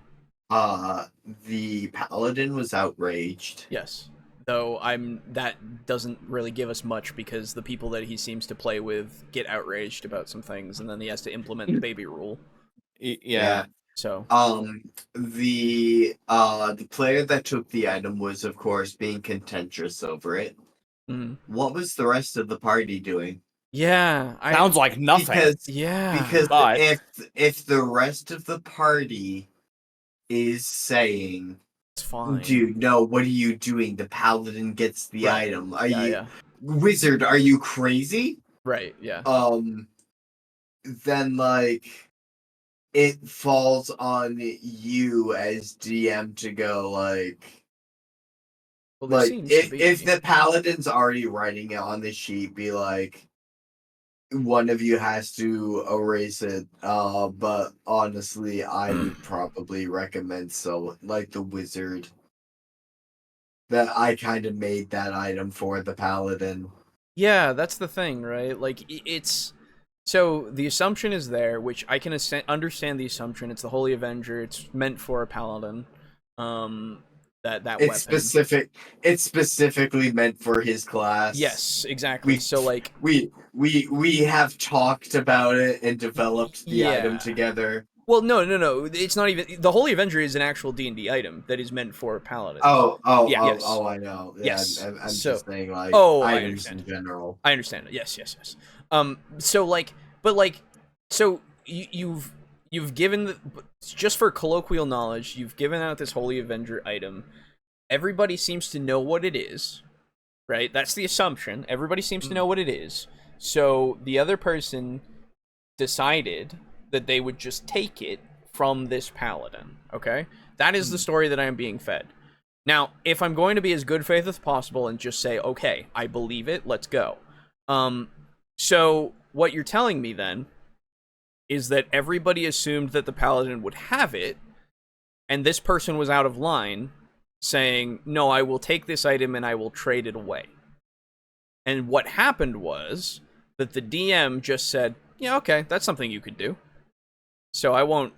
The paladin was outraged. Yes. Though that doesn't really give us much because the people that he seems to play with get outraged about some things, and then he has to implement the baby rule. Yeah. So the player that took the item was of course being contentious over it. Mm-hmm. What was the rest of the party doing? Yeah, sounds like nothing. Because but... if the rest of the party is saying, it's fine, dude, no, what are you doing? The paladin gets the item. Are you wizard? Are you crazy? Right. Yeah. Then like it falls on you as DM to go like. Well, like if the paladin's already writing it on the sheet, be like, one of you has to erase it. But honestly, I would probably recommend like the wizard that I kind of made that item for the paladin. Yeah, that's the thing, right? Like it's so the assumption is there, which I can understand the assumption. It's the Holy Avenger. It's meant for a paladin. That it's weapon. It's specifically meant for his class. Yes, exactly. So like we have talked about it and developed the item together. Well, no. It's not even the Holy Avenger is an actual D&D item that is meant for paladins. Oh, I know. Yeah, yes. I'm just saying like items in general. I understand. Yes. So like, but like, so you've given just for colloquial knowledge, you've given out this Holy Avenger item. Everybody seems to know what it is, right? That's the assumption. Everybody seems to know what it is. So the other person decided that they would just take it from this paladin, okay? That is the story that I am being fed. Now, if I'm going to be as good faith as possible and just say, okay, I believe it, let's go. So what you're telling me then is that everybody assumed that the paladin would have it, and this person was out of line, saying, no, I will take this item and I will trade it away. And what happened was that the DM just said, yeah, okay, that's something you could do. So I won't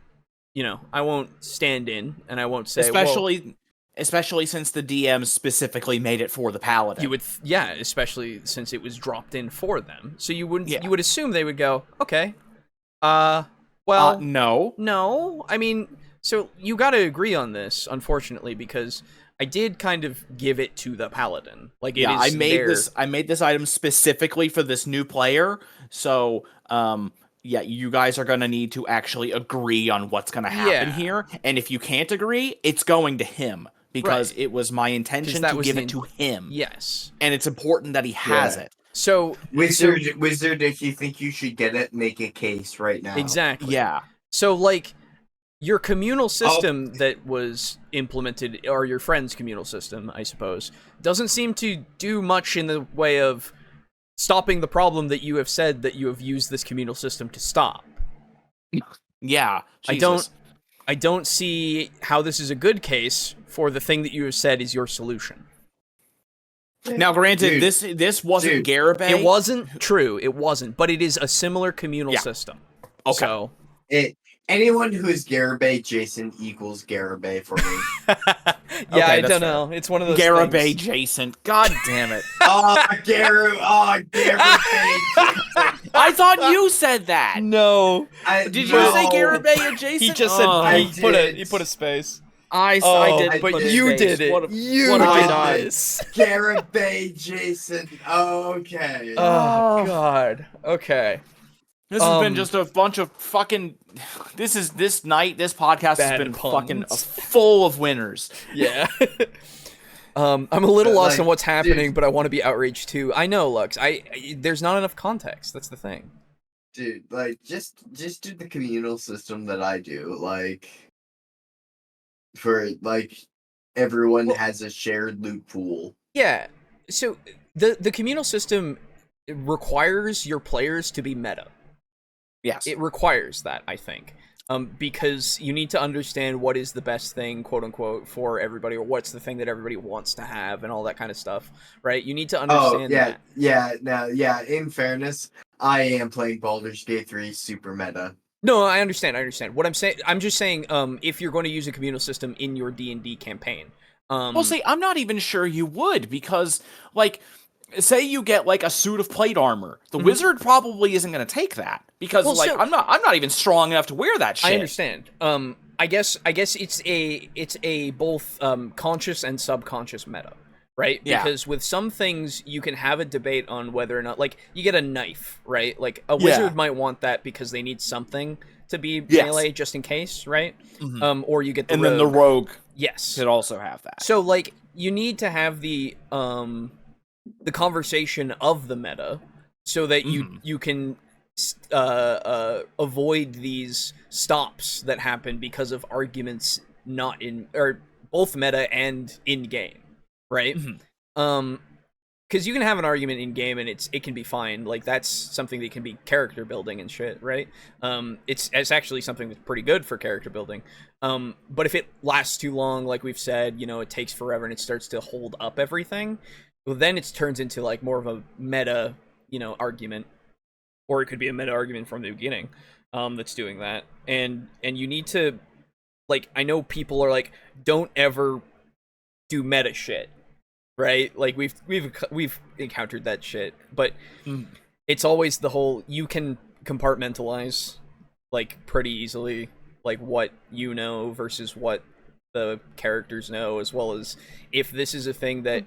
stand in, and I won't say, especially since the DM specifically made it for the paladin. You would, especially since it was dropped in for them. So you would assume they would go, okay, no. I mean, so you got to agree on this, unfortunately, because I did kind of give it to the paladin. Like, I made this item specifically for this new player. So, you guys are gonna need to actually agree on what's gonna happen here. And if you can't agree, it's going to him because it was my intention to give it to him. Yes, and it's important that he has it. So, wizard, if you think you should get it, make a case right now. Exactly. Yeah. So, like, your communal system that was implemented, or your friend's communal system, I suppose, doesn't seem to do much in the way of stopping the problem that you have said that you have used this communal system to stop. Yeah. Jesus. I don't see how this is a good case for the thing that you have said is your solution. Now, granted, this wasn't Garibay. It wasn't true. It wasn't, but it is a similar communal system. Okay. So, anyone who is Garibay Jason equals Garibay for me. I don't know. It's one of those Garibay things. Jason. God damn it. Garibay Jason. I thought you said that. No. Did you say Garibay adjacent? He just said he put a space. I did, but you did it. What did this. Garibay Jason. Okay. Oh God. Okay. This has been just a bunch of fucking. This podcast has been fucking full of winners. Yeah. I'm a little lost on what's happening, but I want to be outraged too. I know, Lux. There's not enough context. That's the thing. Dude, like, just do the communal system that I do, like, for, like, everyone has a shared loot pool. Yeah. So the communal system requires your players to be meta. Yes. It requires that, I think. Because you need to understand what is the best thing, quote unquote, for everybody, or what's the thing that everybody wants to have, and all that kind of stuff, right? You need to understand that. In fairness, I am playing Baldur's Gate 3 super meta. No, I understand. What I'm just saying, if you're going to use a communal system in your D&D campaign. Well, see, I'm not even sure you would, because, like, say you get like a suit of plate armor, the wizard probably isn't going to take that, because I'm not even strong enough to wear that shit. I understand. I guess it's a both conscious and subconscious meta, right? Yeah. Because with some things you can have a debate on whether or not, like, you get a knife, right? Like a wizard might want that because they need something to be melee just in case, right? Or you get the rogue. Then the rogue yes could also have that. So like you need to have the conversation of the meta so that you can avoid these stops that happen because of arguments not in, or both meta and in game, right? Because you can have an argument in game and it can be fine. Like that's something that can be character building and shit, right? It's actually something that's pretty good for character building. But if it lasts too long, like we've said, you know, it takes forever and it starts to hold up everything. Well, then it turns into like more of a meta, you know, argument, or it could be a meta argument from the beginning, that's doing that. And you need to, like, I know people are like, don't ever do meta shit, right? Like we've encountered that shit, but it's always the whole, you can compartmentalize like pretty easily, like what you know versus what the characters know, as well as if this is a thing that,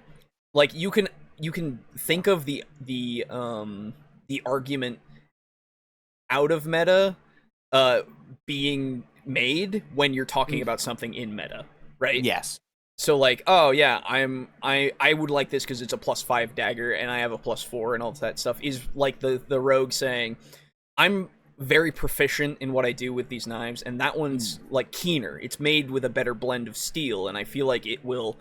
like, you can think of the argument out of meta being made when you're talking about something in meta, right? Yes. So like, oh yeah, I would like this because it's a +5 dagger and I have a +4 and all that stuff, is like the rogue saying, I'm very proficient in what I do with these knives, and that one's like keener. It's made with a better blend of steel, and I feel like it will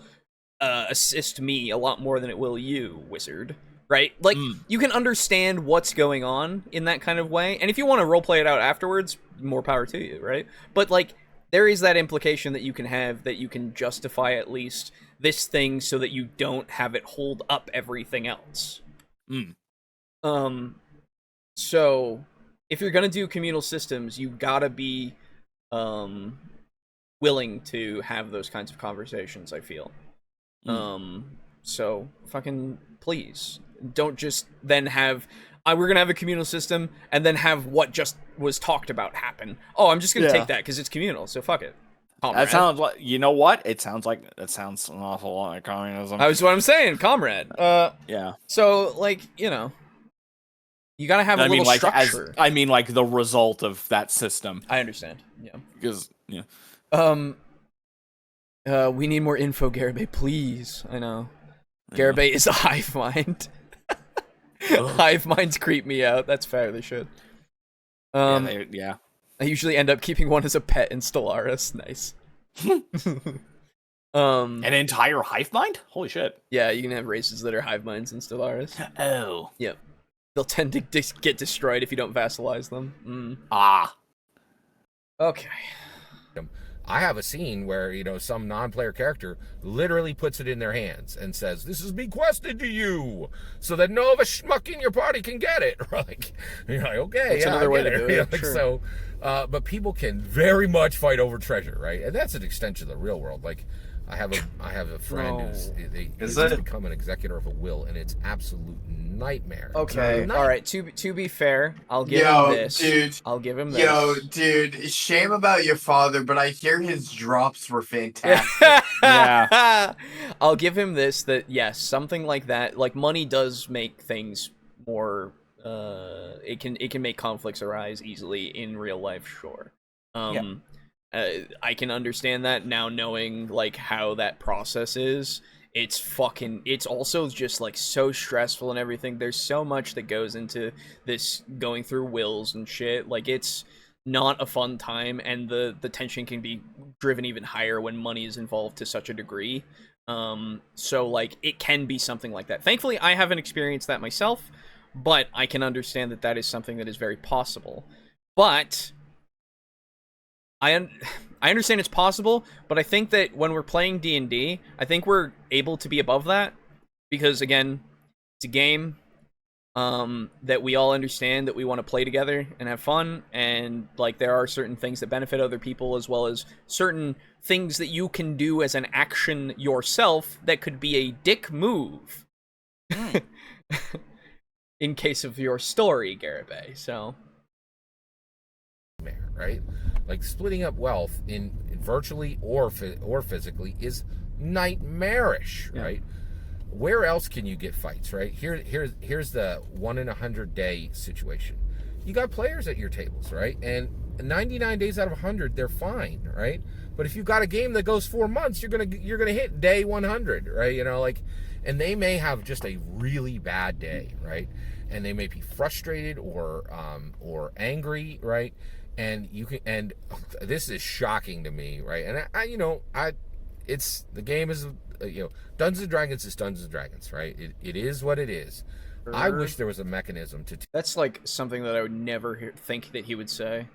assist me a lot more than it will you, wizard, right? Like you can understand what's going on in that kind of way, and if you want to roleplay it out afterwards, more power to you, right? But like there is that implication that you can have, that you can justify at least this thing so that you don't have it hold up everything else. So if you're gonna do communal systems, you gotta be willing to have those kinds of conversations, I feel. So fucking please don't just then have, we're gonna have a communal system and then have what just was talked about happen. Oh, I'm just gonna take that because it's communal, so fuck it. Comrade. That sounds like, you know what? That sounds an awful lot like communism. That's what I'm saying, comrade. Yeah. So like, you know, you gotta have a little structure. Like the result of that system. I understand. Yeah. Because we need more info, Garibay, please. I know. Garibay is a hive mind. Hive minds creep me out. That's fair, they should. Yeah. I usually end up keeping one as a pet in Stellaris. Nice. An entire hive mind? Holy shit. Yeah, you can have races that are hive minds in Stellaris. Oh. Yep. They'll tend to get destroyed if you don't vassalize them. Okay. I have a scene where, you know, some non-player character literally puts it in their hands and says, "This is bequested to you, so that no other schmuck in your party can get it." Like, you're like, okay, that's another way to do it. Like, sure. So, but people can very much fight over treasure, right? And that's an extension of the real world. Like, I have a friend who's become an executor of a will, and it's absolute nightmare. Okay, all right. To be fair, I'll give him this. Dude. I'll give him this. Yo, dude, shame about your father, but I hear his drops were fantastic. Yeah. I'll give him this, that yes, something like that. Like, money does make things more. It can make conflicts arise easily in real life. Sure. I can understand that now, knowing like how that process is. It's also just like so stressful and everything. There's so much that goes into this, going through wills and shit. Like, it's not a fun time, and the tension can be driven even higher when money is involved to such a degree. So like it can be something like that. Thankfully, I haven't experienced that myself, but I can understand that that is something that is very possible. But I understand it's possible, but I think that when we're playing D&D, I think we're able to be above that because again, it's a game that we all understand that we want to play together and have fun, and like there are certain things that benefit other people as well as certain things that you can do as an action yourself that could be a dick move in case of your story, Garibay. So right, like splitting up wealth in virtually or physically is nightmarish, right? Where else can you get fights, right? Here's the 1 in 100 day situation. You got players at your tables, right? And 99 days out of 100, they're fine, right? But if you've got a game that goes 4 months, you're gonna hit day 100, right? You know, like, and they may have just a really bad day, right? And they may be frustrated or angry, right? And this is shocking to me, right? And it's the game is. Dungeons and Dragons is Dungeons and Dragons, right? It is what it is. I wish there was a mechanism to. That's like something that I would never think that he would say.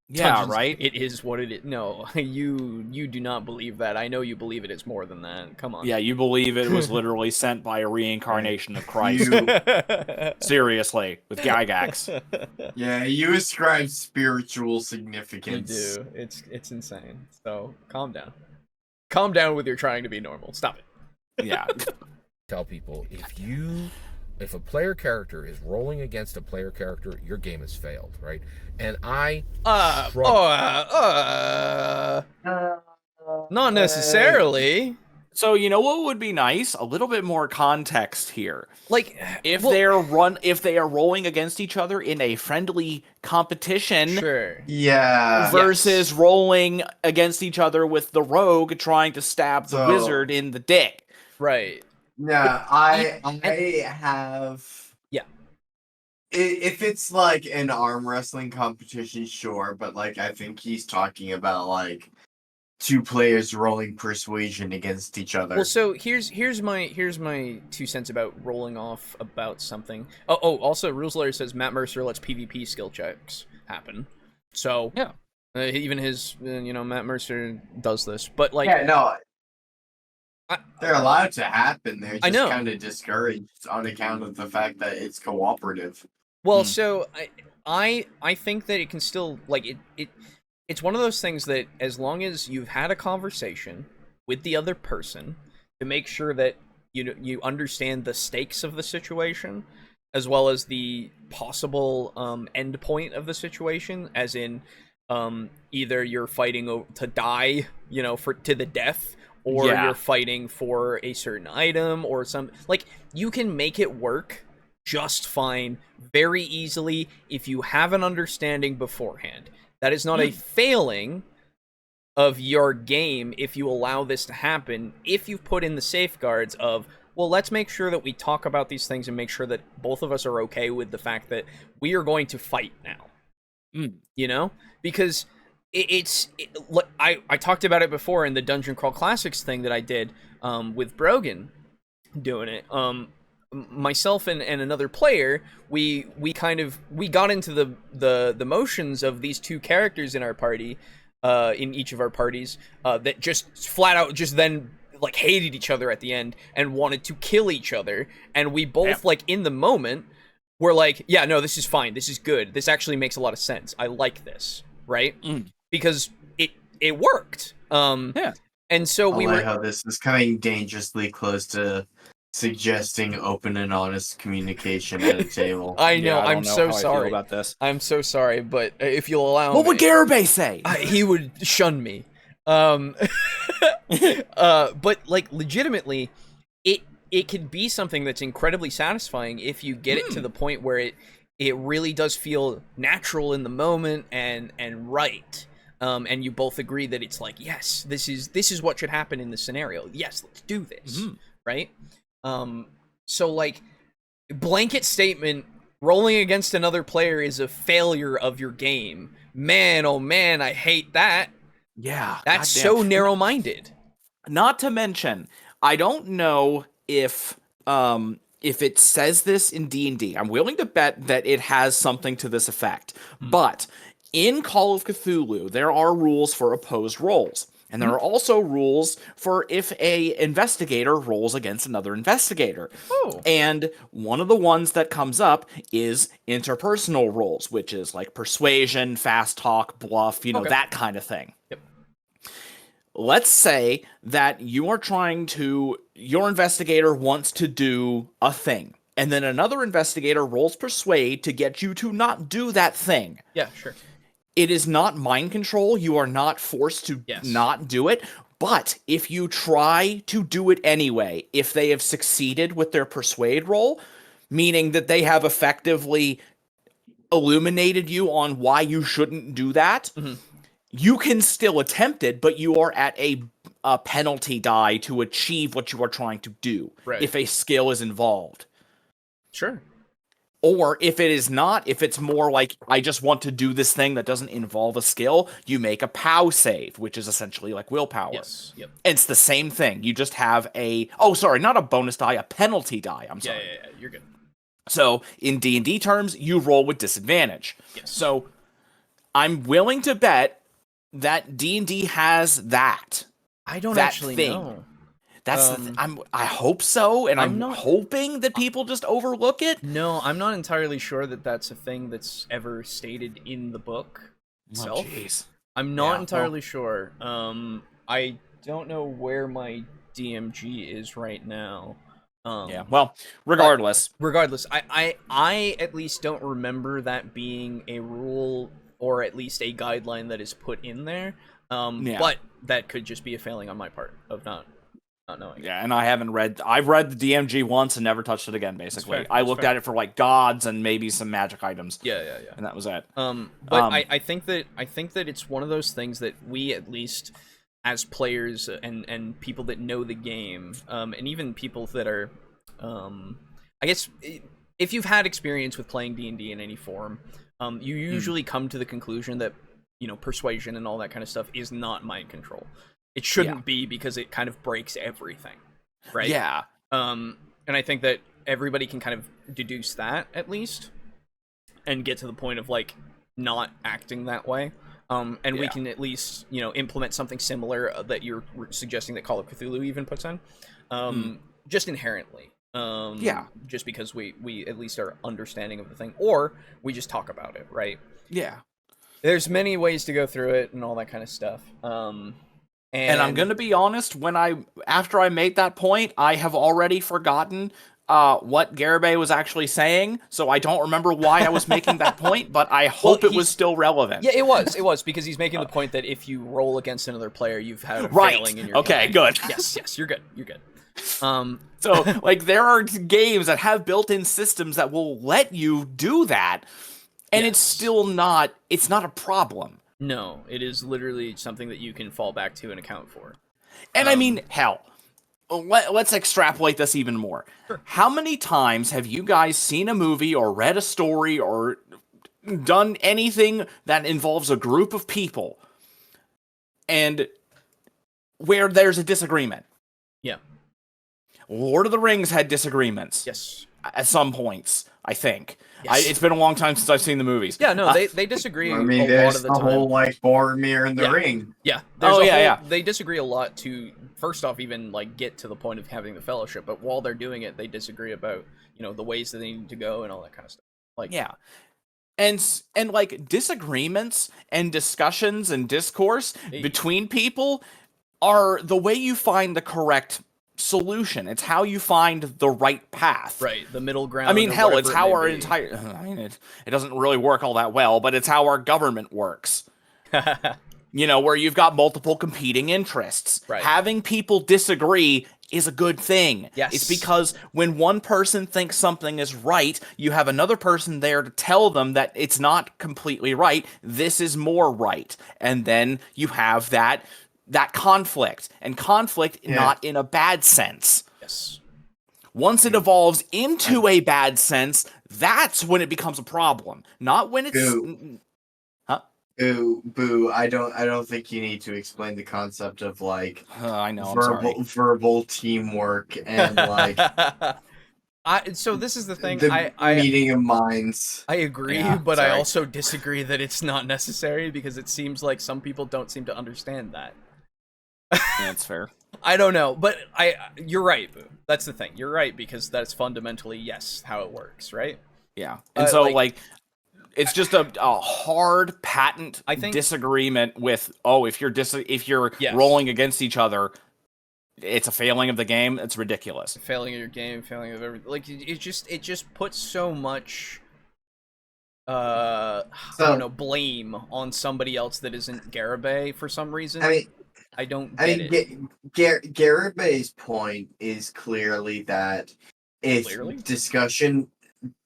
Yeah, right? It is what it is. No, you do not believe that. I know you believe it is more than that. Come on. Yeah, you believe it was literally sent by a reincarnation of Christ. Seriously, with Gygax. Yeah, you ascribe spiritual significance. You do. It's insane. So calm down. Calm down with your trying to be normal. Stop it. Yeah. Tell people if a player character is rolling against a player character, your game has failed, right? And not necessarily. So you know what would be nice? A little bit more context here. Like if they are rolling against each other in a friendly competition, sure. Yeah. Versus rolling against each other with the rogue trying to stab the wizard in the dick. Right. Yeah, I have. Yeah. If it's like an arm wrestling competition, sure, but like I think he's talking about like two players rolling persuasion against each other. Well, so here's my 2 cents about rolling off about something. Oh, also Rules Lawyer says Matt Mercer lets PvP skill checks happen. So yeah, even his Matt Mercer does this, but like they're allowed to happen. They're just kind of discouraged on account of the fact that it's cooperative. Well, so I think that it can still like it's one of those things that as long as you've had a conversation with the other person to make sure that you understand the stakes of the situation as well as the possible end point of the situation, as in either you're fighting to die, to the death, or you're fighting for a certain item or some, like, you can make it work just fine very easily if you have an understanding beforehand. That is not a failing of your game if you allow this to happen, if you've put in the safeguards of, well, let's make sure that we talk about these things and make sure that both of us are okay with the fact that we are going to fight now. Because I talked about it before in the Dungeon Crawl Classics thing that I did with Brogan doing it. Myself and another player, we got into the motions of these two characters in our party, in each of our parties, that just flat out just then like hated each other at the end and wanted to kill each other, and we both like in the moment were like, yeah, no, this is fine, this is good, this actually makes a lot of sense, I like this, right? Because it worked. And so we were how this is coming dangerously close to suggesting open and honest communication at a table. I know. I I'm so sorry about this. I'm so sorry, but if you'll allow me, what would Garibay say? He would shun me. But like legitimately, it could be something that's incredibly satisfying if you get it to the point where it really does feel natural in the moment and right. And you both agree that it's like, yes, this is what should happen in this scenario. Yes, let's do this, right? So like, blanket statement rolling against another player is a failure of your game. Man, oh man, I hate that. Yeah. That's so narrow-minded. Not to mention, I don't know if it says this in D&D. I'm willing to bet that it has something to this effect. But in Call of Cthulhu, there are rules for opposed rolls. And there are also rules for if a investigator rolls against another investigator. Oh. And one of the ones that comes up is interpersonal rolls, which is like persuasion, fast talk, bluff, that kind of thing. Yep. Let's say that your investigator wants to do a thing, and then another investigator rolls persuade to get you to not do that thing. Yeah, sure. It is not mind control. You are not forced to not do it. But if you try to do it anyway, if they have succeeded with their persuade roll, meaning that they have effectively illuminated you on why you shouldn't do that, you can still attempt it, but you are at a penalty die to achieve what you are trying to do if a skill is involved. Sure. Or if it is not, if it's more like, I just want to do this thing that doesn't involve a skill, you make a POW save, which is essentially like willpower. Yes. Yep. It's the same thing. You just have not a bonus die, a penalty die. I'm sorry. Yeah, you're good. So in D&D terms, you roll with disadvantage. Yes. So I'm willing to bet that D&D has that. I don't actually know. That's I hope so, and I'm not hoping that people just overlook it. No, I'm not entirely sure that that's a thing that's ever stated in the book itself. Oh, jeez. I'm not entirely sure. I don't know where my DMG is right now. Well, regardless, I at least don't remember that being a rule or at least a guideline that is put in there. But that could just be a failing on my part of not knowing. Yeah, and I've read the DMG once and never touched it again, basically. I looked at it for like gods and maybe some magic items. Yeah. And that was it. I think that it's one of those things that we, at least as players and people that know the game, and even people that are I guess if you've had experience with playing D&D in any form, you usually come to the conclusion that persuasion and all that kind of stuff is not mind control. It shouldn't be, because it kind of breaks everything, right? Yeah. And I think that everybody can kind of deduce that, at least, and get to the point of like not acting that way. And we can at least implement something similar that you're suggesting that Call of Cthulhu even puts in, just inherently. Just because we at least are understanding of the thing, or we just talk about it, right? Yeah. There's many ways to go through it and all that kind of stuff. And I'm gonna be honest, after I made that point, I have already forgotten what Garibay was actually saying, so I don't remember why I was making that point, but I hope it was still relevant. Yeah, it was, because he's making the point that if you roll against another player, you've had a failing in your game. Good. Yes, you're good. So, like, there are games that have built-in systems that will let you do that, and it's still not a problem. No, it is literally something that you can fall back to and account for. And I mean, hell, let's extrapolate this even more. Sure. How many times have you guys seen a movie or read a story or done anything that involves a group of people and where there's a disagreement? Yeah. Lord of the Rings had disagreements. Yes. At some points, I think. Yes. It's been a long time since I've seen the movies. Yeah, no, they disagree a lot of the time. There's the whole, like, Boromir and the Ring. Yeah. They disagree a lot to, first off, even, like, get to the point of having the fellowship, but while they're doing it, they disagree about, the ways that they need to go and all that kind of stuff. Like, yeah. And like, disagreements and discussions and discourse between people are the way you find the correct solution. It's how you find the right path. Right, the middle ground. I mean, hell, it's how our entire... I mean, it doesn't really work all that well, but it's how our government works. Where you've got multiple competing interests. Right. Having people disagree is a good thing. Yes. It's because when one person thinks something is right, you have another person there to tell them that it's not completely right. This is more right. And then you have that conflict, and conflict not in a bad sense. Yes. Once it evolves into a bad sense, That's when it becomes a problem. Not when it's Boo! I don't think you need to explain the concept of like I know. I'm sorry. verbal teamwork and like so this is the thing. the meeting of minds. I agree, Yeah, but I sorry. also disagree that it's not necessary because it seems like some people don't seem to understand that. Yeah, that's fair. I don't know, but you're right, Boo. That's the thing. You're right because that's fundamentally how it works, right? Yeah, and so like it's just a hard patent disagreement with if you're rolling against each other, it's a failing of the game. It's ridiculous. Failing of your game, failing of everything. Like it just puts so much I don't know, blame on somebody else that isn't Garibay for some reason. I don't get it. Garibay's point is clearly that if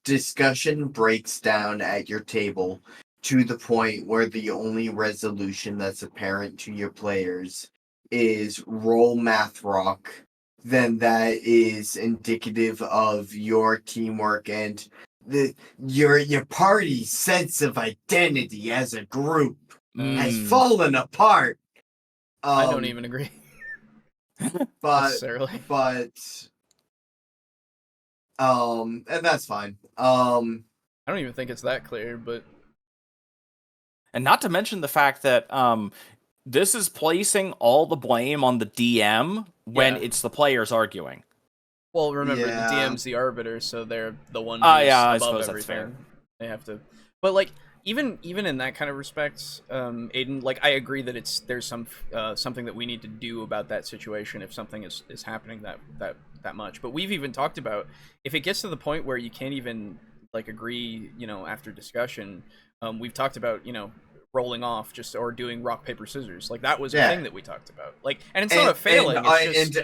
discussion breaks down at your table to the point where the only resolution that's apparent to your players is roll math rock, then that is indicative of your teamwork and your party's sense of identity as a group has fallen apart. I don't even agree. but and that's fine. I don't even think it's that clear, but and not to mention the fact that this is placing all the blame on the DM when it's the players arguing. Well, remember the DM's the arbiter, so they're the one who's above everything. That's fair. They have to, but like even in that kind of respect, Aiden, like I agree that there's something that we need to do about that situation if something is happening that much. But we've even talked about if it gets to the point where you can't even like agree, after discussion. We've talked about rolling off or doing rock paper scissors. Like that was a thing that we talked about. Like, and it's not a failing.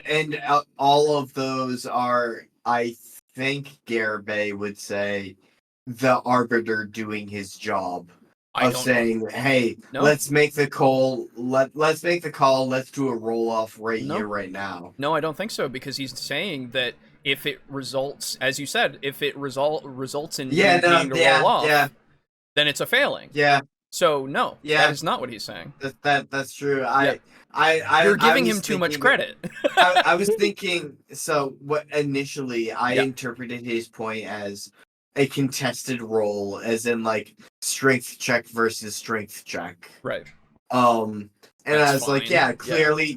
And all of those are, I think Garibay would say, the arbiter doing his job of saying, "Hey, let's make the call. Let's make the call. Let's do a roll off here, right now." No, I don't think so because he's saying that if it results, as you said, if it results in needing to roll off, then it's a failing. Yeah. So no, that is not what he's saying. That's true. You're giving him too much credit. I was thinking. So what initially I interpreted his point as a contested roll, as in like strength check versus strength check. Right. And that's I was fine. Like,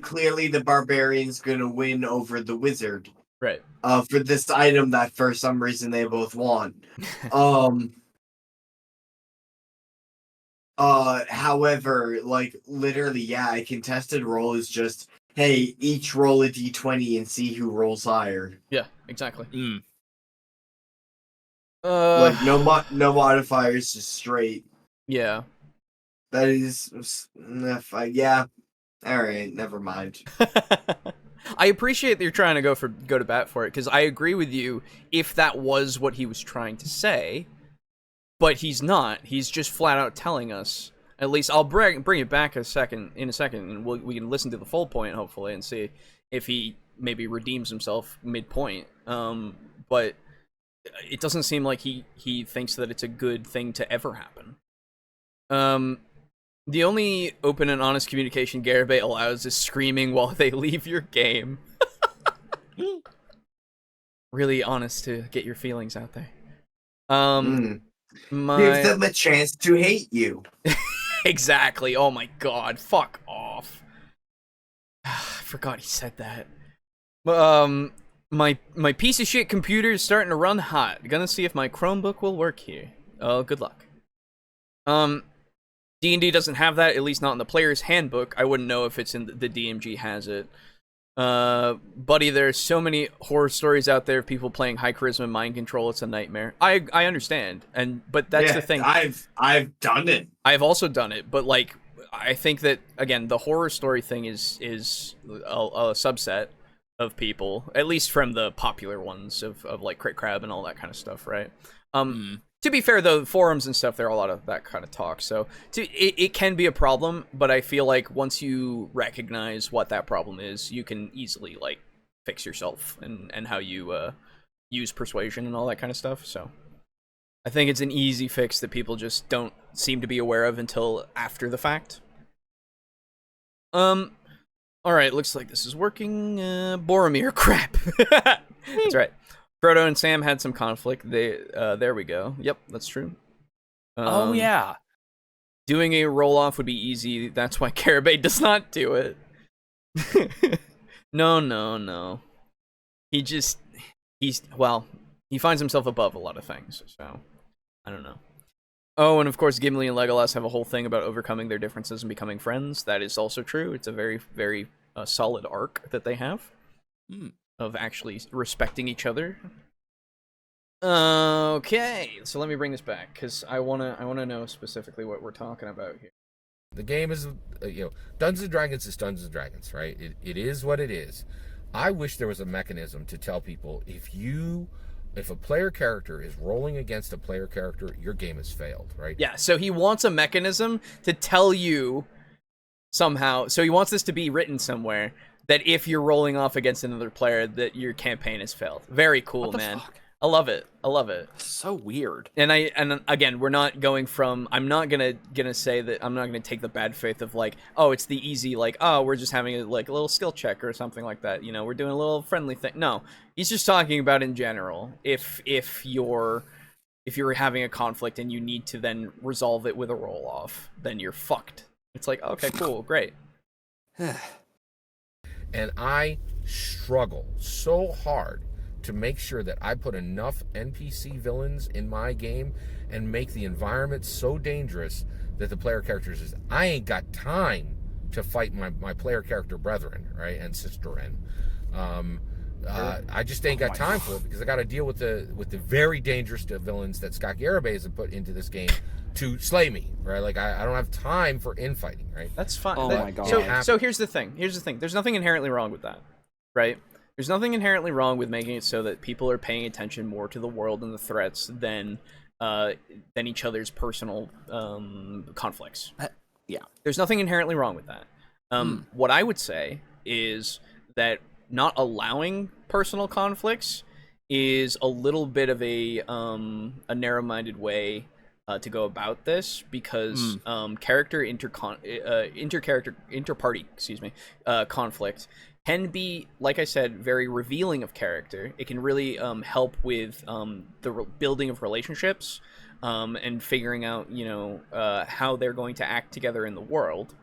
clearly the barbarian's gonna win over the wizard. Right. For this item that for some reason they both want. However, like literally, a contested roll is just, hey, each roll a d20 and see who rolls higher. Yeah, exactly. Like no modifiers, just straight. Yeah. That is, all right, never mind. I appreciate that you're trying to go to bat for it because I agree with you if that was what he was trying to say. But he's not. He's just flat out telling us. At least I'll bring it back in a second, and we can listen to the full point hopefully and see if he maybe redeems himself midpoint. But it doesn't seem like he thinks that it's a good thing to ever happen. The only open and honest communication Garibay allows is screaming while they leave your game. Really honest to get your feelings out there. Give them a chance to hate you. Exactly. Oh my god. Fuck off. I forgot he said that. My piece of shit computer is starting to run hot. Gonna see if my Chromebook will work here. Oh, good luck. D&D doesn't have that, at least not in the player's handbook. I wouldn't know if it's in the DMG has it. Buddy, there's so many horror stories out there of people playing high charisma mind control. It's a nightmare. I understand, but that's the thing. I've done it. I've also done it, but like I think that again, the horror story thing is a subset of people, at least from the popular ones of like Crit Crab and all that kind of stuff, right? To be fair, though, forums and stuff, there are a lot of that kind of talk. So it can be a problem, but I feel like once you recognize what that problem is, you can easily like fix yourself and how you use persuasion and all that kind of stuff. So I think it's an easy fix that people just don't seem to be aware of until after the fact. Alright, looks like this is working. Boromir, crap. That's right. Frodo and Sam had some conflict. There we go. Yep, that's true. Oh, yeah. Doing a roll-off would be easy. That's why Garibay does not do it. No. He finds himself above a lot of things, so I don't know. Oh, and of course, Gimli and Legolas have a whole thing about overcoming their differences and becoming friends. That is also true. It's a very, very solid arc that they have of actually respecting each other. Okay, so let me bring this back because I wanna know specifically what we're talking about here. The game is, Dungeons and Dragons is Dungeons and Dragons, right? It is what it is. I wish there was a mechanism to tell people if a player character is rolling against a player character, your game has failed, right? Yeah, so he wants a mechanism to tell you somehow, so he wants this to be written somewhere, that if you're rolling off against another player, that your campaign has failed. Very cool, man. Fuck? I love it. So weird. And again, we're not going from, I'm not gonna say that, I'm not gonna take the bad faith of like, oh, it's the easy, like, oh, we're just having a little skill check or something like that, we're doing a little friendly thing. No, he's just talking about in general, if you're having a conflict and you need to then resolve it with a roll off, then you're fucked. It's like, okay, cool, great. And I struggle so hard to make sure that I put enough NPC villains in my game and make the environment so dangerous that the player character says, I ain't got time to fight my player character brethren, right, and sisterin. I just ain't got time for it because I got to deal with the very dangerous villains that Scott Garibay has put into this game to slay me, right? Like I don't have time for infighting, right? That's fine. Oh my god. So here's the thing. There's nothing inherently wrong with that, right? There's nothing inherently wrong with making it so that people are paying attention more to the world and the threats than each other's personal conflicts. Yeah. There's nothing inherently wrong with that. What I would say is that not allowing personal conflicts is a little bit of a narrow-minded way to go about this, because inter-party conflict can be, like I said, very revealing of character. It can really help with the building of relationships and figuring out, how they're going to act together in the world.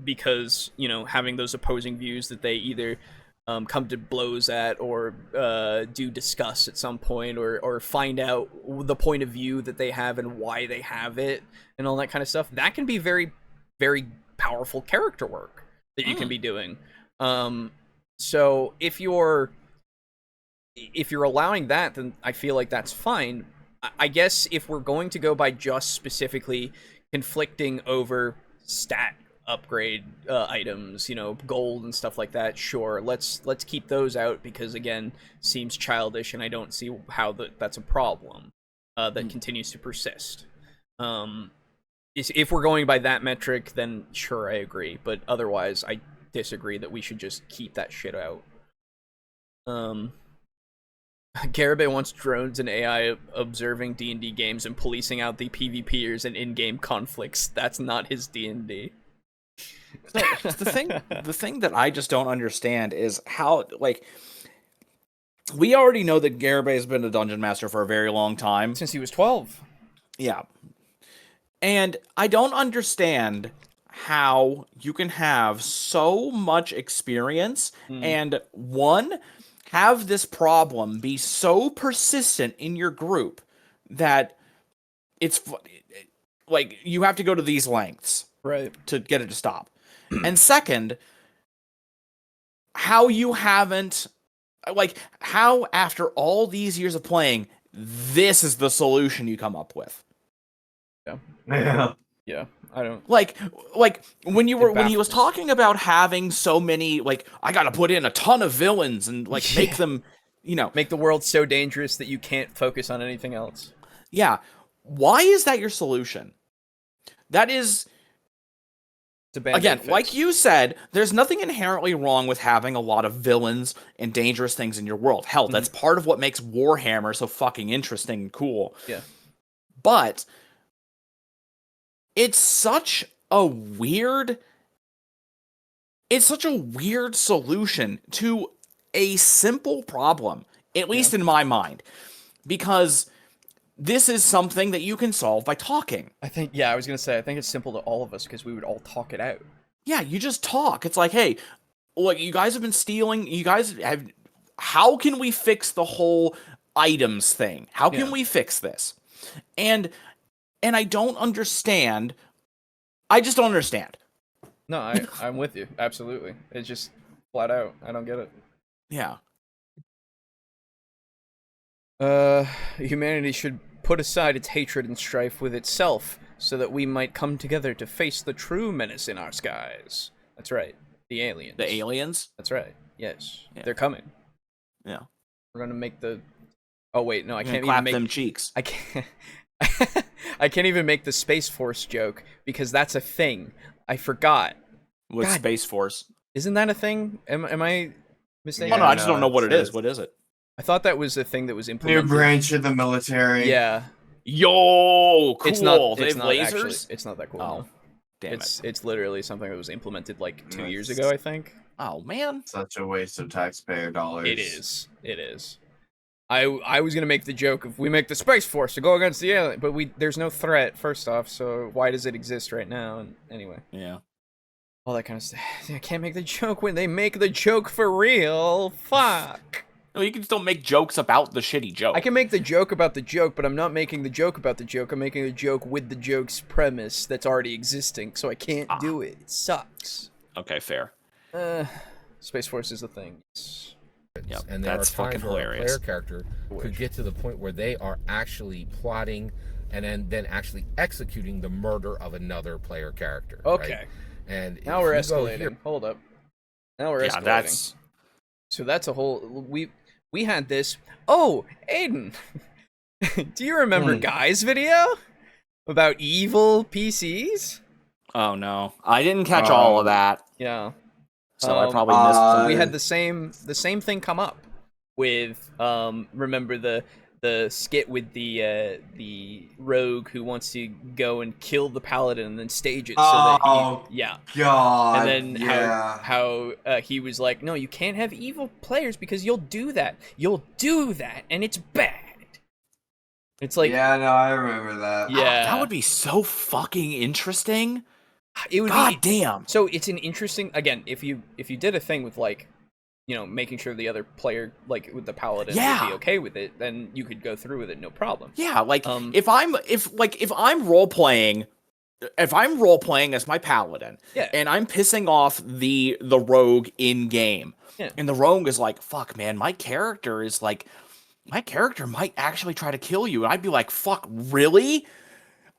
Because, having those opposing views that they either come to blows at or do discuss at some point, or find out the point of view that they have and why they have it and all that kind of stuff, that can be very, very powerful character work that you can be doing. So if you're allowing that, then I feel like that's fine. I guess if we're going to go by just specifically conflicting over stat upgrade items, gold and stuff like that, sure, let's keep those out, because again, seems childish, and I don't see how that's a problem that continues to persist. If we're going by that metric, then sure, I agree, but otherwise I disagree that we should just keep that shit out. Garibay wants drones and AI observing D&D games and policing out the PvPers and in-game conflicts. That's not his D&D. The thing that I just don't understand is how, we already know that Garibay has been a dungeon master for a very long time. Since he was 12. Yeah. And I don't understand how you can have so much experience and have this problem be so persistent in your group that it's like you have to go to these lengths, right, to get it to stop. And second, how you haven't, how after all these years of playing, this is the solution you come up with. Yeah. I don't like when he was talking about having so many, I gotta put in a ton of villains and make them, make the world so dangerous that you can't focus on anything else. Yeah. Why is that your solution? That is Again, like you said, there's nothing inherently wrong with having a lot of villains and dangerous things in your world. Hell, that's part of what makes Warhammer so fucking interesting and cool. Yeah. But it's such a weird solution to a simple problem, at least in my mind, because this is something that you can solve by talking. I was gonna say, I think it's simple to all of us because we would all talk it out. Yeah, you just talk. It's like, hey, look, you guys have been stealing. How can we fix the whole items thing? How can we fix this? And I don't understand. I just don't understand. No, I'm with you. Absolutely. It's just flat out. I don't get it. Yeah. Humanity should put aside its hatred and strife with itself, so that we might come together to face the true menace in our skies. That's right. The aliens. The aliens? That's right. Yes. Yeah. They're coming. Yeah. We're gonna make the... Oh, wait, no, I can't clap even make... them cheeks. I can't... I can't even make the Space Force joke, because that's a thing. I forgot. With Space Force? Isn't that a thing? Am I mistaken? Oh, no, I just don't know what it is. What is it? I thought that was a thing that was implemented. New branch of the military. Yeah. Yo, cool. It's not, they have lasers? Actually, it's not that cool. Oh, no. damn it. It's literally something that was implemented like 2 years ago, I think. Oh, man. Such a waste of taxpayer dollars. It is. I was gonna make the joke if we make the Space Force to go against the alien, but there's no threat, first off, so why does it exist right now? And anyway. Yeah. All that kind of stuff. I can't make the joke when they make the joke for real. Fuck. No, you can still make jokes about the shitty joke. I can make the joke about the joke, but I'm not making the joke about the joke. I'm making a joke with the joke's premise that's already existing, so I can't do it. It sucks. Okay, fair. Space Force is a thing. Yep, and there that's are times fucking where hilarious. a player character could get to the point where they are actually plotting and then actually executing the murder of another player character. Okay. Right? And now we're escalating. Hold up. Now we're escalating. That's... So that's a whole... We had this... Oh, Aiden! Do you remember Guy's video? About evil PCs? Oh, no. I didn't catch all of that. Yeah. So I probably missed something. We had the same thing come up with remember the skit with the rogue who wants to go and kill the paladin and then stage it so that God, and then how he was like, no, you can't have evil players because you'll do that and it's bad. It's like, yeah, no, I remember that. Yeah, that would be so fucking interesting. It would God damn. So it's an interesting, again, if you did a thing with like, you know, making sure the other player, like with the paladin, would be okay with it, then you could go through with it, no problem. Yeah, like if I'm role playing as my paladin, and I'm pissing off the rogue in game, and the rogue is like, fuck, man, my character might actually try to kill you, and I'd be like, fuck, really?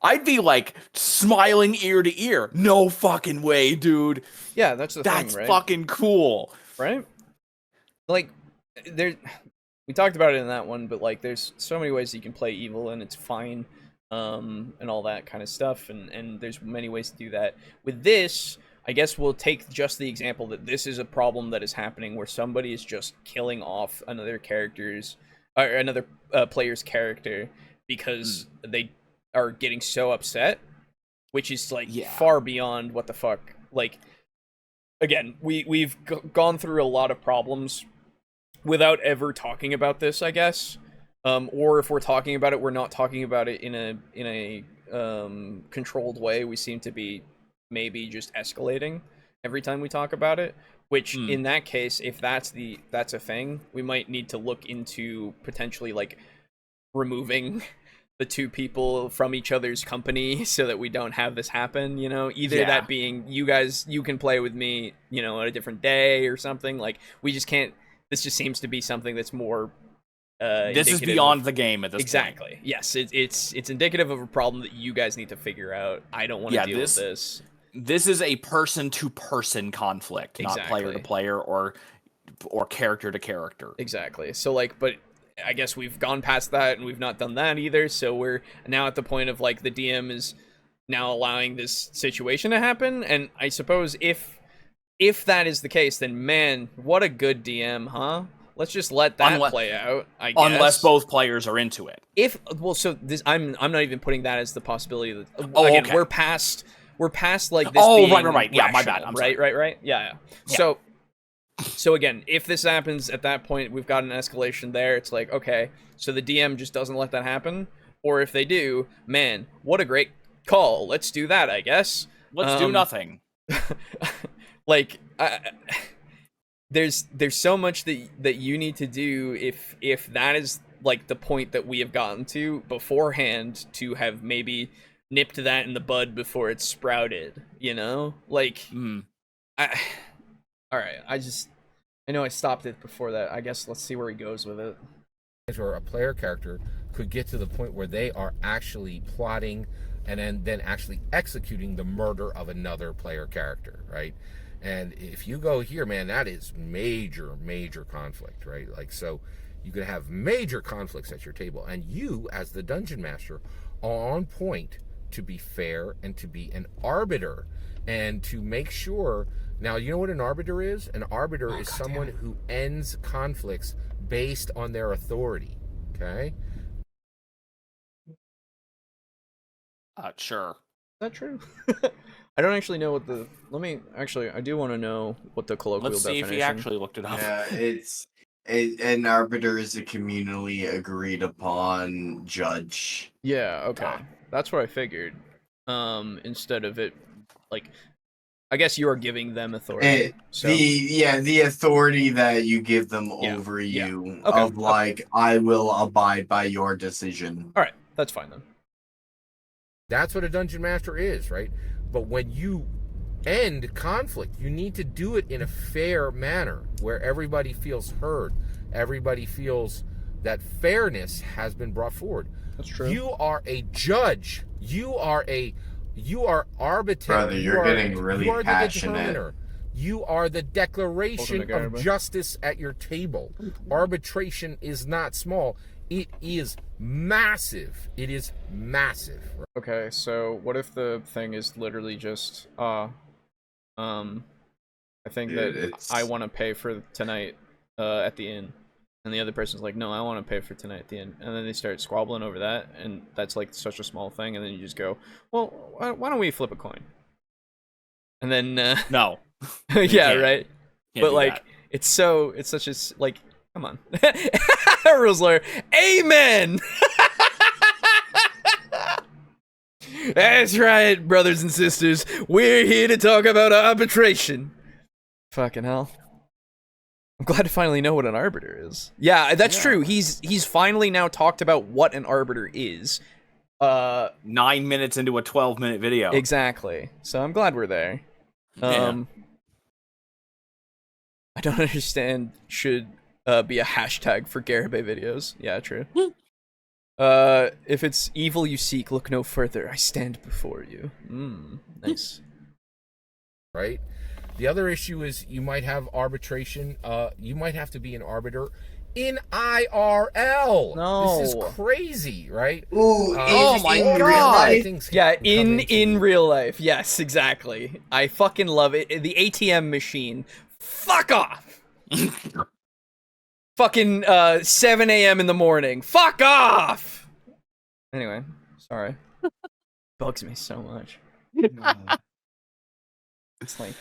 I'd be like smiling ear to ear. No fucking way, dude. Yeah, that's the thing, right? That's fucking cool. Right? Like, we talked about it in that one, but like, there's so many ways you can play evil, and it's fine, and all that kind of stuff, and there's many ways to do that. With this, I guess we'll take just the example that this is a problem that is happening where somebody is just killing off another player's character because they are getting so upset, which is like far beyond what the fuck. Like, again, we've gone through a lot of problems without ever talking about this, I guess. Or if we're talking about it, we're not talking about it in a controlled way. We seem to be maybe just escalating every time we talk about it. Which in that case, if that's a thing, we might need to look into potentially like removing the two people from each other's company so that we don't have this happen, you know, either that being you can play with me, you know, on a different day or something. Like, we just can't, this just seems to be something that's more this is beyond the game at this point. Yes, it's indicative of a problem that you guys need to figure out. I don't want to deal with this. This is a person to person conflict, not player to player or character to character. Exactly. So like, but I guess we've gone past that and we've not done that either. So we're now at the point of like the DM is now allowing this situation to happen. And I suppose if that is the case, then man, what a good DM, huh? Let's just let that play out, I guess. Unless both players are into it. So this I'm not even putting that as the possibility that okay. we're past like this being right. Yeah, rational, my bad. I'm sorry. Right. Yeah. So again, if this happens at that point, we've got an escalation there. It's like, okay, so the DM just doesn't let that happen, or if they do, man, what a great call. Let's do that, I guess. Let's do nothing. Like there's so much that you need to do if that is like the point that we have gotten to beforehand, to have maybe nipped that in the bud before it sprouted, you know? Like all right, I know I stopped it before that. I guess let's see where he goes with it. Or a player character could get to the point where they are actually plotting and then actually executing the murder of another player character, right? And if you go here, man, that is major conflict, right? Like, so you could have major conflicts at your table, and you, as the dungeon master, are on point to be fair and to be an arbiter and to make sure. Now, you know what an arbiter is? An arbiter is someone who ends conflicts based on their authority, okay? Sure. Is that true? I don't actually know what the. I do want to know what the colloquial definition. Let's see if he actually looked it up. Yeah, an arbiter is a communally agreed upon judge. Yeah, okay. That's what I figured. Instead of it, like, I guess you are giving them authority. The authority that you give them over you, of like, I will abide by your decision. All right, that's fine then. That's what a dungeon master is, right? But when you end conflict, you need to do it in a fair manner where everybody feels heard. Everybody feels that fairness has been brought forward. That's true. You are a judge. You are arbitrary. Brother, you're getting really passionate. You are the declaration of justice at your table. Arbitration is not small. It is massive. It is massive. Okay, so what if the thing is literally just, I think that I want to pay for tonight, at the inn, and the other person's like, no, I want to pay for tonight at the inn, and then they start squabbling over that, and that's like such a small thing, and then you just go, well, why don't we flip a coin? And then, no. Yeah, right? Can't but like, it's such a, like, come on. Rules lawyer, amen! That's right, brothers and sisters. We're here to talk about arbitration. Fucking hell. I'm glad to finally know what an arbiter is. Yeah, that's true. He's finally now talked about what an arbiter is. 9 minutes into a 12-minute video. Exactly. So I'm glad we're there. I don't understand should be a hashtag for Garibay videos. Yeah, true. If it's evil you seek, look no further. I stand before you. Nice. Right? The other issue is you might have arbitration. You might have to be an arbiter in IRL. No. This is crazy, right? Ooh, oh my god. Yeah, in real life. Yes, exactly. I fucking love it. The ATM machine. Fuck off. Fucking 7 a.m. in the morning. Fuck off! Anyway, sorry. Bugs me so much. It's like,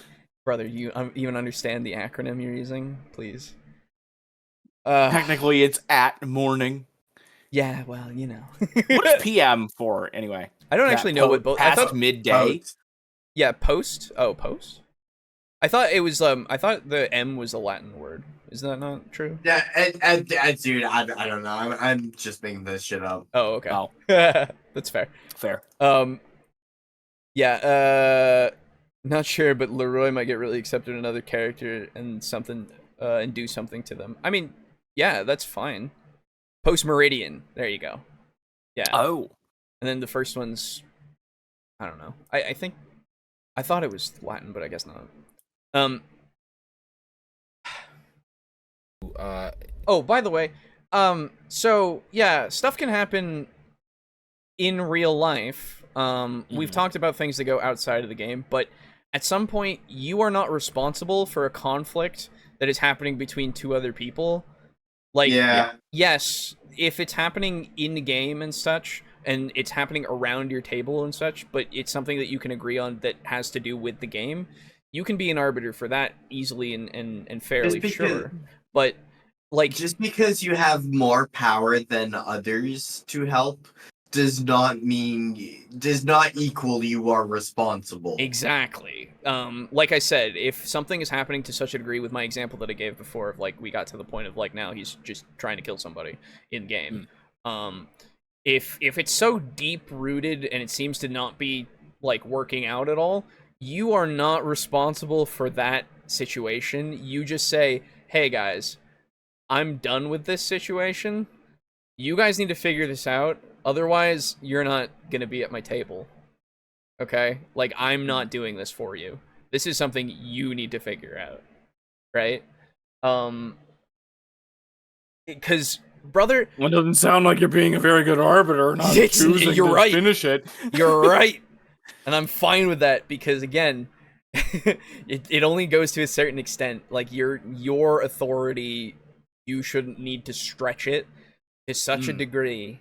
brother, you even understand the acronym you're using? Please. Technically, it's at morning. Yeah, well, you know. What is PM for, anyway? I don't actually know what both... Past midday? Yeah, post? Oh, post? I thought it was, I thought the M was a Latin word. Is that not true? Yeah, dude, I don't know. I'm just making this shit up. Oh, okay. Oh. That's fair. Fair. Yeah, not sure, but Leroy might get really accepted in another character and something, and do something to them. I mean, yeah, that's fine. Post Meridian. There you go. Yeah. Oh. And then the first one's, I don't know. I think, I thought it was Latin, but I guess not. Oh, by the way, so yeah, stuff can happen in real life, we've talked about things that go outside of the game, but at some point, you are not responsible for a conflict that is happening between two other people. Like, yes, if it's happening in the game and such, and it's happening around your table and such, but it's something that you can agree on that has to do with the game, you can be an arbiter for that easily and fairly sure. But, like... Just because you have more power than others to help does not equal you are responsible. Exactly. Like I said, if something is happening to such a degree with my example that I gave before of, like, we got to the point of, like, now he's just trying to kill somebody in game. If it's so deep rooted and it seems to not be, like, working out at all, you are not responsible for that situation. You just say, hey guys, I'm done with this situation. You guys need to figure this out. Otherwise, you're not gonna be at my table. Okay? Like, I'm not doing this for you. This is something you need to figure out. Right? Because, brother... Well, it doesn't sound like you're being a very good arbiter, not choosing to finish it. You're right. And I'm fine with that, because, again, it only goes to a certain extent. Like, your authority, you shouldn't need to stretch it to such a degree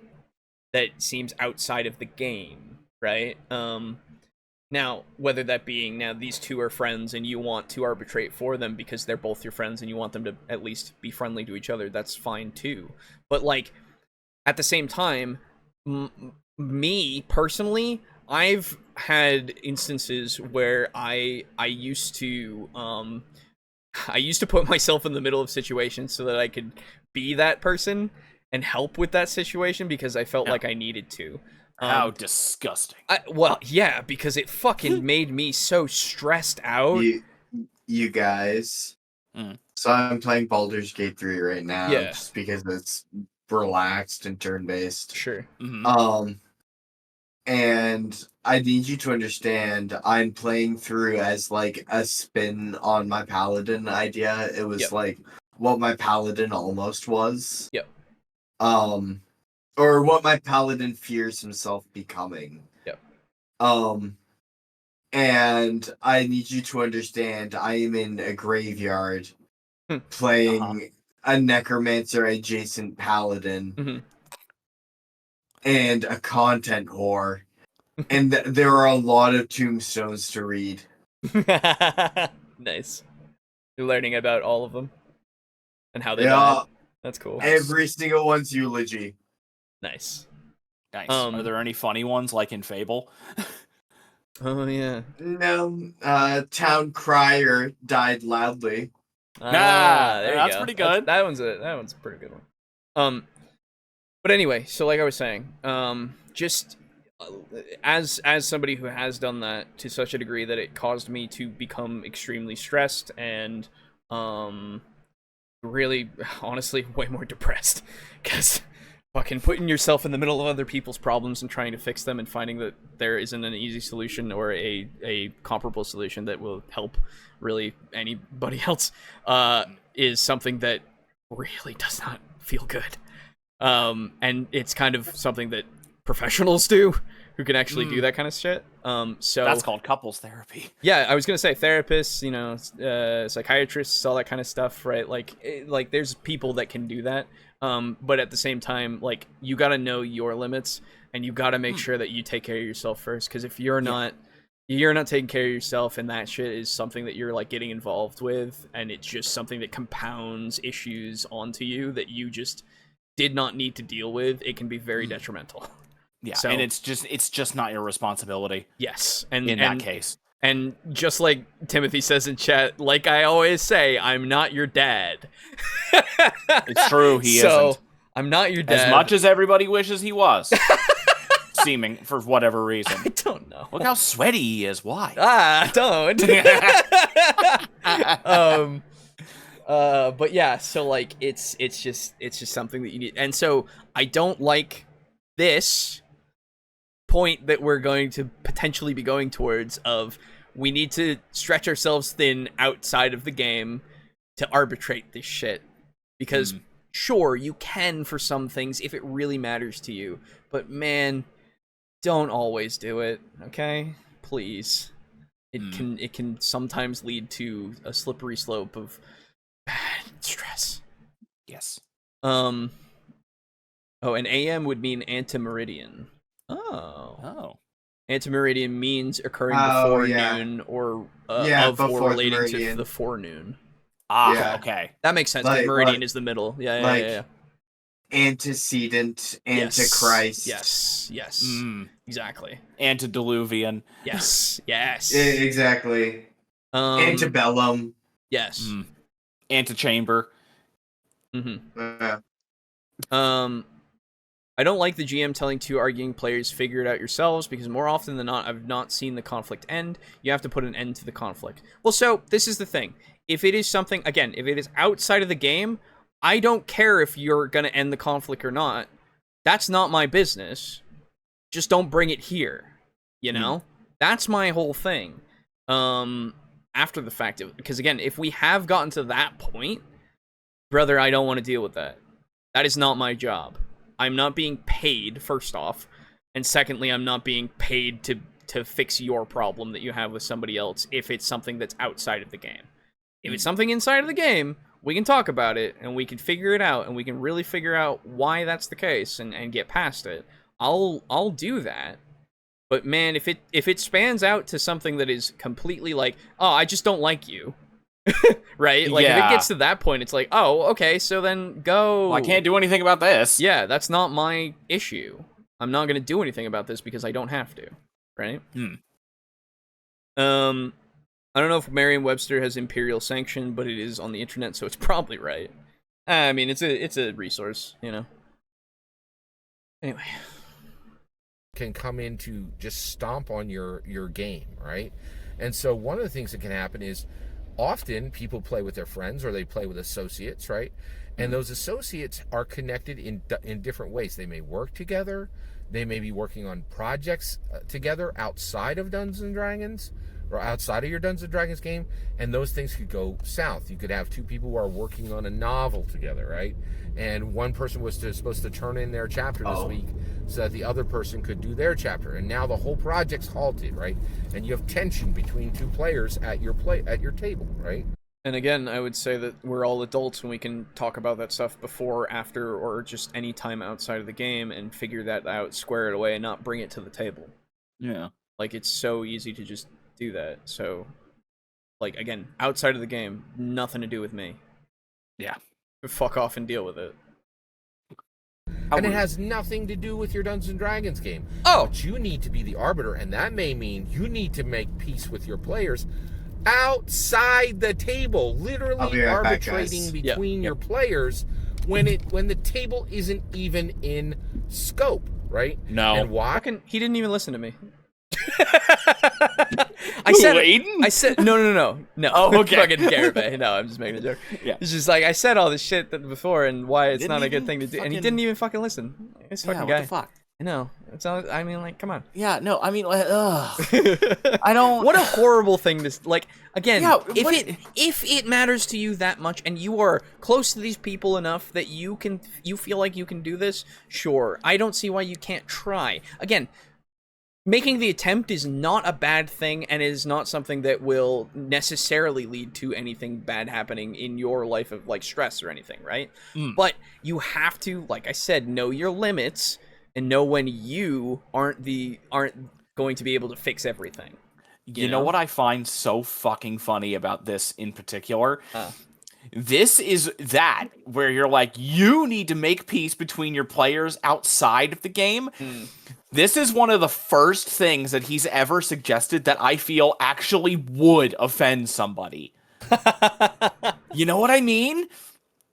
that seems outside of the game, right? Now, whether that being, now these two are friends and you want to arbitrate for them because they're both your friends and you want them to at least be friendly to each other, that's fine too. But, like, at the same time, me, personally, I've had instances where I used to put myself in the middle of situations so that I could be that person and help with that situation because I felt like I needed to. How disgusting. Well, yeah, because it fucking made me so stressed out. You guys. So I'm playing Baldur's Gate 3 right now, just because it's relaxed and turn-based. Sure. And I need you to understand, I'm playing through as, like, a spin on my paladin idea. It was, like, what my paladin almost was. Yep. Or what my paladin fears himself becoming. Yep. And I need you to understand, I am in a graveyard playing a necromancer adjacent paladin and a content whore. And there are a lot of tombstones to read. Nice. You're learning about all of them and how they died. That's cool. Every single one's eulogy. Nice. Are there any funny ones like in Fable? Oh yeah. No. Town crier died loudly. That's pretty good. That one's a pretty good one. But anyway, so like I was saying, just as somebody who has done that to such a degree that it caused me to become extremely stressed and really, honestly, way more depressed, because fucking putting yourself in the middle of other people's problems and trying to fix them and finding that there isn't an easy solution or a comparable solution that will help really anybody else is something that really does not feel good. And it's kind of something that professionals do who can actually do that kind of shit. So that's called couples therapy. Yeah, I was gonna say therapists, psychiatrists, all that kind of stuff, right? Like there's people that can do that. But at the same time, like, you gotta know your limits and you gotta make sure that you take care of yourself first. Because if you're not taking care of yourself and that shit is something that you're like getting involved with, and it's just something that compounds issues onto you that you just did not need to deal with, it can be very detrimental. Yeah, so, and it's just not your responsibility. Yes, and in that case. And just like Timothy says in chat, like I always say, I'm not your dad. It's true, he isn't. I'm not your dad. As much as everybody wishes he was. Seeming, for whatever reason. I don't know. Look how sweaty he is. Why? Don't. But yeah, so like it's just something that you need. And so I don't like this point that we're going to potentially be going towards of we need to stretch ourselves thin outside of the game to arbitrate this shit. Because sure, you can for some things if it really matters to you. But man, don't always do it, okay? Please. It can sometimes lead to a slippery slope of bad stress. Yes. Oh, and AM would mean antemeridian. Oh. Antemeridian means occurring before noon or of or relating to the forenoon. Okay. That makes sense, because meridian is the middle. Yeah. Antecedent, Antichrist. Yes. Exactly. Antediluvian. Yes. Exactly. Antebellum. Yes. Antechamber. I don't like the GM telling two arguing players figure it out yourselves, because more often than not, I've not seen the conflict end. You have to put an end to the conflict. Well, so this is the thing. If it is something, again, if it is outside of the game, I don't care if you're going to end the conflict or not. That's not my business. Just don't bring it here. You know? That's my whole thing. After the fact, because again, if we have gotten to that point, brother, I don't want to deal with that. That is not my job. I'm not being paid, first off, and secondly, I'm not being paid to fix your problem that you have with somebody else if it's something that's outside of the game. If it's something inside of the game, we can talk about it, and we can figure it out, and we can really figure out why that's the case and get past it. I'll do that. But man, if it spans out to something that is completely like, oh, I just don't like you, right? Like, if it gets to that point, it's like, oh, okay, so then go. Well, I can't do anything about this. Yeah, that's not my issue. I'm not going to do anything about this because I don't have to, right? I don't know if Merriam-Webster has imperial sanction, but it is on the internet, so it's probably right. I mean, it's a resource, you know. Anyway, can come in to just stomp on your game, right? And so one of the things that can happen is often people play with their friends or they play with associates, right? And those associates are connected in different ways. They may work together. They may be working on projects together outside of Dungeons and Dragons or outside of your Dungeons and Dragons game, and those things could go south. You could have two people who are working on a novel together, right? And one person was supposed to turn in their chapter this week so that the other person could do their chapter, and now the whole project's halted, right? And you have tension between two players at your table, right? And again, I would say that we're all adults and we can talk about that stuff before, after, or just any time outside of the game and figure that out, square it away, and not bring it to the table. Yeah. Like, it's so easy to just do that. So, like, again, outside of the game, nothing to do with me. Yeah. Fuck off and deal with it. And it has nothing to do with your Dungeons and Dragons game. Oh! But you need to be the arbiter, and that may mean you need to make peace with your players outside the table, literally arbitrating between your players when the table isn't even in scope, right? No. And why? He didn't even listen to me. Aiden? I said no. Oh, okay. Fucking Garibay. No, I'm just making a joke. Yeah. It's just like, I said all this shit before and why it's not a good thing to do, and he didn't even fucking listen. This fucking guy. What the fuck? I know. It's not, I mean, like, come on. Yeah, no, I mean, like, ugh. I don't... What a horrible thing to... Like, again, Yeah, if it matters to you that much, and you are close to these people enough that you feel like you can do this, sure. I don't see why you can't try. Again, making the attempt is not a bad thing, and is not something that will necessarily lead to anything bad happening in your life of, like, stress or anything, right? But you have to, like I said, know your limits, and know when you aren't going to be able to fix everything. You know what I find so fucking funny about this in particular? This is that, where you're like, you need to make peace between your players outside of the game. This is one of the first things that he's ever suggested that I feel actually would offend somebody. You know what I mean?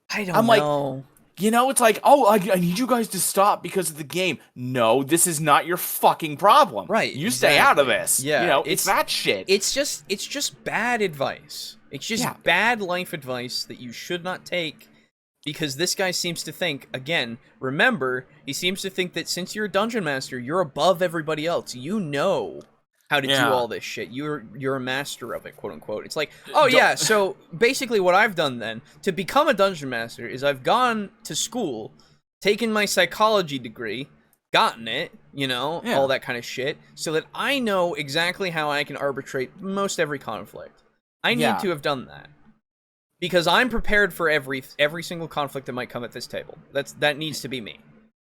I don't know. You know, it's like, oh, I need you guys to stop because of the game. No, this is not your fucking problem. Right. You stay out of this. Yeah. You know, it's that shit. It's just bad advice. It's just bad life advice that you should not take, because this guy seems to think, again, remember, he seems to think that since you're a dungeon master, you're above everybody else. You know how to do all this shit. You're a master of it, quote unquote. It's like, oh yeah, so basically what I've done then to become a dungeon master is I've gone to school, taken my psychology degree, gotten it, you know, all that kind of shit, so that I know exactly how I can arbitrate most every conflict. I need to have done that. Because I'm prepared for every single conflict that might come at this table. That needs to be me.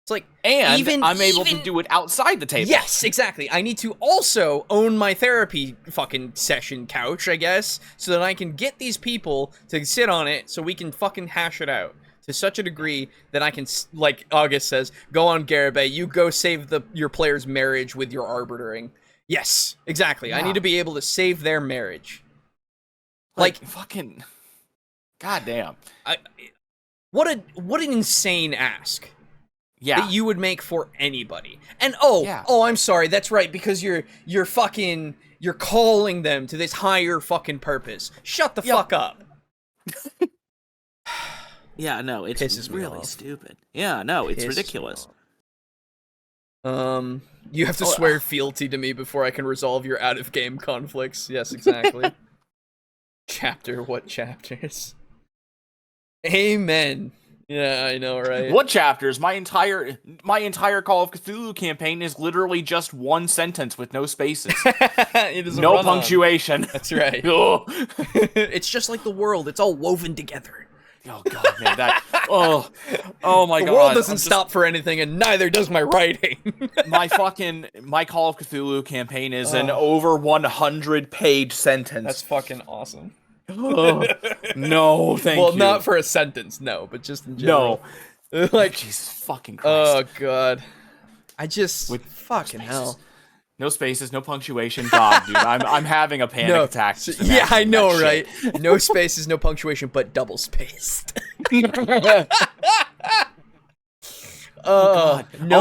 It's like, and I'm able to do it outside the table. Yes, exactly. I need to also own my therapy fucking session couch, I guess, so that I can get these people to sit on it so we can fucking hash it out to such a degree that I can, like August says, go on Garibay, you go save your player's marriage with your arbitering. Yes, exactly. I need to be able to save their marriage. Like fucking goddamn. What an insane ask. Yeah. That you would make for anybody. And I'm sorry, that's right, because you're calling them to this higher fucking purpose. Shut the fuck up. Yeah, no, it's really stupid. Yeah, no, it's ridiculous. You have to swear fealty to me before I can resolve your out-of-game conflicts. Yes, exactly. What chapters? Amen. Yeah, I know, right? What chapters? My entire Call of Cthulhu campaign is literally just one sentence with no spaces. It is no punctuation. That's right. It's just like the world. It's all woven together. Oh god, man, oh my god. The world doesn't stop for anything, and neither does my writing. my Call of Cthulhu campaign is an over 100-page sentence. That's fucking awesome. No, thank you. Well, not for a sentence, no, but just in general. No. Like, Jesus fucking Christ. Oh god. With fucking hell. No spaces, no punctuation. God, dude, I'm having a panic attack. Yeah, I know, right? No spaces, no punctuation, but double spaced. No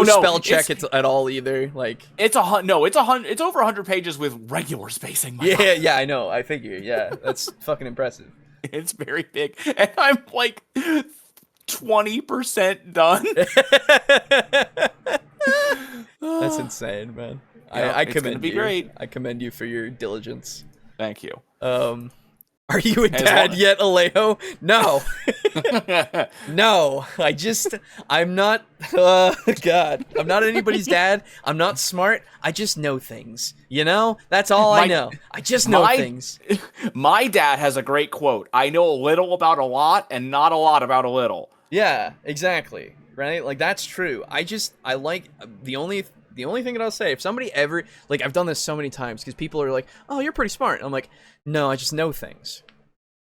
spell check at all either. Like it's over 100 pages with regular spacing. Yeah, I know. I figure. Yeah, that's fucking impressive. It's very big, and I'm like 20% done. That's insane, man. Yeah, I commend be you. Great. I commend you for your diligence. Thank you. Are you a dad yet, Alejo? No. No. I'm not, God. I'm not anybody's dad. I'm not smart. I just know things. You know? That's all I know. I just know things. My dad has a great quote. I know a little about a lot and not a lot about a little. Yeah, exactly. Right? Like, that's true. I like, the only thing that I'll say, if somebody ever, like, I've done this so many times, because people are like, oh, you're pretty smart. I'm like, no, I just know things.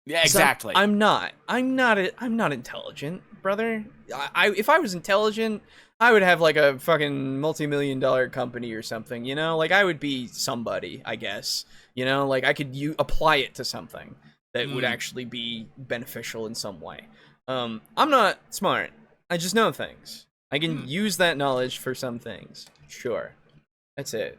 Yeah, exactly. I'm not intelligent, brother. If I was intelligent, I would have, like, a fucking multi-million-dollar company or something, you know? Like, I would be somebody, I guess. You know? Like, I could apply it to something that would actually be beneficial in some way. I'm not smart. I just know things. I can use that knowledge for some things. Sure. That's it.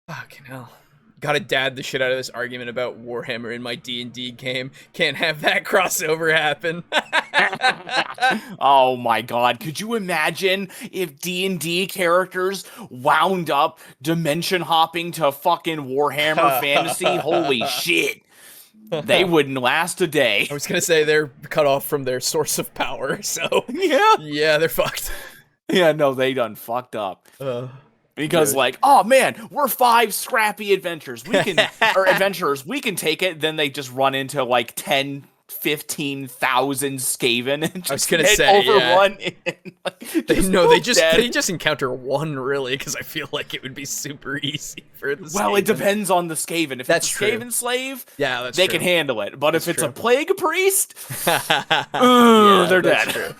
Fucking hell. Gotta dad the shit out of this argument about Warhammer in my D&D game. Can't have that crossover happen. Oh my god, could you imagine if D&D characters wound up dimension hopping to fucking Warhammer Fantasy? Holy shit. They wouldn't last a day. I was gonna say they're cut off from their source of power, so... Yeah, they're fucked. Yeah, no, they done fucked up. Because, like, oh man, we're 5 scrappy adventurers. We can, or adventurers, we can take it. Then they just run into like 10, 15,000 Skaven and just I was gonna say, overrun. Like, they just encounter one, really, because I feel like it would be super easy for the Well, Skaven. it depends on the Skaven. If that's it's a Skaven slave, they can handle it. But if it's a plague priest, they're dead. True.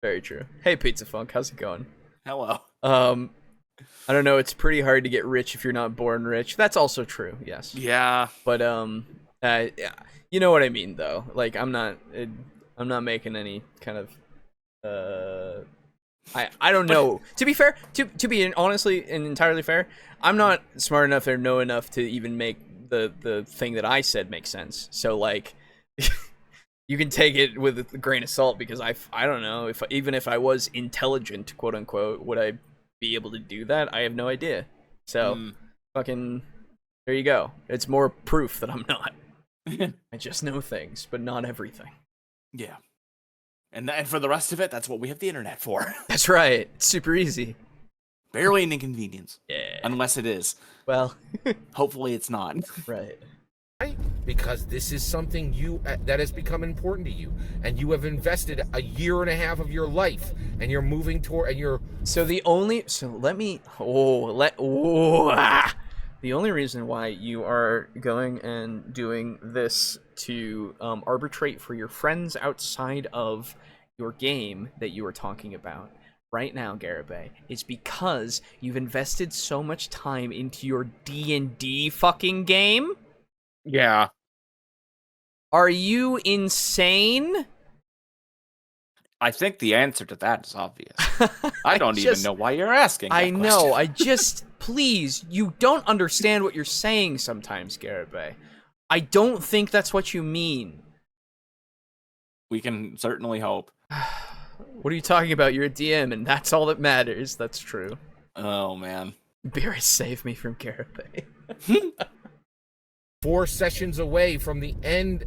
Very true. Hey, Pizza Funk, how's it going? Hello. I don't know, it's pretty hard to get rich if you're not born rich. That's also true, yes. Yeah. But, you know what I mean, though. Like, I'm not making any kind of, I don't know. To be fair, to be honestly and entirely fair, I'm not smart enough or know enough to even make the thing that I said make sense. So, like, you can take it with a grain of salt, because I don't know, even if I was intelligent, quote unquote, would I be able to do that? I have no idea. So, fucking, there you go. It's more proof that I'm not. I just know things, but not everything. Yeah. And for the rest of it, that's what we have the internet for. That's right. It's super easy. Barely an inconvenience. Yeah. Unless it is. Well, Hopefully it's not. right. Right? Because this is something that has become important to you, and you have invested a year and a half of your life, and you're moving toward, and you're. The only reason why you are going and doing this to arbitrate for your friends outside of your game that you were talking about right now, Garibay, is because you've invested so much time into your D&D fucking game? Yeah. Are you insane? I think the answer to that is obvious. I don't even know why you're asking that I know, question. Please, you don't understand what you're saying sometimes, Garibay. I don't think that's what you mean. We can certainly hope. What are you talking about? You're a DM, and that's all that matters. That's true. Oh, man. Beerus, save me from Garibay. 4 sessions away from the end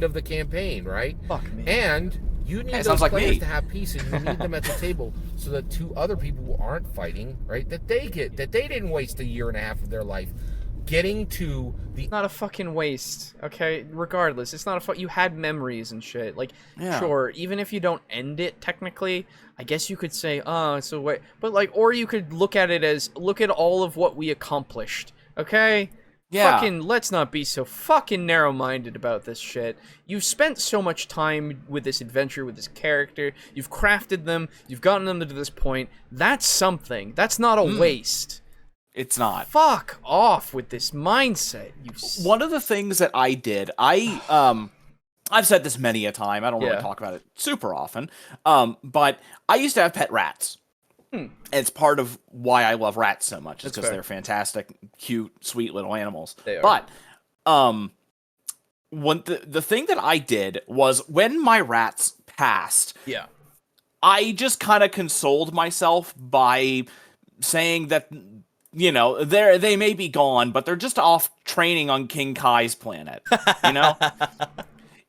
of the campaign, right? Fuck me. And you need those players to have peace, and you need them at the table so that 2 other people who aren't fighting, right, that they didn't waste a year and a half of their life getting to the. Not a fucking waste, okay? Regardless, it's not you had memories and shit. Like, sure, even if you don't end it technically, I guess you could say, oh, it's a way. But like, or you could look at it as look at all of what we accomplished, okay? Yeah. Fucking, let's not be so fucking narrow-minded about this shit. You've spent so much time with this adventure, with this character. You've crafted them. You've gotten them to this point. That's something. That's not a waste. It's not. Fuck off with this mindset. One of the things that I did, I've said this many a time. I don't really talk about it super often. But I used to have pet rats. It's part of why I love rats so much. Is because they're fantastic, cute, sweet little animals. They are. But the thing that I did was when my rats passed, I just kind of consoled myself by saying that, you know, they may be gone, but they're just off training on King Kai's planet. You know?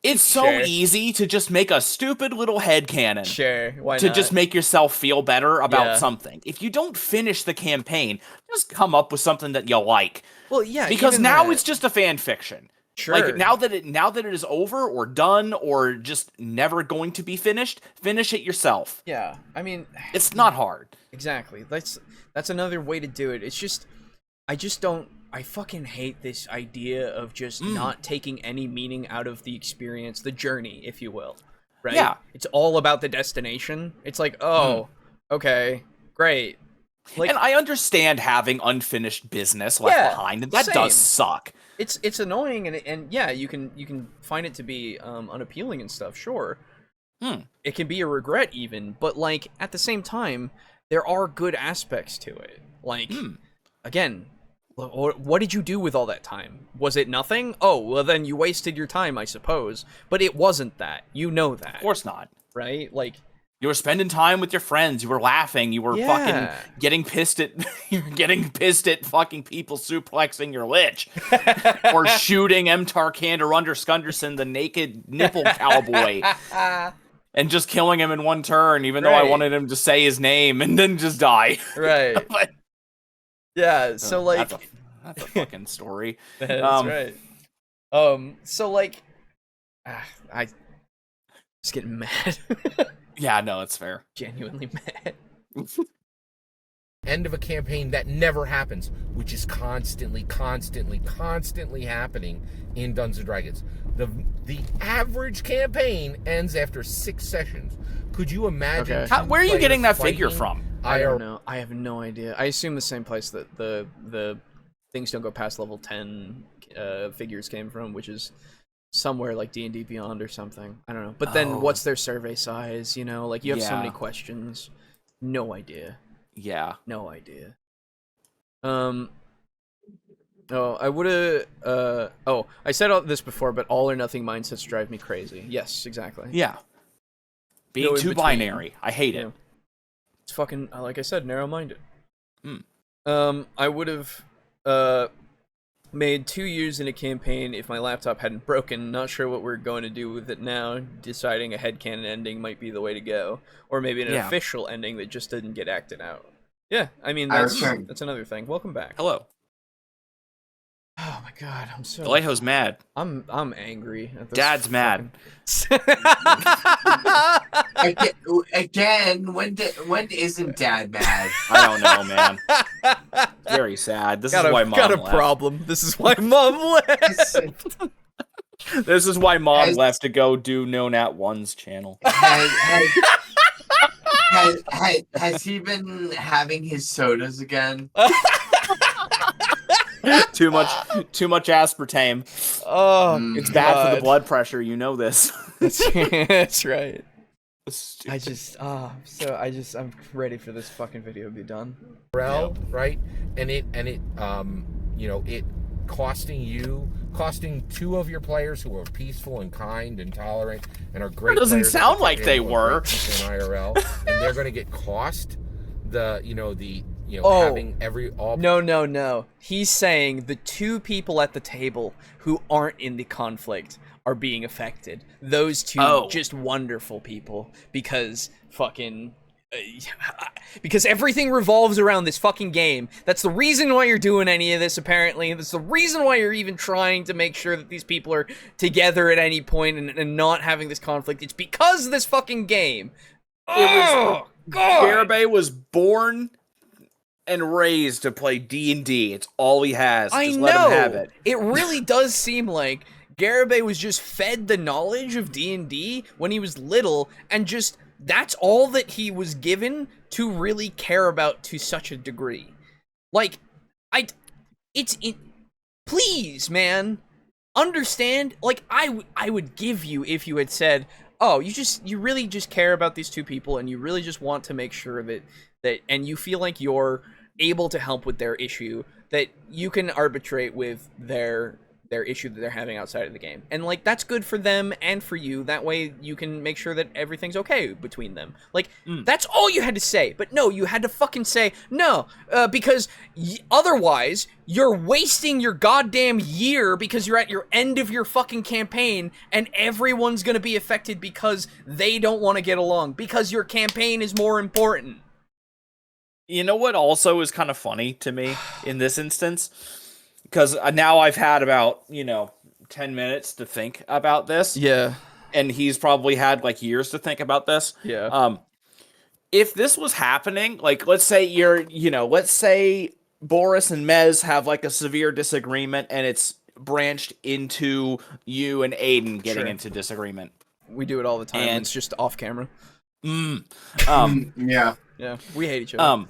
It's so easy to just make a stupid little headcanon. Sure, why to not? just make yourself feel better about something. If you don't finish the campaign, just come up with something that you like. Well, yeah, because now it's just a fan fiction. Sure. Like now that it is over or done or just never going to be finished, finish it yourself. Yeah, I mean, it's not hard. Exactly. That's another way to do it. It's just, I fucking hate this idea of just not taking any meaning out of the experience, the journey, if you will. Right? Yeah. It's all about the destination. It's like, oh, okay, great. Like, and I understand having unfinished business left behind, and that does suck. It's annoying, and yeah, you can find it to be unappealing and stuff. Sure, it can be a regret even, but like at the same time, there are good aspects to it. Like, again, what did you do with all that time? Was it nothing? Oh, well then you wasted your time, I suppose. But it wasn't that. You know that. Of course not. Right? Like, you were spending time with your friends. You were laughing. You were fucking getting pissed at fucking people suplexing your lich, or shooting M. Tarkander under Skunderson, the naked nipple cowboy, and just killing him in one turn, even though I wanted him to say his name and then just die. Right. But, yeah. So like, that's a fucking story. That's right. So like, I just getting mad. Yeah, no, it's fair. Genuinely mad. End of a campaign that never happens, which is constantly happening in Dungeons & Dragons. The average campaign ends after 6 sessions. Could you imagine? Okay. Where are you getting that figure from? I don't know. I have no idea. I assume the same place that the things don't go past level 10 figures came from, which is somewhere like D&D Beyond or something. I don't know. But then what's their survey size, you know? Like, you have so many questions. No idea. Yeah. No idea. I would've... I said all this before, but all or nothing mindsets drive me crazy. Yes, exactly. Yeah. Being too binary. I hate it. It's fucking, like I said, narrow-minded. I would've... made 2 years in a campaign if my laptop hadn't broken. Not sure what we're going to do with it now. Deciding a headcanon ending might be the way to go. Or maybe an official ending that just didn't get acted out. Yeah, I mean that's another thing. Welcome back. Hello. Oh my god, I'm so. Alejo's mad. I'm angry. At this Dad's mad. Again, when isn't Dad mad? I don't know, man. Very sad. This is why Mom got a left. problem. This is why Mom left. This is why Mom left to go do Known at One's channel. Has he been having his sodas again? Too much aspartame. Oh, it's bad for the blood pressure. You know this. That's right. Stupid. I'm ready for this fucking video to be done. Right? And it costing two of your players who are peaceful and kind and tolerant and are great. That doesn't players sound like they were. In IRL, and they're going to get cost having all. No. He's saying the two people at the table who aren't in the conflict are being affected. Those two just wonderful people because because everything revolves around this fucking game. That's the reason why you're doing any of this, apparently. That's the reason why you're even trying to make sure that these people are together at any point and not having this conflict. It's because of this fucking game. God! Garibay was born and raised to play D&D. It's all he has. Just let him have it. It really does seem like Garibay was just fed the knowledge of D&D when he was little, and just that's all that he was given to really care about to such a degree. Like, please, man, understand. Like, I would give you if you had said, oh, you really just care about these two people, and you really just want to make sure that and you feel like you're able to help with their issue, that you can arbitrate with their issue that they're having outside of the game. And, like, that's good for them and for you. That way you can make sure that everything's okay between them. Like, that's all you had to say. But no, you had to fucking say, no, because otherwise you're wasting your goddamn year because you're at your end of your fucking campaign and everyone's gonna be affected because they don't want to get along. Because your campaign is more important. You know what also is kind of funny to me in this instance? Because now I've had about, 10 minutes to think about this. Yeah. And he's probably had, years to think about this. Yeah. If this was happening, let's say Boris and Mez have, a severe disagreement and it's branched into you and Aiden getting into disagreement. We do it all the time. And it's just off camera. Yeah. Yeah. We hate each other.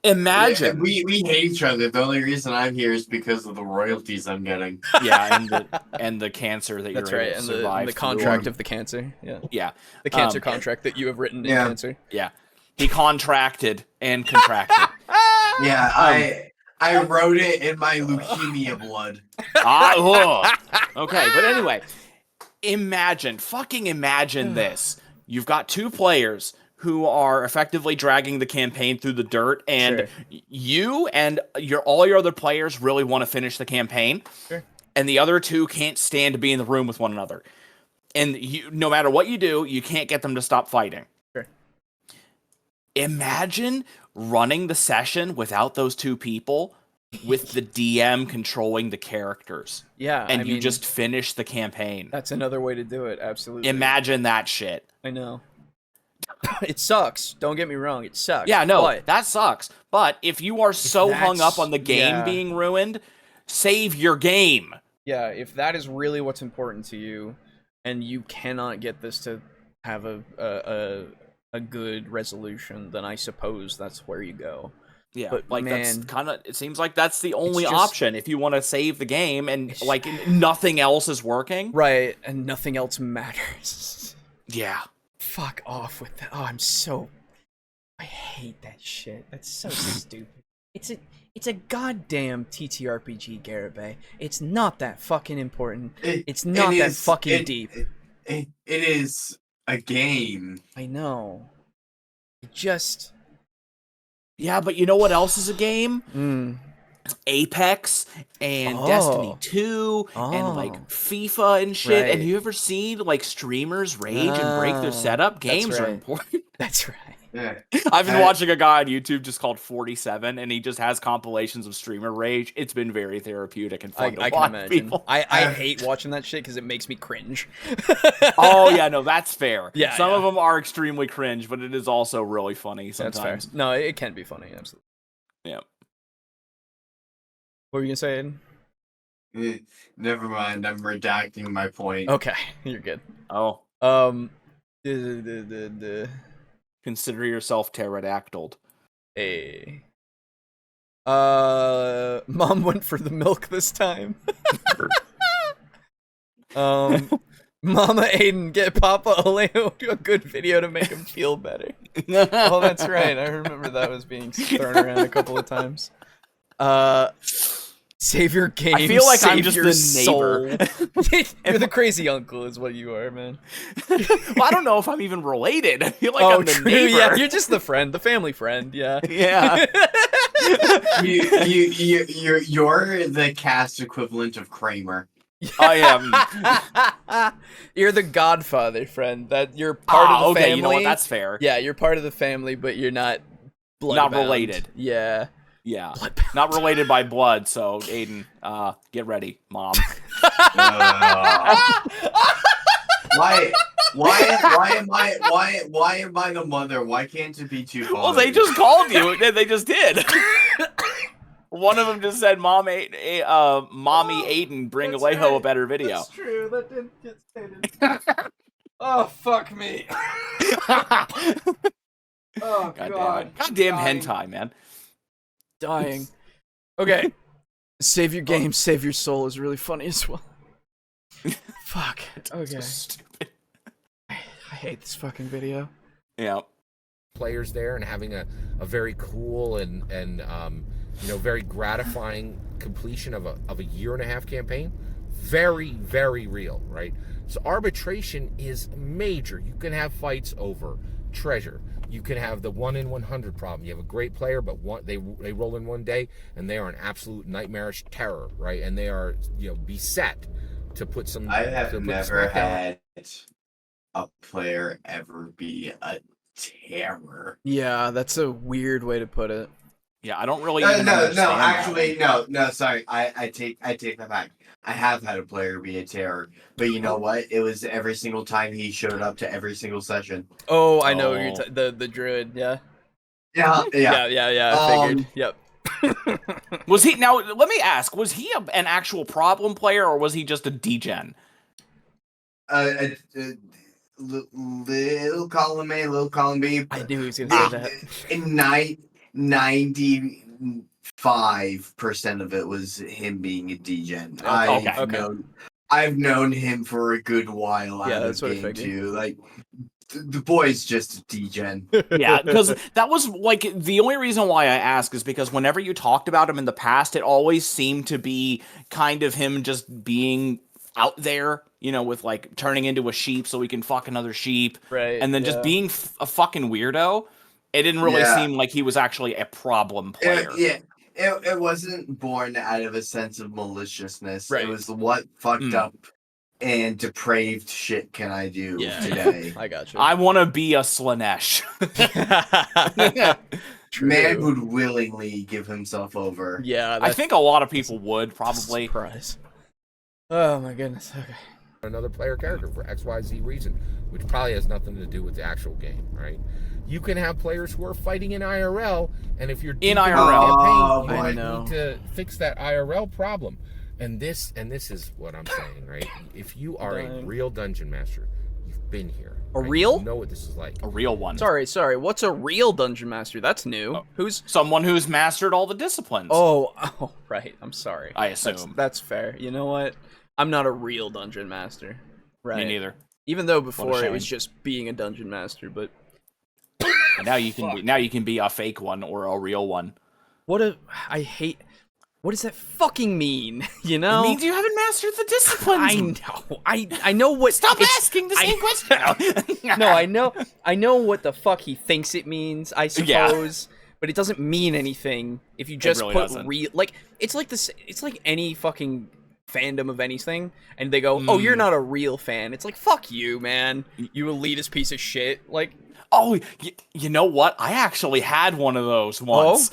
Imagine we hate each other. The only reason I'm here is because of the royalties I'm getting. Yeah, and the cancer that that's you're right, able to and survive. the contract of the cancer. Yeah. Yeah. The cancer contract that you have written in cancer. Yeah. He contracted and contracted. Yeah, I wrote it in my leukemia blood. Okay, but anyway, fucking imagine this. You've got two players who are effectively dragging the campaign through the dirt, and you and all your other players really want to finish the campaign, and the other two can't stand to be in the room with one another. And no matter what you do, you can't get them to stop fighting. Imagine running the session without those two people, with the DM controlling the characters. Yeah, and you just finish the campaign. That's another way to do it, absolutely. Imagine that shit. I know. It sucks. Don't get me wrong. It sucks. Yeah, no, that sucks. But if you are so hung up on the game being ruined, save your game. Yeah, if that is really what's important to you, and you cannot get this to have a good resolution, then I suppose that's where you go. Yeah, but that's kind of. It seems like that's the only option if you want to save the game, and nothing else is working. Right, and nothing else matters. Yeah. Fuck off with that. Oh, I hate that shit. That's so stupid. It's a goddamn TTRPG, Garibay. It's not that fucking important. It's not that fucking deep. It is a game. I know. Yeah, but you know what else is a game? Apex and Destiny 2 and FIFA and shit. Right. And you ever seen streamers rage and break their setup? Games are important. That's right. Yeah. I've been watching a guy on YouTube just called 47, and he just has compilations of streamer rage. It's been very therapeutic and fun to I can watch imagine. people. I hate watching that shit because it makes me cringe. Oh yeah, no, that's fair. Yeah, some yeah. of them are extremely cringe, but it is also really funny sometimes. That's fair. No, it can be funny, absolutely. Yeah. What were you gonna say, Aiden? Never mind. I'm redacting my point. Okay, you're good. Oh, The consider yourself pterodactyled. Hey. Mom went for the milk this time. Mama Aiden, get Papa Alejo a good video to make him feel better. Oh, that's right. I remember that was being thrown around a couple of times. Save your game. I feel like save I'm just your the soul. neighbor. You're the crazy uncle, is what you are, man. Well, I don't know if I'm even related. I feel like Oh, I'm the true. neighbor. Yeah, you're just the friend, the family friend. Yeah. Yeah. You're the cast equivalent of Kramer. I am. You're the Godfather friend. That you're part of the okay, family. you know what? That's fair. Yeah, you're part of the family, but you're not blood Not bound. related. Yeah. Yeah. Bloodbound. Not related by blood, so Aiden, get ready, Mom. Why am I the mother? Why can't it be two fathers? Well, they just called you. They just did. One of them just said, Mommy Aiden, bring Alejo a better video. That's true. That didn't get stated. Oh, fuck me. Oh, God. Goddamn hentai, man. Dying. Okay. Save your game, save your soul is really funny as well. Fuck. Okay. So stupid. I hate this fucking video. Yeah. Players there and having a very cool and very gratifying completion of a 1.5-year campaign. Very, very real, right? So arbitration is major. You can have fights over treasure. You can have the 1 in 100 problem. You have a great player, but they roll in one day and they are an absolute nightmarish terror, right? And they are beset to put some. I have never had a player ever be a terror. Yeah, that's a weird way to put it. Yeah, I don't really. Even No. Sorry, I take that back. I have had a player be a terror, but you know what? It was every single time he showed up to every single session. Oh, I know you're the druid. Yeah. Yeah. I figured. Yep. Was he now? Let me ask: was he an actual problem player, or was he just a degen? Little column A, little column B. I knew he was gonna say that. 95% of it was him being a degen. Okay. I've known him for a good while. Yeah, out that's of what I game figured. too. Like the boy's just a degen. Yeah, because that was like the only reason why I ask is because whenever you talked about him in the past, it always seemed to be kind of him just being out there, with like turning into a sheep so he can fuck another sheep, Right? and then just being a fucking weirdo. It didn't really seem like he was actually a problem player. It wasn't born out of a sense of maliciousness. Right. It was what fucked up and depraved shit can I do today? I got you. I want to be a Slanesh. Man would willingly give himself over. Yeah, I think a lot of people would probably. Surprise. Oh my goodness. Okay. Another player character for XYZ reason, which probably has nothing to do with the actual game, right? You can have players who are fighting in IRL, and if you're in IRL I campaign, you know. need to fix that IRL problem. And this is what I'm saying, right? If you are a real dungeon master, you've been here. A right? real? You know what this is like. A real one. Sorry. What's a real dungeon master? That's new. Who's someone who's mastered all the disciplines? Oh, right. I'm sorry. I assume that's fair. You know what? I'm not a real dungeon master. Right. Me neither. Even though before it was just being a dungeon master, but and now you can be a fake one or a real one. What does that fucking mean? You know? It means you haven't mastered the disciplines. I know what. Stop asking the same question. No, I know what the fuck he thinks it means, I suppose. Yeah. But it doesn't mean anything if you just really put doesn't. real. Like it's like this. It's like any fucking fandom of anything, and they go, "Oh, you're not a real fan." It's like, fuck you, man. You elitist piece of shit. Like, Oh, you know what? I actually had one of those once.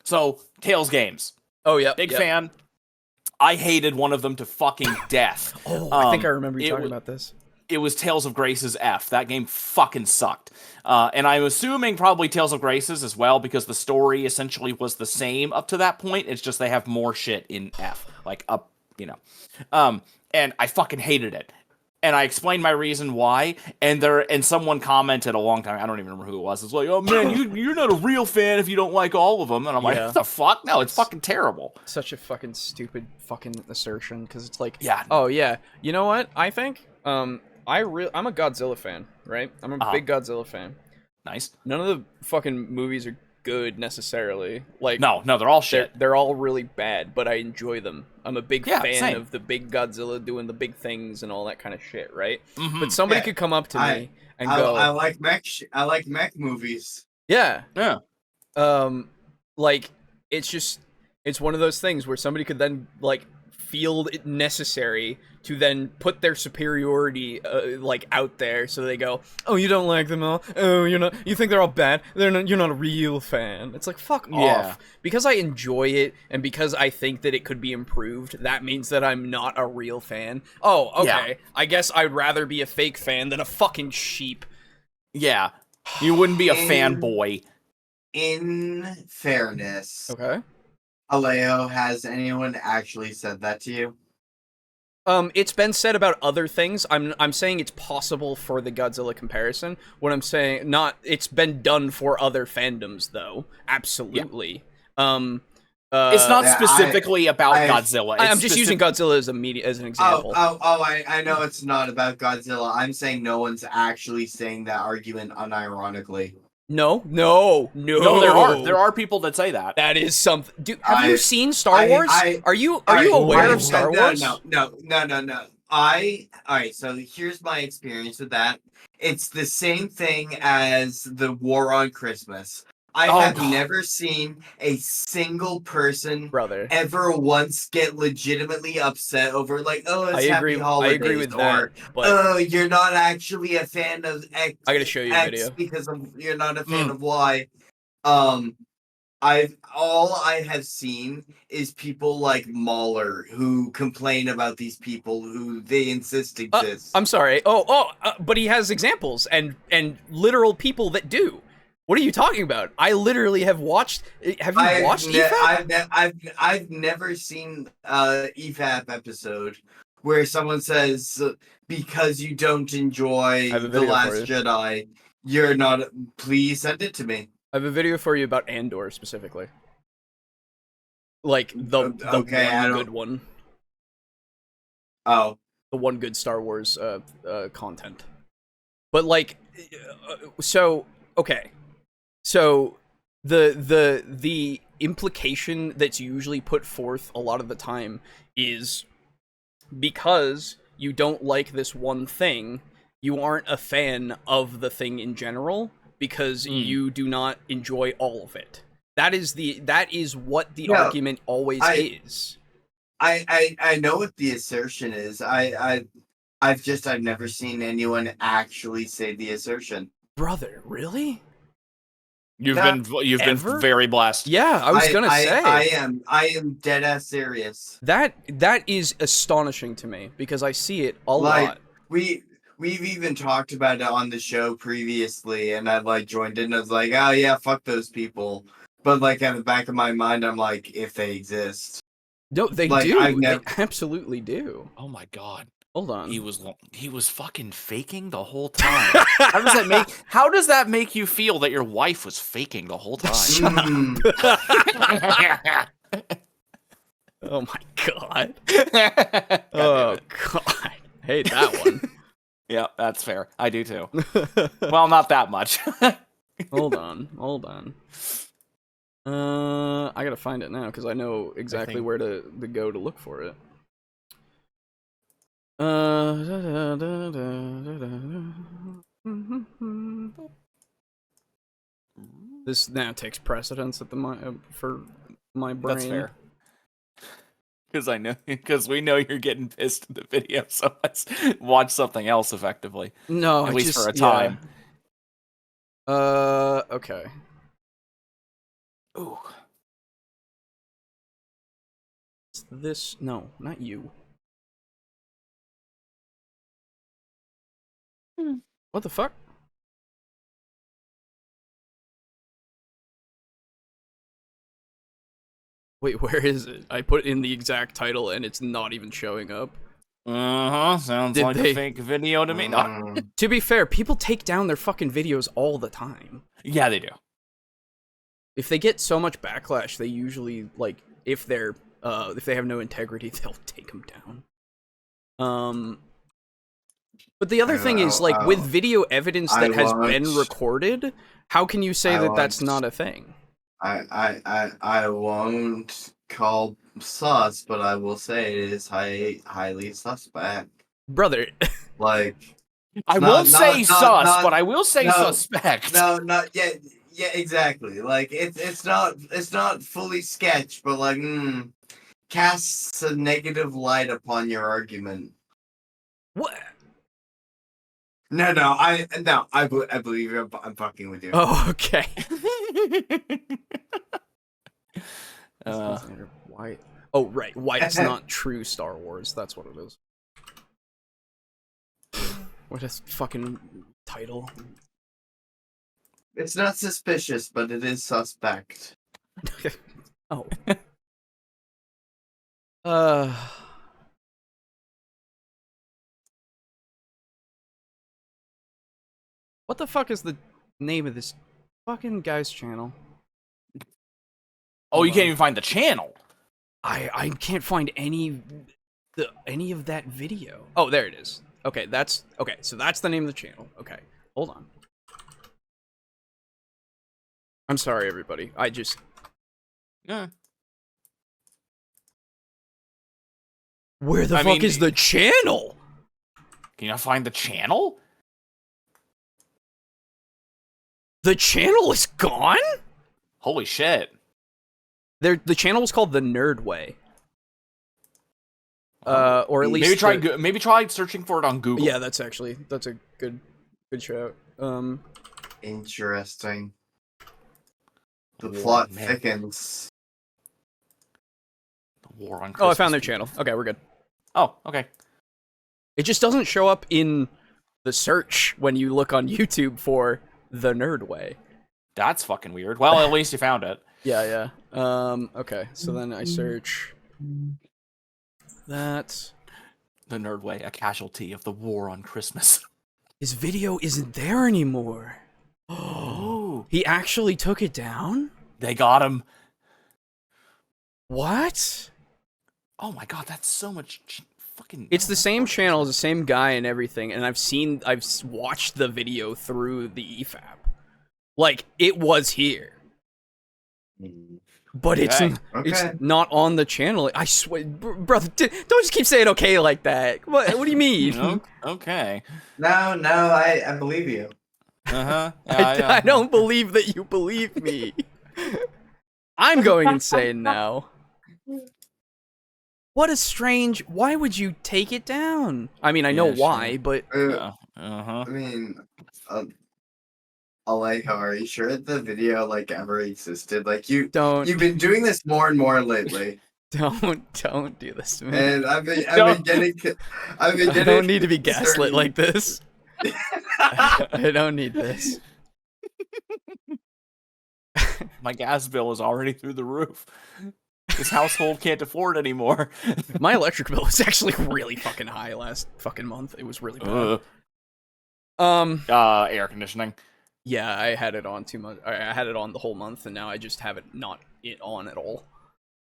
So Tales games. Oh yeah, big fan. I hated one of them to fucking death. I think I remember you talking about this. It was Tales of Grace's F. That game fucking sucked. And I'm assuming probably Tales of Grace's as well, because the story essentially was the same up to that point. It's just they have more shit in F. Like, up, you know. And I fucking hated it. And I explained my reason why, and someone commented a long time, I don't even remember who it was. It's like, oh man, you're not a real fan if you don't like all of them. And I'm like, what the fuck? No, it's fucking terrible. Such a fucking stupid fucking assertion, because it's like, yeah. Oh yeah, you know what? I think I'm a Godzilla fan, right? I'm a big Godzilla fan. Nice. None of the fucking movies are good necessarily. Like, no, they're all shit. They're all really bad, but I enjoy them. I'm a big fan same. of the big Godzilla doing the big things and all that kind of shit, right? Mm-hmm. But somebody could come up to me and go, I like mech movies. Yeah. Like, it's one of those things where somebody could then like feel it necessary to then put their superiority like out there, so they go, oh, you don't like them all, oh, you think they're all bad, you're not a real fan. It's like, fuck off. Because I enjoy it and because I think that it could be improved, that means that I'm not a real fan. Oh, okay. I guess I'd rather be a fake fan than a fucking sheep. Yeah, you wouldn't be a fanboy. In fairness, okay, Alejo, has anyone actually said that to you? It's been said about other things. I'm saying it's possible for the Godzilla comparison. What I'm saying, it's been done for other fandoms though. Absolutely. Yeah. It's not specifically about Godzilla. I'm just using Godzilla as an example. I know it's not about Godzilla. I'm saying no one's actually saying that argument unironically. No, there are people that say that. That is something. Dude, have you seen Star Wars? Are you aware of Star Wars? No. Alright, so here's my experience with that. It's the same thing as the War on Christmas. I have never seen a single person ever once get legitimately upset over, like, oh, it's Happy Holidays. I agree with that. But oh, you're not actually a fan of X. I gotta show you a video. Because you're not a fan of Y. All I have seen is people like Mahler who complain about these people who they insist exist. I'm sorry. But he has examples and literal people that do. What are you talking about? I literally have watched. Have you watched EFAP? I've never seen EFAP episode where someone says because you don't enjoy The Last Jedi, you're not. Please send it to me. I have a video for you about Andor specifically. Like the one good one. Oh, the one good Star Wars content. But like, so okay. So the implication that's usually put forth a lot of the time is because you don't like this one thing, you aren't a fan of the thing in general because you do not enjoy all of it. That is what the argument always is. I know what the assertion is. I've never seen anyone actually say the assertion. Brother, really? You've been very blessed. Yeah, I was gonna say. I am dead ass serious. That is astonishing to me because I see it a lot. We've even talked about it on the show previously, and I like joined in and I was like, oh yeah, fuck those people. But like at the back of my mind, I'm like, if they exist. No, they do. They absolutely do. Oh my god. Hold on. He was fucking faking the whole time. How does that make you feel that your wife was faking the whole time? Oh my god. Oh god. Hate that one. Yeah, that's fair. I do too. Well, not that much. Hold on. I gotta find it now because I know exactly where to go to look for it. This now takes precedence at for my brain. That's fair. Because we know you're getting pissed in the video, so let's watch something else effectively. No, at least for a time. Okay. Ooh. This no, not you. What the fuck? Wait, where is it? I put in the exact title and it's not even showing up. Sounds Did like they- a fake video to me. No. To be fair, people take down their fucking videos all the time. Yeah, they do. If they get so much backlash, they usually like if they have no integrity, they'll take them down. But the other thing is like with video evidence that has been recorded, how can you say that that's not a thing? I won't call sus, but I will say it is highly suspect. Brother. Like, I won't say sus, but I will say suspect. No, not yet. Yeah, exactly. Like it's not fully sketch, but like casts a negative light upon your argument. What? No, I believe you. I'm fucking with you. Oh, okay. Why? Oh, right. Why it's not true Star Wars. That's what it is. What a fucking title. It's not suspicious, but it is suspect. Oh. What the fuck is the name of this fucking guy's channel? Oh, you can't even find the channel. I can't find any of that video. Oh, there it is. Okay, so that's the name of the channel. Okay, hold on. I'm sorry, everybody. Yeah. Where the fuck is the channel? Can you not find the channel? The channel is gone? Holy shit. The channel was called The Nerd Way. Or at least maybe try searching for it on Google. Yeah, that's a good shout. Interesting. The plot thickens. The War on Christmas. Oh, I found their channel. Okay, we're good. Oh, okay. It just doesn't show up in the search when you look on YouTube for The Nerd Way. That's fucking weird. Well, at least you found it. Yeah. Okay, so then I search that. The Nerd Way, a casualty of the War on Christmas. His video isn't there anymore. Oh. He actually took it down? They got him. What? Oh my god, that's so much fucking... It's the same channel, the same guy and everything, and I've watched the video through the EFAP. Like, it was here. But it's not on the channel. I swear, brother, don't just keep saying okay like that. What do you mean? Okay. No, I believe you. I don't believe that you believe me. I'm going insane now. What a strange... Why would you take it down? I mean, I know why, but... I mean... Alejo, are you sure the video, like, ever existed? Like, you've been doing this more and more lately. Don't do this to me. And I've been getting... I don't need to be gaslit like this. I don't need this. My gas bill is already through the roof. This household can't afford anymore. My electric bill was actually really fucking high last fucking month. It was really bad. Air conditioning. Yeah, I had it on too much. I had it on the whole month, and now I just have it not on at all.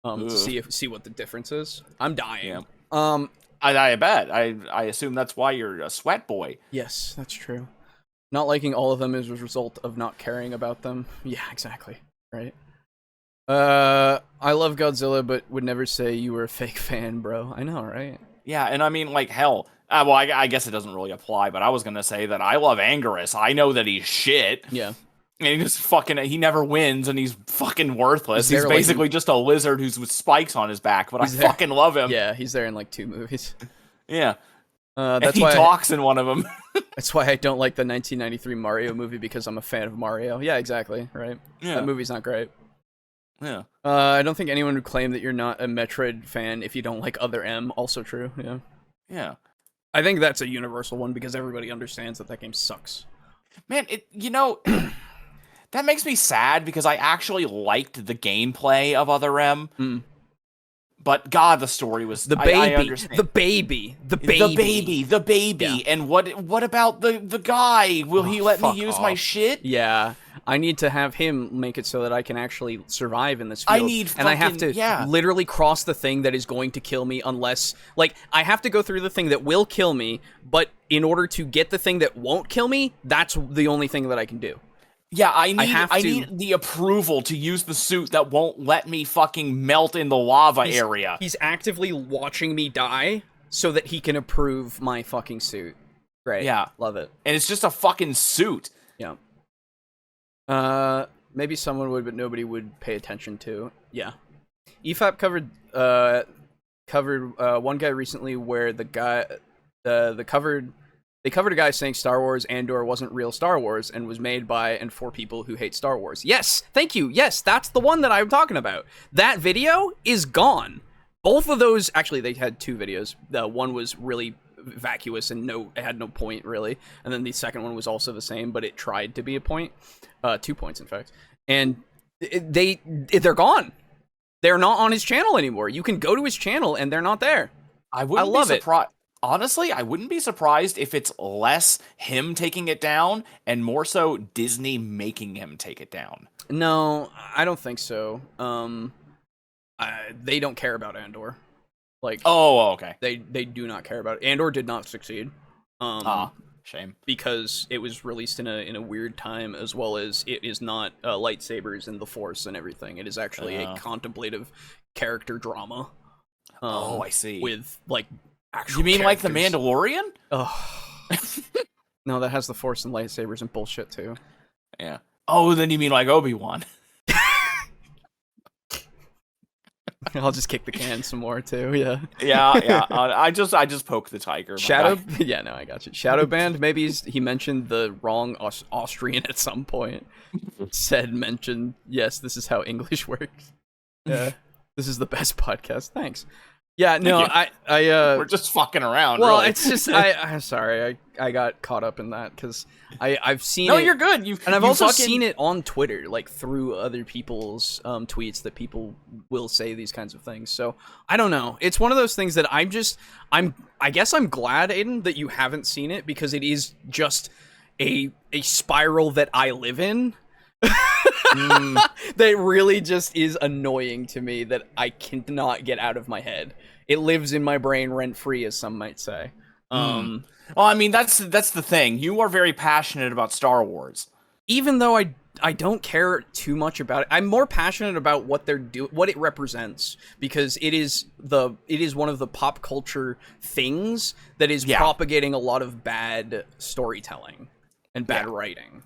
To see what the difference is. I'm dying. Yeah. I bet. I assume that's why you're a sweat boy. Yes, that's true. Not liking all of them is a result of not caring about them. Yeah, exactly. Right. I love Godzilla, but would never say you were a fake fan, bro. I know, right? Yeah, and I mean, like, hell. Well, I guess it doesn't really apply, but I was gonna say that I love Anguirus. I know that he's shit. Yeah. And he just he never wins, and he's fucking worthless. He's basically just a lizard who's with spikes on his back, but I fucking love him. Yeah, he's there in, like, 2 movies. Yeah. That's he why talks in one of them. that's why I don't like the 1993 Mario movie, because I'm a fan of Mario. Yeah, exactly. Right. Yeah. That movie's not great. Yeah. I don't think anyone would claim that you're not a Metroid fan if you don't like Other M. Also true. Yeah. Yeah. I think that's a universal one because everybody understands that game sucks. Man, that makes me sad because I actually liked the gameplay of Other M. Mm. But God, the story was the baby, I understand. the baby. Yeah. And what about the guy? Will he let me use my shit? Yeah, I need to have him make it so that I can actually survive in this field. I have to literally cross the thing that is going to kill me, unless I have to go through the thing that will kill me. But in order to get the thing that won't kill me, that's the only thing that I can do. Yeah, I need the approval to use the suit that won't let me fucking melt in the lava area. He's actively watching me die so that he can approve my fucking suit. Great. Yeah. Love it. And it's just a fucking suit. Yeah. Maybe someone would, but nobody would pay attention to. Yeah. EFAP covered one guy recently where the guy they covered a guy saying Star Wars Andor wasn't real Star Wars and was made by and for people who hate Star Wars. Yes, thank you. Yes, that's the one that I'm talking about. That video is gone. Both of those, actually, they had two videos. The one was really vacuous and it had no point really, and then the second one was also the same, but it tried to be a point. 2 points, in fact. And they're gone. They're not on his channel anymore. You can go to his channel and they're not there. I love it. Honestly, I wouldn't be surprised if it's less him taking it down and more so Disney making him take it down. No, I don't think so. They don't care about Andor. Okay. They do not care about it. Andor did not succeed. Shame. Because it was released in a weird time, as well as it is not lightsabers and the Force and everything. It is actually a contemplative character drama. I see. With actual You mean characters. like The Mandalorian? No, that has the Force and lightsabers and bullshit too. Yeah. Oh, then you mean like Obi-Wan? I'll just kick the can some more too. Yeah. Yeah. I just poked the tiger. Shadow. Yeah, no, I got you. Shadow Band. Maybe he mentioned the wrong Austrian at some point. Mentioned. Yes, this is how English works. Yeah. This is the best podcast. Thanks. Yeah, no, I we're just fucking around. Well, really. It's just I'm sorry, I got caught up in that because I've seen No, it, you're good. I've also seen it on Twitter, through other people's tweets that people will say these kinds of things. So I don't know. It's one of those things that I guess I'm glad, Aiden, that you haven't seen it, because it is just a spiral that I live in. That really just is annoying to me, that I cannot get out of my head. It lives in my brain rent-free, as some might say. Well, I mean, that's the thing. You are very passionate about Star Wars. Even though I don't care too much about it, I'm more passionate about what what it represents, because it is one of the pop culture things that is propagating a lot of bad storytelling and bad writing.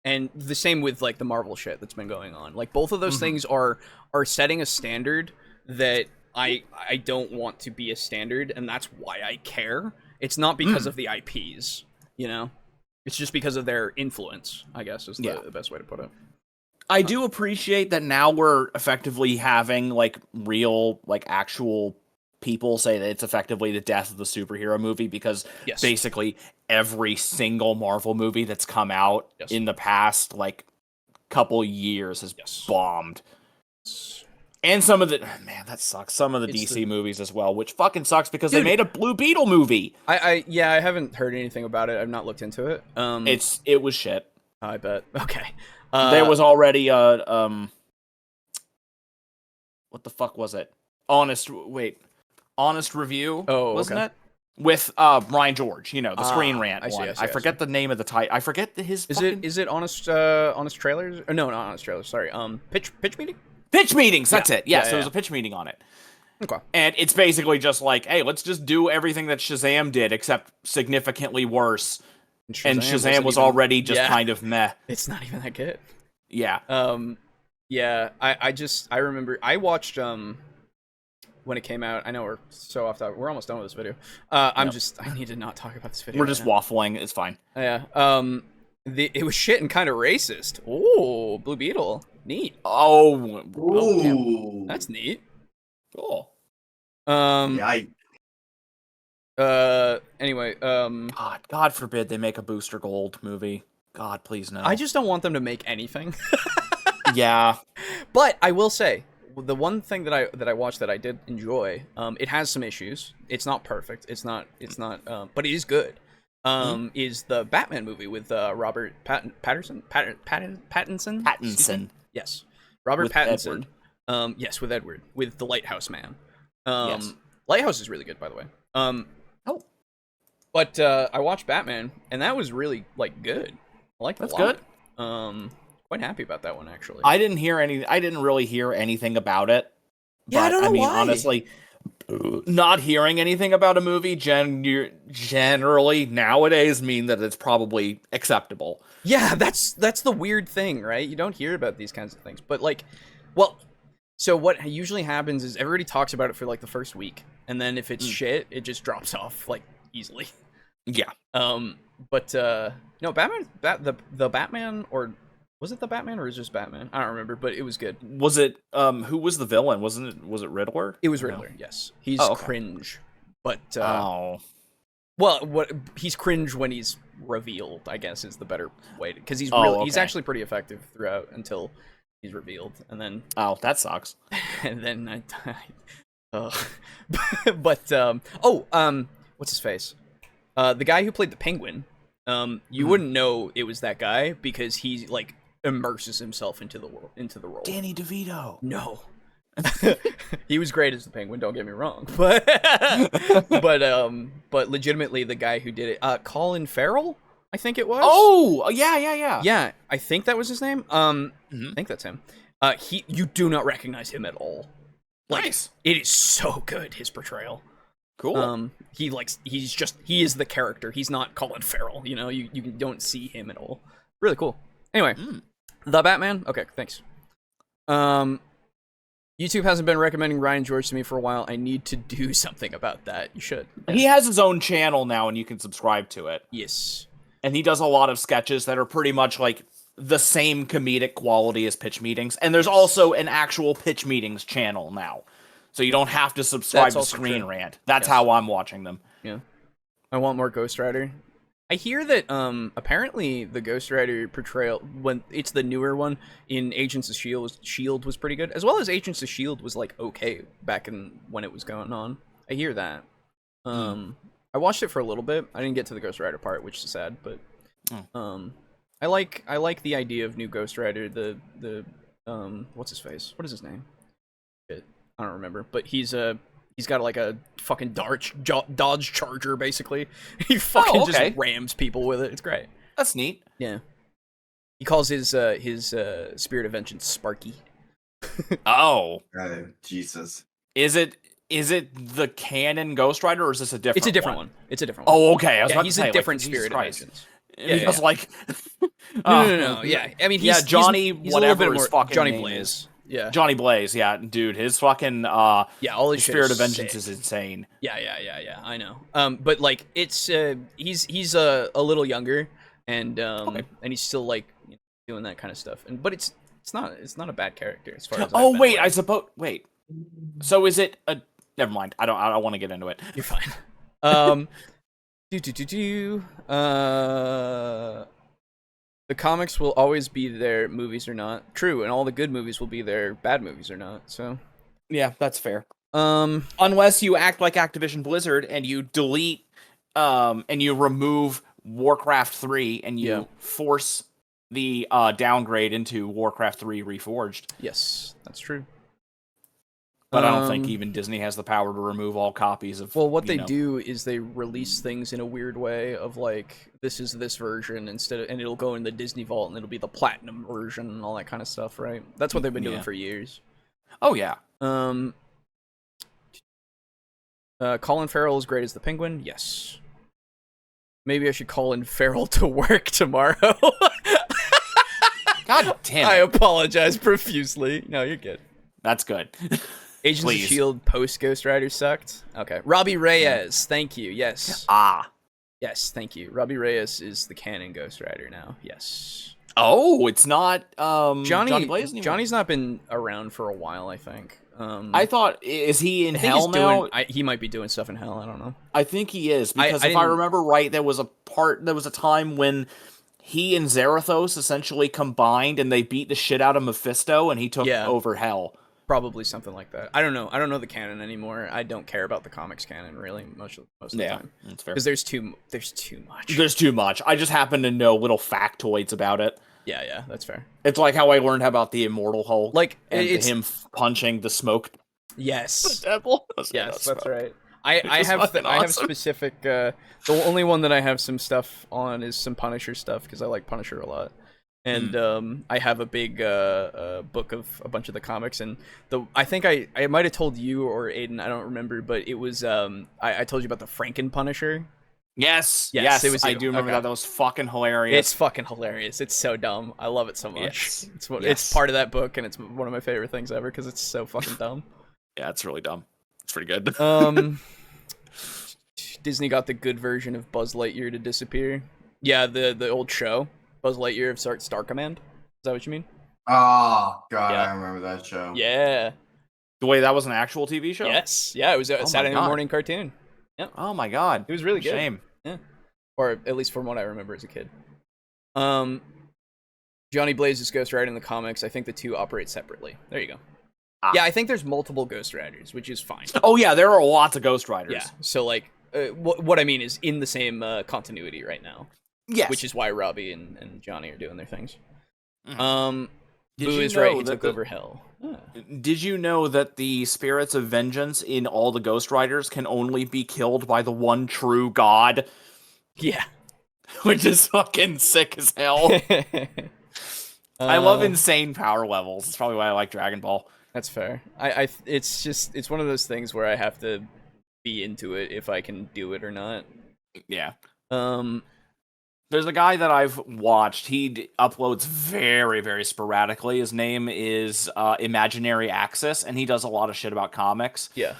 And the same with the Marvel shit that's been going on. Both of those things are setting a standard that I don't want to be a standard, and that's why I care. It's not because of the IPs, It's just because of their influence, I guess, is the best way to put it. I do appreciate that now we're effectively having real actual people say that it's effectively the death of the superhero movie, because basically every single Marvel movie that's come out in the past couple years has bombed. And some of that sucks. Some of the DC movies as well, which fucking sucks because they made a Blue Beetle movie. I haven't heard anything about it. I've not looked into it. It was shit. I bet. Okay. There was already what the fuck was it? Honest Review. Oh, wasn't it? With Brian George, the Screen Rant one. I forget the name of the title. I forget his. Is it Honest Trailers? Or no, not Honest Trailers. Sorry. Pitch Meeting. Pitch meetings. That's it. Yes, there was a pitch meeting on it. Okay. And it's basically just hey, let's just do everything that Shazam did, except significantly worse. And Shazam was already just kind of meh. It's not even that good. Yeah. Yeah. I remember I watched when it came out. I know we're so off topic. We're almost done with this video. I need to not talk about this video. We're just waffling. It's fine. Yeah. It was shit and kind of racist. Ooh, Blue Beetle. Neat. Oh. Ooh. That's neat. Cool. Yeah. Anyway, God forbid they make a Booster Gold movie. God, please no. I just don't want them to make anything. Yeah. But I will say, the one thing that I watched that I did enjoy, it has some issues. It's not perfect. It's not but it is good. Is the Batman movie with Robert Pattinson? Pattinson. Yes. Robert With Pattinson. Edward. Yes, with Edward, with the Lighthouse Man. Yes. Lighthouse is really good, by the way. Oh. But I watched Batman, and that was really good. I liked it a lot. Good. Quite happy about that one, actually. I didn't really hear anything about it. Yeah, I don't know why. Honestly, not hearing anything about a movie generally nowadays mean that it's probably acceptable. Yeah, that's the weird thing, right? You don't hear about these kinds of things. But so what usually happens is everybody talks about it for the first week, and then if it's shit, it just drops off easily. Yeah. But no, Batman, the Batman, or was it the Batman or was it just Batman? I don't remember, but it was good. Was it who was the villain? Was it Riddler? It was Riddler. Yes, he's cringe, but well, he's cringe when he's revealed, I guess, is the better way because he's he's actually pretty effective throughout until he's revealed, and then that sucks. And then I died. But what's his face? The guy who played the Penguin. You wouldn't know it was that guy because he immerses himself into the role. Danny DeVito. No. He was great as the Penguin, don't get me wrong. But but legitimately the guy who did it, Colin Farrell, I think it was. Oh, yeah. Yeah, I think that was his name. I think that's him. You do not recognize him at all. Nice. It is so good, his portrayal. Cool. He is the character. He's not Colin Farrell. You don't see him at all. Really cool. Anyway, the Batman. Okay, thanks. YouTube hasn't been recommending Ryan George to me for a while. I need to do something about that. You should. He has his own channel now, and you can subscribe to it. Yes. And he does a lot of sketches that are pretty much the same comedic quality as Pitch Meetings. And there's also an actual Pitch Meetings channel now. So you don't have to subscribe to Screen Rant. That's how I'm watching them. Yeah. I want more Ghost Rider. I hear that apparently the Ghost Rider portrayal, when it's the newer one in Agents of S.H.I.E.L.D. was pretty good, as well as Agents of S.H.I.E.L.D. was okay back when it was going on. I hear that. I watched it for a little bit. I didn't get to the Ghost Rider part, which is sad, but I like the idea of new Ghost Rider. The what's his face? What is his name? I don't remember, but he's got a fucking Dodge Charger basically. He fucking just rams people with it. It's great. That's neat. Yeah. He calls his Spirit of Vengeance Sparky. Oh. Jesus. Is it the canon Ghost Rider, or is this a different? It's a different one. It's a different one. Oh, okay. I was about he's to say, a different Spirit of Vengeance. Yeah, was No. Yeah, I mean, he's Johnny, he's whatever a little bit his more, fucking Johnny name Blaze. is. Yeah, Johnny Blaze. Yeah, dude, his fucking all his Spirit of shit is Vengeance sick. is insane. Yeah. I know. But it's he's a little younger, and and he's still doing that kind of stuff. And it's not a bad character as far as. Oh wait, I suppose. Wait. So is it a? Never mind. I don't want to get into it. You're fine. The comics will always be there, movies or not. True, and all the good movies will be there, bad movies or not. So, yeah, that's fair. Unless you act like Activision Blizzard and you delete, and you remove Warcraft 3 and you force the downgrade into Warcraft 3 Reforged. Yes, that's true. But I don't think even Disney has the power to remove all copies of. Well, what they do is they release things in a weird way of this is this version and it'll go in the Disney Vault and it'll be the platinum version and all that kind of stuff, right? That's what they've been doing for years. Oh yeah. Colin Farrell is great as the Penguin. Yes. Maybe I should call in Farrell to work tomorrow. God damn it. I apologize profusely. No, you're good. That's good. Agents Please. of Shield post Ghost Rider sucked. Okay, Robbie Reyes, thank you. Yes, yes, thank you. Robbie Reyes is the canon Ghost Rider now. Yes. Oh, it's not Johnny Blaze anymore. Johnny's not been around for a while, I think. I thought, is he in I think Hell he's now? he might be doing stuff in Hell. I don't know. I think he is, because I if I didn't- remember right, there was a time when he and Zarathos essentially combined and they beat the shit out of Mephisto and he took over Hell. Probably something like that. I don't know. I don't know the canon anymore. I don't care about the comics canon really most of the time. That's fair. Because there's too much. There's too much. I just happen to know little factoids about it. Yeah, that's fair. It's like how I learned about the Immortal Hulk, like and him punching the smoke. Yes, the devil. Yes, that's right. I have specific. The only one that I have some stuff on is some Punisher stuff because I like Punisher a lot, and I have a big book of a bunch of the comics, and I think I might have told you or Aiden, I don't remember, but it was I told you about the Franken Punisher. Yes, it was. I do remember that. That was fucking hilarious. It's fucking hilarious. It's so dumb. I love it so much. Yes. It's part of that book, and it's one of my favorite things ever because it's so fucking dumb. Yeah, it's really dumb. It's pretty good. Disney got the good version of Buzz Lightyear to disappear. Yeah, the old show, Buzz Lightyear of Star Command. Is that what you mean? Oh god, I remember that show. Yeah. The way that was an actual TV show? Yes. Yeah, it was a Saturday morning cartoon. Yep. Oh my god. It was really good. Shame. Yeah. Or at least from what I remember as a kid. Johnny Blaze is Ghost Rider in the comics. I think the two operate separately. There you go. Yeah, I think there's multiple Ghost Riders, which is fine. Oh yeah, there are lots of Ghost Riders. Yeah. So like, what I mean is in the same continuity right now. Yes. Which is why Robbie and Johnny are doing their things. Did Boo you is know right. He that took over Hell. Yeah. Did you know that the spirits of vengeance in all the Ghost Riders can only be killed by the one true God? Yeah. Which is fucking sick as hell. I love insane power levels. That's probably why I like Dragon Ball. That's fair. It's one of those things where I have to be into it if I can do it or not. Yeah. There's a guy that I've watched. He uploads very, very sporadically. His name is Imaginary Axis, and he does a lot of shit about comics. Yeah.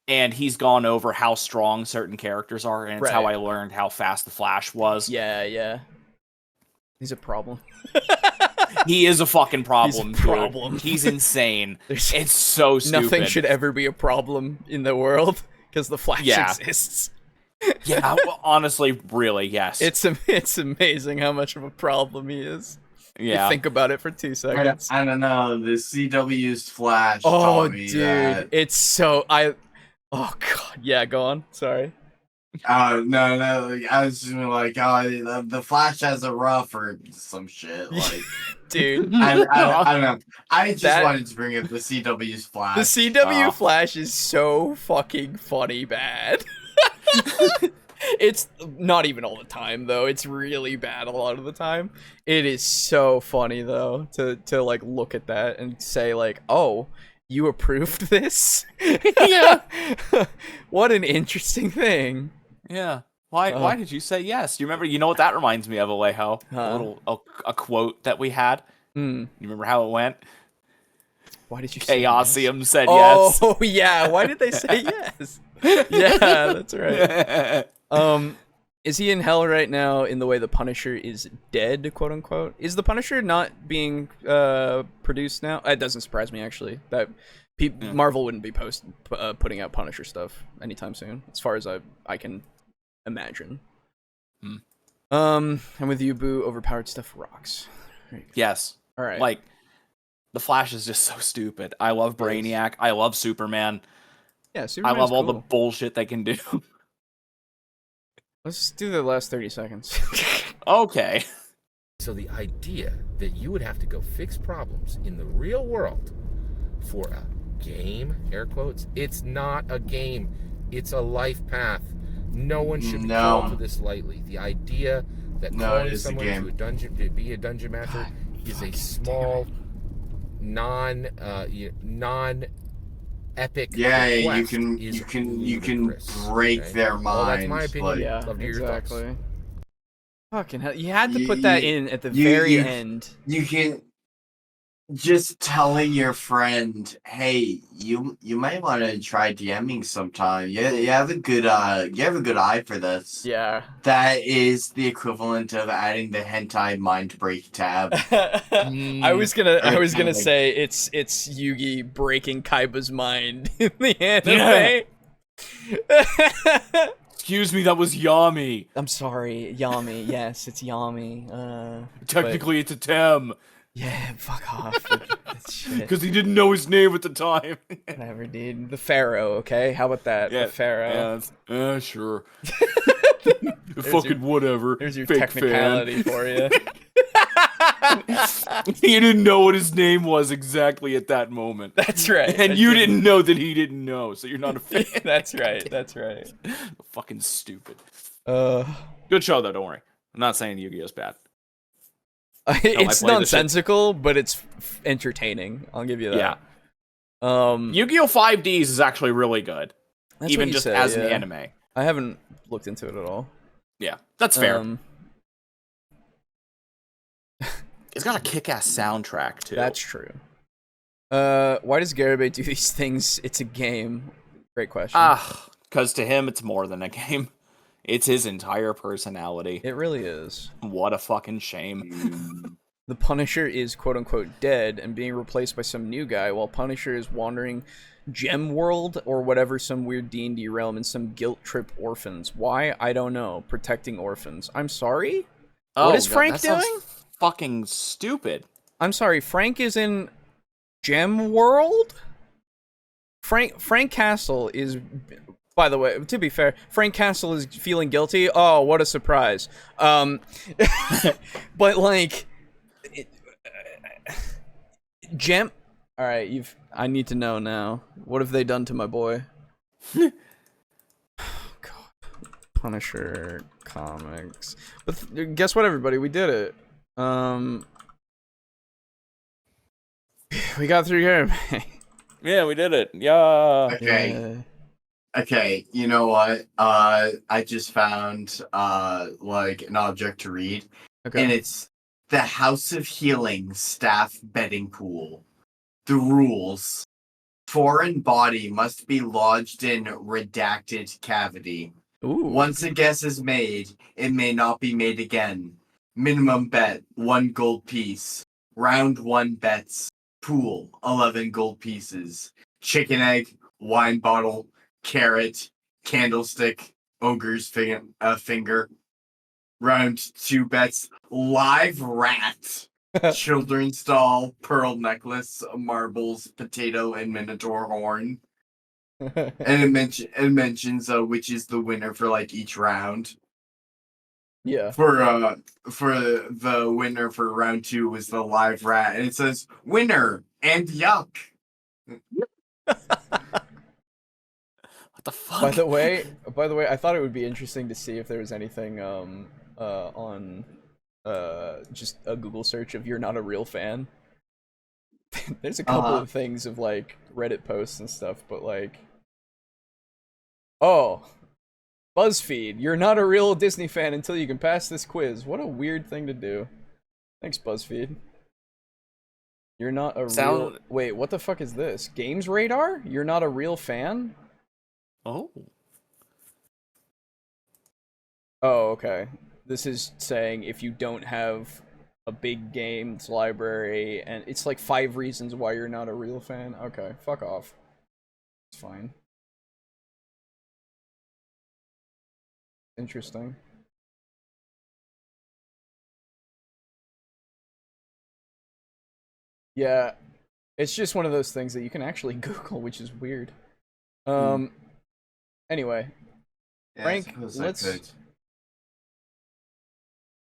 And he's gone over how strong certain characters are, and it's how I learned how fast the Flash was. Yeah. He's a problem. He is a fucking problem. He's a problem. Dude. He's insane. It's so stupid. Nothing should ever be a problem in the world because the Flash exists. Yeah, well, honestly, really, yes. It's amazing how much of a problem he is. Yeah. You think about it for 2 seconds. I don't know. The CW's Flash. Oh, taught me dude, that. it's so Oh god, yeah, go on. Sorry. No. I was just like, the Flash has a rough or some shit. Like, dude, I don't know. I just wanted to bring up the CW's Flash. The CW Flash is so fucking funny bad. It's not even all the time though. It's really bad a lot of the time. It is so funny though to like look at that and say like, "Oh, you approved this?" Yeah. What an interesting thing. Yeah. Why did you say yes? You remember? You know what that reminds me of, Alejo? A quote that we had. You remember how it went? Why did you say Chaosium yes? said yes. Oh yeah. Why did they say yes? Yeah, that's right. Is he in Hell right now in the way the Punisher is dead, quote unquote? Is the Punisher not being produced now? It doesn't surprise me actually that Marvel wouldn't be putting out Punisher stuff anytime soon, as far as I can imagine. I'm with you, Boo. Overpowered stuff rocks. Yes. All right. Like, the Flash is just so stupid. I love Brainiac. I love Superman. Yeah, Superman's I love all cool. the bullshit they can do. Let's do the last 30 seconds. Okay. So the idea that you would have to go fix problems in the real world for a game, air quotes, it's not a game. It's a life path. No one should be called to this lightly. The idea that calling someone to a dungeon to be a dungeon master is a small, non-epic. Yeah, you can break their minds. Well, that's my opinion. Yeah, Love to hear your thoughts. exactly. Fucking hell! You had to put that in at the very end. You can just telling your friend, hey, you might want to try DMing sometime. You have a good eye for this. Yeah. That is the equivalent of adding the hentai mind break tab. I was gonna say it's Yugi breaking Kaiba's mind in the anime. Excuse me, that was Yami. I'm sorry, Yami. Yes, it's Yami. Technically, it's a Tem. Yeah, fuck off. Because he didn't know his name at the time. Whatever, dude. The Pharaoh, okay? How about that? Yeah, the Pharaoh. Yeah, sure. Fucking whatever. There's your fake technicality for you. He didn't know what his name was exactly at that moment. That's right. And you didn't know that he didn't know, so you're not a fan. That's right. That's right. Fucking stupid. Good show, though, don't worry. I'm not saying Yu-Gi-Oh's bad. It's nonsensical, but it's entertaining. I'll give you that. Yeah. Yu-Gi-Oh! 5Ds is actually really good. Even just said, as an anime. I haven't looked into it at all. Yeah, that's fair. It's got a kick-ass soundtrack, too. That's true. Why does Garibay do these things? It's a game. Great question. Because to him, it's more than a game. It's his entire personality. It really is. What a fucking shame. The Punisher is quote-unquote dead and being replaced by some new guy, while Punisher is wandering Gem World or whatever, some weird D&D realm in some guilt trip orphans. Why? I don't know. Protecting orphans. I'm sorry? What is Frank doing? Fucking stupid. I'm sorry, Frank is in Gem World? Frank Castle is... By the way, to be fair, Frank Castle is feeling guilty. Oh, what a surprise. But, like... Gem... Alright, I need to know now. What have they done to my boy? God. Punisher comics. But guess what, everybody? We did it. We got through here. Yeah, we did it. Yeah. Okay. Yeah. Okay, you know what? I just found like an object to read. Okay. And it's the House of Healing staff betting pool. The rules. Foreign body must be lodged in redacted cavity. Ooh. Once a guess is made, it may not be made again. Minimum bet, 1 gold piece. Round 1 bets. Pool, 11 gold pieces. Chicken egg, wine bottle, carrot, candlestick, ogre's finger. Round 2 bets, live rat. Children's doll, pearl necklace, marbles, potato, and minotaur horn. And it mentions which is the winner for like each round. Yeah. For the winner for round 2 was the live rat, and it says winner and yuck. What the fuck? By the way, I thought it would be interesting to see if there was anything on just a Google search of "you're not a real fan." There's a couple of things of like Reddit posts and stuff, but like, oh, BuzzFeed, you're not a real Disney fan until you can pass this quiz. What a weird thing to do. Thanks, BuzzFeed. You're not a real... Wait, what the fuck is this? Games Radar? You're not a real fan? Oh. Oh, okay. This is saying if you don't have a big games library, and it's like 5 reasons why you're not a real fan. Okay, fuck off. It's fine. Interesting. Yeah, it's just one of those things that you can actually Google, which is weird. Anyway, Yeah, Frank,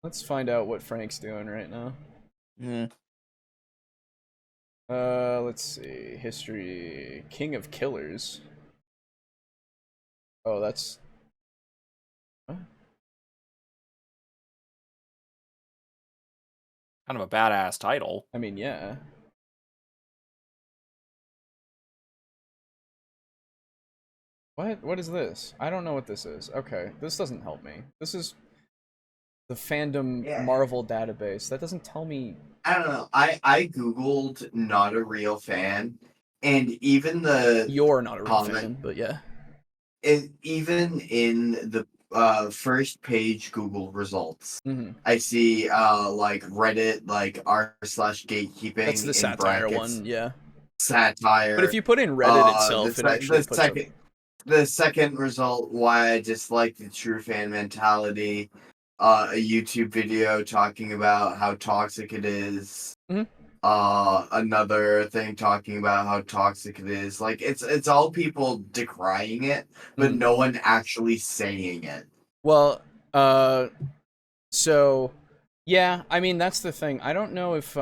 let's find out what Frank's doing right now. Let's see. History. King of Killers. Oh, that's... What? Kind of a badass title. I mean, yeah. What is this? I don't know what this is. Okay, this doesn't help me. This is... The fandom Marvel database. That doesn't tell me. I don't know. I googled not a real fan, and even the You're not a real comment, fan, but yeah. Even in the first page Google results, I see like Reddit, like r/gatekeeping. That's the in satire brackets, one, yeah. Satire. But if you put in Reddit itself, it actually puts up. The second result, why I dislike the true fan mentality, a YouTube video talking about how toxic it is. Another thing talking about how toxic it is. Like it's all people decrying it, but no one actually saying it. Well, so yeah, I mean that's the thing. I don't know if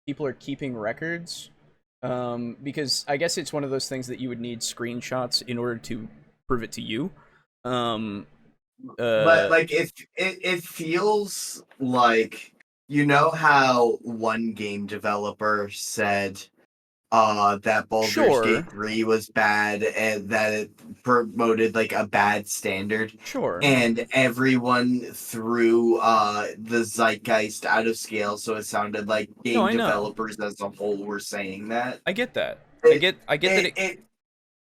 people are keeping records. Because I guess it's one of those things that you would need screenshots in order to prove it to you. But like it feels like, you know how one game developer said that Baldur's Gate 3 was bad and that it promoted like a bad standard. Sure. And everyone threw the zeitgeist out of scale, so it sounded like game developers as a whole were saying that. I get that. I get that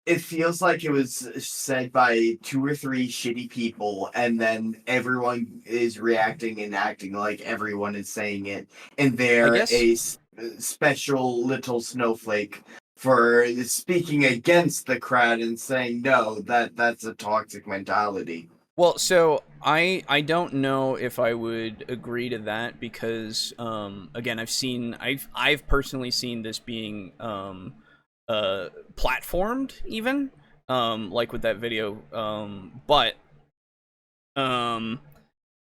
it feels like it was said by 2 or 3 shitty people, and then everyone is reacting and acting like everyone is saying it, and they're a special little snowflake for speaking against the crowd and saying no, that's a toxic mentality. Well, so I don't know if I would agree to that because again I've personally seen this being platformed even like with that video, but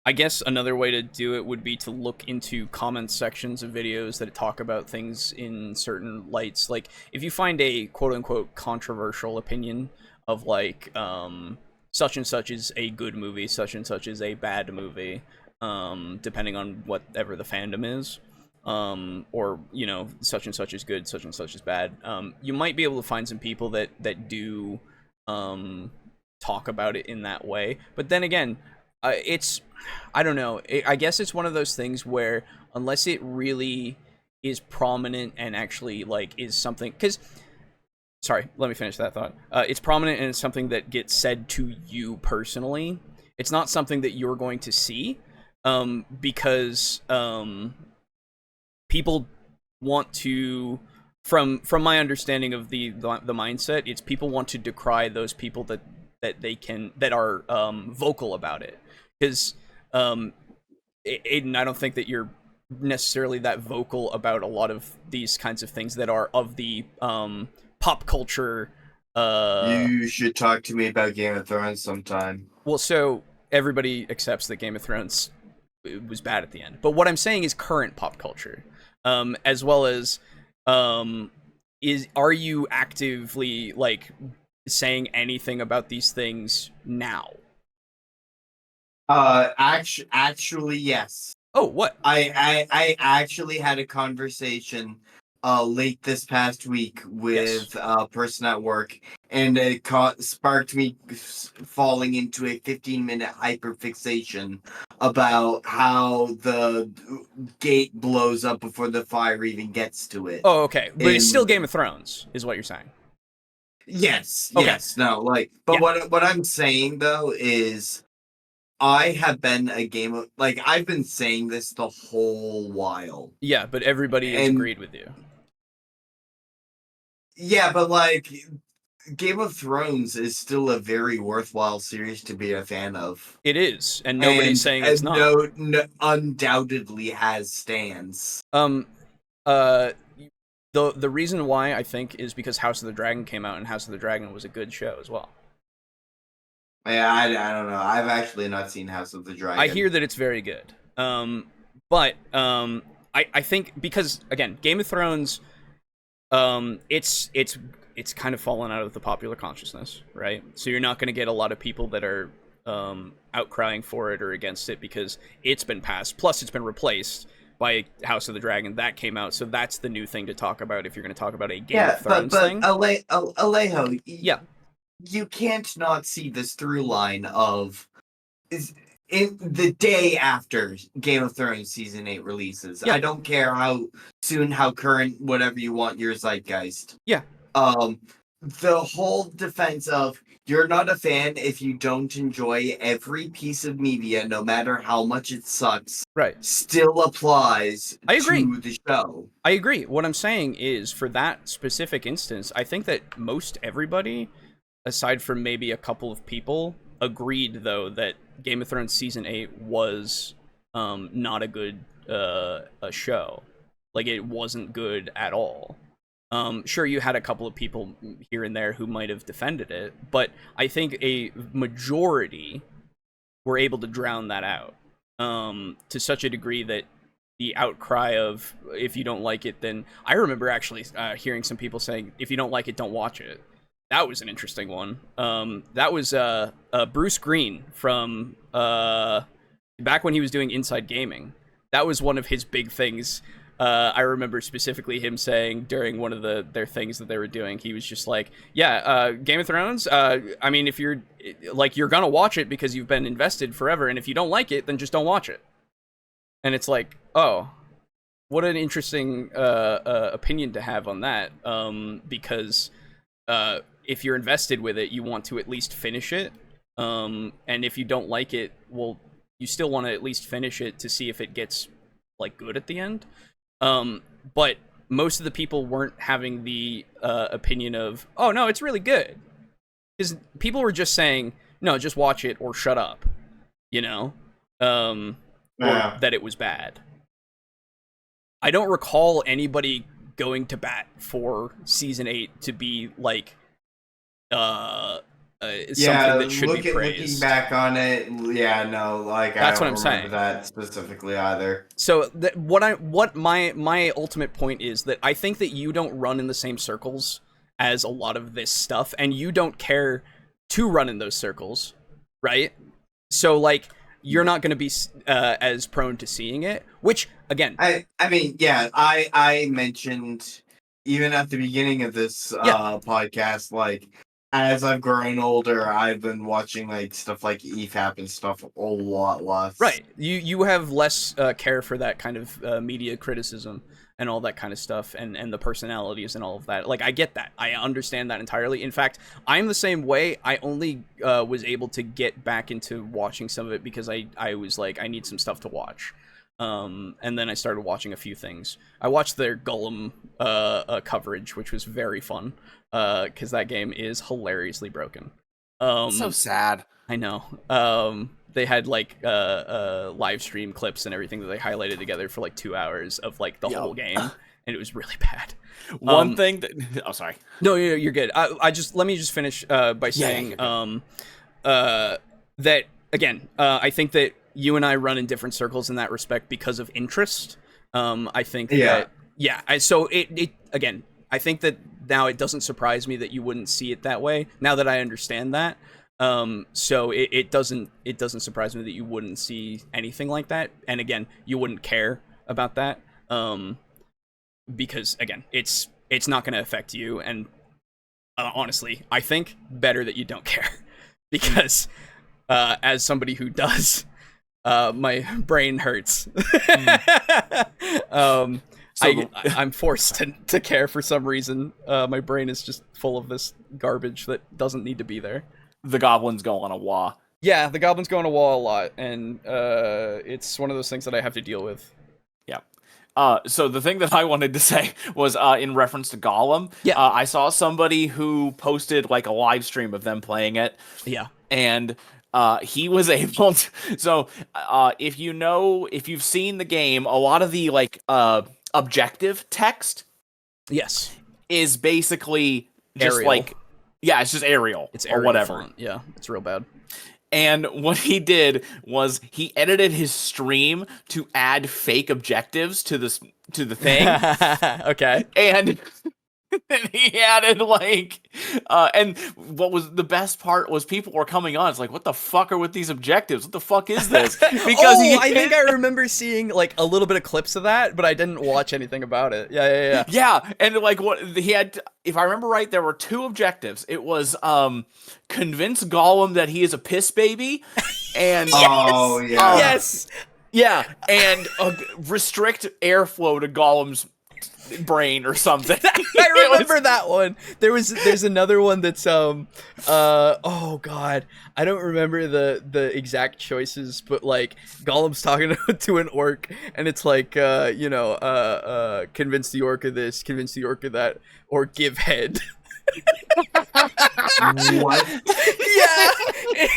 I guess another way to do it would be to look into comment sections of videos that talk about things in certain lights. Like if you find a quote-unquote controversial opinion of like such and such is a good movie, such and such is a bad movie, depending on whatever the fandom is, or you know, such and such is good, such and such is bad, you might be able to find some people that do talk about it in that way. But then again, I don't know. I guess it's one of those things where unless it really is prominent and actually like is something, because sorry, let me finish that thought. It's prominent and it's something that gets said to you personally. It's not something that you're going to see, because people want to. From my understanding of the mindset, it's people want to decry those people that are vocal about it. Because Aiden, I don't think that you're necessarily that vocal about a lot of these kinds of things that are of the pop culture. You should talk to me about Game of Thrones sometime. Well, so everybody accepts that Game of Thrones was bad at the end, but what I'm saying is current pop culture, as well as are you actively like saying anything about these things now? Actually, yes. Oh, what? I actually had a conversation late this past week with a person at work, and it sparked me falling into a 15-minute hyperfixation about how the gate blows up before the fire even gets to it. Oh, okay. But it's still Game of Thrones, is what you're saying. Yes, okay. Yes, no, like, but what I'm saying though is, I have been I've been saying this the whole while. Yeah, but everybody has agreed with you. Yeah, but like, Game of Thrones is still a very worthwhile series to be a fan of. It is, and nobody's saying it's not. No, undoubtedly has stands. The reason why I think is because House of the Dragon came out, and House of the Dragon was a good show as well. Yeah, I don't know. I've actually not seen House of the Dragon. I hear that it's very good. But I think because again, Game of Thrones, it's kind of fallen out of the popular consciousness, right? So you're not going to get a lot of people that are outcrying for it or against it because it's been passed. Plus, it's been replaced by House of the Dragon that came out. So that's the new thing to talk about if you're going to talk about a Game of Thrones thing. Alejo, you can't not see this through line of in the day after Game of Thrones season 8 releases. Yeah. I don't care how soon, how current, whatever you want your zeitgeist. Yeah. The whole defense of you're not a fan if you don't enjoy every piece of media, no matter how much it sucks. Right. Still applies I agree. to the show. I agree. What I'm saying is, for that specific instance, I think that most everybody, aside from maybe a couple of people, agreed though that Game of Thrones season 8 was not a good a show. Like, it wasn't good at all. Sure, you had a couple of people here and there who might have defended it, but I think a majority were able to drown that out to such a degree that the outcry of, if you don't like it, then... I remember actually hearing some people saying, if you don't like it, don't watch it. That was an interesting one. That was Bruce Green from back when he was doing Inside Gaming. That was one of his big things. I remember specifically him saying during one of their things that they were doing, he was just like, yeah, Game of Thrones, I mean, if you're gonna watch it because you've been invested forever, and if you don't like it, then just don't watch it. And it's like, oh, what an interesting opinion to have on that, because if you're invested with it, you want to at least finish it, and if you don't like it, well, you still want to at least finish it to see if it gets, like, good at the end. But most of the people weren't having the opinion of, oh no, it's really good. Because people were just saying, no, just watch it or shut up, you know? Or that it was bad. I don't recall anybody going to bat for season 8 to be like, something that should be praised. Looking back on it, yeah, no, like, that's I don't what I'm remember saying. that specifically either. So what my ultimate point is that I think that you don't run in the same circles as a lot of this stuff, and you don't care to run in those circles, right? So, like, you're not going to be as prone to seeing it, which, again... I mean, yeah, I mentioned, even at the beginning of this podcast, like, as I've grown older, I've been watching, like, stuff like EFAP and stuff a lot less. Right. You have less care for that kind of media criticism and all that kind of stuff, and the personalities and all of that. Like, I get that. I understand that entirely. In fact, I'm the same way. I only was able to get back into watching some of it because I was like, I need some stuff to watch. And then I started watching a few things. I watched their Golem coverage, which was very fun. Because that game is hilariously broken. So sad. I know. They had, like, live stream clips and everything that they highlighted together for, like, 2 hours of, like, the whole game, and it was really bad. One thing that... Oh, sorry. No, you're good. Let me just finish by saying that, again, I think that you and I run in different circles in that respect because of interest. I think that... Yeah, so it again... I think that now it doesn't surprise me that you wouldn't see it that way, now that I understand that. So it doesn't surprise me that you wouldn't see anything like that. And again, you wouldn't care about that. Because again, it's not going to affect you. And honestly, I think better that you don't care. Because as somebody who does, my brain hurts. I'm forced to care for some reason. My brain is just full of this garbage that doesn't need to be there. The goblins go on a wah. Yeah, the goblins go on a wall a lot, and it's one of those things that I have to deal with. Yeah. So the thing that I wanted to say was in reference to Gollum. Yeah. I saw somebody who posted, like, a live stream of them playing it. Yeah. And he was able to... So if you've seen the game, a lot of the, like... objective text is basically just Arial. Like, yeah, it's just Arial. It's Arial or whatever. Font. Yeah, it's real bad. And what he did was he edited his stream to add fake objectives to the thing. Okay. And then he added, like, and what was the best part was people were coming on. It's like, what the fuck are with these objectives? What the fuck is this? Because I think I remember seeing, like, a little bit of clips of that, but I didn't watch anything about it. Yeah. Yeah, and, like, what he had, if I remember right, there were 2 objectives. It was convince Gollum that he is a piss baby, and Oh yeah. Yes. yeah, and restrict airflow to Gollum's brain or something. I remember that one. There's another one that's oh god, I don't remember the exact choices, but like Gollum's talking to an orc, and it's like convince the orc of this, convince the orc of that, or give head. What? Yeah,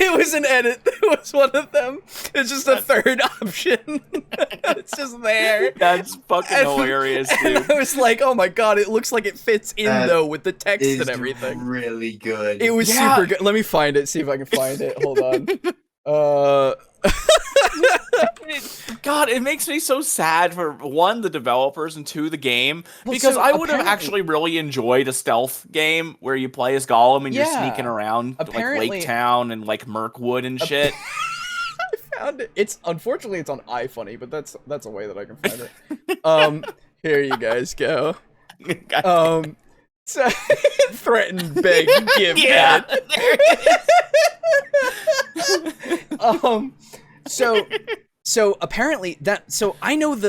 it was an edit. It was one of them. It's just a third option. It's just there. That's fucking hilarious, dude. And I was like, oh my god, it looks like it fits in That though with the text Is and everything. really good. It was super good. Let me find it. See if I can find it. Hold on. God, it makes me so sad for one, the developers, and two, the game, because so I would have apparently- actually really enjoyed a stealth game where you play as Gollum and you're Yeah. sneaking around Apparently- like Lake Town and like Mirkwood and shit. I found it. It's unfortunately it's on iFunny, but that's a way that I can find it. Here you guys go. So threaten, beg, give Yeah. head. So apparently I know of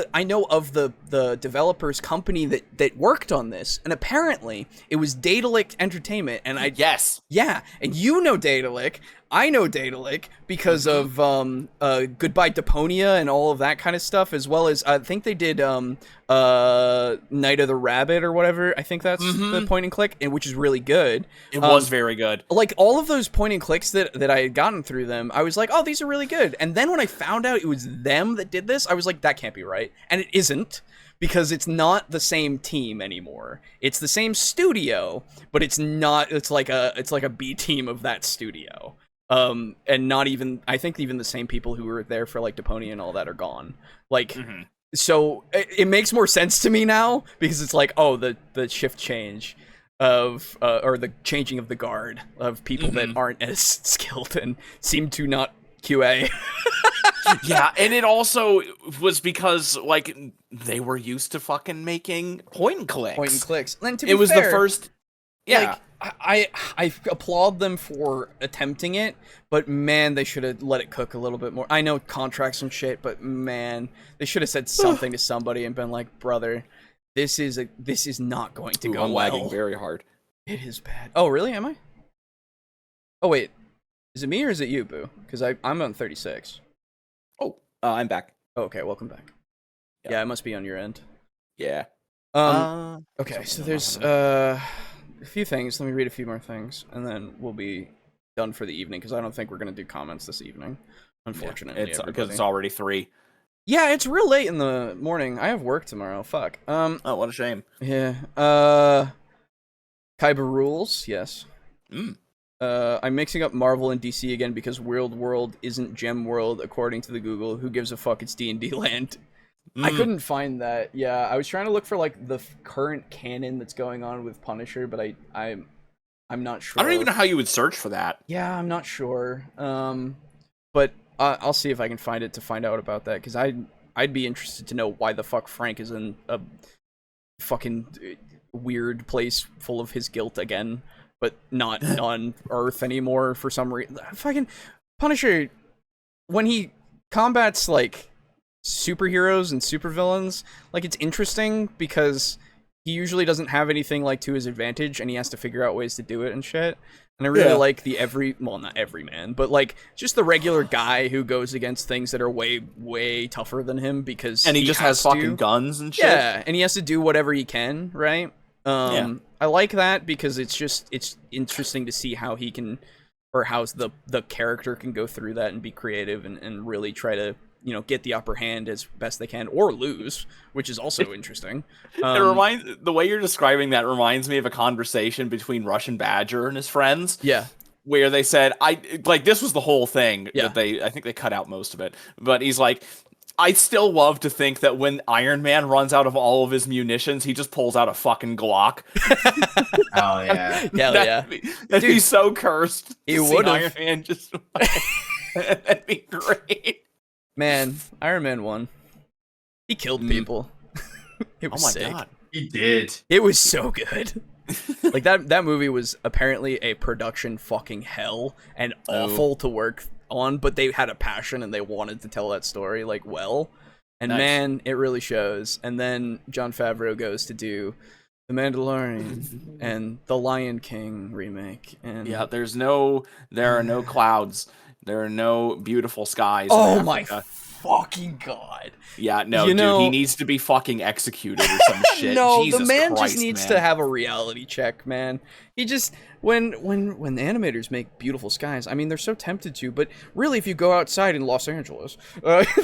the developers company that worked on this, and apparently it was Daedalic Entertainment, and Yes. yeah, and you know Daedalic, I know Daedalic because of Goodbye Deponia and all of that kind of stuff, as well as I think they did Night of the Rabbit or whatever. I think that's the point and click, and which is really good. It was very good. Like all of those point and clicks that I had gotten through them, I was like, oh, these are really good. And then when I found out it was them that did this, I was like, that can't be right. And it isn't, because it's not the same team anymore. It's the same studio, but it's not. It's like a B team of that studio. And not even, I think even the same people who were there for like Deponia and all that are gone. Like, so it makes more sense to me now, because it's like, oh, the shift change of or the changing of the guard of people that aren't as skilled and seem to not QA. Yeah, and it also was because like they were used to fucking making point and clicks. Point and clicks. And to be It was fair, the first. Yeah. Like, I applaud them for attempting it, but man, they should have let it cook a little bit more. I know contracts and shit, but man, they should have said something to somebody and been like, brother, this is not going to go I'm lagging well. very hard. It is bad. Oh, really? Am I? Oh, wait. Is it me or is it you, Boo? Because I'm on 36. Oh, I'm back. Oh, okay, welcome back. Yeah, it must be on your end. Yeah. Okay, so there's a few things. Let me read a few more things, and then we'll be done for the evening, because I don't think we're going to do comments this evening, unfortunately. It's because it's already 3. Yeah, it's real late in the morning. I have work tomorrow. Fuck. Oh, what a shame. Yeah. Kaiba rules, yes. I'm mixing up Marvel and DC again because Weird World isn't Gem World according to the Google. Who gives a fuck? It's D&D land. I couldn't find that. Yeah, I was trying to look for like the current canon that's going on with Punisher, but I'm not sure. I don't even know how you would search for that. Yeah, I'm not sure. But I'll see if I can find it to find out about that, because I'd be interested to know why the fuck Frank is in a fucking weird place full of his guilt again, but not on Earth anymore for some reason. Fucking Punisher, when he combats like superheroes and supervillains, like, it's interesting because he usually doesn't have anything like to his advantage, and he has to figure out ways to do it and shit. And I really like the not every man, but like just the regular guy who goes against things that are way, way tougher than him, because And he just has fucking guns and shit. Yeah, and he has to do whatever he can, right? I like that because it's interesting to see how he can, or how the character can go through that and be creative and really try to, get the upper hand as best they can, or lose, which is also interesting. The way you're describing that reminds me of a conversation between Russian Badger and his friends. Yeah. Where they said, this was the whole thing that I think they cut out most of it, but he's like, I still love to think that when Iron Man runs out of all of his munitions, he just pulls out a fucking Glock. Oh yeah. That'd be so cursed. He would would've. Iron Man just. That'd be great. Man, Iron Man 1. He killed people. It was sick. God. He did. It was so good. Like that movie was apparently a production fucking hell and awful to work on, but they had a passion and they wanted to tell that story like well. And Nice. man, it really shows. And then Jon Favreau goes to do The Mandalorian and The Lion King remake. And Yeah, there are no clouds. There are no beautiful skies. Oh in my Africa. fucking god. Yeah, no, You dude, know- he needs to be fucking executed or some shit. No, Jesus the man Christ, just needs man. to have a reality check, man. He just when the animators make beautiful skies, I mean they're so tempted to, but really if you go outside in Los Angeles,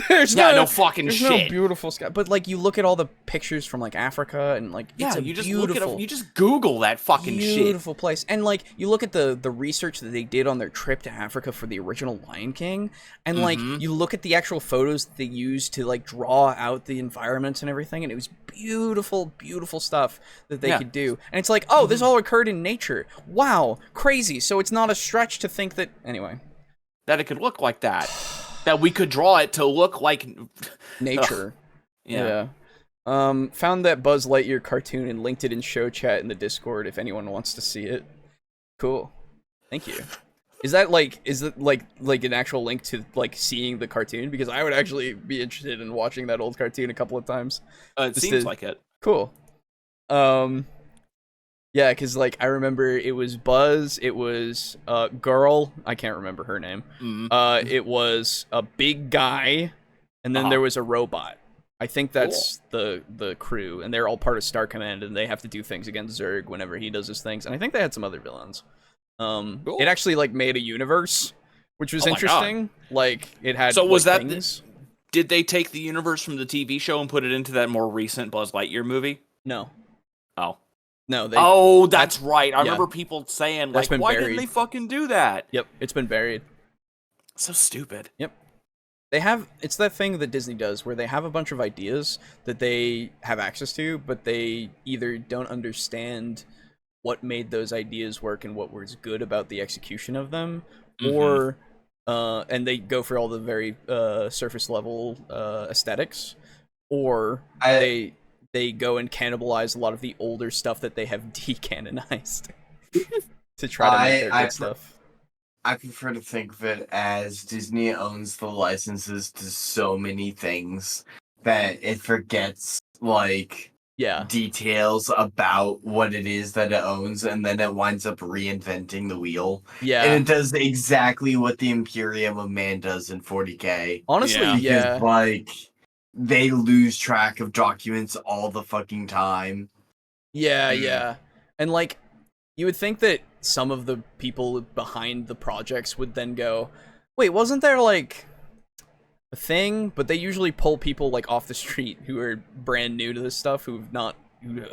there's no fucking there's shit. no beautiful sky. But like you look at all the pictures from like Africa and like Yeah, it's a you just beautiful, look it up. You just Google that fucking shit. beautiful place. And like you look at the research that they did on their trip to Africa for the original Lion King, and like you look at the actual photos that they used to like draw out the environments and everything, and it was beautiful, beautiful stuff that they could do. And it's like, oh, this all occurred in nature. Wow, crazy. So it's not a stretch to think that anyway. That it could look like that. That we could draw it to look like Nature. Yeah. Found that Buzz Lightyear cartoon and linked it in show chat in the Discord if anyone wants to see it. Cool. Thank you. Is it like an actual link to like seeing the cartoon? Because I would actually be interested in watching that old cartoon a couple of times. It seems like it. Cool. Yeah, because like I remember it was Buzz, it was girl, I can't remember her name. It was a big guy, and then there was a robot. I think that's the crew, and they're all part of Star Command, and they have to do things against Zurg whenever he does his things. And I think they had some other villains. It actually like made a universe, which was interesting. Like it had. So was that? Things. Did they take the universe from the TV show and put it into that more recent Buzz Lightyear movie? No. Oh. No. That's right. I remember people saying like, "Why didn't they fucking do that?" Yep, it's been buried. So stupid. Yep. It's that thing that Disney does where they have a bunch of ideas that they have access to, but they either don't understand what made those ideas work and what was good about the execution of them, or and they go for all the very surface level aesthetics, or they go and cannibalize a lot of the older stuff that they have decanonized to try to make their good stuff. I prefer to think of it as Disney owns the licenses to so many things that it forgets, like, details about what it is that it owns, and then it winds up reinventing the wheel. Yeah. And it does exactly what the Imperium of Man does in 40K. Honestly, because, like, they lose track of documents all the fucking time. Yeah. And, like, you would think that some of the people behind the projects would then go, wait, wasn't there like a thing? But they usually pull people like off the street who are brand new to this stuff, who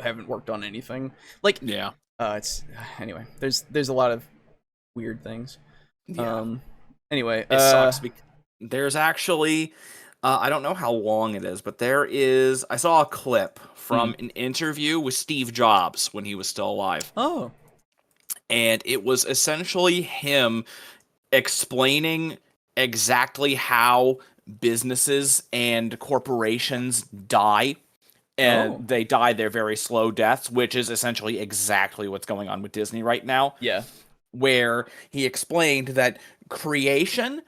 haven't worked on anything. Like, it's anyway. There's a lot of weird things. Anyway, it sucks. There's actually, I don't know how long it is, but I saw a clip from an interview with Steve Jobs when he was still alive. Oh. And it was essentially him explaining exactly how businesses and corporations die. And they die their very slow deaths, which is essentially exactly what's going on with Disney right now. Yeah. Where he explained that creation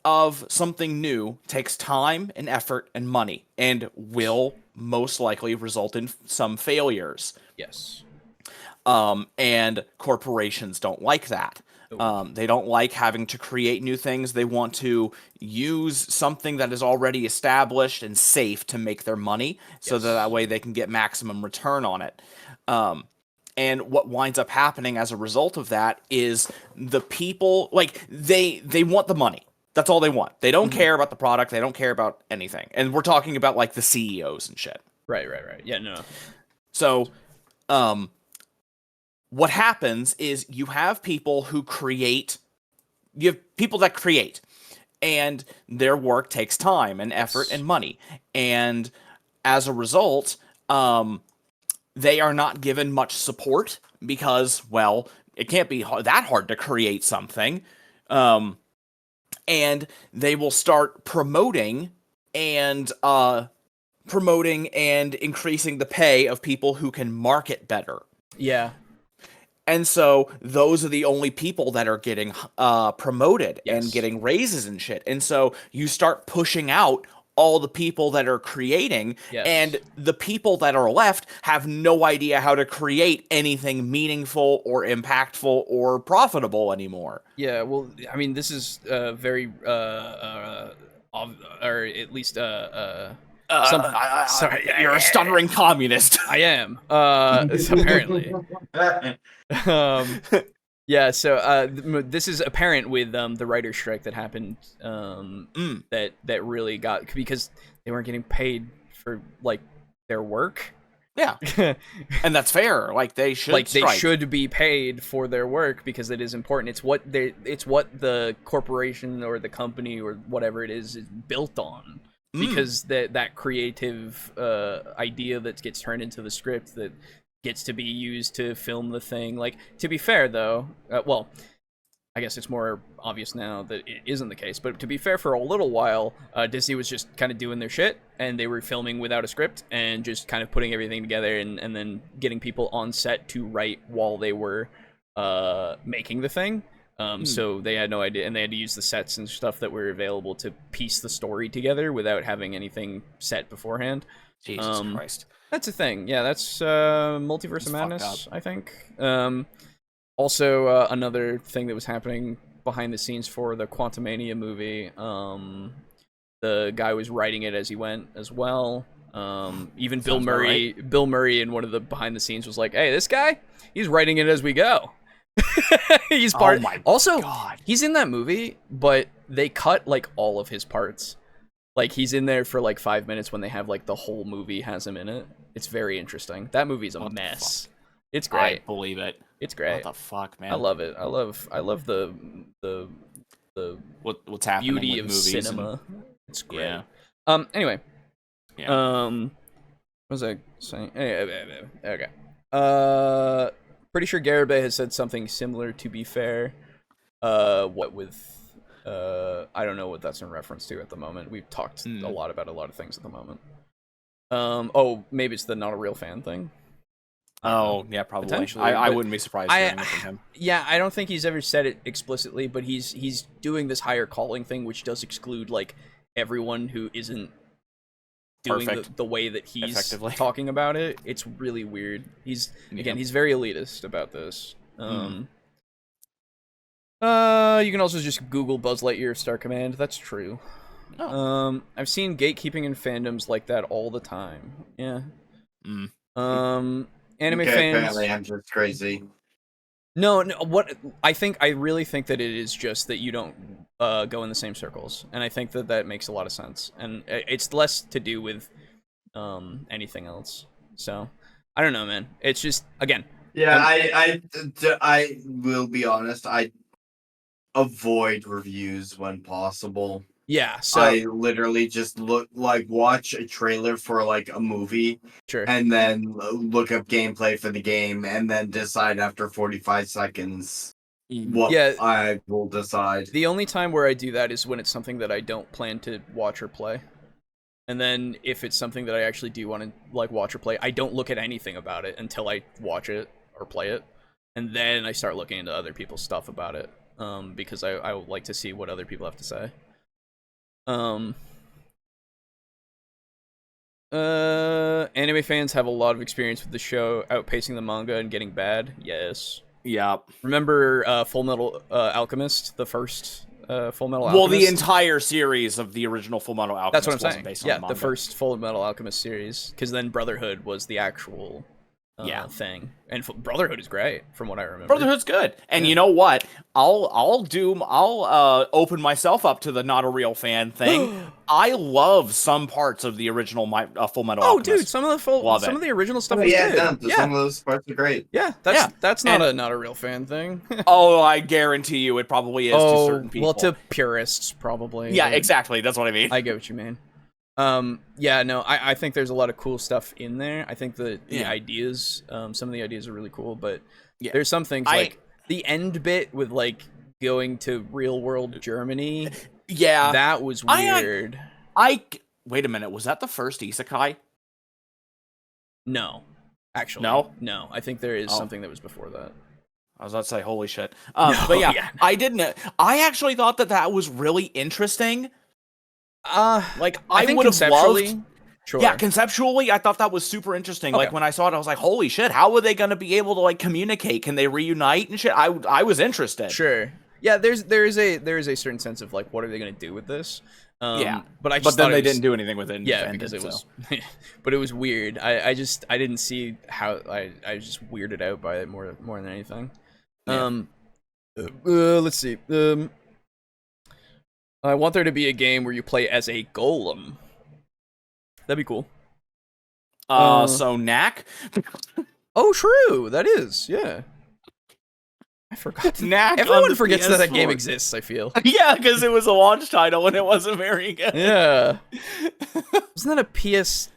of something new takes time and effort and money, and will most likely result in some failures. Yes. And corporations don't like that. They don't like having to create new things. They want to use something that is already established and safe to make their money, so that way they can get maximum return on it. And what winds up happening as a result of that is the people, like, they want the money. That's all they want. They don't care about the product. They don't care about anything. And we're talking about, like, the CEOs and shit. Right. Yeah, no. So, what happens is you have people who create, you have people that create, and their work takes time and effort and money. And as a result, they are not given much support because, well, it can't be that hard to create something. And they will start promoting and increasing the pay of people who can market better. Yeah. And so those are the only people that are getting promoted and getting raises and shit. And so you start pushing out all the people that are creating, and the people that are left have no idea how to create anything meaningful or impactful or profitable anymore. Yeah, well, I mean, this is very, or at least, sorry, you're a stuttering communist. I am, apparently. Yeah, so this is apparent with the writer's strike that happened, that really got, because they weren't getting paid for, like, their work. Yeah, and that's fair. Like, they should they should be paid for their work because it is important. It's what the corporation or the company or whatever it is built on. Because that creative idea that gets turned into the script that gets to be used to film the thing. Like, to be fair, though, well, I guess it's more obvious now that it isn't the case. But to be fair, for a little while, Disney was just kind of doing their shit, and they were filming without a script and just kind of putting everything together and then getting people on set to write while they were making the thing. So they had no idea, and they had to use the sets and stuff that were available to piece the story together without having anything set beforehand. Jesus Christ. That's a thing. Yeah, that's Multiverse of Madness, I think. Also, another thing that was happening behind the scenes for the Quantumania movie, the guy was writing it as he went as well. Even Bill Murray, right. Bill Murray in one of the behind the scenes was like, "Hey, this guy, he's writing it as we go." He's part. Oh my also, God. He's in that movie, but they cut like all of his parts. Like, he's in there for like 5 minutes when they have like the whole movie has him in it. It's very interesting. That movie's a mess. It's great. I believe it. It's great. What the fuck, man? I love it. I love the what's happening beauty with of movies cinema. It's great. Yeah. Anyway. Yeah. What was I saying? Okay. Pretty sure Garibay has said something similar, to be fair. What with I don't know what that's in reference to at the moment. We've talked a lot about a lot of things at the moment. Oh, maybe it's the not a real fan thing. Oh, yeah, probably. I wouldn't be surprised hearing it from him. Yeah, I don't think he's ever said it explicitly, but he's doing this higher calling thing, which does exclude like everyone who isn't doing the way that he's talking about it. It's really weird. He's very elitist about this. You can also just Google Buzz Lightyear Star Command. That's true. Oh. I've seen gatekeeping in fandoms like that all the time. Yeah. Anime fans. Apparently, I'm just crazy. No. What I really think that it is just that you don't go in the same circles, and I think that makes a lot of sense, and it's less to do with anything else. So I don't know, man. It's just, again. Yeah, I will be honest. I avoid reviews when possible. Yeah, so I literally just watch a trailer for like a movie, and then look up gameplay for the game, and then decide after 45 seconds what I will decide. The only time where I do that is when it's something that I don't plan to watch or play. And then if it's something that I actually do want to like watch or play, I don't look at anything about it until I watch it or play it. And then I start looking into other people's stuff about it. Because I would like to see what other people have to say. Anime fans have a lot of experience with the show outpacing the manga and getting bad. Yes. Yeah. Remember Full Metal Alchemist, the first Full Metal Alchemist? Well, the entire series of the original Full Metal Alchemist. That's what I'm saying. Based on the manga. The first Full Metal Alchemist series, because then Brotherhood was the actual thing, and Brotherhood is great from what I remember. Brotherhood's good, and you know what? I'll open myself up to the not a real fan thing. I love some parts of the original Full Metal Alchemist. Dude, some of the original stuff is good. Some of those parts are great. Yeah, that's not a real fan thing. Oh, I guarantee you, it probably is to certain people. Well, to purists, probably. Yeah, exactly. That's what I mean. I get what you mean. I think there's a lot of cool stuff in there. I think the ideas, some of the ideas are really cool, but there's some things like the end bit with like going to real world Germany. Yeah, that was weird. Wait a minute, was that the first isekai? No, actually, no. I think there is something that was before that. I was about to say, holy shit. But yeah, I didn't. I actually thought that was really interesting. Like, I would have loved. Sure. Yeah, conceptually, I thought that was super interesting. Okay. Like, when I saw it, I was like, holy shit, how are they going to be able to, like, communicate? Can they reunite and shit? I was interested. Sure. Yeah, there is a certain sense of, like, what are they going to do with this? Yeah. But then they didn't do anything with it. Yeah, because it was... but it was weird. I didn't see how... I was just weirded out by it more than anything. Yeah. Let's see. I want there to be a game where you play as a golem. That'd be cool. So Knack? Oh, true. That is, yeah. I forgot. Knack. Everyone forgets that game exists, I feel. Yeah, because it was a launch title and it wasn't very good. Yeah. Wasn't that a PS3?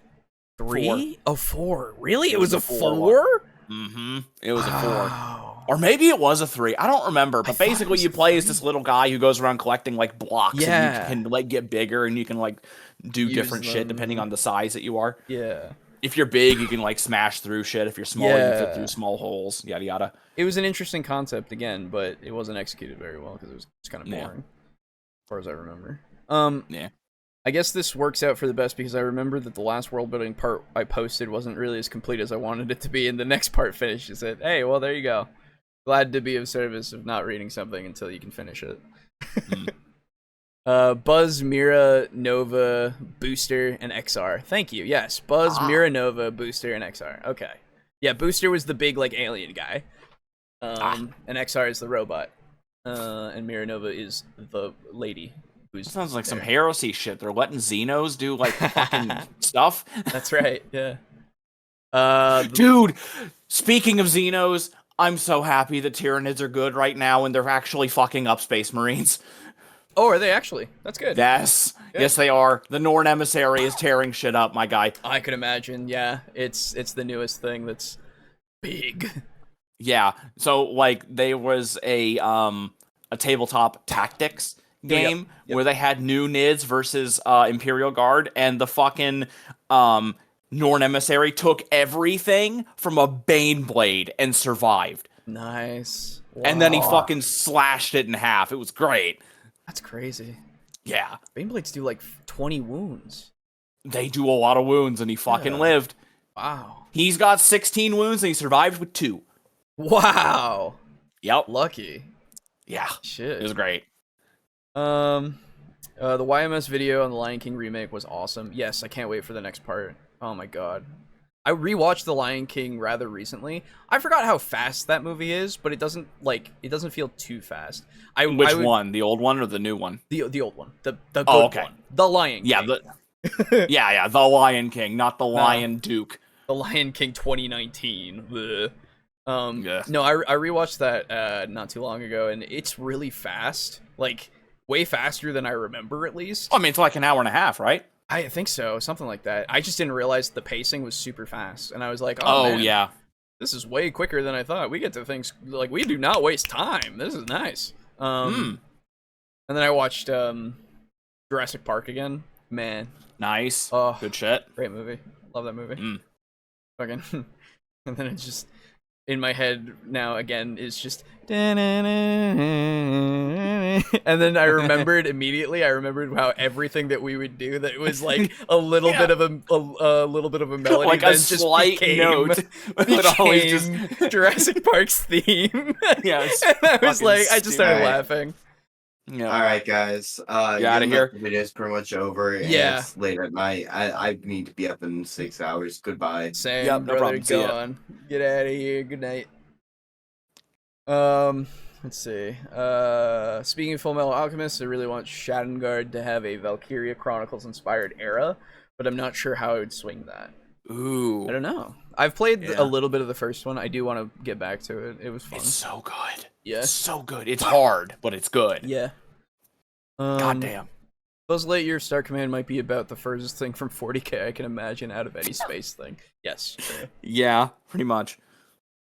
4. Oh, 4. Really? It was a 4? Mm-hmm. It was a 4. Or maybe it was a 3. I don't remember. But basically, you play as this little guy who goes around collecting, like, blocks. Yeah. And you can, like, get bigger and you can, like, do different shit depending on the size that you are. Yeah. If you're big, you can, like, smash through shit. If you're small, you can fit through small holes. Yada, yada. It was an interesting concept, again, but it wasn't executed very well because it was kind of boring. As far as I remember. Yeah. I guess this works out for the best because I remember that the last world building part I posted wasn't really as complete as I wanted it to be, and the next part finishes it. Hey, well, there you go. Glad to be of service of not reading something until you can finish it. Buzz, Mira, Nova, Booster, and XR. Thank you. Yes, Buzz, Mira, Nova, Booster, and XR. Okay. Yeah, Booster was the big, like, alien guy. And XR is the robot. And Mira Nova is the lady. Sounds like some heresy shit. They're letting Xenos do, like, fucking stuff. That's right, yeah. Dude, speaking of Xenos, I'm so happy that Tyranids are good right now, and they're actually fucking up Space Marines. Oh, are they actually? That's good. Yes. Good. Yes, they are. The Norn Emissary is tearing shit up, my guy. I could imagine, yeah. It's the newest thing that's big. Yeah. So, like, there was a tabletop tactics game where they had new Nids versus Imperial Guard, and the fucking Norn Emissary took everything from a Baneblade and survived. Nice. Wow. And then he fucking slashed it in half. It was great. That's crazy. Yeah. Baneblades do like 20 wounds. They do a lot of wounds, and he fucking lived. Wow. He's got 16 wounds, and he survived with 2. Wow. Yep. Lucky. Yeah. Shit. It was great. The YMS video on the Lion King remake was awesome. Yes, I can't wait for the next part. Oh my god. I rewatched The Lion King rather recently. I forgot how fast that movie is, but it doesn't feel too fast. Which one? The old one or the new one? The old one. The good one. The Lion King. Yeah, The Lion King, not the Lion Duke. The Lion King 2019. No, I rewatched that not too long ago, and it's really fast. Like, way faster than I remember, at least. I mean, it's like an hour and a half, right? I think so, something like that. I just didn't realize the pacing was super fast, and I was like, oh man, yeah, this is way quicker than I thought. We get to things, like, we do not waste time. This is nice. And then I watched Jurassic Park again. Man. Nice. Oh, good shit. Great movie. Love that movie. Fucking. And then it's just, in my head now again, is just... And then I remembered immediately. I remembered how everything that we would do that was like a little bit of a little bit of a melody, like a slight note, became always just Jurassic Park's theme. Yeah, and I was like, I just started laughing. Yeah. All right, guys. Get out of here. The video's pretty much over. And yeah. It's late at night. I need to be up in 6 hours. Goodbye. Same. Yep, no problem. Go on. Get out of here. Good night. Let's see. Speaking of Full Metal Alchemist, I really want Shaddengard to have a Valkyria Chronicles inspired era, but I'm not sure how I would swing that. Ooh. I don't know. I've played a little bit of the first one. I do want to get back to it. It was fun. It's so good. Yeah. It's so good. It's hard, but it's good. Yeah. Goddamn. Buzz Lightyear Star Command might be about the furthest thing from 40k I can imagine out of any space thing. Yes. Sure. Yeah, pretty much.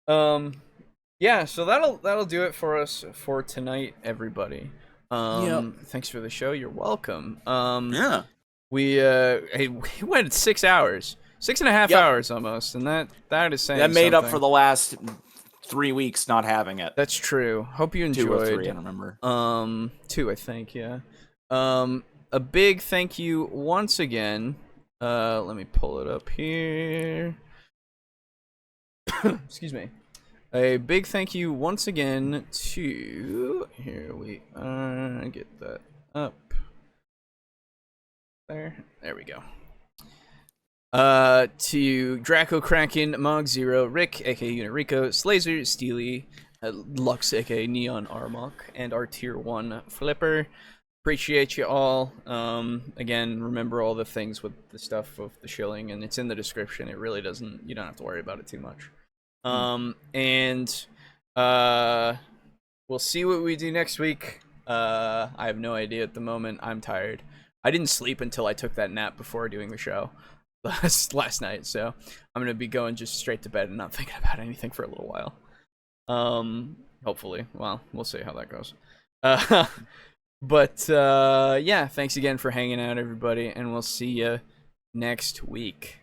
Yeah, so that'll do it for us for tonight, everybody. Thanks for the show. You're welcome. Yeah. We went 6 hours. 6.5 hours almost, and that is saying that made something. up for the last 3 weeks not having it. That's true. Hope you enjoyed. 2 or 3, I don't remember. 2, I think. Yeah. A big thank you once again. Let me pull it up here. Excuse me. A big thank you once again to, here we are, get that up. There we go. To Draco Kraken, Mog Zero, Rick, aka Unirico, Slazer, Steely, Lux, aka Neon Armok, and our Tier 1 Flipper. Appreciate you all. Again, remember all the things with the stuff of the shilling, and it's in the description. It really doesn't, you don't have to worry about it too much. And we'll see what we do next week. I have no idea at the moment. I'm tired. I didn't sleep until I took that nap before doing the show last night, so I'm gonna be going just straight to bed and not thinking about anything for a little while. Hopefully. Well, we'll see how that goes. But yeah, thanks again for hanging out, everybody, and we'll see you next week.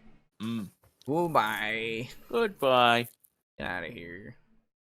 Goodbye. Goodbye. Get out of here.